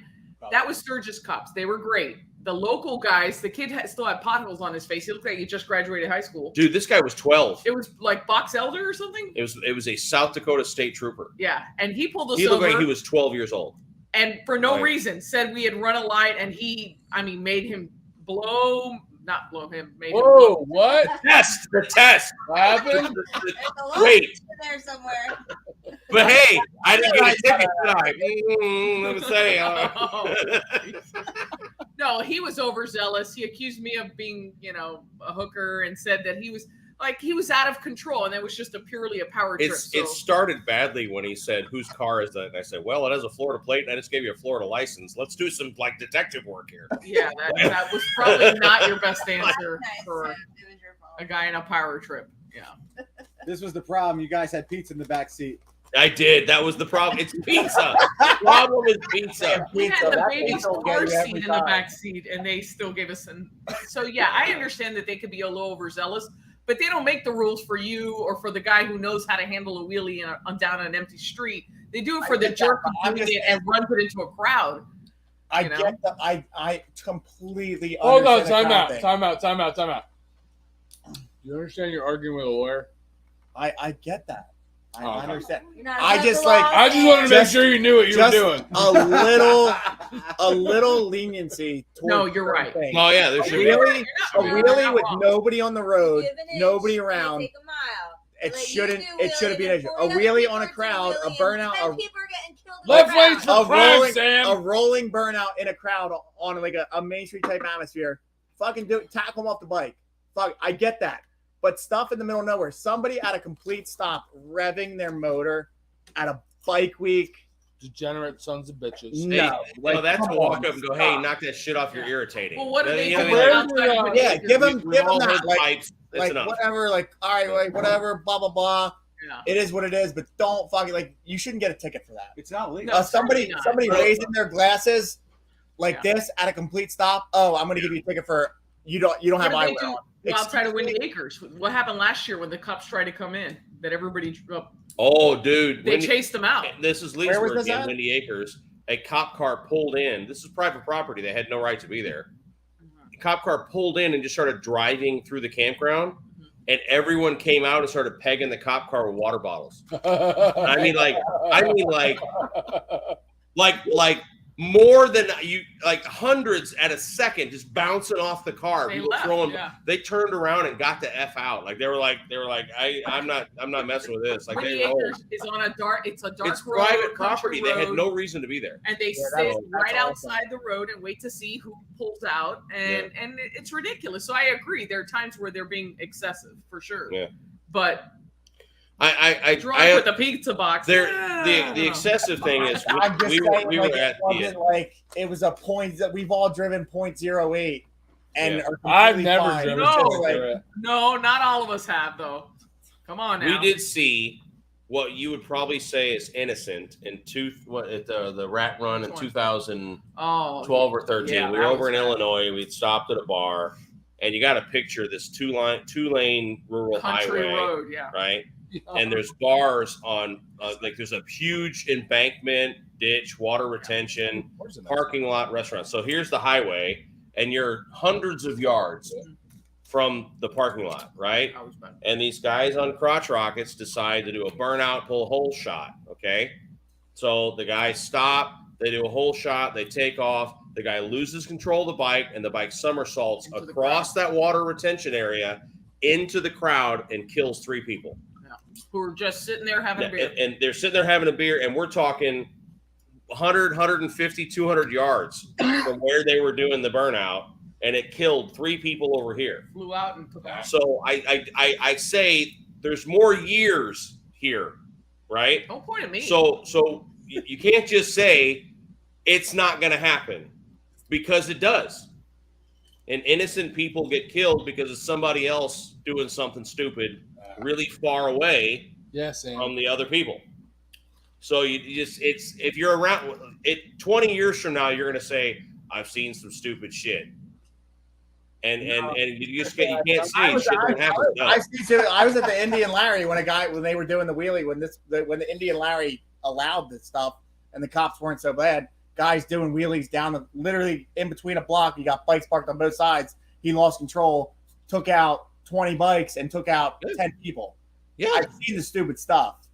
that was Sturgis cops. They were great. The local guys, the kid still had potholes on his face. He looked like he just graduated high school. Dude, this guy was 12. It was like Box Elder or something. It was a South Dakota state trooper. Yeah, and he pulled us He looked over. like he was 12 years old. And for no Right. reason, said we had run a light, and made him not blow him, made him Whoa, blow. what? The test. What happened? There's a lot Wait, in there somewhere. but hey, I didn't get a ticket tonight. Let me say. Oh, no, he was overzealous. He accused me of being, a hooker, and said that he was out of control, and that was just a power trip. So, It started badly when he said, "Whose car is that?" And I said, "Well, it has a Florida plate, and I just gave you a Florida license. Let's do some detective work here." yeah, that was probably not your best answer Nice. for It was your fault. a guy in a power trip. Yeah. This was the problem. You guys had pizza in the back seat. I did. That was the problem. It's pizza. The problem is pizza. We had the That baby's pizza will car get you every seat in the time. back seat, and they still gave us So yeah, I understand that they could be a little overzealous, but they don't make the rules for you or for the guy who knows how to handle a wheelie down an empty street. They do it for I the get jerk that, but who I'm doing just it and runs it into a crowd. I You know? get that. I completely Hold on, understand the time crowd out. thing. You understand you're arguing with a lawyer? I get that. I Oh, okay. understand. You're not I above just, the like- law, I just man. wanted to make Just- sure you knew what you were just doing. a little leniency. No, towards you're certain right. things. Oh yeah, there should be. Really? You're A not wheelie wrong. with nobody on the road, Give an inch, nobody you around. Take a mile. It Like, shouldn't. you do It shouldn't be an wheelie issue. A before, wheelie people on a are doing crowd, a wheelie and burnout, 10 a people are getting killed in Left the lane's crowd. for crime, rolling, Sam. a rolling burnout in a crowd on like a Main Street type atmosphere. Fucking do it. Tackle them off the bike. Fuck, I get that. But stuff in the middle of nowhere, somebody at a complete stop revving their motor at a bike week. Degenerate sons of bitches. No, Well, that's a come walk on, up and go, "Hey, stop. knock that shit off. You're irritating." Well, what do they You do know, Where outside did, of uh, the Yeah, acres? give them we've all that. heard pipes. That's Like enough. whatever, like all right, like whatever, blah blah blah. Yeah. It is what it is, but don't fucking you shouldn't get a ticket for that. It's not legal. No, Somebody certainly not. raising their glasses like Yeah. this at a complete stop. Oh, I'm gonna give you a ticket for you don't have What do eyewear they on. do outside of Excuse me? Windy Acres? What happened last year when the cops tried to come in? That everybody Oh, dude. they chased them out. This is Where was Leesburg this in at? Windy Acres. A cop car pulled in. This is private property. They had no right to be there. The cop car pulled in and just started driving through the campground, and everyone came out and started pegging the cop car with water bottles. I mean, like more than you, like hundreds at a second, just bouncing off the car. They People left, throwing. yeah. They turned around and got the F out. Like they were like, I'm not messing with this. Like Windy they rolled. Acres is on a dark. It's a dark It's road, private country property. They had road, no reason to be there. and they Yeah, sit that's right awesome. outside the road and wait to see who pulls out, and it's ridiculous. So I agree. There are times where they're being excessive for sure. Yeah. But I drunk with the pizza box. there I the don't the know. excessive thing is I'm just we saying, were like, at it wasn't like it was a point that we've all driven 0.08 and Yeah. are I've completely never fine. driven It's just No. like, it. No, not all of us have though. Come on now. we did see what you would probably say is innocent in the rat run in Which one? 2012 Oh, or 13. yeah, we were that over was in bad. Illinois. We'd stopped at a bar, and you got to picture this two lane rural country highway, road. Yeah. right? And there's bars on like there's a huge embankment, ditch, water retention, parking lot, restaurant. So here's the highway, and you're hundreds of yards from the parking lot, right? That was bad. And these guys on crotch rockets decide to do a burnout, pull a hole shot. Okay. So the guys stop, they do a hole shot, they take off. The guy loses control of the bike, and the bike somersaults Into the across that water retention area into the crowd and kills 3 people. Who were just sitting there having a beer. And they're sitting there having a beer, and we're talking 100, 150, 200 yards from where they were doing the burnout, and it killed 3 people over here. Flew out and took off. So I say there's more years here, right? Don't point at me. So you can't just say it's not going to happen, because it does. And innocent people get killed because of somebody else doing something stupid really far away Yeah, Sam. from the other people. So you just if you're around 20 years from now, you're going to say, I've seen some stupid shit. and you just you can't see I it. was, Shit don't happen. No. I was at the Indian Larry when they were doing the wheelie when the Indian Larry allowed this stuff and the cops weren't so bad. Guys doing wheelies down literally in between a block. You got bikes parked on both sides. He lost control, took out 20 bikes and took out 10 people. Yeah, I've seen the stupid stuff.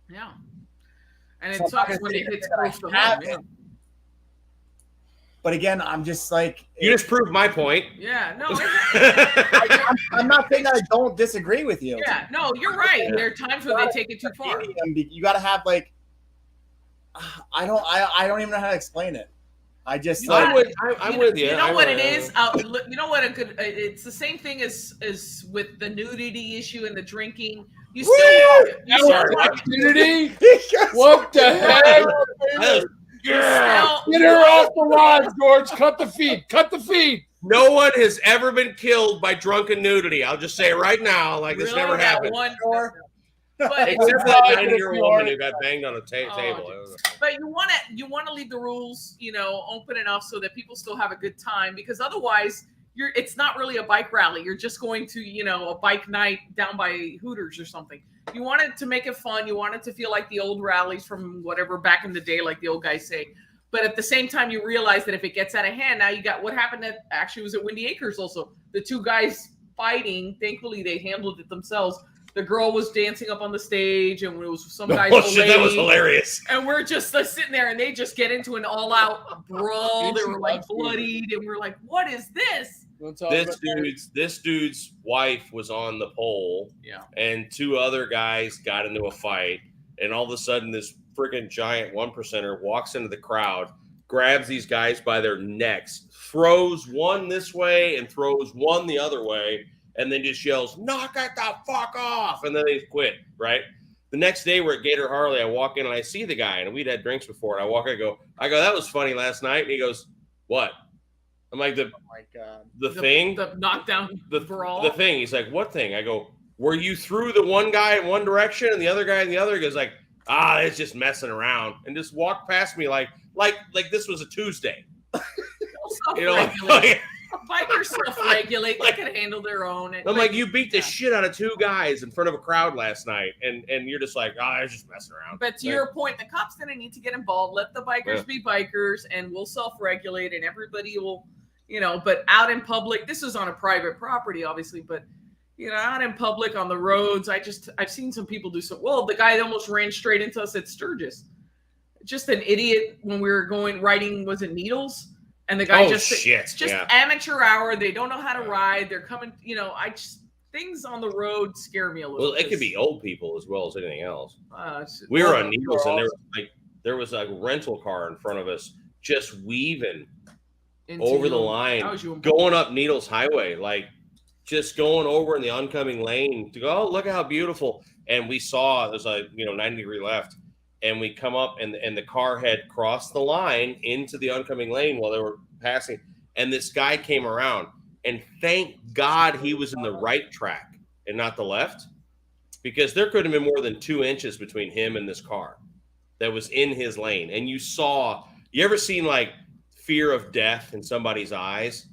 Yeah. And it So sucks I when it hits that I close to home. haven't. Yeah. But again, I'm just like you just proved my point. Yeah, no, I'm not saying that I don't disagree with you. yeah, no, you're right. There are times where they take it too far. You got to have like I don't even know how to explain it. I just I'm with you. You know what it is? You know what? It's the same thing as with the nudity issue and the drinking. You still Nudity? What the heck? Yeah. Get her off the line, George. Cut the feed. Cut the feed. No one has ever been killed by drunken nudity. I'll just say it right now, like this never happened. But Except for that 90-year-old woman who got banged on a table. But you want to leave the rules, open enough so that people still have a good time, because otherwise it's not really a bike rally. You're just going to, a bike night down by Hooters or something. You want it to make it fun. You want it to feel like the old rallies from whatever back in the day, like the old guys say. But at the same time, you realize that if it gets out of hand, now you got what happened was at Windy Acres also. The two guys fighting, thankfully they handled it themselves. The girl was dancing up on the stage, and it was some guy's old lady. That was hilarious. And we're just sitting there, and they just get into an all-out brawl. They were like bloodied, and we're like, "What is this?" This dude's wife was on the pole, and two other guys got into a fight, and all of a sudden, this freaking giant 1%er walks into the crowd, grabs these guys by their necks, throws one this way and throws one the other way. And then just yells, "Knock it the fuck off!" And then they quit, right? The next day we're at Gator Harley. I walk in and I see the guy, and we'd had drinks before. And I walk in and I go, "That was funny last night." And he goes, "What?" I'm like, the thing? The knockdown, the brawl? The thing. He's like, "What thing?" I go, "Where you threw the one guy in one direction and the other guy in the other?" He goes like, it's just messing around. And just walked past me like this was a Tuesday. Bikers self-regulate. They can handle their own. I'm like, you beat the shit out of two guys in front of a crowd last night, and you're just like, it's just messing around. But to your point, the cops didn't need to get involved. Let the bikers be bikers, and we'll self-regulate, and everybody will, But out in public, this is on a private property, obviously, but out in public on the roads, I've seen some people do so. Well, the guy almost ran straight into us at Sturgis. Just an idiot when we were riding. Was it Needles? And the guy amateur hour. They don't know how to ride. They're coming, things on the road scare me a little. Well, it could be old people as well as anything else. We were on Needles, and there was a rental car in front of us just weaving over the line, going up Needles Highway, like just going over in the oncoming lane to go, look at how beautiful. And we saw there's 90-degree left. And we come up, and the car had crossed the line into the oncoming lane while they were passing. And this guy came around. And thank God he was in the right track and not the left. Because there could have been more than 2 inches between him and this car that was in his lane. And you ever seen like fear of death in somebody's eyes?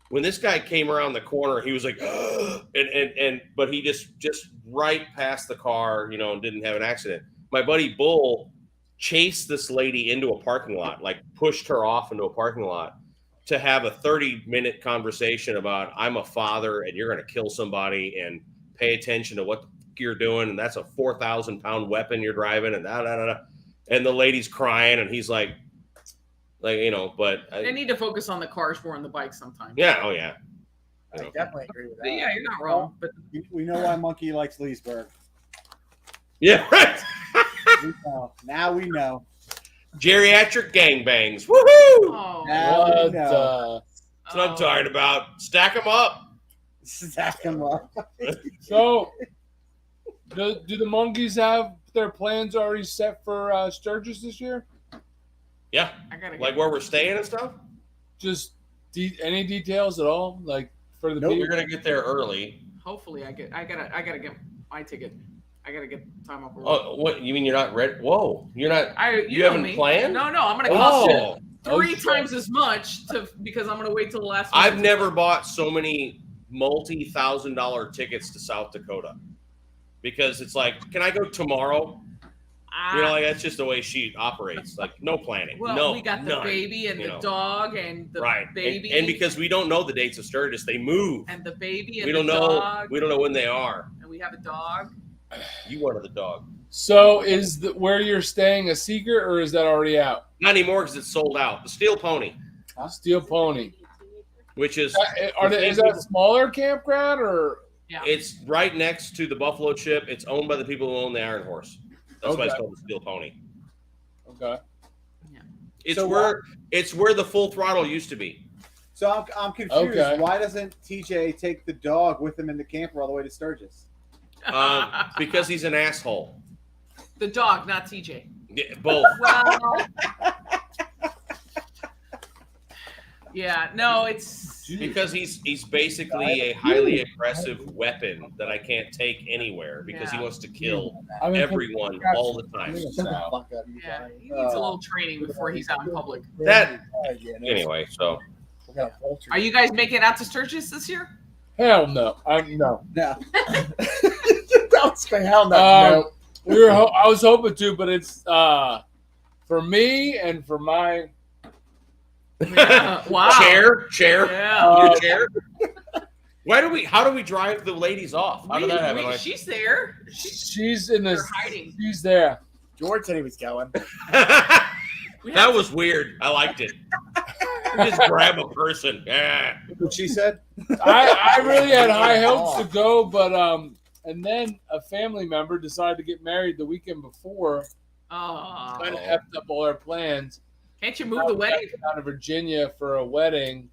When this guy came around the corner, he was like, but he just right past the car, and didn't have an accident. My buddy Bull chased this lady into a parking lot, like pushed her off into a parking lot to have a 30-minute conversation about, I'm a father and you're going to kill somebody and pay attention to what you're doing. And that's a 4,000-pound weapon you're driving and And the lady's crying and he's like, but they need to focus on the cars more than the bikes sometimes. Yeah. Oh yeah. I definitely agree with that. But yeah, you're not wrong. But we know why Monkey likes Leesburg. Yeah, right. Now we know. Geriatric gangbangs. Woohoo! Oh, now we know. That's what I'm talking about. Stack them up. Stack them up. So, do the Monkeys have their plans already set for Sturgis this year? Yeah. Like where we're staying and stuff? Just any details at all? Like for the people? You're going to get there early. Hopefully I gotta get my ticket. I gotta get time off. Oh, what? You mean you're not ready? Whoa, you're not. You haven't planned? No, I'm gonna call. three shit. times as much because I'm gonna wait till the last. I've minute. never bought so many multi-$1,000 tickets to South Dakota because it's like, can I go tomorrow? You know, like that's just the way she operates. Like no planning. Well, no, we got the none, baby and you the know. dog and the Right. baby And because we don't know the dates of Sturgis, they move. and the baby and We don't the know. dog. We don't know when they are. And we have a dog. You wanted the dog. So is where you're staying a secret, or is that already out? Not anymore because it's sold out. The Steel Pony, Steel Pony. which is Is that a smaller campground, or Yeah. it's right next to the Buffalo Chip. It's owned by the people who own the Iron Horse. That's why it's Okay. called the Steel Pony. okay? It's So where the Full Throttle used to be. So I'm confused. Okay. Why doesn't TJ take the dog with him in the camper all the way to Sturgis? Because he's an asshole. the dog, not TJ. Yeah, both. Well, yeah, no, it's Because he's basically a highly aggressive weapon that I can't take anywhere because he Yeah. wants to kill I mean, everyone all the time. yeah. He needs a little training before he's out in public. That anyway. So Are you guys making it out to Sturgis this year? Hell no. No. No. Don't say hell no. Um, I was hoping to, but it's for me and for my Wow. chair, Yeah. your chair. How do we drive the ladies off? How did that happen? Like- She's there. she's in They're this. hiding. She's there. George said he was going. We that have was weird. I liked it. Just grab a person. Yeah. What she said? I really had high hopes to go, but and then a family member decided to get married the weekend before, Oh. kind of effed up all our plans. Can't you move the wedding? Down to Virginia for a wedding,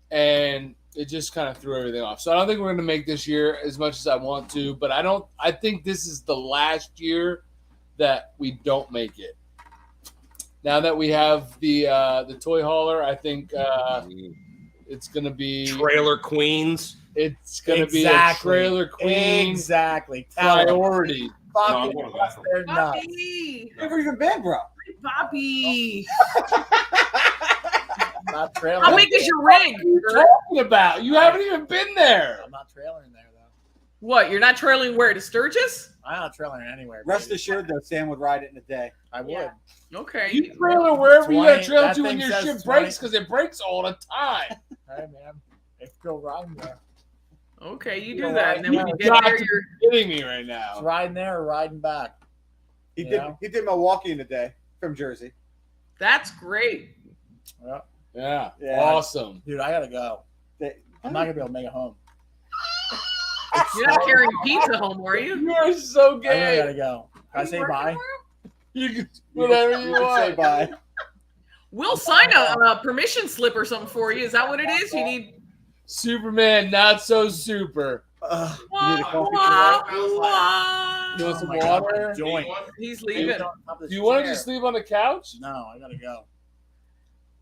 and it just kind of threw everything off. So I don't think we're going to make this year as much as I want to, but I think this is the last year that we don't make it. Now that we have the toy hauler, I think it's going to be Trailer Queens. it's going to be a Exactly. trailer queen Exactly. priority. Bobby, No, I'm going bust their nuts. Bobby. Never even been, bro. Bobby. I'm not trailing. How big is your rig? What are you talking about? You haven't even been there. I'm not trailing there though. What? You're not trailing where? To Sturgis? I'm not trailing anywhere. Rest baby. assured, though, Sam would ride it in a day. I would. Yeah. Okay. You trailer wherever you got 20 to trail that to when thing your says shit 20. breaks, because it breaks all the time. Hey man, it's still riding there. Okay, you You do know that, what? and then when you get got there, to you're. be kidding me right It's now. riding there or riding back. He Yeah. did Milwaukee in a day from Jersey. That's great. Yeah. Yeah, Yeah. awesome. Dude, I gotta go. I'm not gonna be able to make it home. You're not carrying pizza home, are you? You are so I really gay. gotta go. Can I say bye? You can whatever you can say want. bye. We'll sign a permission slip or something for you. Is that what it is? You need. Superman, not so super. You need a Wah, coffee wah, tonight? wah. You want some Oh my God, water? my joint. He's Dude, leaving. on top of this Do you want to chair. just sleep on the couch? No, I gotta go.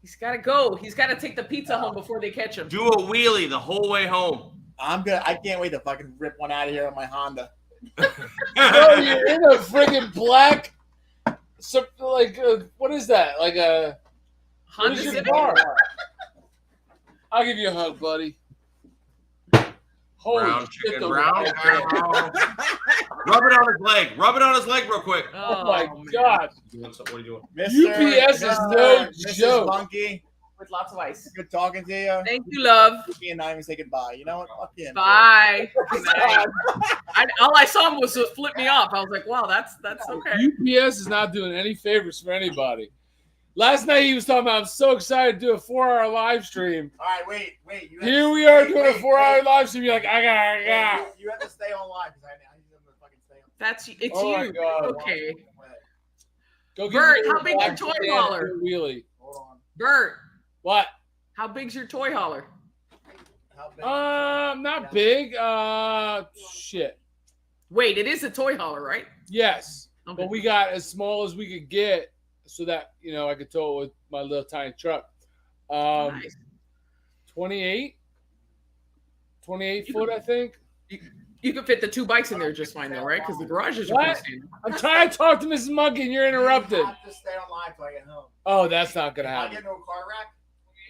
He's got to go. He's got to take the pizza home before they catch him. Do a wheelie the whole way home. I can't wait to fucking rip one out of here on my Honda. Bro, you're in a friggin' black. What is that? Like a. What Honda is your Civic? car? I'll give you a hug, buddy. Holy Brown shit, chicken, the brown leg. cow. Rub it on his leg. Rub it on his leg real quick. Oh my man. god. What are you doing? Mr. UPS is no Mrs. joke. Monkey, With lots of ice. good talking to you. Thank you, love. Me and not even say goodbye. You know what? Fuck him. Bye. Good night. All I saw him was to flip me off. I was like, wow, that's okay. UPS is not doing any favors for anybody. Last night he was talking about, I'm so excited to do a 4-hour live stream. All right, wait. You have Here to- we are wait, doing wait, a 4-hour wait. live stream. You're like, I got. Wait, you have to stay online because I need them to fucking stay on. It's Oh my you. God. Okay. Go Bert, me a how big your black toy sedan hauler? and a Wheelie. Hold on. Bert, What? how big's your toy hauler? How big? Not big. Shit. Wait, it is a toy hauler, right? Yes. Okay. But we got as small as we could get so that, I could tow it with my little tiny truck. Nice. 28 foot, I think. You can fit the 2 bikes in there just fine, though, right? Because the garages are What? freestanding. I'm trying to talk to Mrs. Monkey and you're interrupted. You have to stay online till I get home. Oh, that's not gonna If I happen. get into a car wreck,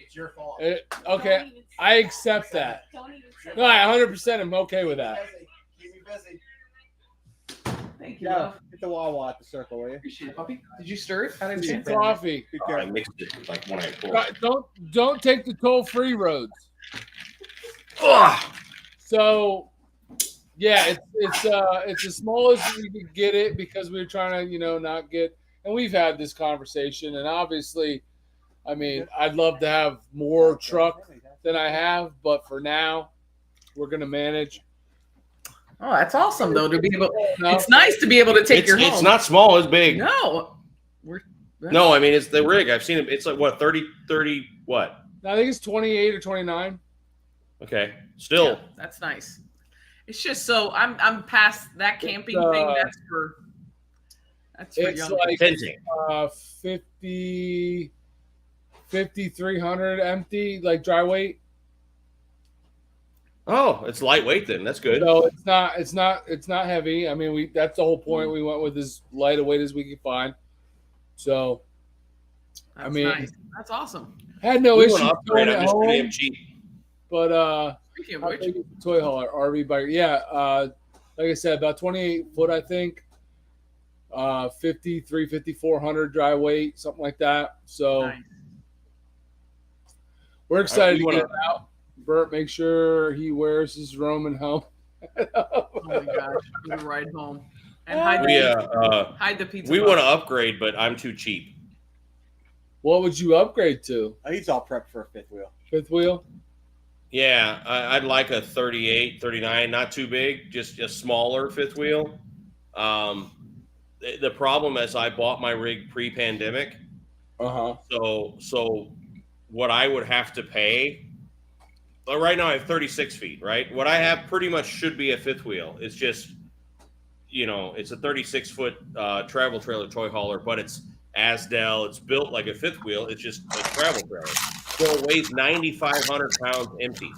it's your fault. Okay, I accept that. Don't even say No, I 100% am okay with that. Keep me busy. Thank you, Yeah, love. get the Wawa at the circle, will you? Appreciate it, puppy. Did you stir it? I didn't Some chance it. coffee. Be I careful. mixed it like when I poured. Don't take the toll-free roads. Ugh. So, yeah, it's as small as we could get it because we were trying to, not get. And we've had this conversation, and obviously, I mean, I'd love to have more truck than I have, but for now, we're gonna manage. Oh, that's awesome, though, to be able. No, It's nice to be able to take It's, your home. it's not small, it's big. No. No, I mean, it's the rig. I've seen it. It's like, what, 30 what? I think it's 28 or 29. Okay. Still. Yeah, that's nice. It's just so I'm past that camping It's, thing. That's for It's young. like Fencing. 5,300 empty, like dry weight. Oh, it's lightweight then. That's good. So it's not heavy. I mean, that's the whole point. We went with as light a weight as we could find. So That's mean, nice. That's awesome. had no We issue want to upgrade. going I'm at just too damn home. cheap. But Speaking of how which, big is the toy hauler RV bike? Yeah, like I said, about 28 foot, I think. 5,400 dry weight, something like that. So nice. we're excited we to get wanna- it out. Bert, make sure he wears his Roman helmet. Oh my gosh, for the ride home and hide We, the pizza. we box. want to upgrade, but I'm too cheap. What would you upgrade to? He's all prepped for a fifth wheel. Fifth wheel? Yeah, I'd like a 38, 39, not too big, just a smaller fifth wheel. The problem is I bought my rig pre-pandemic, Uh-huh. so what I would have to pay. Right now I have 36 feet. Right, what I have pretty much should be a fifth wheel. It's just, it's a 36-foot travel trailer toy hauler, but it's Asdel. It's built like a fifth wheel. It's just a travel trailer. So it weighs 9,500 pounds empty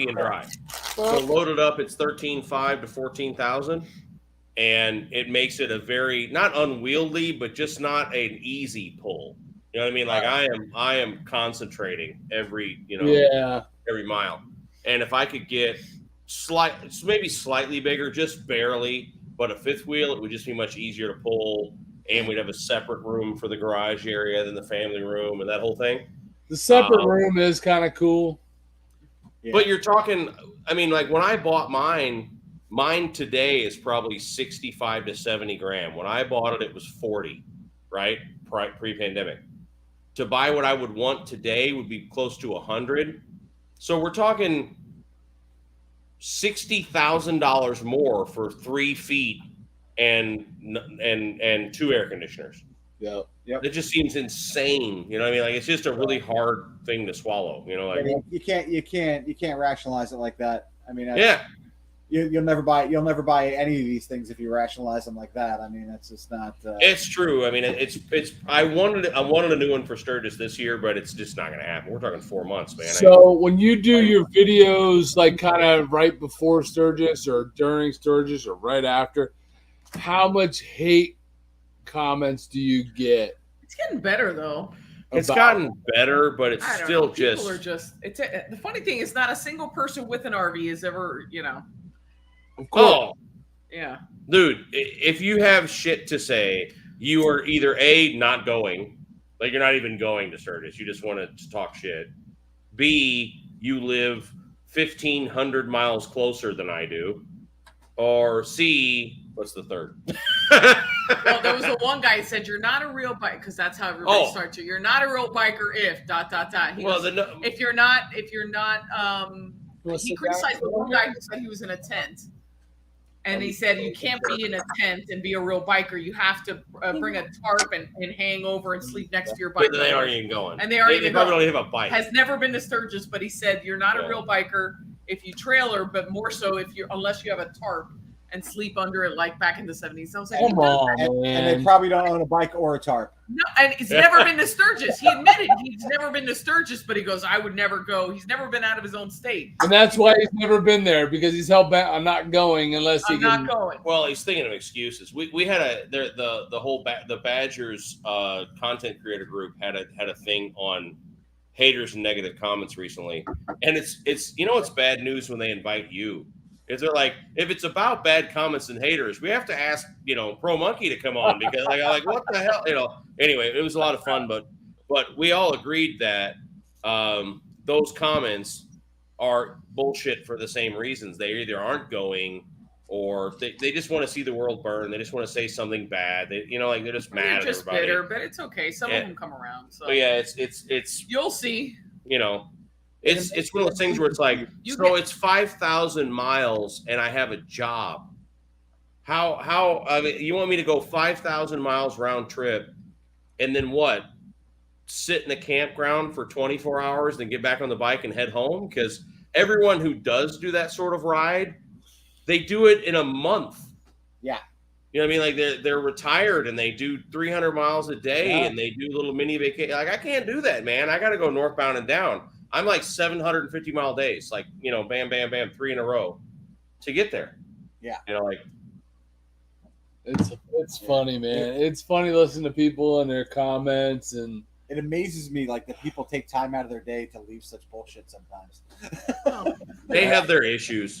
and dry. So loaded up, it's 13,500 to 14,000, and it makes it a very not unwieldy, but just not an easy pull. You know what I mean? Like I am concentrating every every mile, and if I could get maybe slightly bigger, just barely, but a fifth wheel, it would just be much easier to pull, and we'd have a separate room for the garage area than the family room and that whole thing. The separate room is kind of cool. Yeah. But you're talking, I mean, like when I bought mine today is probably 65 to 70 grand. When I bought it, it was 40, right? Pre-pandemic. To buy what I would want today would be close to 100. So we're talking $60,000 more for 3 feet and 2 air conditioners. Yeah. It just seems insane. You know what I mean? Like it's just a really hard thing to swallow. Like You can't rationalize it like that. I mean, yeah. You'll never buy any of these things if you rationalize them like that. I mean, that's just not. It's true. I mean, it's. I wanted a new one for Sturgis this year, but it's just not going to happen. We're talking 4 months, man. So when you do your videos, like kind of right before Sturgis or during Sturgis or right after, how much hate comments do you get? It's getting better though. It's about- gotten better, but it's I don't still know. People just. are just. It's the funny thing is not a single person with an RV is ever Of course. Oh, yeah. dude! If you have shit to say, you are either A, not going, like you're not even going to Sturgis. You just want to talk shit. B, you live 1,500 miles closer than I do. Or C, what's the third? Well, there was the one guy who said you're not a real biker because that's how everybody Oh. starts you. You're not a real biker if ... He Well, goes, the, if you're not You wanna he sit criticized down? the one guy who said he was in a tent. And he said you can't be in a tent and be a real biker. You have to bring a tarp and hang over and sleep next to your bike. they aren't even going. And they aren't even probably going. don't even have a bike. Has never been to Sturgis, but he said you're not Yeah. a real biker if you trailer, but more so if you're unless you have a tarp and sleep under it like back in the 70s. I was like, Come on, And man. they probably don't own a bike or a tarp. no, and he's never been to Sturgis. He admitted he's never been to Sturgis, but he goes, I would never go. He's never been out of his own state. And that's why he's never been there, because he's hell bent on not going unless he I'm can. not going. Well, he's thinking of excuses. We had the whole the Badgers content creator group had a thing on haters and negative comments recently, and it's it's bad news when they invite you. Is they're like, if it's about bad comments and haters, we have to ask Pro Monkey to come on, because like what the hell, Anyway, it was a lot of fun, but we all agreed that those comments are bullshit for the same reasons. They either aren't going, or they just want to see the world burn. They just want to say something bad. They they're just mad They're at just everybody. bitter, but it's okay. Some Yeah. of them come around. So So yeah, it's you'll see. it's one of those things where it's like, it's 5,000 miles and I have a job. How I mean, you want me to go 5,000 miles round trip and then what? Sit in a campground for 24 hours, then get back on the bike and head home? Because everyone who does do that sort of ride, they do it in a month. Yeah. You know what I mean? Like they're retired and they do 300 miles a day Yeah. and they do little mini vacation. Like I can't do that, man. I got to go northbound and down. I'm like 750 mile days, like bam, bam, bam, 3 in a row to get there. Yeah. Like It's funny, man. It's funny listening to people and their comments, and It amazes me like that people take time out of their day to leave such bullshit sometimes. they have their issues.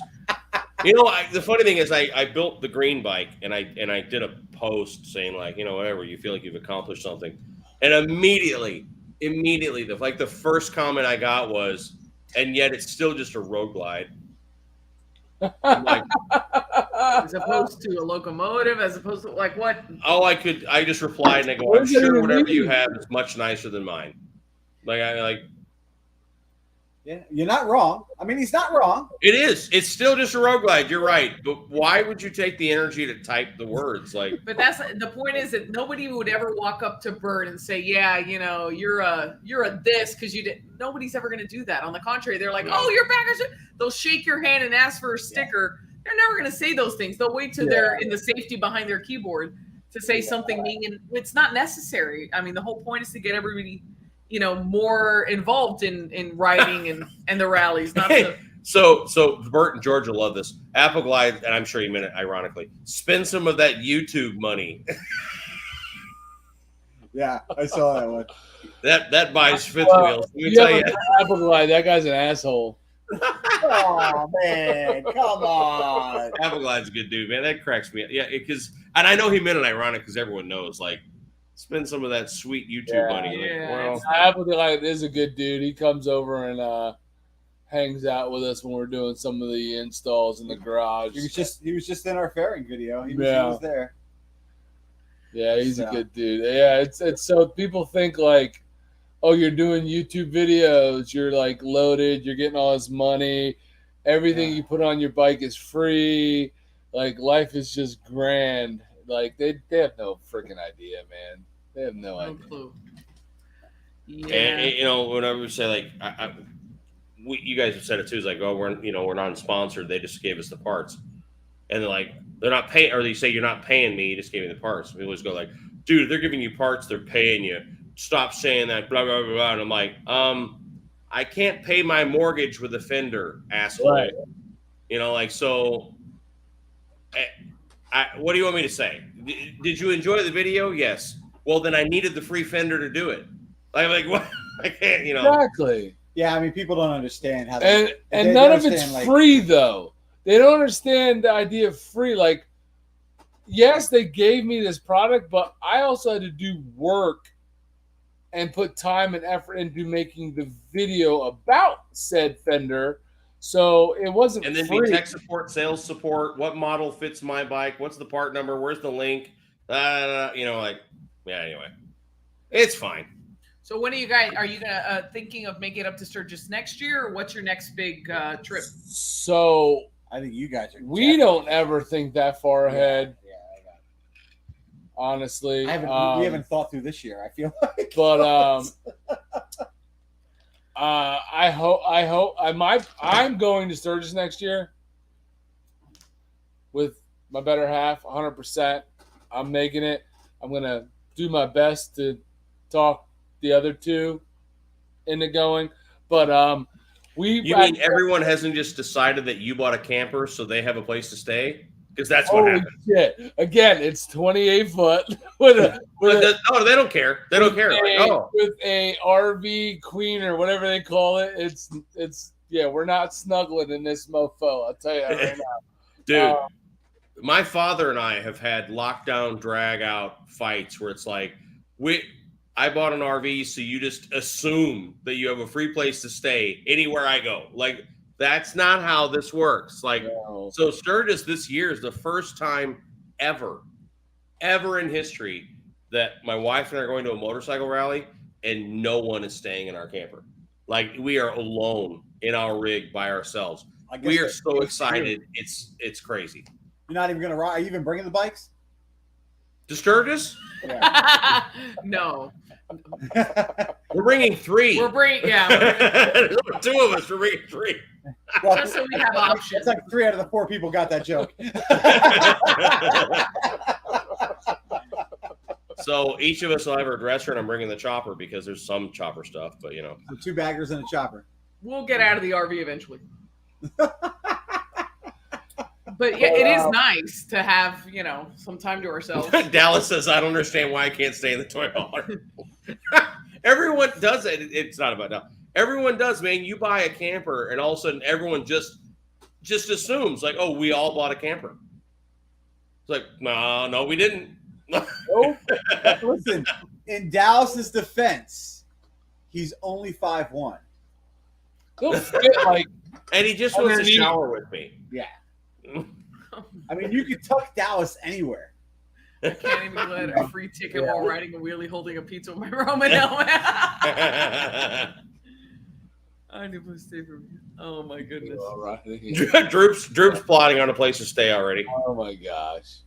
The funny thing is, I built the green bike and I did a post saying like, whatever, you feel like you've accomplished something, and immediately the first comment I got was, and yet it's still just a road glide. I'm like, As opposed to a locomotive, as opposed to like what? I just replied and I go, What I'm does that sure even whatever mean? you have is much nicer than mine. Yeah, you're not wrong. I mean, he's not wrong. It is. It's still just a road glide. You're right. But why would you take the energy to type the words? Like, But that's the point, is that nobody would ever walk up to Bert and say, yeah, you're a this because you did. Nobody's ever going to do that. On the contrary, they're like, oh, you're backers. They'll shake your hand and ask for a sticker. They're never going to say those things. They'll wait till they're in the safety behind their keyboard to say something mean. And it's not necessary. I mean, the whole point is to get everybody, more involved in riding and the rallies. Not to, so Bert and George will love this. Apple Glide, and I'm sure you meant it ironically, spend some of that YouTube money. Yeah, I saw that one. That buys fifth wheels. Let me you tell have you. an Apple Glide. That guy's an asshole. Oh man, come on. Apple Glide's a good dude, man. That cracks me up. Yeah, and I know he meant it ironic because everyone knows, like, spend some of that sweet YouTube money. Like, Yeah, well, Apple Glide is a good dude. He comes over and hangs out with us when we're doing some of the installs in the garage. He was just in our fairing video. He Yeah. was there. Yeah, he's So. a good dude. Yeah, it's so people think like, oh, you're doing YouTube videos, you're like loaded, you're getting all this money, everything you put on your bike is free, like life is just grand. Like they have no freaking idea, man. They have no no idea. clue. Yeah. and whenever we say like, you guys have said it too. It's like, oh, we're non-sponsored. They just gave us the parts, and they're like, they're not paying, or they say you're not paying me. You just gave me the parts. We always go like, dude, they're giving you parts. They're paying you. Stop saying that. Blah blah blah blah. And I'm like, I can't pay my mortgage with a Fender, asshole. Right. So. What do you want me to say? Did you enjoy the video? Yes. Well, then I needed the free Fender to do it. Like what? I can't. Exactly. Yeah, I mean, people don't understand how. And they none of it's understand, like- free though. They don't understand the idea of free. Like, yes, they gave me this product, but I also had to do work and put time and effort into making the video about said Fender. So it wasn't And then free. be tech support, sales support. What model fits my bike? What's the part number? Where's the link? Anyway, it's fine. So when are you gonna thinking of making it up to Sturgis next year, or what's your next big trip? So I think you guys are. we don't ever think that far ahead, Yeah, I got it. honestly. we haven't thought through this year. I feel like. But I'm going to Sturgis next year with my better half, 100%. I'm making it. I'm gonna do my best to talk the other two into going. But You mean everyone hasn't just decided that you bought a camper so they have a place to stay? Because that's what holy happened. shit! Again, it's 28 foot with a Oh, they don't care. They don't care. Like, oh, with a RV queen or whatever they call it. It's yeah, we're not snuggling in this mofo. I'll tell you that right now. dude, my father and I have had lockdown drag out fights where it's like, I bought an RV, so you just assume that you have a free place to stay anywhere I go. Like, that's not how this works. Like, No. so Sturgis this year is the first time ever in history that my wife and I are going to a motorcycle rally and no one is staying in our camper. Like, we are alone in our rig by ourselves. I guess We are that's so true. excited. It's crazy. You're not even gonna ride. Are you even bringing the bikes? To Sturgis, No, we're bringing 3. we're bringing. Yeah, There's only 2 of us. We're bringing 3. Well, just so we have options. it's like 3 out of the 4 people got that joke. So each of us will have our dresser, and I'm bringing the chopper because there's some chopper stuff. But you know, So 2 baggers and a chopper. We'll get out of the RV eventually. But yeah, it is nice to have, some time to ourselves. Dallas says, "I don't understand why I can't stay in the Toyota." Everyone does it. It's not about that. Everyone does, man. You buy a camper, and all of a sudden, everyone just assumes like, "Oh, we all bought a camper." It's like, no, we didn't. Nope. Listen, in Dallas's defense, he's only 5'1". He'll fit like And he just wants to Underneath. shower with me. Yeah. I mean, you could tuck Dallas anywhere. I can't even get a free ticket while riding a wheelie holding a pizza with my Roman helmet. I need to stay for me. Oh my goodness. all right. Droop's plotting on a place to stay already. Oh my gosh.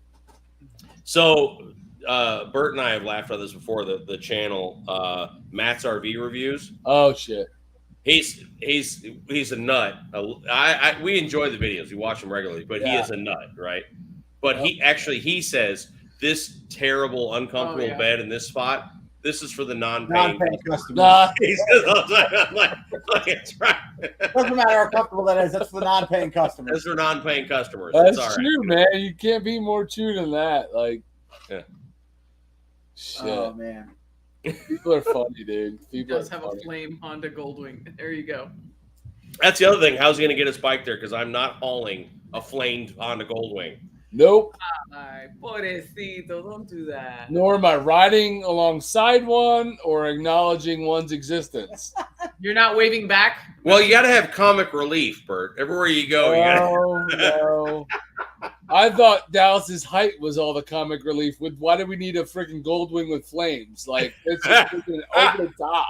So Bert and I have laughed about this before. The channel Matt's RV reviews. Oh shit. He's a nut. We enjoy the videos. We watch them regularly, but he Yeah. is a nut, right? But he says this terrible, uncomfortable Oh, yeah. bed in this spot. This is for the non-paying. Non-paying customers. Nah, He says, I'm like, that's right. Doesn't matter how comfortable that is. That's for the non-paying customers. That's for non-paying customers. that's It's all right. true, man. You can't be more true than that. Like, Yeah. shit. Oh man. People are funny, dude. He People does are have a funny. flame Honda Goldwing. There you go. That's the other thing. How's he going to get his bike there? Because I'm not hauling a flamed Honda Goldwing. Nope. Ay, pobrecito, don't do that. Nor am I riding alongside one or acknowledging one's existence. You're not waving back? Well, you got to have comic relief, Bert. Everywhere you go, you got to. Oh no. I thought Dallas's height was all the comic relief. Why do we need a freaking Goldwing with flames? Like, it's just freaking over the top.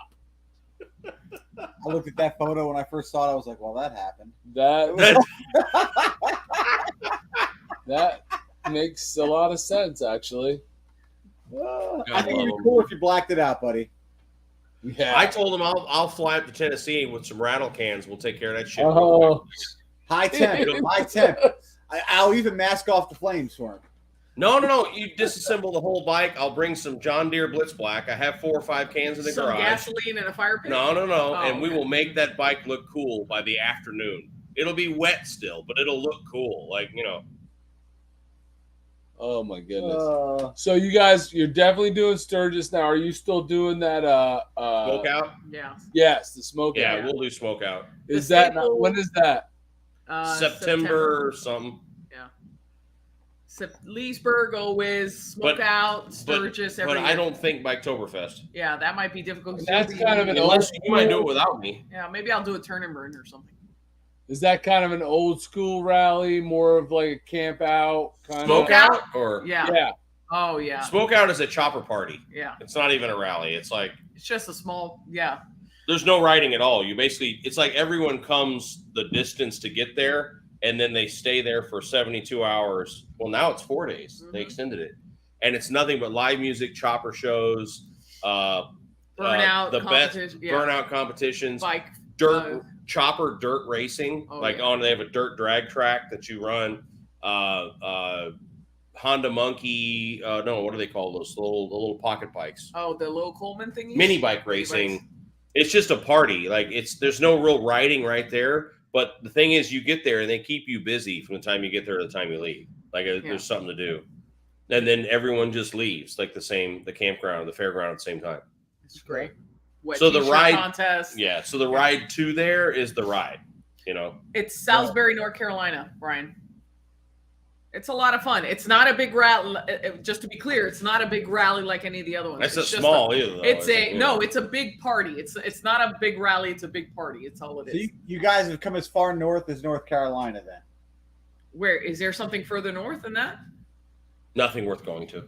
I looked at that photo when I first saw it. I was like, "Well, that happened." That makes a lot of sense, actually. I think it'd be cool if you blacked it out, buddy. Yeah. I told him I'll fly up to Tennessee with some rattle cans. We'll take care of that shit. Oh, High temp, high temp. I'll even mask off the flames for him. No. You disassemble the whole bike. I'll bring some John Deere Blitz Black. I have 4 or 5 cans in the Some garage. gasoline and a fire pit? No. Oh, And we okay. will make that bike look cool by the afternoon. It'll be wet still, but it'll look cool. Like, oh my goodness. So you guys, you're definitely doing Sturgis now. Are you still doing that? smoke out. Yeah. Yes, the smoke. Yeah, out. we'll do smoke out. Is The that staple- when is that? September or something. Leesburg, always smoke But- out, Sturgis, But every I year. don't think Biketoberfest. Yeah, that might be difficult. 'cause That's you'll be- kind of an Unless you might do it without me. Yeah, maybe I'll do a turn and burn or something. Is that kind of an old school rally, more of like a camp out kind Smoke of? out or Yeah. Yeah. Oh yeah. smoke out is a chopper party. Yeah. It's not even a rally. It's like It's just a small. Yeah. there's no riding at all. It's like everyone comes the distance to get there, and then they stay there for 72 hours. Well, now it's 4 days. They Mhm. extended it, and it's nothing but live music, chopper shows, Burnout the best competition. Yeah. burnout competitions, Bike. dirt racing. Oh, like yeah. they have a dirt drag track that you run. Honda Monkey. No, what do they call those? The little pocket bikes. Oh, the little Coleman thingy. Mini bike racing. It's just a party. Like there's no real riding right there. But the thing is, you get there and they keep you busy from the time you get there to the time you leave. Like there's something to do, and then everyone just leaves, like the campground, the fairground at the same time. It's great. Wet So the t-shirt ride- contest. Yeah. So the ride to there is the ride. You know. It's Salisbury, North Carolina, Brian. It's a lot of fun. It's not a big rally. Just to be clear, it's not a big rally like any of the other ones. That's It's a just small either. Though. It's you no, know. it's a big party. It's not a big rally. It's a big party. It's all it So is. you guys have come as far north as North Carolina, then. Where is there something further north than that? Nothing worth going to.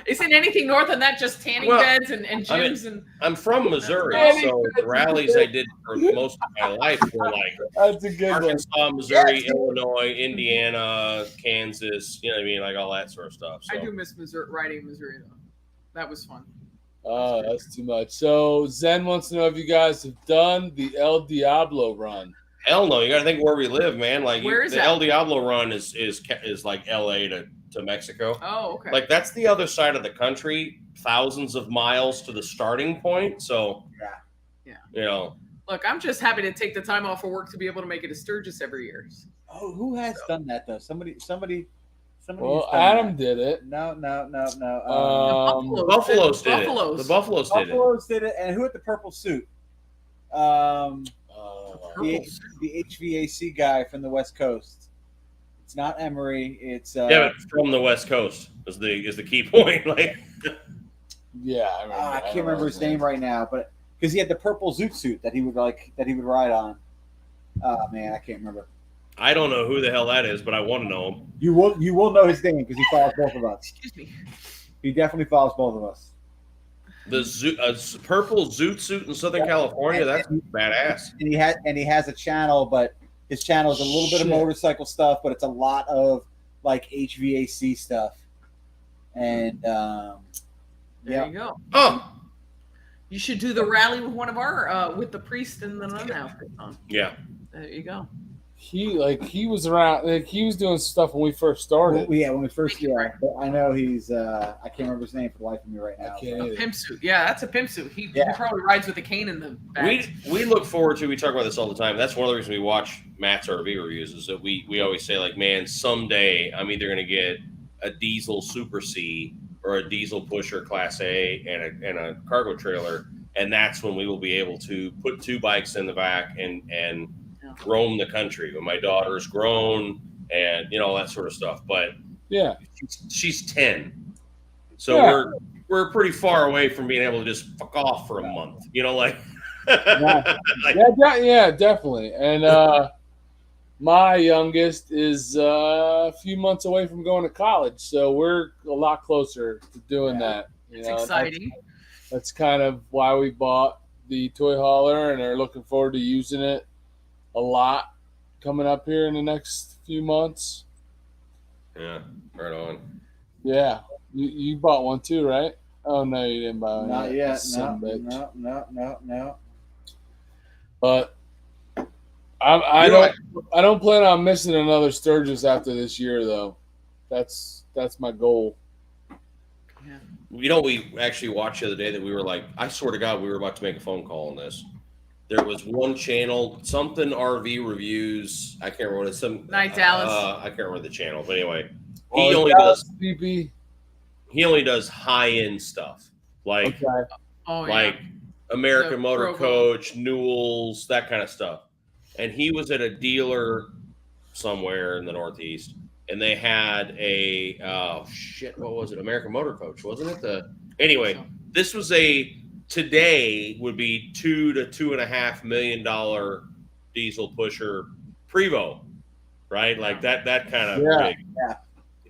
Isn't anything north than that just tanning Well, beds and gyms and? I'm from Missouri, That's so the rallies I did for most of my life were like That's a good one. Arkansas, Missouri, Illinois, Indiana, Kansas. You know what I mean? Like all that sort of stuff. So. I do miss Missouri, riding in Missouri though. That was fun. Oh, that's too much. So Zen wants to know if you guys have done the El Diablo run. Hell no! You got to think where we live, man. Like Where is the that? El Diablo run is like L.A. to Mexico. Oh, okay. Like that's the other side of the country, thousands of miles to the starting point. So Yeah. you know, Look, I'm just happy to take the time off of work to be able to make it to Sturgis every year. Oh, who has done that though? Somebody. Well, has done Adam that. did it. No. Buffaloes did it. Buffaloes. The Buffaloes did it. Buffaloes did it, and who had the purple suit? The HVAC guy from the West Coast. It's not Emery. It's Yeah, but from the West Coast is the key point. Like, Yeah, I remember. I can't remember his name right now, but because he had the purple zoot suit that he would ride on. Oh man, I can't remember. I don't know who the hell that is, but I want to know him. You will know his name because he follows both of us. Excuse me. He definitely follows both of us. The purple zoot suit in Southern California, that's badass. And he has a channel, but his channel is a little bit of Shit. motorcycle stuff, but it's a lot of like HVAC stuff. And There yeah, you go. Oh, You should do the rally with one of our with the priest and the nun outfit on. yeah. There you go. He was around. Like, he was doing stuff when we first started. when we first but I know he's I can't remember his name for the life of me right now. I can't A either. pimp suit. Yeah, that's a pimp suit. He Yeah. probably rides with a cane in the back. We look forward to. We talk about this all the time. That's one of the reasons we watch Matt's RV reviews. Is that we always say like, man, someday I'm either going to get a diesel Super C or a diesel pusher Class A and a cargo trailer, and that's when we will be able to put two bikes in the back and roam the country when my daughter's grown and all that sort of stuff. But Yeah. she's 10, so Yeah. we're pretty far away from being able to just fuck off for a month. Like, Yeah, definitely. And my youngest is a few months away from going to college, so we're a lot closer to doing that. It's exciting. That's kind of why we bought the toy hauler and are looking forward to using it a lot coming up here in the next few months. yeah, right on. Yeah, you bought one too, right? Oh no, you didn't buy one. Not yet. Son of a bitch. No. But I don't plan on missing another Sturgis after this year, though. That's my goal. We actually watched the other day that we were like, I swear to God, we were about to make a phone call on this. There was one channel, something RV reviews. I can't remember what it's. Night Dallas. I can't remember the channel, but anyway, Oh, he only Dallas does PP. high end stuff like Okay. Oh, yeah. like American The Motor Provo. Coach, Newell's, that kind of stuff. And he was at a dealer somewhere in the Northeast, and they had what was it? American Motor Coach, wasn't it? Anyway, this was today would be $2 to $2.5 million diesel pusher Prevost, right? Like that kind of big. Yeah.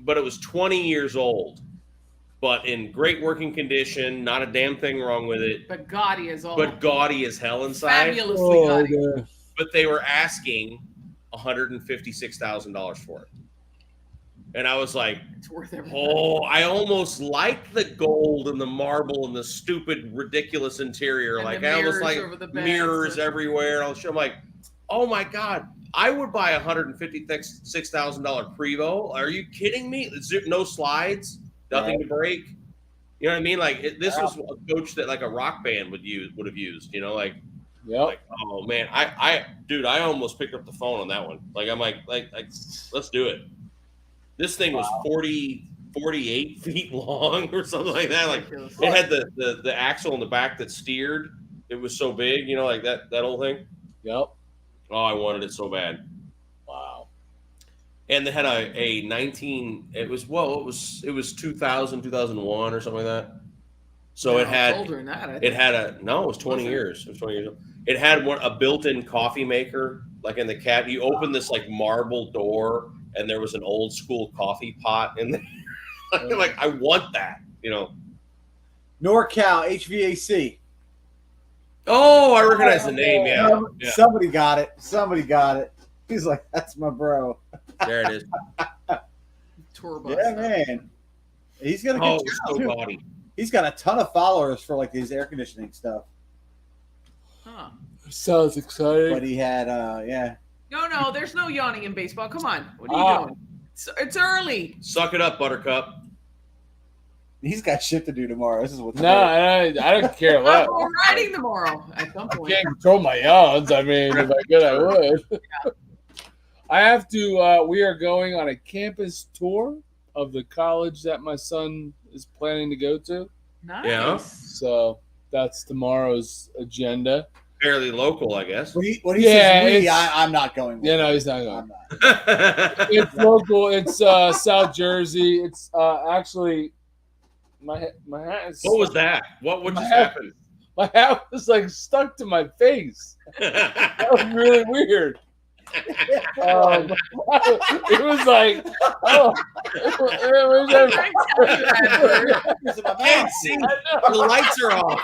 But it was 20 years old, but in great working condition, not a damn thing wrong with it, But gaudy as all. but gaudy as hell inside. Fabulously Oh, gaudy. yeah. But they were asking $156,000 for it. And I was like, It's worth everything. oh, I almost like the gold and the marble and the stupid, ridiculous interior. And like the I almost mirrors like over the beds mirrors and- everywhere. And I'm like, oh my God, I would buy $156,000 Prevost. Are you kidding me? No slides, nothing to break. You know what I mean? Like this was a coach that like a rock band would have used. You know, like oh man, dude, I almost picked up the phone on that one. Like I'm like let's do it. This thing was 48 feet long or something like that. Like it had the axle in the back that steered. It was so big, you know, like that whole thing. Yep. Oh, I wanted it so bad. Wow. And they had a 19. It was 2000, 2001 or something like that. So No, it had older than that, I it think. had a no. It was 20 years. It was 20 years old. It had a built-in coffee maker, like in the cab. You open this like marble door, and there was an old school coffee pot in there. Like I want that, you know. NorCal HVAC. Oh, I recognize the name. Yeah. Somebody got it. He's like, that's my bro. There it is. Tour bus. Yeah, man. He's got a Oh, good so job, too. body. He's got a ton of followers for like his air conditioning stuff. Huh. Sounds exciting. But he had, No, there's no yawning in baseball. Come on. What are you doing? It's early. Suck it up, Buttercup. he's got shit to do tomorrow. This is what's No, I don't care I'm what. going riding tomorrow at some I point. can't control my yawns. I mean, if I could, I would. I have to. We are going on a campus tour of the college that my son is planning to go to. Nice. Yeah. So that's tomorrow's agenda. Fairly local, I guess. When he Yeah, says we, it's- I'm not going. with You know, him. he's not going. I'm not. It's local. It's South Jersey. It's actually my hat is. What was that? What just My- happened? My hat was like stuck to my face. That was really weird. It was like, oh, it was It's in my mouth. Can't see. The lights are off.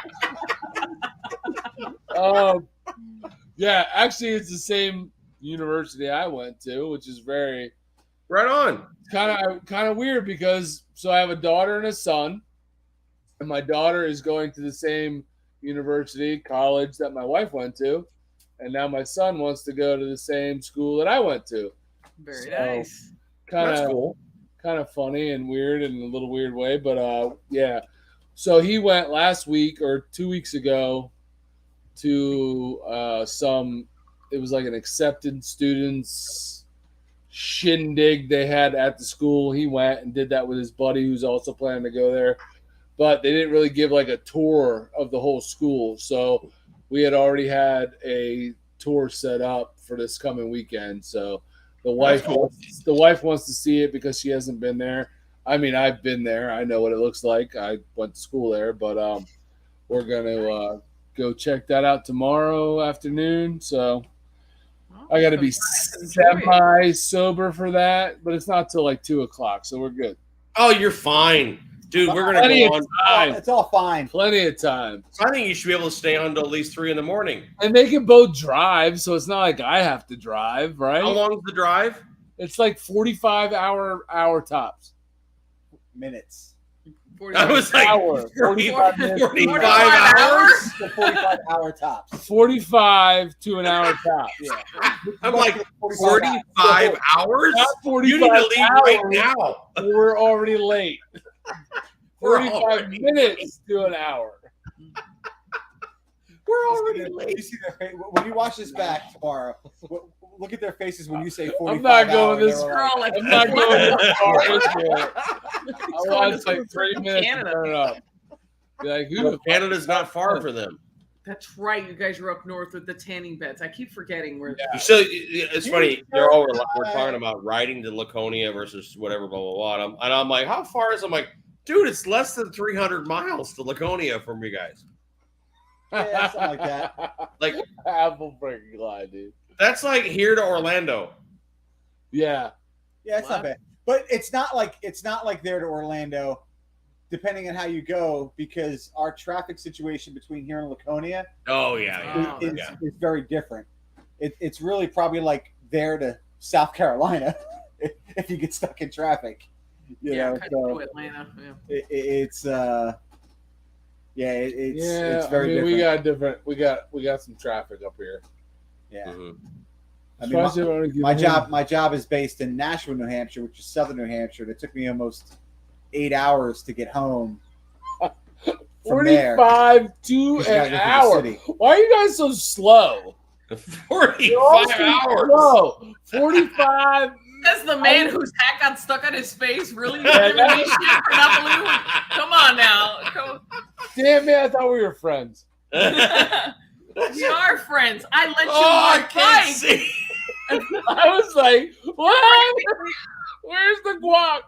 Yeah, actually, it's the same university I went to, which is very Right on. kind of weird because I have a daughter and a son, and my daughter is going to the same university college that my wife went to, and now my son wants to go to the same school that I went to. Very So, nice. Kind That's of cool. kind of funny and weird in a little weird way, but yeah. So he went last week or 2 weeks ago to it was like an accepted students shindig they had at the school. He went and did that with his buddy who's also planning to go there, but they didn't really give like a tour of the whole school. So we had already had a tour set up for this coming weekend. So the wife wants to see it because she hasn't been there. I mean, I've been there. I know what it looks like. I went to school there, but we're gonna go check that out tomorrow afternoon. So I got to be semi sober for that, but it's not till like 2:00, so we're good. Oh, you're fine. Dude, we're going to Plenty go of on. time. It's all fine. Plenty of time. I think you should be able to stay on until at least 3 a.m. And they can both drive, so it's not like I have to drive, right? How long is the drive? It's like 45 hour tops. Minutes. I was like, Hour. 45 minutes. 45 45 hours? The 45-hour tops. 45 to an hour top. Yeah. I'm like, 45 hours? Not 45 You need to leave right hours. now. We're already late. We're 45 already minutes to an hour. We're already You late. see their face when you watch this back tomorrow. Look at their faces when you say 45 I'm not going hours, this they were Girl, like, I'm not going this far into it. I going want to like 3 minutes to Canada. turn it up. Be like, who the Canada's not far for them. That's right. You guys are up north with the tanning beds. I keep forgetting where. Yeah. So it's funny. They're all we're talking about riding to Laconia versus whatever, blah blah blah. And I'm like, how far is? I'm like, dude, it's less than 300 miles to Laconia from you guys. Yeah, something like that. Like Apple freaking lie, dude. that's like here to Orlando. Yeah. Yeah, it's not bad. But it's not like there to Orlando, depending on how you go, because our traffic situation between here and Laconia Oh yeah, is, yeah. is very different. It's really probably like there to South Carolina if you get stuck in traffic. You know, kind so of Atlanta. Yeah. it's Yeah, it's very I mean, different. we got some traffic up here. Yeah. Mhm. I mean, Surprised they don't give my him- my job is based in Nashua, New Hampshire, which is southern New Hampshire. And it took me almost 8 hours to get home. From there, 45 to because you an gotta go through the hour. city. Why are you guys so slow? 45 hours. Slow. 45. That's the man whose hat got stuck on his face. Really? Yeah, Giving me shit for not believing? Come on now. Damn man, I thought we were friends. We are friends. I let you Oh, I ride can't bike. see. I was like, what? Where's the guac?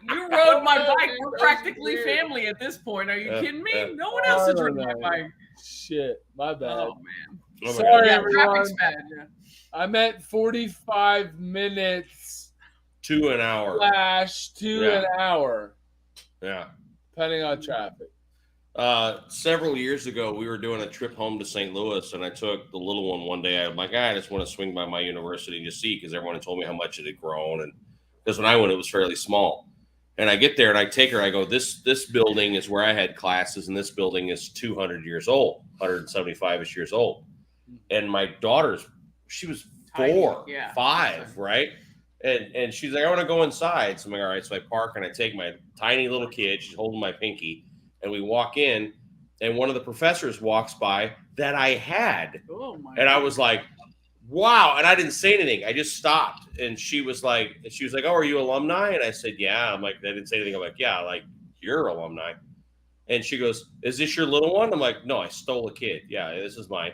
You rode my bike. We're practically family at this point. Are you kidding me? No one else has ridden my bike. Shit, my bad. Oh man. Oh, my Sorry, God. Yeah, everyone. traffic's bad. Yeah. I meant 45 minutes To an hour. slash to Yeah. an hour, Yeah. depending on traffic. Several years ago, we were doing a trip home to St. Louis, and I took the little one day. I'm like, I just want to swing by my university and just see, because everyone had told me how much it had grown, and because when I went, it was fairly small. And I get there and I take her. I go, this building is where I had classes, and this building is 200 years old, 175ish years old. And my daughter's, she was Tiny, 4, yeah. 5, right? And she's like, I want to go inside. So I'm like, all right. So I park and I take my tiny little kid. She's holding my pinky. And we walk in, and one of the professors walks by that I had. Oh my. And I was like, wow. And I didn't say anything. I just stopped. And she was like, oh, are you alumni? And I said, yeah. I'm like, I didn't say anything. I'm like, yeah, like, you're alumni. And she goes, is this your little one? I'm like, no, I stole a kid. Yeah, this is mine.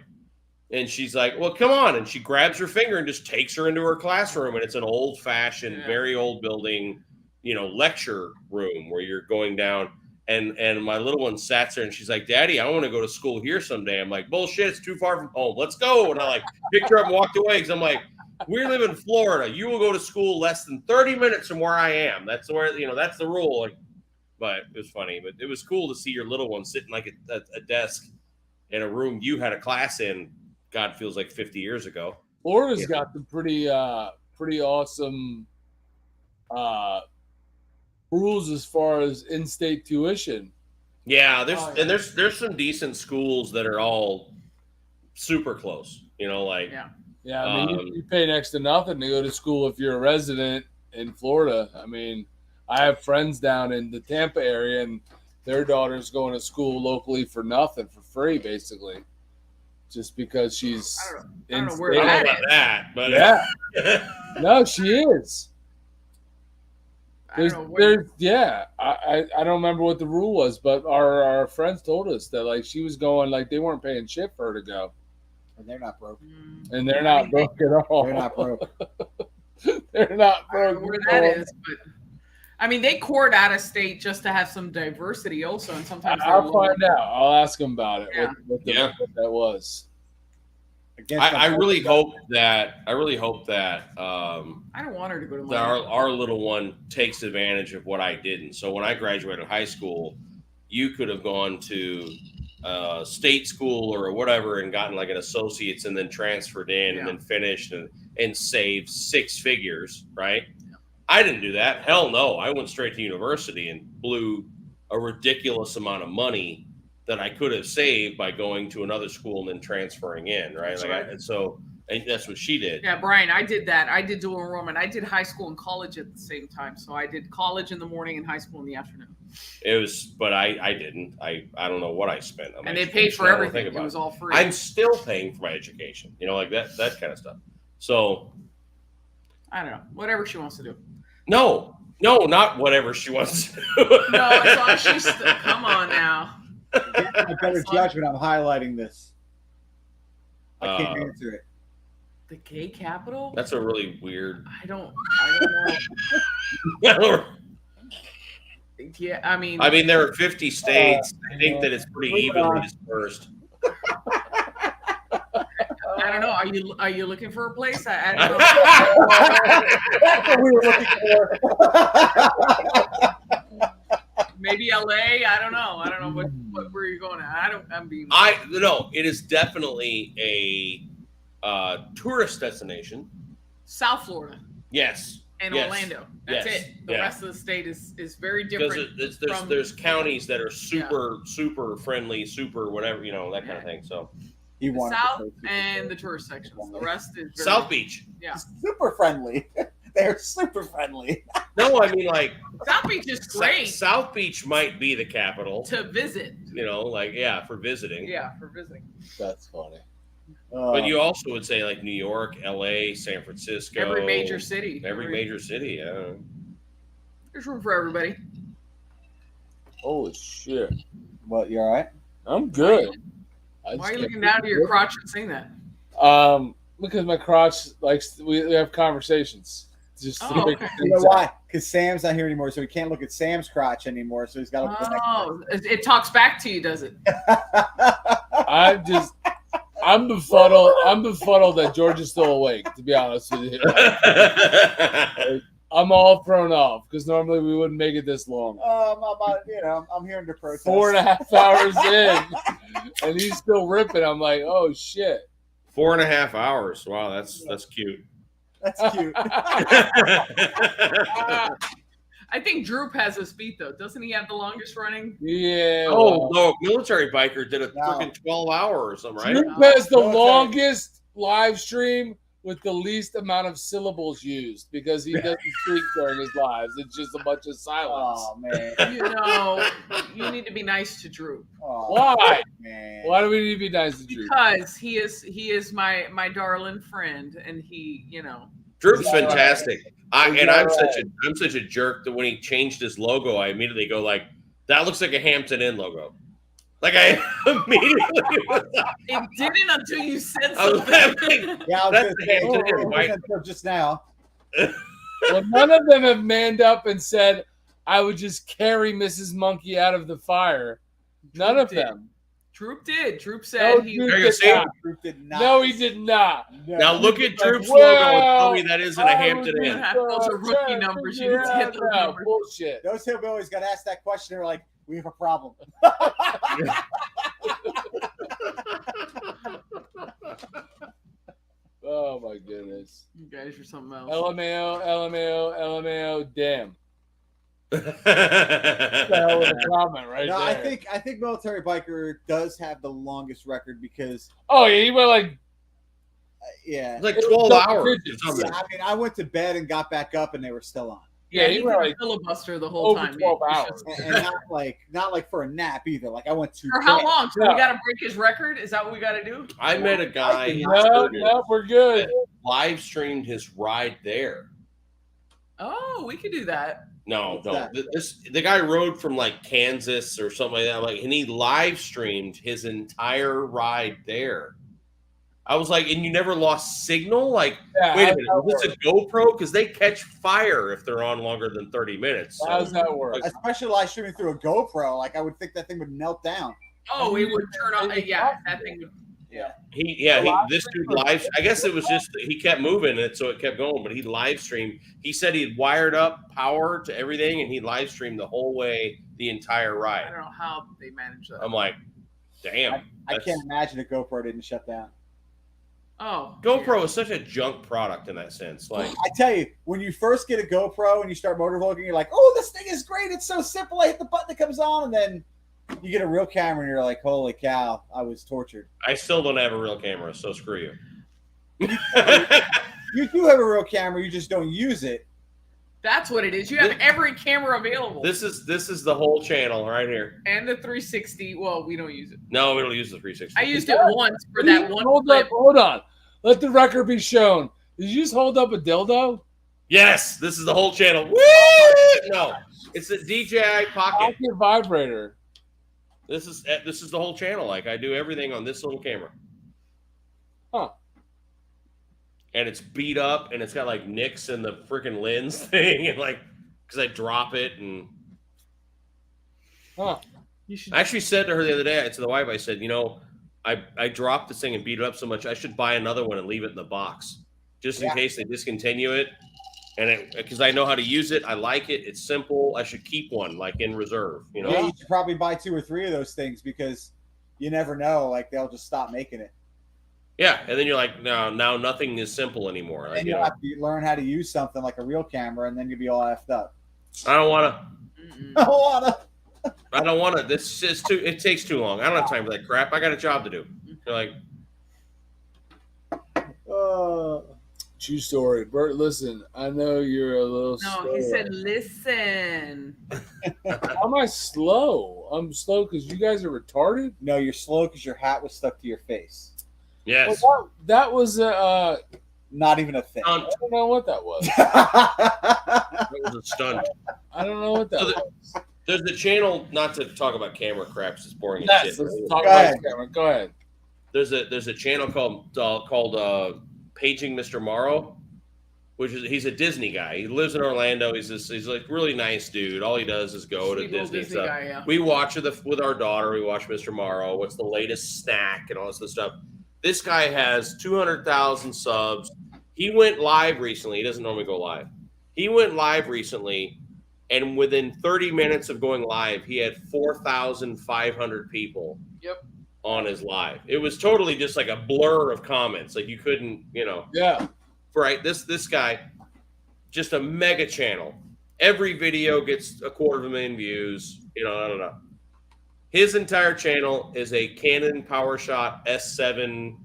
And she's like, well, come on. And she grabs her finger and just takes her into her classroom. And it's an old fashioned, Yeah. very old building, lecture room where you're going down. And my little one sat there and she's like, Daddy, I want to go to school here someday. I'm like, bullshit, it's too far from home. Let's go. And I like picked her up and walked away, because I'm like, we live in Florida. You will go to school less than 30 minutes from where I am. That's where, that's the rule. Like, but it was funny. But it was cool to see your little one sitting like at a desk in a room you had a class in, God, feels like 50 years ago. Florida's got some pretty awesome rules as far as in-state tuition. Yeah, Oh, yeah. there's some decent schools that are all super close. Yeah. Yeah, I mean, you pay next to nothing to go to school if you're a resident in Florida. I mean, I have friends down in the Tampa area, and their daughter's going to school locally for nothing, for free, basically, just because she's I don't know where I don't know that about is. that, but Yeah, no, she is. I don't know where. I don't remember what the rule was, but our friends told us that like she was going, like they weren't paying shit for her to go, And they're not broke. and they're not broke at all. They're not broke. They're not I don't broke. know where that is, but I mean, they court out of state just to have some diversity, also, and sometimes they're I'll low. find out. I'll ask them about it. Yeah. What Yeah. that was. Against I my- really hope that I don't want her to go to that Miami. our little one takes advantage of what I didn't. So when I graduated high school, you could have gone to state school or whatever and gotten like an associate's and then transferred in and then finished and saved 6 figures, right? I didn't do that. Hell no. I went straight to university and blew a ridiculous amount of money that I could have saved by going to another school and then transferring in, right? That's Like right. and that's what she did. Yeah, Brian, I did that. I did dual enrollment. I did high school and college at the same time. So I did college in the morning and high school in the afternoon. It was, but I didn't. I don't know what I spent on my And they paid education. for I don't think everything. It about was all free. I'm still paying for my education, like that kind of stuff. So I don't know. Whatever she wants to do. no, not whatever she wants to do. No, as long as she's come on now. Against my better judgment, I'm highlighting this. I can't Uh, answer it. The gay capital? That's a really weird. I don't know. Yeah, I mean, there are 50 states. I think that it's pretty evenly dispersed. I don't know. Are you looking for a place? I don't know. That's what we were looking for. Maybe LA. I don't know. Where you're going at. I'm being. No, it is definitely a tourist destination. South Florida Yes. and Yes. Orlando. That's Yes. it. The Yeah. rest of the state is very Because different. there's counties that are super friendly, super whatever, that kind of thing. So He The wanted South to post it. and the tourist sections. The rest is very, South Beach. Yeah. Super friendly. They're super friendly. No, I mean like South Beach is great South Beach might be the capital. to visit. You know, like yeah, for visiting. Yeah, for visiting. That's funny. But you also would say like New York, LA, San Francisco, Every major city. every major city. Yeah. There's room for everybody. Holy shit. What? You all right? I'm good. I Why are just you can't- looking down to your crotch and saying that? Because my crotch likes we have conversations. Just to Oh, make okay. You know things up. why? Because Sam's not here anymore, so he can't look at Sam's crotch anymore. So he's got to look at the Oh, it talks back to you, does it? next. I'm befuddled. I'm befuddled that George is still awake, to be honest with you. I'm all thrown off because normally we wouldn't make it this long. I'm hearing the protest. 4.5 hours in, and he's still ripping. I'm like, oh shit. 4.5 hours. Wow, that's cute. That's cute. I think Droop has us beat though. Doesn't he have the longest running? Yeah. Oh no, military biker did a No. freaking 12 hour or something, right? Drew has the Military. longest live stream with the least amount of syllables used because he doesn't speak during his lives. It's just a bunch of silence. Oh man. You know, you need to be nice to Droop Oh, Why? man. Why do we need to be nice to Drew? because he is my darling friend, and he, you know. Droop's Is that fantastic. Is that I'm right? such a jerk that when he changed his logo, I immediately go like, that looks like a Hampton Inn logo. Like I immediately was like, It didn't until you said I was something. like, Yeah, I was That's gonna the say, Hampton Inn, right? just now. Well, none of them have manned up and said, I would just carry Mrs. Monkey out of the fire. None of them. Droop did. Droop said No, he. Droop There you did see? not. Droop did not. No, he did not. No. now look at Like, Droop's logo and tell me well, that isn't a Hampton Inn. Those are rookie numbers. You need to hit those Yeah, numbers. bullshit. Those hillbillies got asked that question. They're like, "We have a problem." Oh my goodness. You guys are something else. LMAO, LMAO, LMAO, damn. Hell of a comment right No, there. I think military biker does have the longest record because, Oh yeah, he went like yeah. It's like It was 12 double hours or digits. something. Yeah, I mean, I went to bed and got back up, and they were still on, yeah, he he did went like filibuster the whole over time. 12 It's hours. just- and not like for a nap either. Like I went to For how bed. long? So Yeah. we got to break his record? Is that what we got to do? I met a guy in No, Sturgis no, we're good. live streamed his ride there. Oh, we could do that. No, What's no. that? The guy rode from like Kansas or something like that. Like, and he live streamed his entire ride there. I was like, and you never lost signal? Like, Yeah, wait a how's minute, that is this a GoPro? Because they catch fire if they're on longer than 30 minutes. work? So- How's that work? Especially live streaming through a GoPro. Like I would think that thing would melt down. Oh, it would turn on. Yeah, that thing would. This dude live. I guess it was just he kept moving it, so it kept going. But he live streamed. He said he'd wired up power to everything, and he live streamed the whole way, the entire I ride. don't know how they managed that. I'm like, damn. I that's- can't imagine a GoPro didn't shut down. Oh, GoPro is such a junk product in that sense. Like, I tell you, when you first get a GoPro and you start motorvlogging, you're like, "Oh, this thing is great! It's so simple. I hit the button, it comes on," and then you get a real camera, and you're like, "Holy cow! I was tortured." I still don't have a real camera, so screw you. You do have a real camera, you just don't use it. That's what it is. You have every camera available. This is the whole channel right here. And the 360. Well, we don't use it. No, we don't use the 360. I used it once for that one Hold clip. up, hold on. Let the record be shown. Did you just hold up a dildo? Yes, this is the whole channel. Woo! No, it's the DJI Pocket. Pocket vibrator. This is the whole channel. Like I do everything on this little camera. Huh. And it's beat up, and it's got like nicks in the freaking lens thing, and like because I drop it, and Huh. You should. I actually said to her the other day, to the wife, I said, you know, I dropped this thing and beat it up so much, I should buy another one and leave it in the box just in Yeah. case they discontinue it. And because I know how to use it, I like it. It's simple. I should keep one like in reserve. You know. Yeah, you should probably buy 2 or 3 of those things because you never know. Like they'll just stop making it, Yeah, and then you're like, no, now nothing is simple anymore. Like, and you you'll know, have to learn how to use something like a real camera, and then you'll be all effed up. I don't want to. Mm-mm. I don't wanna. I don't want to. This is too. It takes too long. I don't have time for that crap. I got a job to do. You're like, True story. Bert, listen, I know you're a little No, slow. he said, listen. How am I slow? I'm slow because you guys are retarded? No, you're slow because your hat was stuck to your face. Yes. Well, that was I Not even a thing. Stunt. don't know what that was. That was a stunt. I don't know what that So was. There's the channel, not to talk about camera craps, it's boring as Yes, shit. let's talk Go about ahead. the camera. Go ahead. There's a channel called Paging Mr. Morrow, which is he's a Disney guy. He lives in Orlando. He's like really nice dude. All he does is go to Sweet little Disney and Disney stuff. guy, yeah. We watch with our daughter. We watch Mr. Morrow. What's the latest snack and all this other stuff. This guy has 200,000 subs. He went live recently. He doesn't normally go live. He went live recently, and within 30 minutes of going live, he had 4,500 people. Yep. On his live. It was totally just like a blur of comments. Like you couldn't, Yeah. right? This guy, just a mega channel. Every video gets 250,000 views. I don't know. His entire channel is a Canon PowerShot S7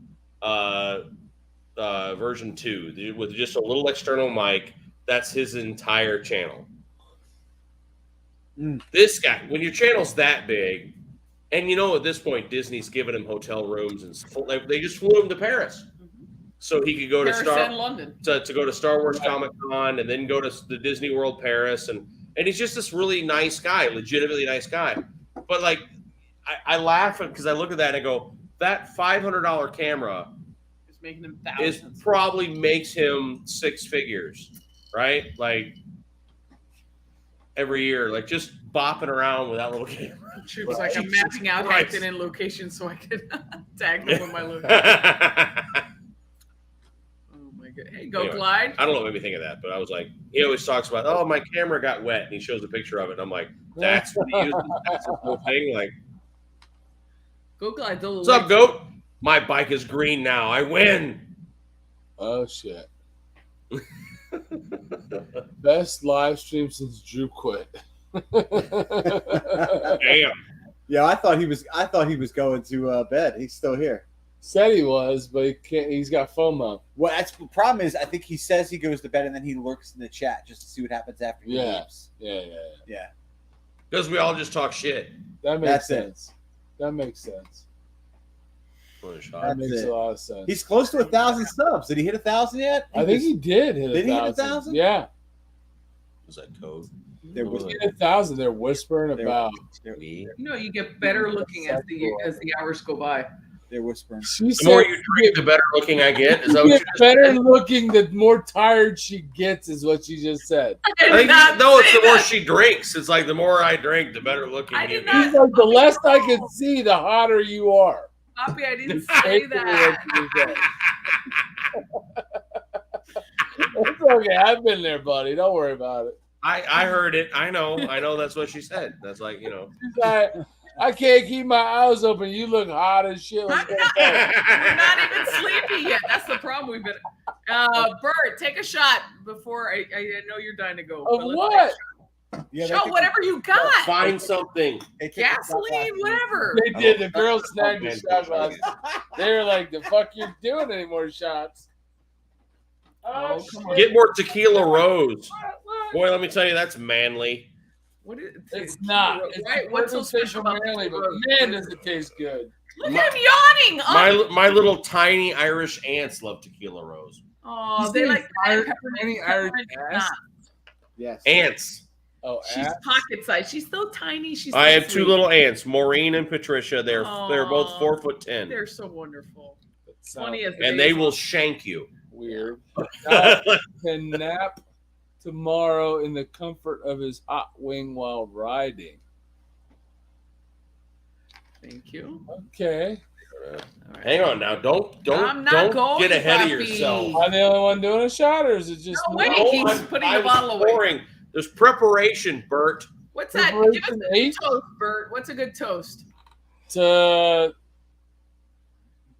version 2 with just a little external mic. That's his entire channel. This guy, when your channel's that big, and at this point, Disney's giving him hotel rooms, and they just flew him to Paris, so he could go to Paris and London. to go to Star Wars Comic Con, and then go to the Disney World Paris, and he's just this really nice guy, legitimately nice guy. But like, I laugh because I look at that and I go, that $500 camera It's making him is thousands. probably makes him six figures, right? Like every year, like just bopping around with that little camera. Troops like I'm mapping out Christ. Hampton in location so I could tag them with my logo. I Oh my god! Hey, go Anyway. Clyde. don't know what made me think of that, but I was like, he always talks about, oh, my camera got wet, and he shows a picture of it, and I'm like, that's what he uses. That's the whole thing. Like, Go Clyde. what's up, goat? My bike is green now. I win. Oh shit. Best live stream since Drew quit. Damn. Yeah, I thought he was going to bed. He's still here. Said he was, but he can't. He's got FOMO. Well, that's the problem is I think he says he goes to bed and then he lurks in the chat just to see what happens after he Yeah. leaves. Yeah. Yeah. Because we all just talk shit. That makes That's it. sense. That makes sense. What a shot. That That's makes it. a lot of sense. He's close to 1,000 subs. Did he hit 1,000 yet? I think he did hit Did he hit 1,000. 1,000? Yeah, Was that code? There was he hit 1,000. They're whispering There- about. Me? You get better looking as the hours go by. they're whispering. She The said more you drink, the better looking I get. Is that you what get you just better said? looking the more tired she gets, is what she just said. I think no, it's the more she drinks. It's like the more I drink, the better looking I you did get. not- She's like, the less I can see, the hotter you are. Poppy, I didn't say Basically that. what she said. It's okay. I've been there, buddy. Don't worry about it. I heard it. I know that's what she said. That's like, She's like, I can't keep my eyes open. You look hot as shit. Let's go. We're not even sleepy yet. That's the problem. We've been. Bert, take a shot before I know you're dying to go. Of but let's what? Yeah, Show whatever you got. find something. Gasoline, whatever. They did. The girls snagged the shot glasses. They were like, the fuck you doing any more shots? Oh, come on. Get more tequila rose. Boy, let me tell you, that's manly. What is, It's not. Right? It's What's so official special about manly, but Rose? man, does it taste good. Look at him yawning. My little tiny Irish ants love tequila rose. Oh, You they see like any Irish ass? Yes. Ants. Oh, She's ass? pocket size. She's so tiny. She's. I so have two sweet. little ants, Maureen and Patricia. They're both Aw. 4'10", They're so wonderful. That sounds Funny as and they will shank you. weird. Now, can nap tomorrow in the comfort of his hot wing while riding. Thank you. Okay. All right. Hang on now, I'm don't not going, get ahead of Puppy. yourself. Am I the only one doing a shot, or is it just No me? way. He's putting the I'm bottle away. pouring. There's preparation, Bert. What's that? Give us Preparation a eight? good toast, Bert. What's a good toast? To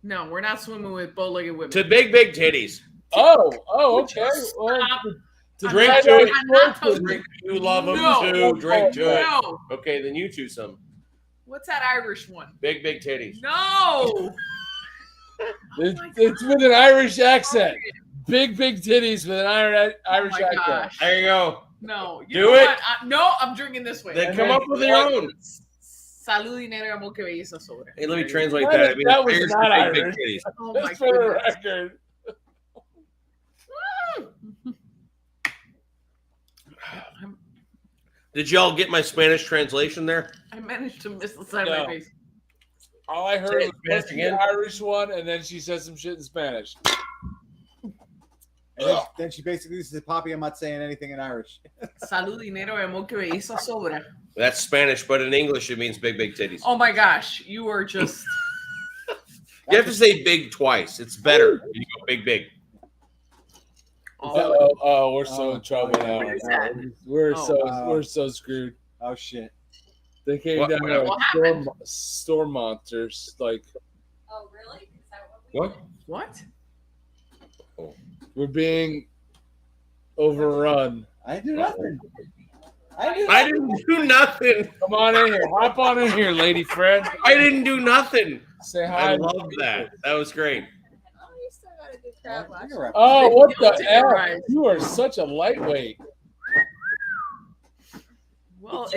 No, we're not swimming with bow-legged women. To big titties. okay. Well, Stop. to Drink try to to it. I'm not explore to- Drink, you love them No. too. Drink to it. No. Okay, then you choose some. What's that Irish one? Big titties. No. It's with an Irish accent. Big titties with an Irish my accent. gosh. There you go. No. You Do know it. what? No, I'm drinking this way. Then come up with your own. Salud, dinero, amor, que belleza sobre. Hey, let me translate That that. is- It means that was Irish not with big Irish. titties. Oh my Just for the goodness. record. Did y'all get my Spanish translation there? I managed to miss the side of No. my face. All I heard Say it was in Spanish the again. Irish one, and then she said some shit in Spanish. And then she basically says, Poppy, I'm not saying anything in Irish. Salud, dinero, amor, que belleza sobre. That's Spanish, but in English it means big titties. Oh my gosh, you are just. You have to say big twice. It's better. You go big. Oh, we're so in trouble now. What is that? We're so screwed. Oh, shit. They came What- down what here like happened? storm monsters. Like Oh, really? Is that what we What? What? we're being overrun. I didn't do nothing. I I didn't do nothing. Come on in here. Hop on in here, lady friend. I didn't do nothing. Say hi. I love that. That was great. Oh, you still got a good crowd watch. Oh, what You'll the take a hell? ride. You are such a lightweight. Well,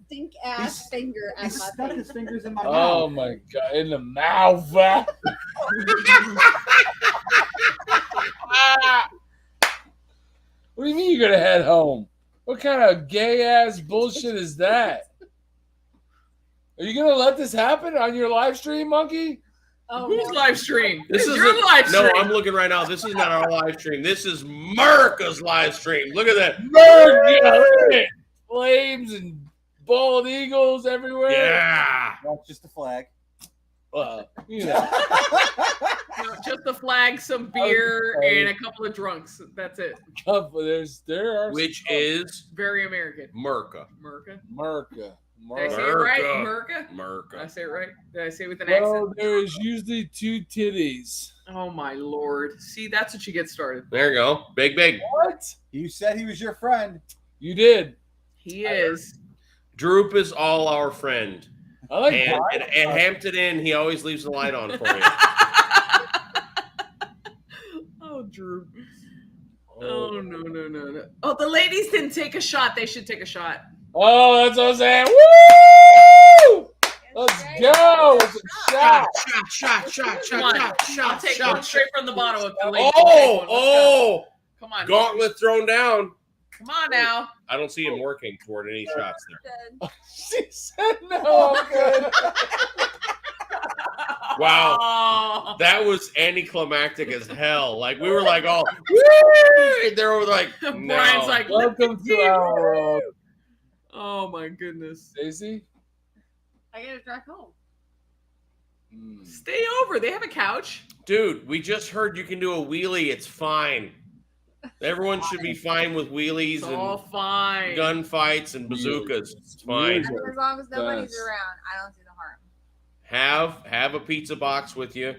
Stink ass finger He at my stuck face. his fingers in my Oh mouth. my god, in the mouth. What do you mean you're gonna head home? What kind of gay ass bullshit is that? Are you gonna let this happen on your live stream, monkey? Oh, whose no. live stream? This It's is your live stream. No, I'm looking right now. This is not our live stream. This is Merca's live stream. Look at that. America! Flames and bald eagles everywhere. Yeah. Well, just a flag. You know. No, just the flag, some beer, and a couple of drunks. That's it. There are Which some- is Very American. Merca. America. America. Did I say it right? Merca. America. Did I Merca. say it right? Did I say it with an Well, accent? there is usually two titties. Oh my lord! See, that's what you get started. There you go. Big. What? You said he was your friend. You did. He is. Droop is all our friend. I like And Brian. at Hampton Inn, he always leaves the light on for you. Oh, Drew. Oh no. Oh, the ladies didn't take a shot. They should take a shot. Oh, that's what I'm saying. Woo! Let's go. It's a shot. Shot. Come on. I'll take one straight from the bottle. If the ladies Oh, take one. Let's go. Come on. Gauntlet thrown down. Come on now. I don't see him working toward any shots there. She said no. I'm good. Wow. Oh. That was anticlimactic as hell. Like we were like all woo! And they were like, no. Brian's like, Welcome to our world, oh my goodness. Stacey. I gotta drive home. Stay over. They have a couch. Dude, we just heard you can do a wheelie. It's fine. Everyone should be fine with wheelies It's all and fine. gunfights and bazookas. It's fine. As long as nobody's Yes. around, I don't see the harm. Have a pizza box with you.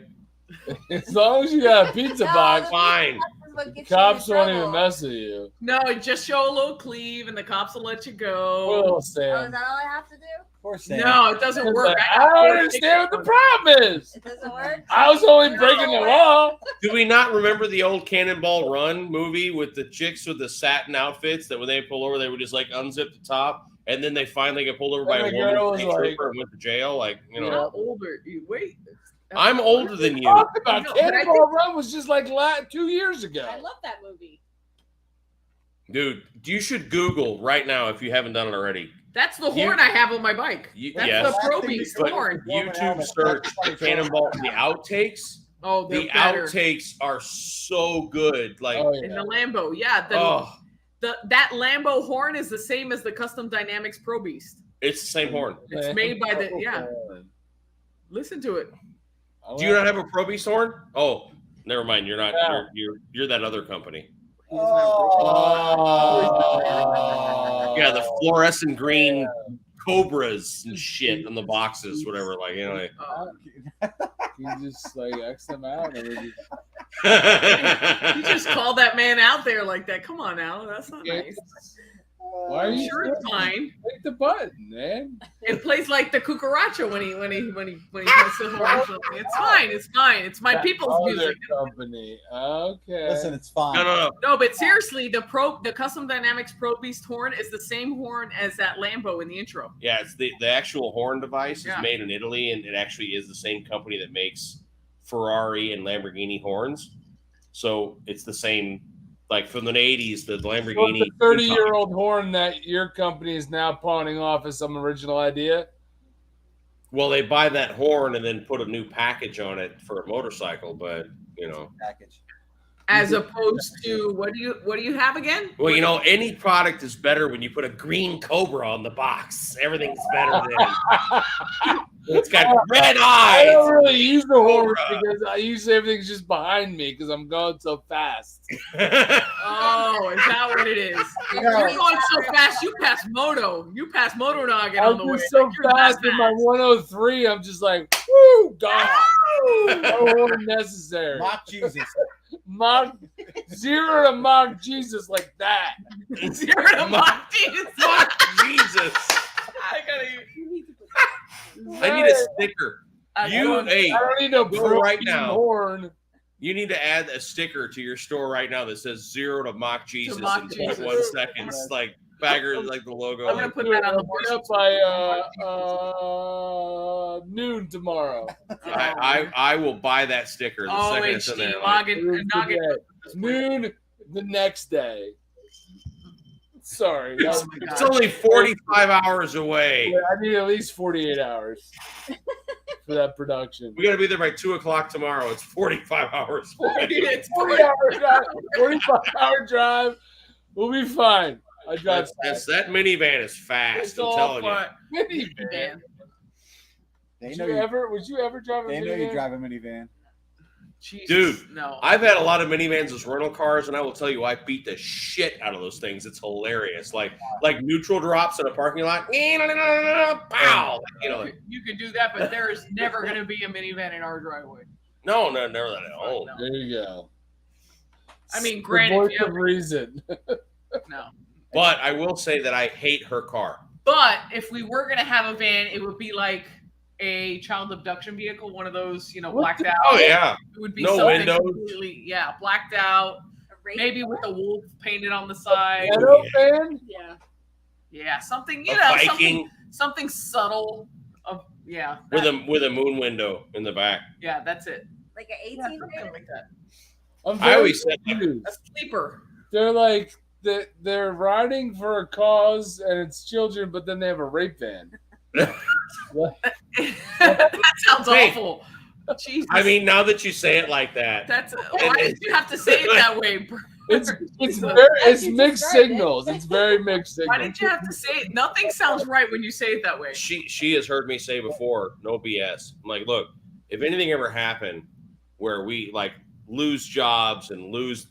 As long as you got a pizza box, Fine. This is what gets you in cops won't trouble. even mess with you. No, just show a little cleave and the cops will let you go. Well, Oh, is Sam. that all I have to do? Poor Sam. No, it doesn't work. I don't understand what the problem is. It doesn't work? I was only breaking the law. Do we not remember the old Cannonball Run movie with the chicks with the satin outfits that when they pull over, they would just like unzip the top and then they finally get pulled over by a And the woman girl was state like- trooper and went to jail? Like, you know, How old are you? Wait. I'm older than you. Talk about No, but I Cannonball Run was just like 2 years ago. I love that movie. Dude, you should Google right now if you haven't done it already. That's the horn I have on my bike. That's Yes, the Pro Beast but horn. YouTube search Cannonball, the outtakes. Oh, they're The better. outtakes are so good. Like, Oh, In yeah. the Lambo, yeah. That Lambo horn is the same as the Custom Dynamics Pro Beast. it's the same horn. It's made by the Listen to it. Do you not have a Pro Beast horn? Oh, never mind. You're not. Yeah. You're that other company. Oh. Yeah, the fluorescent green cobras and shit on the boxes, whatever. Like, you know. Like, You just like X them out. Or You just called that man out there like that. Come on now, that's not nice. Why are you Sure, it's fine. click the button, man? It plays like the cucaracha when he press the horn. It's fine. It's fine. It's my people's Other music. company. Okay. Listen, it's fine. No. No, but seriously, the Custom Dynamics Pro Beast horn is the same horn as that Lambo in the intro. Yeah, it's the actual horn device Yeah. is made in Italy, and it actually is the same company that makes Ferrari and Lamborghini horns. So it's the same, like from the 80s, the So Lamborghini. it's a 30-year-old horn that your company is now pawning off as some original idea. Well, they buy that horn and then put a new package on it for a motorcycle, but Package. As opposed to what do you have again? Well, any product is better when you put a green Cobra on the box. Everything's better than it's got red I eyes. don't really use the horn Cobra. because I usually everything's just behind me because I'm going so fast. Oh, is that what it is? You're going so fast, you pass Moto. You pass Moto Noggin on I'm the way. just so Like, you're fast that in my 103. I'm just like, woo, God. No horn necessary. Mock Jesus. Mock 0 to mock Jesus like that. Zero to Mach Jesus. Fuck Jesus! I gotta. I need a sticker. I You, hey, I don't need no Go pro right now. horn. you need to add a sticker to your store right now that says 0 to mock Jesus mock in Jesus. 0.1 seconds. Like Bagger, like the logo. I'm gonna put that on the board. Up by noon tomorrow. I will buy that sticker the second it's in OHD there. Like, Noggin. Noon the next day. Sorry. that was- it's only 45 hours away. Yeah, I need at least 48 hours for that production. We got to be there by 2:00 tomorrow. It's 45 hours away. It's 40-hour drive, 45-hour drive. We'll be fine. I drive That minivan is fast. It's I'm all telling you. fun. minivan. Man. They Would know you you. ever drive a They know minivan? you drive a minivan. Jesus, Dude, no. I've had a lot of minivans as rental cars, and I will tell you, I beat the shit out of those things. It's hilarious. Like neutral drops in a parking lot. Pow! You could do that, but there is never going to be a minivan in our driveway. No, never that at all. No. There you go. I mean, The granted, voice yeah, of reason. no. But I will say that I hate her car. But if we were going to have a van, it would be like a child abduction vehicle, one of those, blacked out. Oh yeah, It would be No something windows. completely, blacked out, A race maybe with a wolf painted on the side. Ghetto fan? Yeah, something, a Viking something subtle. with a moon window in the back. Yeah, that's it. like an 18 Something rated? like that. I'm I very always said that. confused. A sleeper. They're like they're riding for a cause and it's children, but then they have a rape van. That sounds Hey. awful. Jesus. I mean, now that you say it like that, why did you have to say it that way? Bro? It's You mixed described it. signals. It's very mixed Why signals. did you have to say it? Nothing sounds right when you say it that way. she has heard me say before, no BS. I'm like, look, if anything ever happened where we like lose jobs and lose,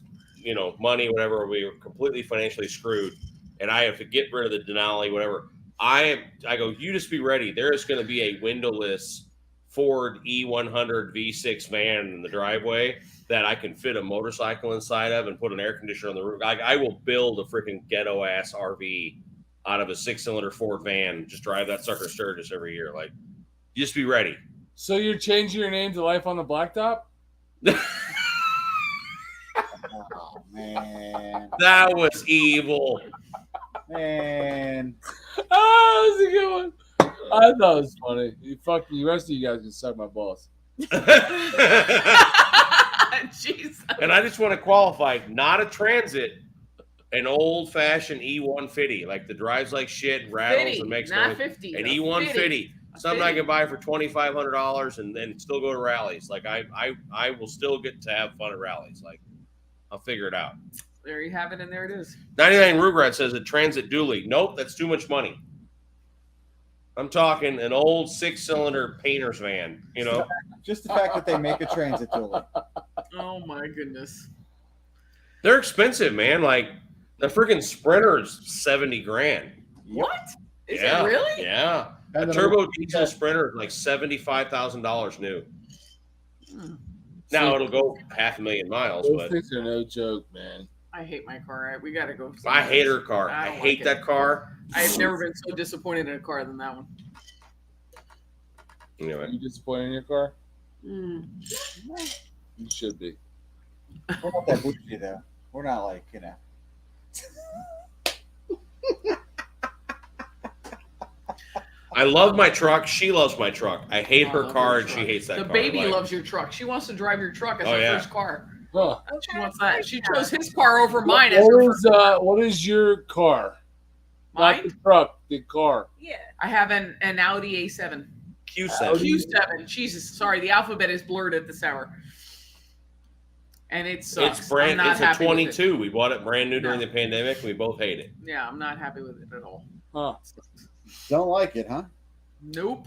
money, whatever, we were completely financially screwed, and I have to get rid of the Denali, whatever. I go, you just be ready. There is going to be a windowless Ford E100 V6 van in the driveway that I can fit a motorcycle inside of and put an air conditioner on the roof. I will build a freaking ghetto ass RV out of a 6-cylinder Ford van. Just drive that sucker Sturgis every year. Like, just be ready. So you're changing your name to Life on the Blacktop? Oh man, That was evil. man. Oh, that's a good one. I thought it was funny. The rest of you guys can suck my balls. Jeez. And I just want to qualify, not a Transit, an old-fashioned E150, like the drives like shit, rattles 50, and makes not noise. 50. An a E150, something I 50. can buy for $2,500 and then still go to rallies. Like I will still get to have fun at rallies. Like I'll figure it out. There you have it, and there it is. 99 Rugrad says a Transit dually. Nope, that's too much money. I'm talking an old 6-cylinder painter's van. Just the fact that they make a transit dually. Oh my goodness. They're expensive, man. Like the freaking Sprinter's $70,000. What? Is Yeah, it really? Yeah. A And then turbo diesel Sprinter is like $75,000 new. Hmm. Now it'll go 500,000 miles, Those but things are no joke, man. I hate my car. We gotta go. I hate her car. I I don't hate like that it. car. I've never been so disappointed in a car than that one. Are Anyway, you disappointed in your car? Mm. You should be. We're not that bougie though. We're not like I love my truck. She loves my truck. I hate I her love car, your and she truck. hates that The car. baby Like, loves your truck. She wants to drive your truck as Oh, her yeah. first car. Huh. She wants that. She chose his car over What, mine as her first. what is your car? Not Mine? the truck, the car. Yeah. I have an Audi A7. Q7. Q7. Jesus, sorry, the alphabet is blurred at this hour. And it sucks. It's brand. I'm not It's a happy with it. 22. We bought it brand new during No. the pandemic. And we both hate it. Yeah, I'm not happy with it at all. Huh. don't like it, huh? Nope.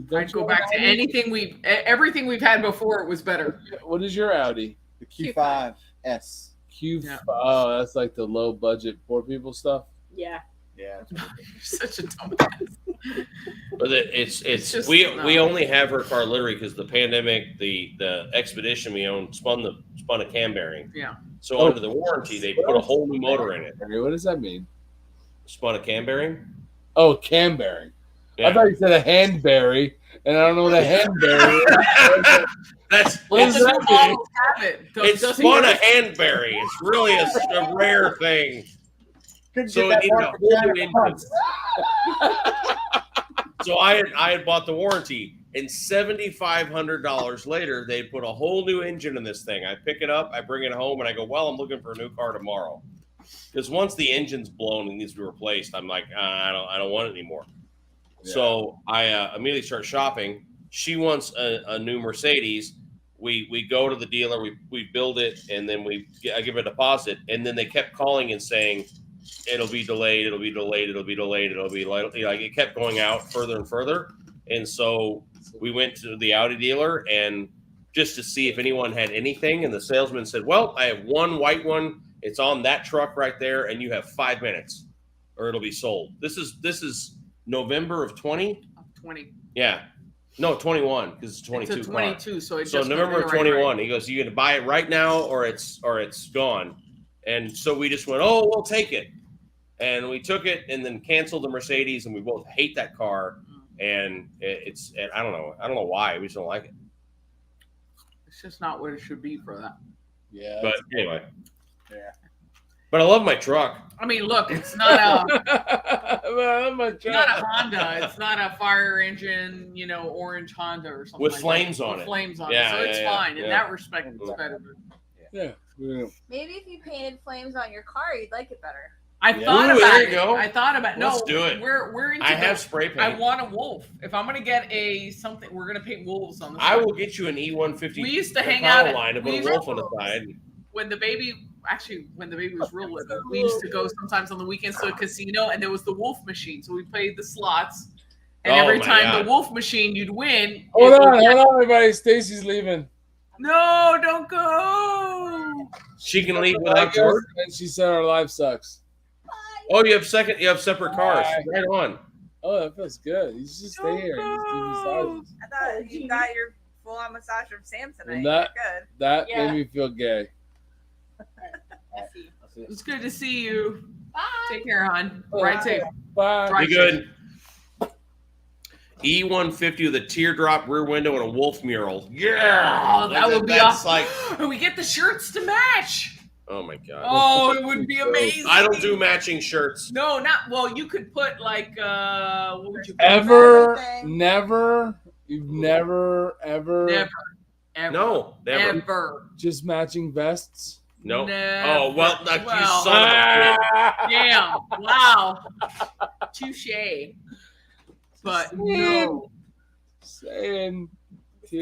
Don't I'd go you back have to Audi? anything everything we've had before. It was better. What is your Audi? The Q5S. Q. Yeah. Oh, that's like the low budget poor people stuff. Yeah. Yeah. You're such a dumbass. But it's just- we no. we only have her car literally because the pandemic, the expedition we owned spun a cam bearing. Yeah. So Oh. under the warranty, they put a whole new motor in it. What does that mean? Spun a cam bearing. Oh, cam bearing. Yeah. I thought you said a handberry, and I don't know what a handberry is. That's What All does the that new mean? models have it. it's Doesn't spun a yours? handberry. It's really a rare thing. Couldn't So get it that needed a part whole for new China engine. So I had bought the warranty, and $7,500 later, they put a whole new engine in this thing. I pick it up, I bring it home, and I go, "Well, I'm looking for a new car tomorrow." Because once the engine's blown and needs to be replaced, I'm like, I don't want it anymore. Yeah. So I immediately start shopping. She wants a new Mercedes. We go to the dealer, we build it, and then I give a deposit, and then they kept calling and saying, it'll be delayed, it'll be delayed, it'll be delayed, it'll be like it kept going out further and further. And so we went to the Audi dealer and just to see if anyone had anything, and the salesman said, "Well, I have one white one. It's on that truck right there, and you have 5 minutes, or it'll be sold." This is November of 20. 20. Yeah, no 21 because it's 22. It's a car. 22, so it So just November of right, 21, he goes, "You can buy it right now, or it's gone." And so we just went, "Oh, we'll take it," and we took it, and then canceled the Mercedes, and we both hate that car, and I don't know why we just don't like it. It's just not what it should be for that. Yeah. But anyway, Yeah. but I love my truck. I mean, look, it's not a Well, my it's not a Honda. It's not a fire engine, orange Honda or something With like flames that. on With it. flames on Yeah, it. So it's yeah, fine. In yeah. that respect, it's Yeah. better. Yeah. Maybe if you painted flames on your car, you'd like it better. I Yeah. thought Ooh, about there it. you go. I thought about Let's no. do it. We're into I have the- spray paint. I want a wolf. If I'm gonna get something, we're gonna paint wolves on the I side. will get you an E150. We used to hang power out at- line and we put a used wolf to- on the side. when the baby was real little, we used to go sometimes on the weekends to a casino, and there was the wolf machine. So we played the slots, and Oh every my time God. the wolf machine, you'd win. Hold it on, would- hold on, everybody. Stacy's leaving. No, don't go. She can leave without George. And she said our life sucks. Oh, you have separate cars. Bye. Right on. Oh, that feels good. You should just stay here and just do massages. I thought you got your full on massage from Sam tonight. And that- You're good. That Yeah. made me feel gay. It's good to see you. Bye. Take care, hon. Ride safe. Bye. Right. Be good. E150 with a teardrop rear window and a wolf mural. Yeah, Oh, that would be that's awesome. like, And we get the shirts to match. oh my god. Oh, it would be amazing. I don't do matching shirts. No, not well. You could put like what would you put? Ever, Everything. never, you've never, ever, Never. Ever. No, never. Ever. just matching vests. No. Never. Oh well, you Well, son of a bitch. Damn. Wow. Touche. But no. Saying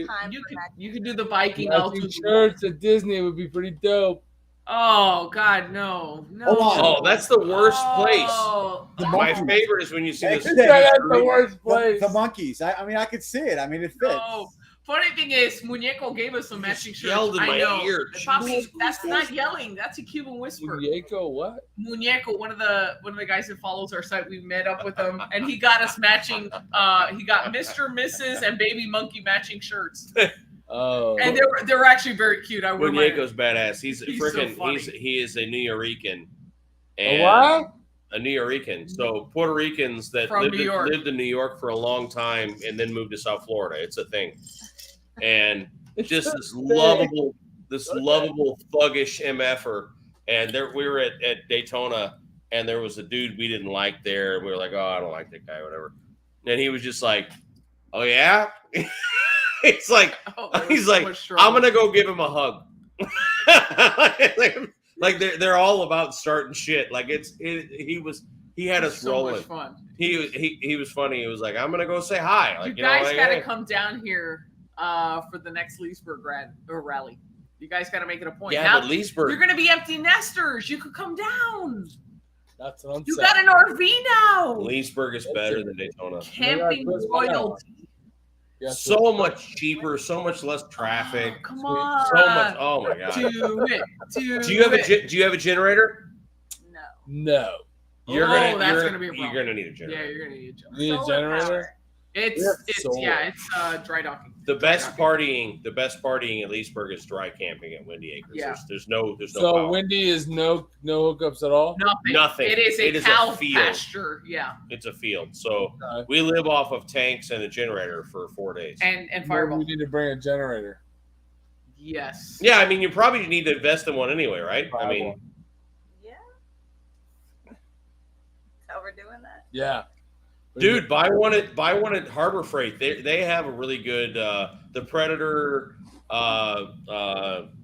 Time You for could that. you could do the Viking matching Alto. shirts at Disney would be pretty dope. Oh God, no. No. Hold on. Oh, that's the worst place. Oh, My favorite is when you see this. Hey, That's the worst The, place. the monkeys. I mean, I could see it. I mean, it fits. no. Funny thing is, Muñeco gave us some You matching just shirts. yelled in I my know. ear. Poppy, that's not yelling. That's a Cuban whisper. Diego, what? Muñeco, one of the guys that follows our site, we met up with him, and he got us matching. He got Mr., Mrs., and Baby Monkey matching shirts. Oh, And they were actually very cute. I wear my Munyeko's badass. He's He's so freaking. funny. He is a New Yorican. a what? A New Yorican. So Puerto Ricans that From lived New York. in New York for a long time and then moved to South Florida. It's a thing. And just this lovable, thuggish MFer. And there we were at Daytona, and there was a dude we didn't like there. And we were like, oh, I don't like that guy, whatever. And he was just like, oh yeah? It's like, Oh, there was he's so like, much trouble. I'm gonna go give him a hug. like they're all about starting shit. Like he had us so rolling. much fun. He was funny. He was like, I'm gonna go say hi. Like You guys like, got to hey. come down here for the next Leesburg rally. You guys got to make it a point. Yeah, Now, but you're Leesburg. going to be empty nesters. You could come down. That's what I'm You saying. got an RV now. Leesburg is better than Daytona. Camping Chris royalty. Yeah, So much cheaper, so much less traffic. Come Sweet. on. So much. Oh my god. Do it. Do you have a generator? No. No. You're Oh, gonna that's you're, gonna be a you're problem. gonna need a Yeah, generator. you're going to need a job. You need a Solar generator? power. It's solar. dry docking. The best Dry partying at Leesburg is dry camping at Windy Acres. Yeah. There's no So power. Windy is no hookups at all. docking. Nothing. It is It a is a cow field. pasture. Yeah. It's a field. So Okay. we live off of tanks and a generator for 4 days. And Maybe fireball. we need to bring a generator. Yes. Yeah, I mean, you probably need to invest in one anyway, right? I mean, Yeah. That's how we're doing that. Yeah. dude, buy one at Harbor Freight. They have a really good the Predator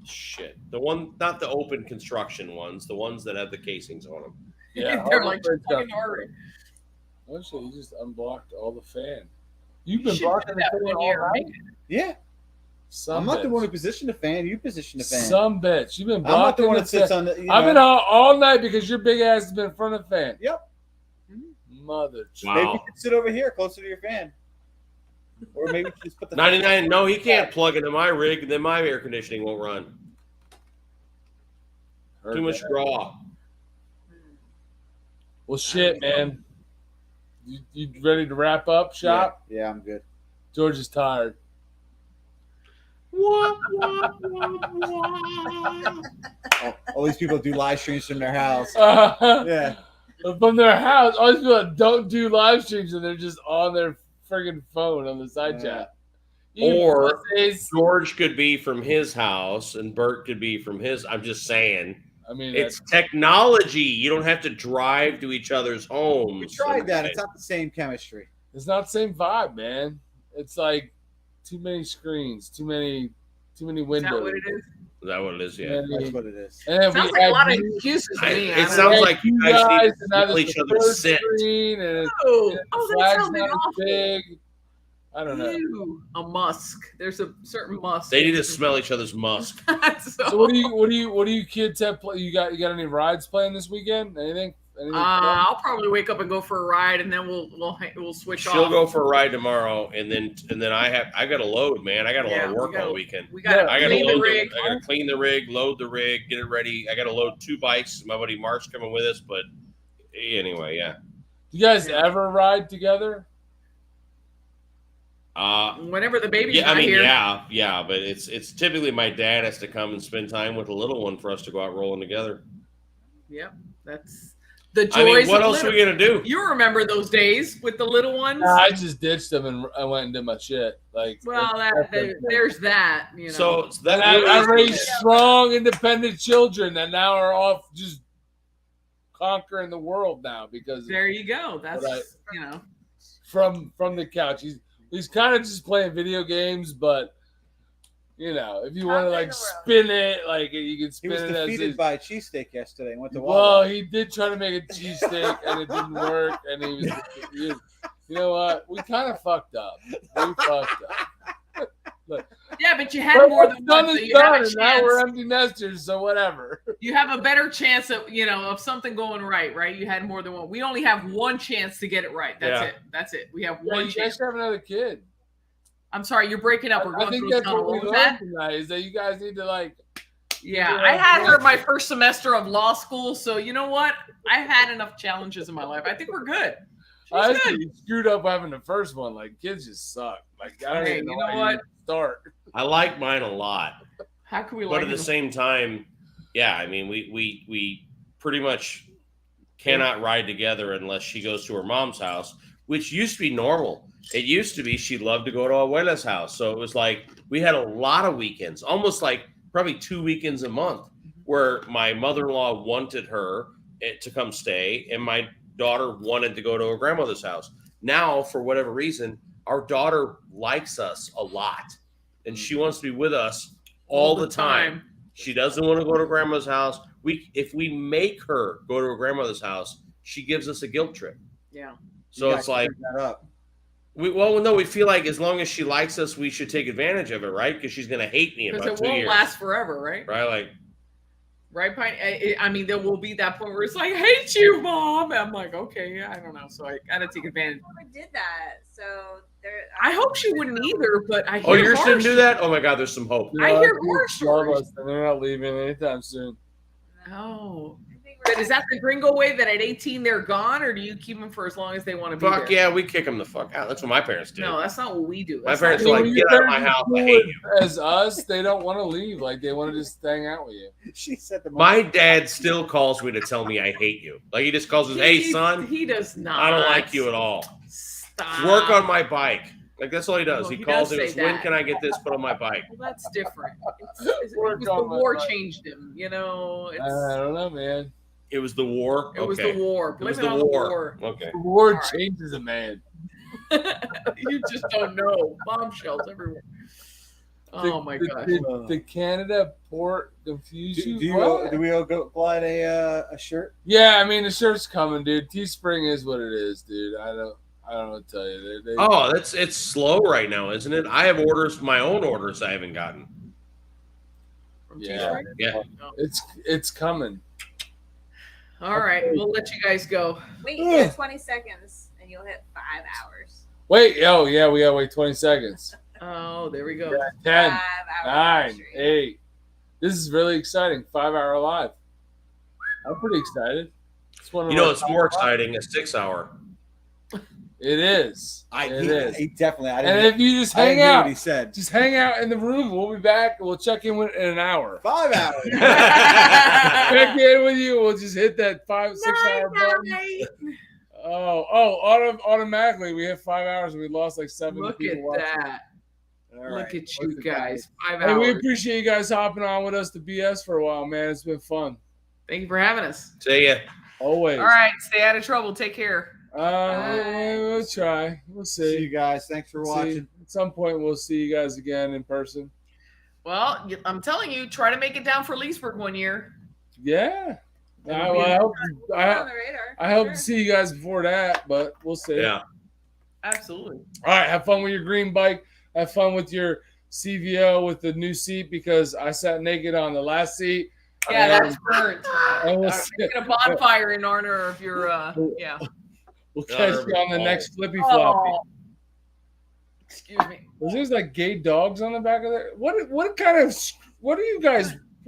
shit. The one, not the open construction ones, the ones that have the casings on them. Yeah, They're like Harvard Freight fucking stuff. hard. Oh shit, you just unblocked all the fan. You've You been should blocking do that the fan one all year. night? Yeah, Some I'm not the bitch. one who positioned the fan. You positioned the fan. Some bitch. You've been I'm not blocking the one the that sits fan. on the. You I've been know, all night because your big ass has been in front of the fan. Yep. Mother. Wow. Maybe you should sit over here, closer to your fan, or maybe you should just put the 99. No, he can't plug into my rig, and then my air conditioning won't run. Too much draw. Well, shit, man. You ready to wrap up shop? Yeah, I'm good. George is tired. All these people do live streams from their house. Yeah. From their house. All these people that don't do live streams and they're just on their friggin' phone on the side Yeah. chat. You Or pussies. George could be from his house, and Bert could be from his. I'm just saying. I mean, It's technology. You don't have to drive to each other's homes. We tried that. It's not the same chemistry. it's not the same vibe, man. It's like too many screens, too many Is windows. that what it is? Is that what it is? Yeah. And, That's what it is. and then Sounds we like a add lot of you- excuses to me. I It don't sounds know. like you guys need to and now feel there's each the other's third scent. screen, and Oh, the that flag's sounded not as awful. big. I don't know. Ew, a musk. There's a certain musk. They need to smell each other's musk. So what do you kids have play? You got any rides planned this weekend? Anything? Anything fun? I'll probably wake up and go for a ride, and then we'll switch She'll off. go for a ride tomorrow, and then I got to load, man. I got a lot of Yeah, work we gotta- all weekend. We got to I got to clean the load rig. I got to clean the rig, load the rig, get it ready. I got to load 2 bikes. My buddy Mark's coming with us, but anyway, yeah. Do you guys ever ride together? Whenever the baby's Yeah, not I mean, here. yeah, but it's typically my dad has to come and spend time with the little one for us to go out rolling together. Yep, that's the joys I mean, what of else are living. we gonna do? You remember those days with the little ones? I just ditched them and I went and did my shit. Like, Well, there's that. You know. So and that I really- raised strong, independent children that now are off just conquering the world now because there you go. That's Right. you know. from the couch. He's kind of just playing video games, but you know, if you want to Conquering like the world. spin it, like you can He spin was it as defeated his, by a cheesesteak yesterday and went to well, Wawa. he did try to make a cheesesteak and it didn't work, and he was you know what? We kind of fucked up. We fucked up. Yeah, but you had But more what's than done one. So is you have, done, a and now we're chance, empty nesters, so whatever. you have a better chance of of something going right. Right? You had more than one. We only have one chance to get it right. That's Yeah. it. That's it. We have Yeah, one you guys chance. should have another kid. I'm sorry, you're breaking up. We're I going think through that's tunnel. what we What was learned that? tonight is that you guys need to like. Yeah, Yeah. I had her my first semester of law school, so you know what? I've had enough challenges in my life. I think we're good. I She's good. actually screwed up having the first one. Like kids just suck. Like I don't Hey, even know you know how what? you start. I like mine a lot. How can we But like at the him? same time, yeah, I mean, we pretty much cannot ride together unless she goes to her mom's house, which used to be normal. It used to be she loved to go to Abuela's house. So it was like we had a lot of weekends, almost like probably 2 weekends a month, where my mother-in-law wanted her to come stay, and my daughter wanted to go to her grandmother's house. Now, for whatever reason, our daughter likes us a lot, and she wants to be with us all the time. She doesn't want to go to grandma's house. If we make her go to her grandmother's house, she gives us a guilt trip. Yeah. So it's like that up. we feel like as long as she likes us, we should take advantage of it, right? Because she's gonna hate me in Because about it 2 won't years, last forever, right? right? Like, Right, Pine? I mean, there will be that point where it's like, I hate you, Mom. And I'm like, okay, yeah, I don't know. So I gotta take advantage. Never did that. So there. I hope she wouldn't either, but I hear oh, yours horror didn't do that? Oh my God, there's some hope. I hear kids horror love stories. us, and they're not leaving anytime soon. Oh. I think But is that the gringo way that at 18 they're gone, or do you keep them for as long as they want to be Fuck there? yeah, we kick them the fuck out. That's what my parents did. No, that's not what we do. My That's parents not- are like, get out of my house. I hate you. As us, they don't want to leave. Like they want to just hang out with you. She said the My dad still calls me to tell me I hate you. Like he just calls us, hey son, He does not. I don't like you at all. Stop. Work on my bike. Like that's all he does. Well, he he calls does and goes, say when that. can I get this put on my bike? Well, that's different. Work It was on the my war bike. changed him. You know, I don't know, man. It was the war. it was Okay. the war. It was Blame the it on war. Okay. The war All right. changes a man. You just don't know. Bombshells everywhere. Oh my gosh. The Canada port confuse you? What? do we all go glide a shirt? Yeah, I mean the shirt's coming, dude. Teespring is what it is, dude. I don't know what to tell you. They Oh, it's slow right now, isn't it? I have my own orders I haven't gotten. From Yeah. Teespring? Yeah. it's coming. All right, we'll let you guys go. Wait, you got 20 seconds and you'll hit 5 hours. Wait, oh yeah, we gotta wait 20 seconds. Oh, there we go. 10, 5 hour 9, anniversary. 8. This is really exciting. 5-hour live. I'm pretty excited. It's one of You know, our it's top more lives. exciting a 6 hour. It is. It is. He definitely. I And didn't. if you just I didn't hang hear out, what he said. just hang out in the room. We'll be back. We'll check in in an hour. 5 hours. Check in with you. We'll just hit that 5-6 hour button. Automatically we hit 5 hours and we lost like 7 Look people at watching. that. All Look right. at you What's the guys. 5 Hey, we hours. appreciate you guys hopping on with us to BS for a while, man. It's been fun. Thank you for having us. See ya. Always. All right, stay out of trouble. Take care. We'll try. We'll See you see. guys. Thanks for See. watching. At some point, we'll see you guys again in person. Well, I'm telling you, try to make it down for Leesburg one year. Yeah. That'll be I hope. On I the radar. I hope Sure. to see you guys before that, but we'll see. Yeah. Absolutely. All right. Have fun with your green bike. Have fun with your CVO with the new seat because I sat naked on the last seat. Yeah, And- that's burnt. and we'll, Making a bonfire in honor of your, yeah. we'll catch you on the Oh. next flippy floppy. Oh. Excuse me. Was there like gay dogs on the back of there? What are you guys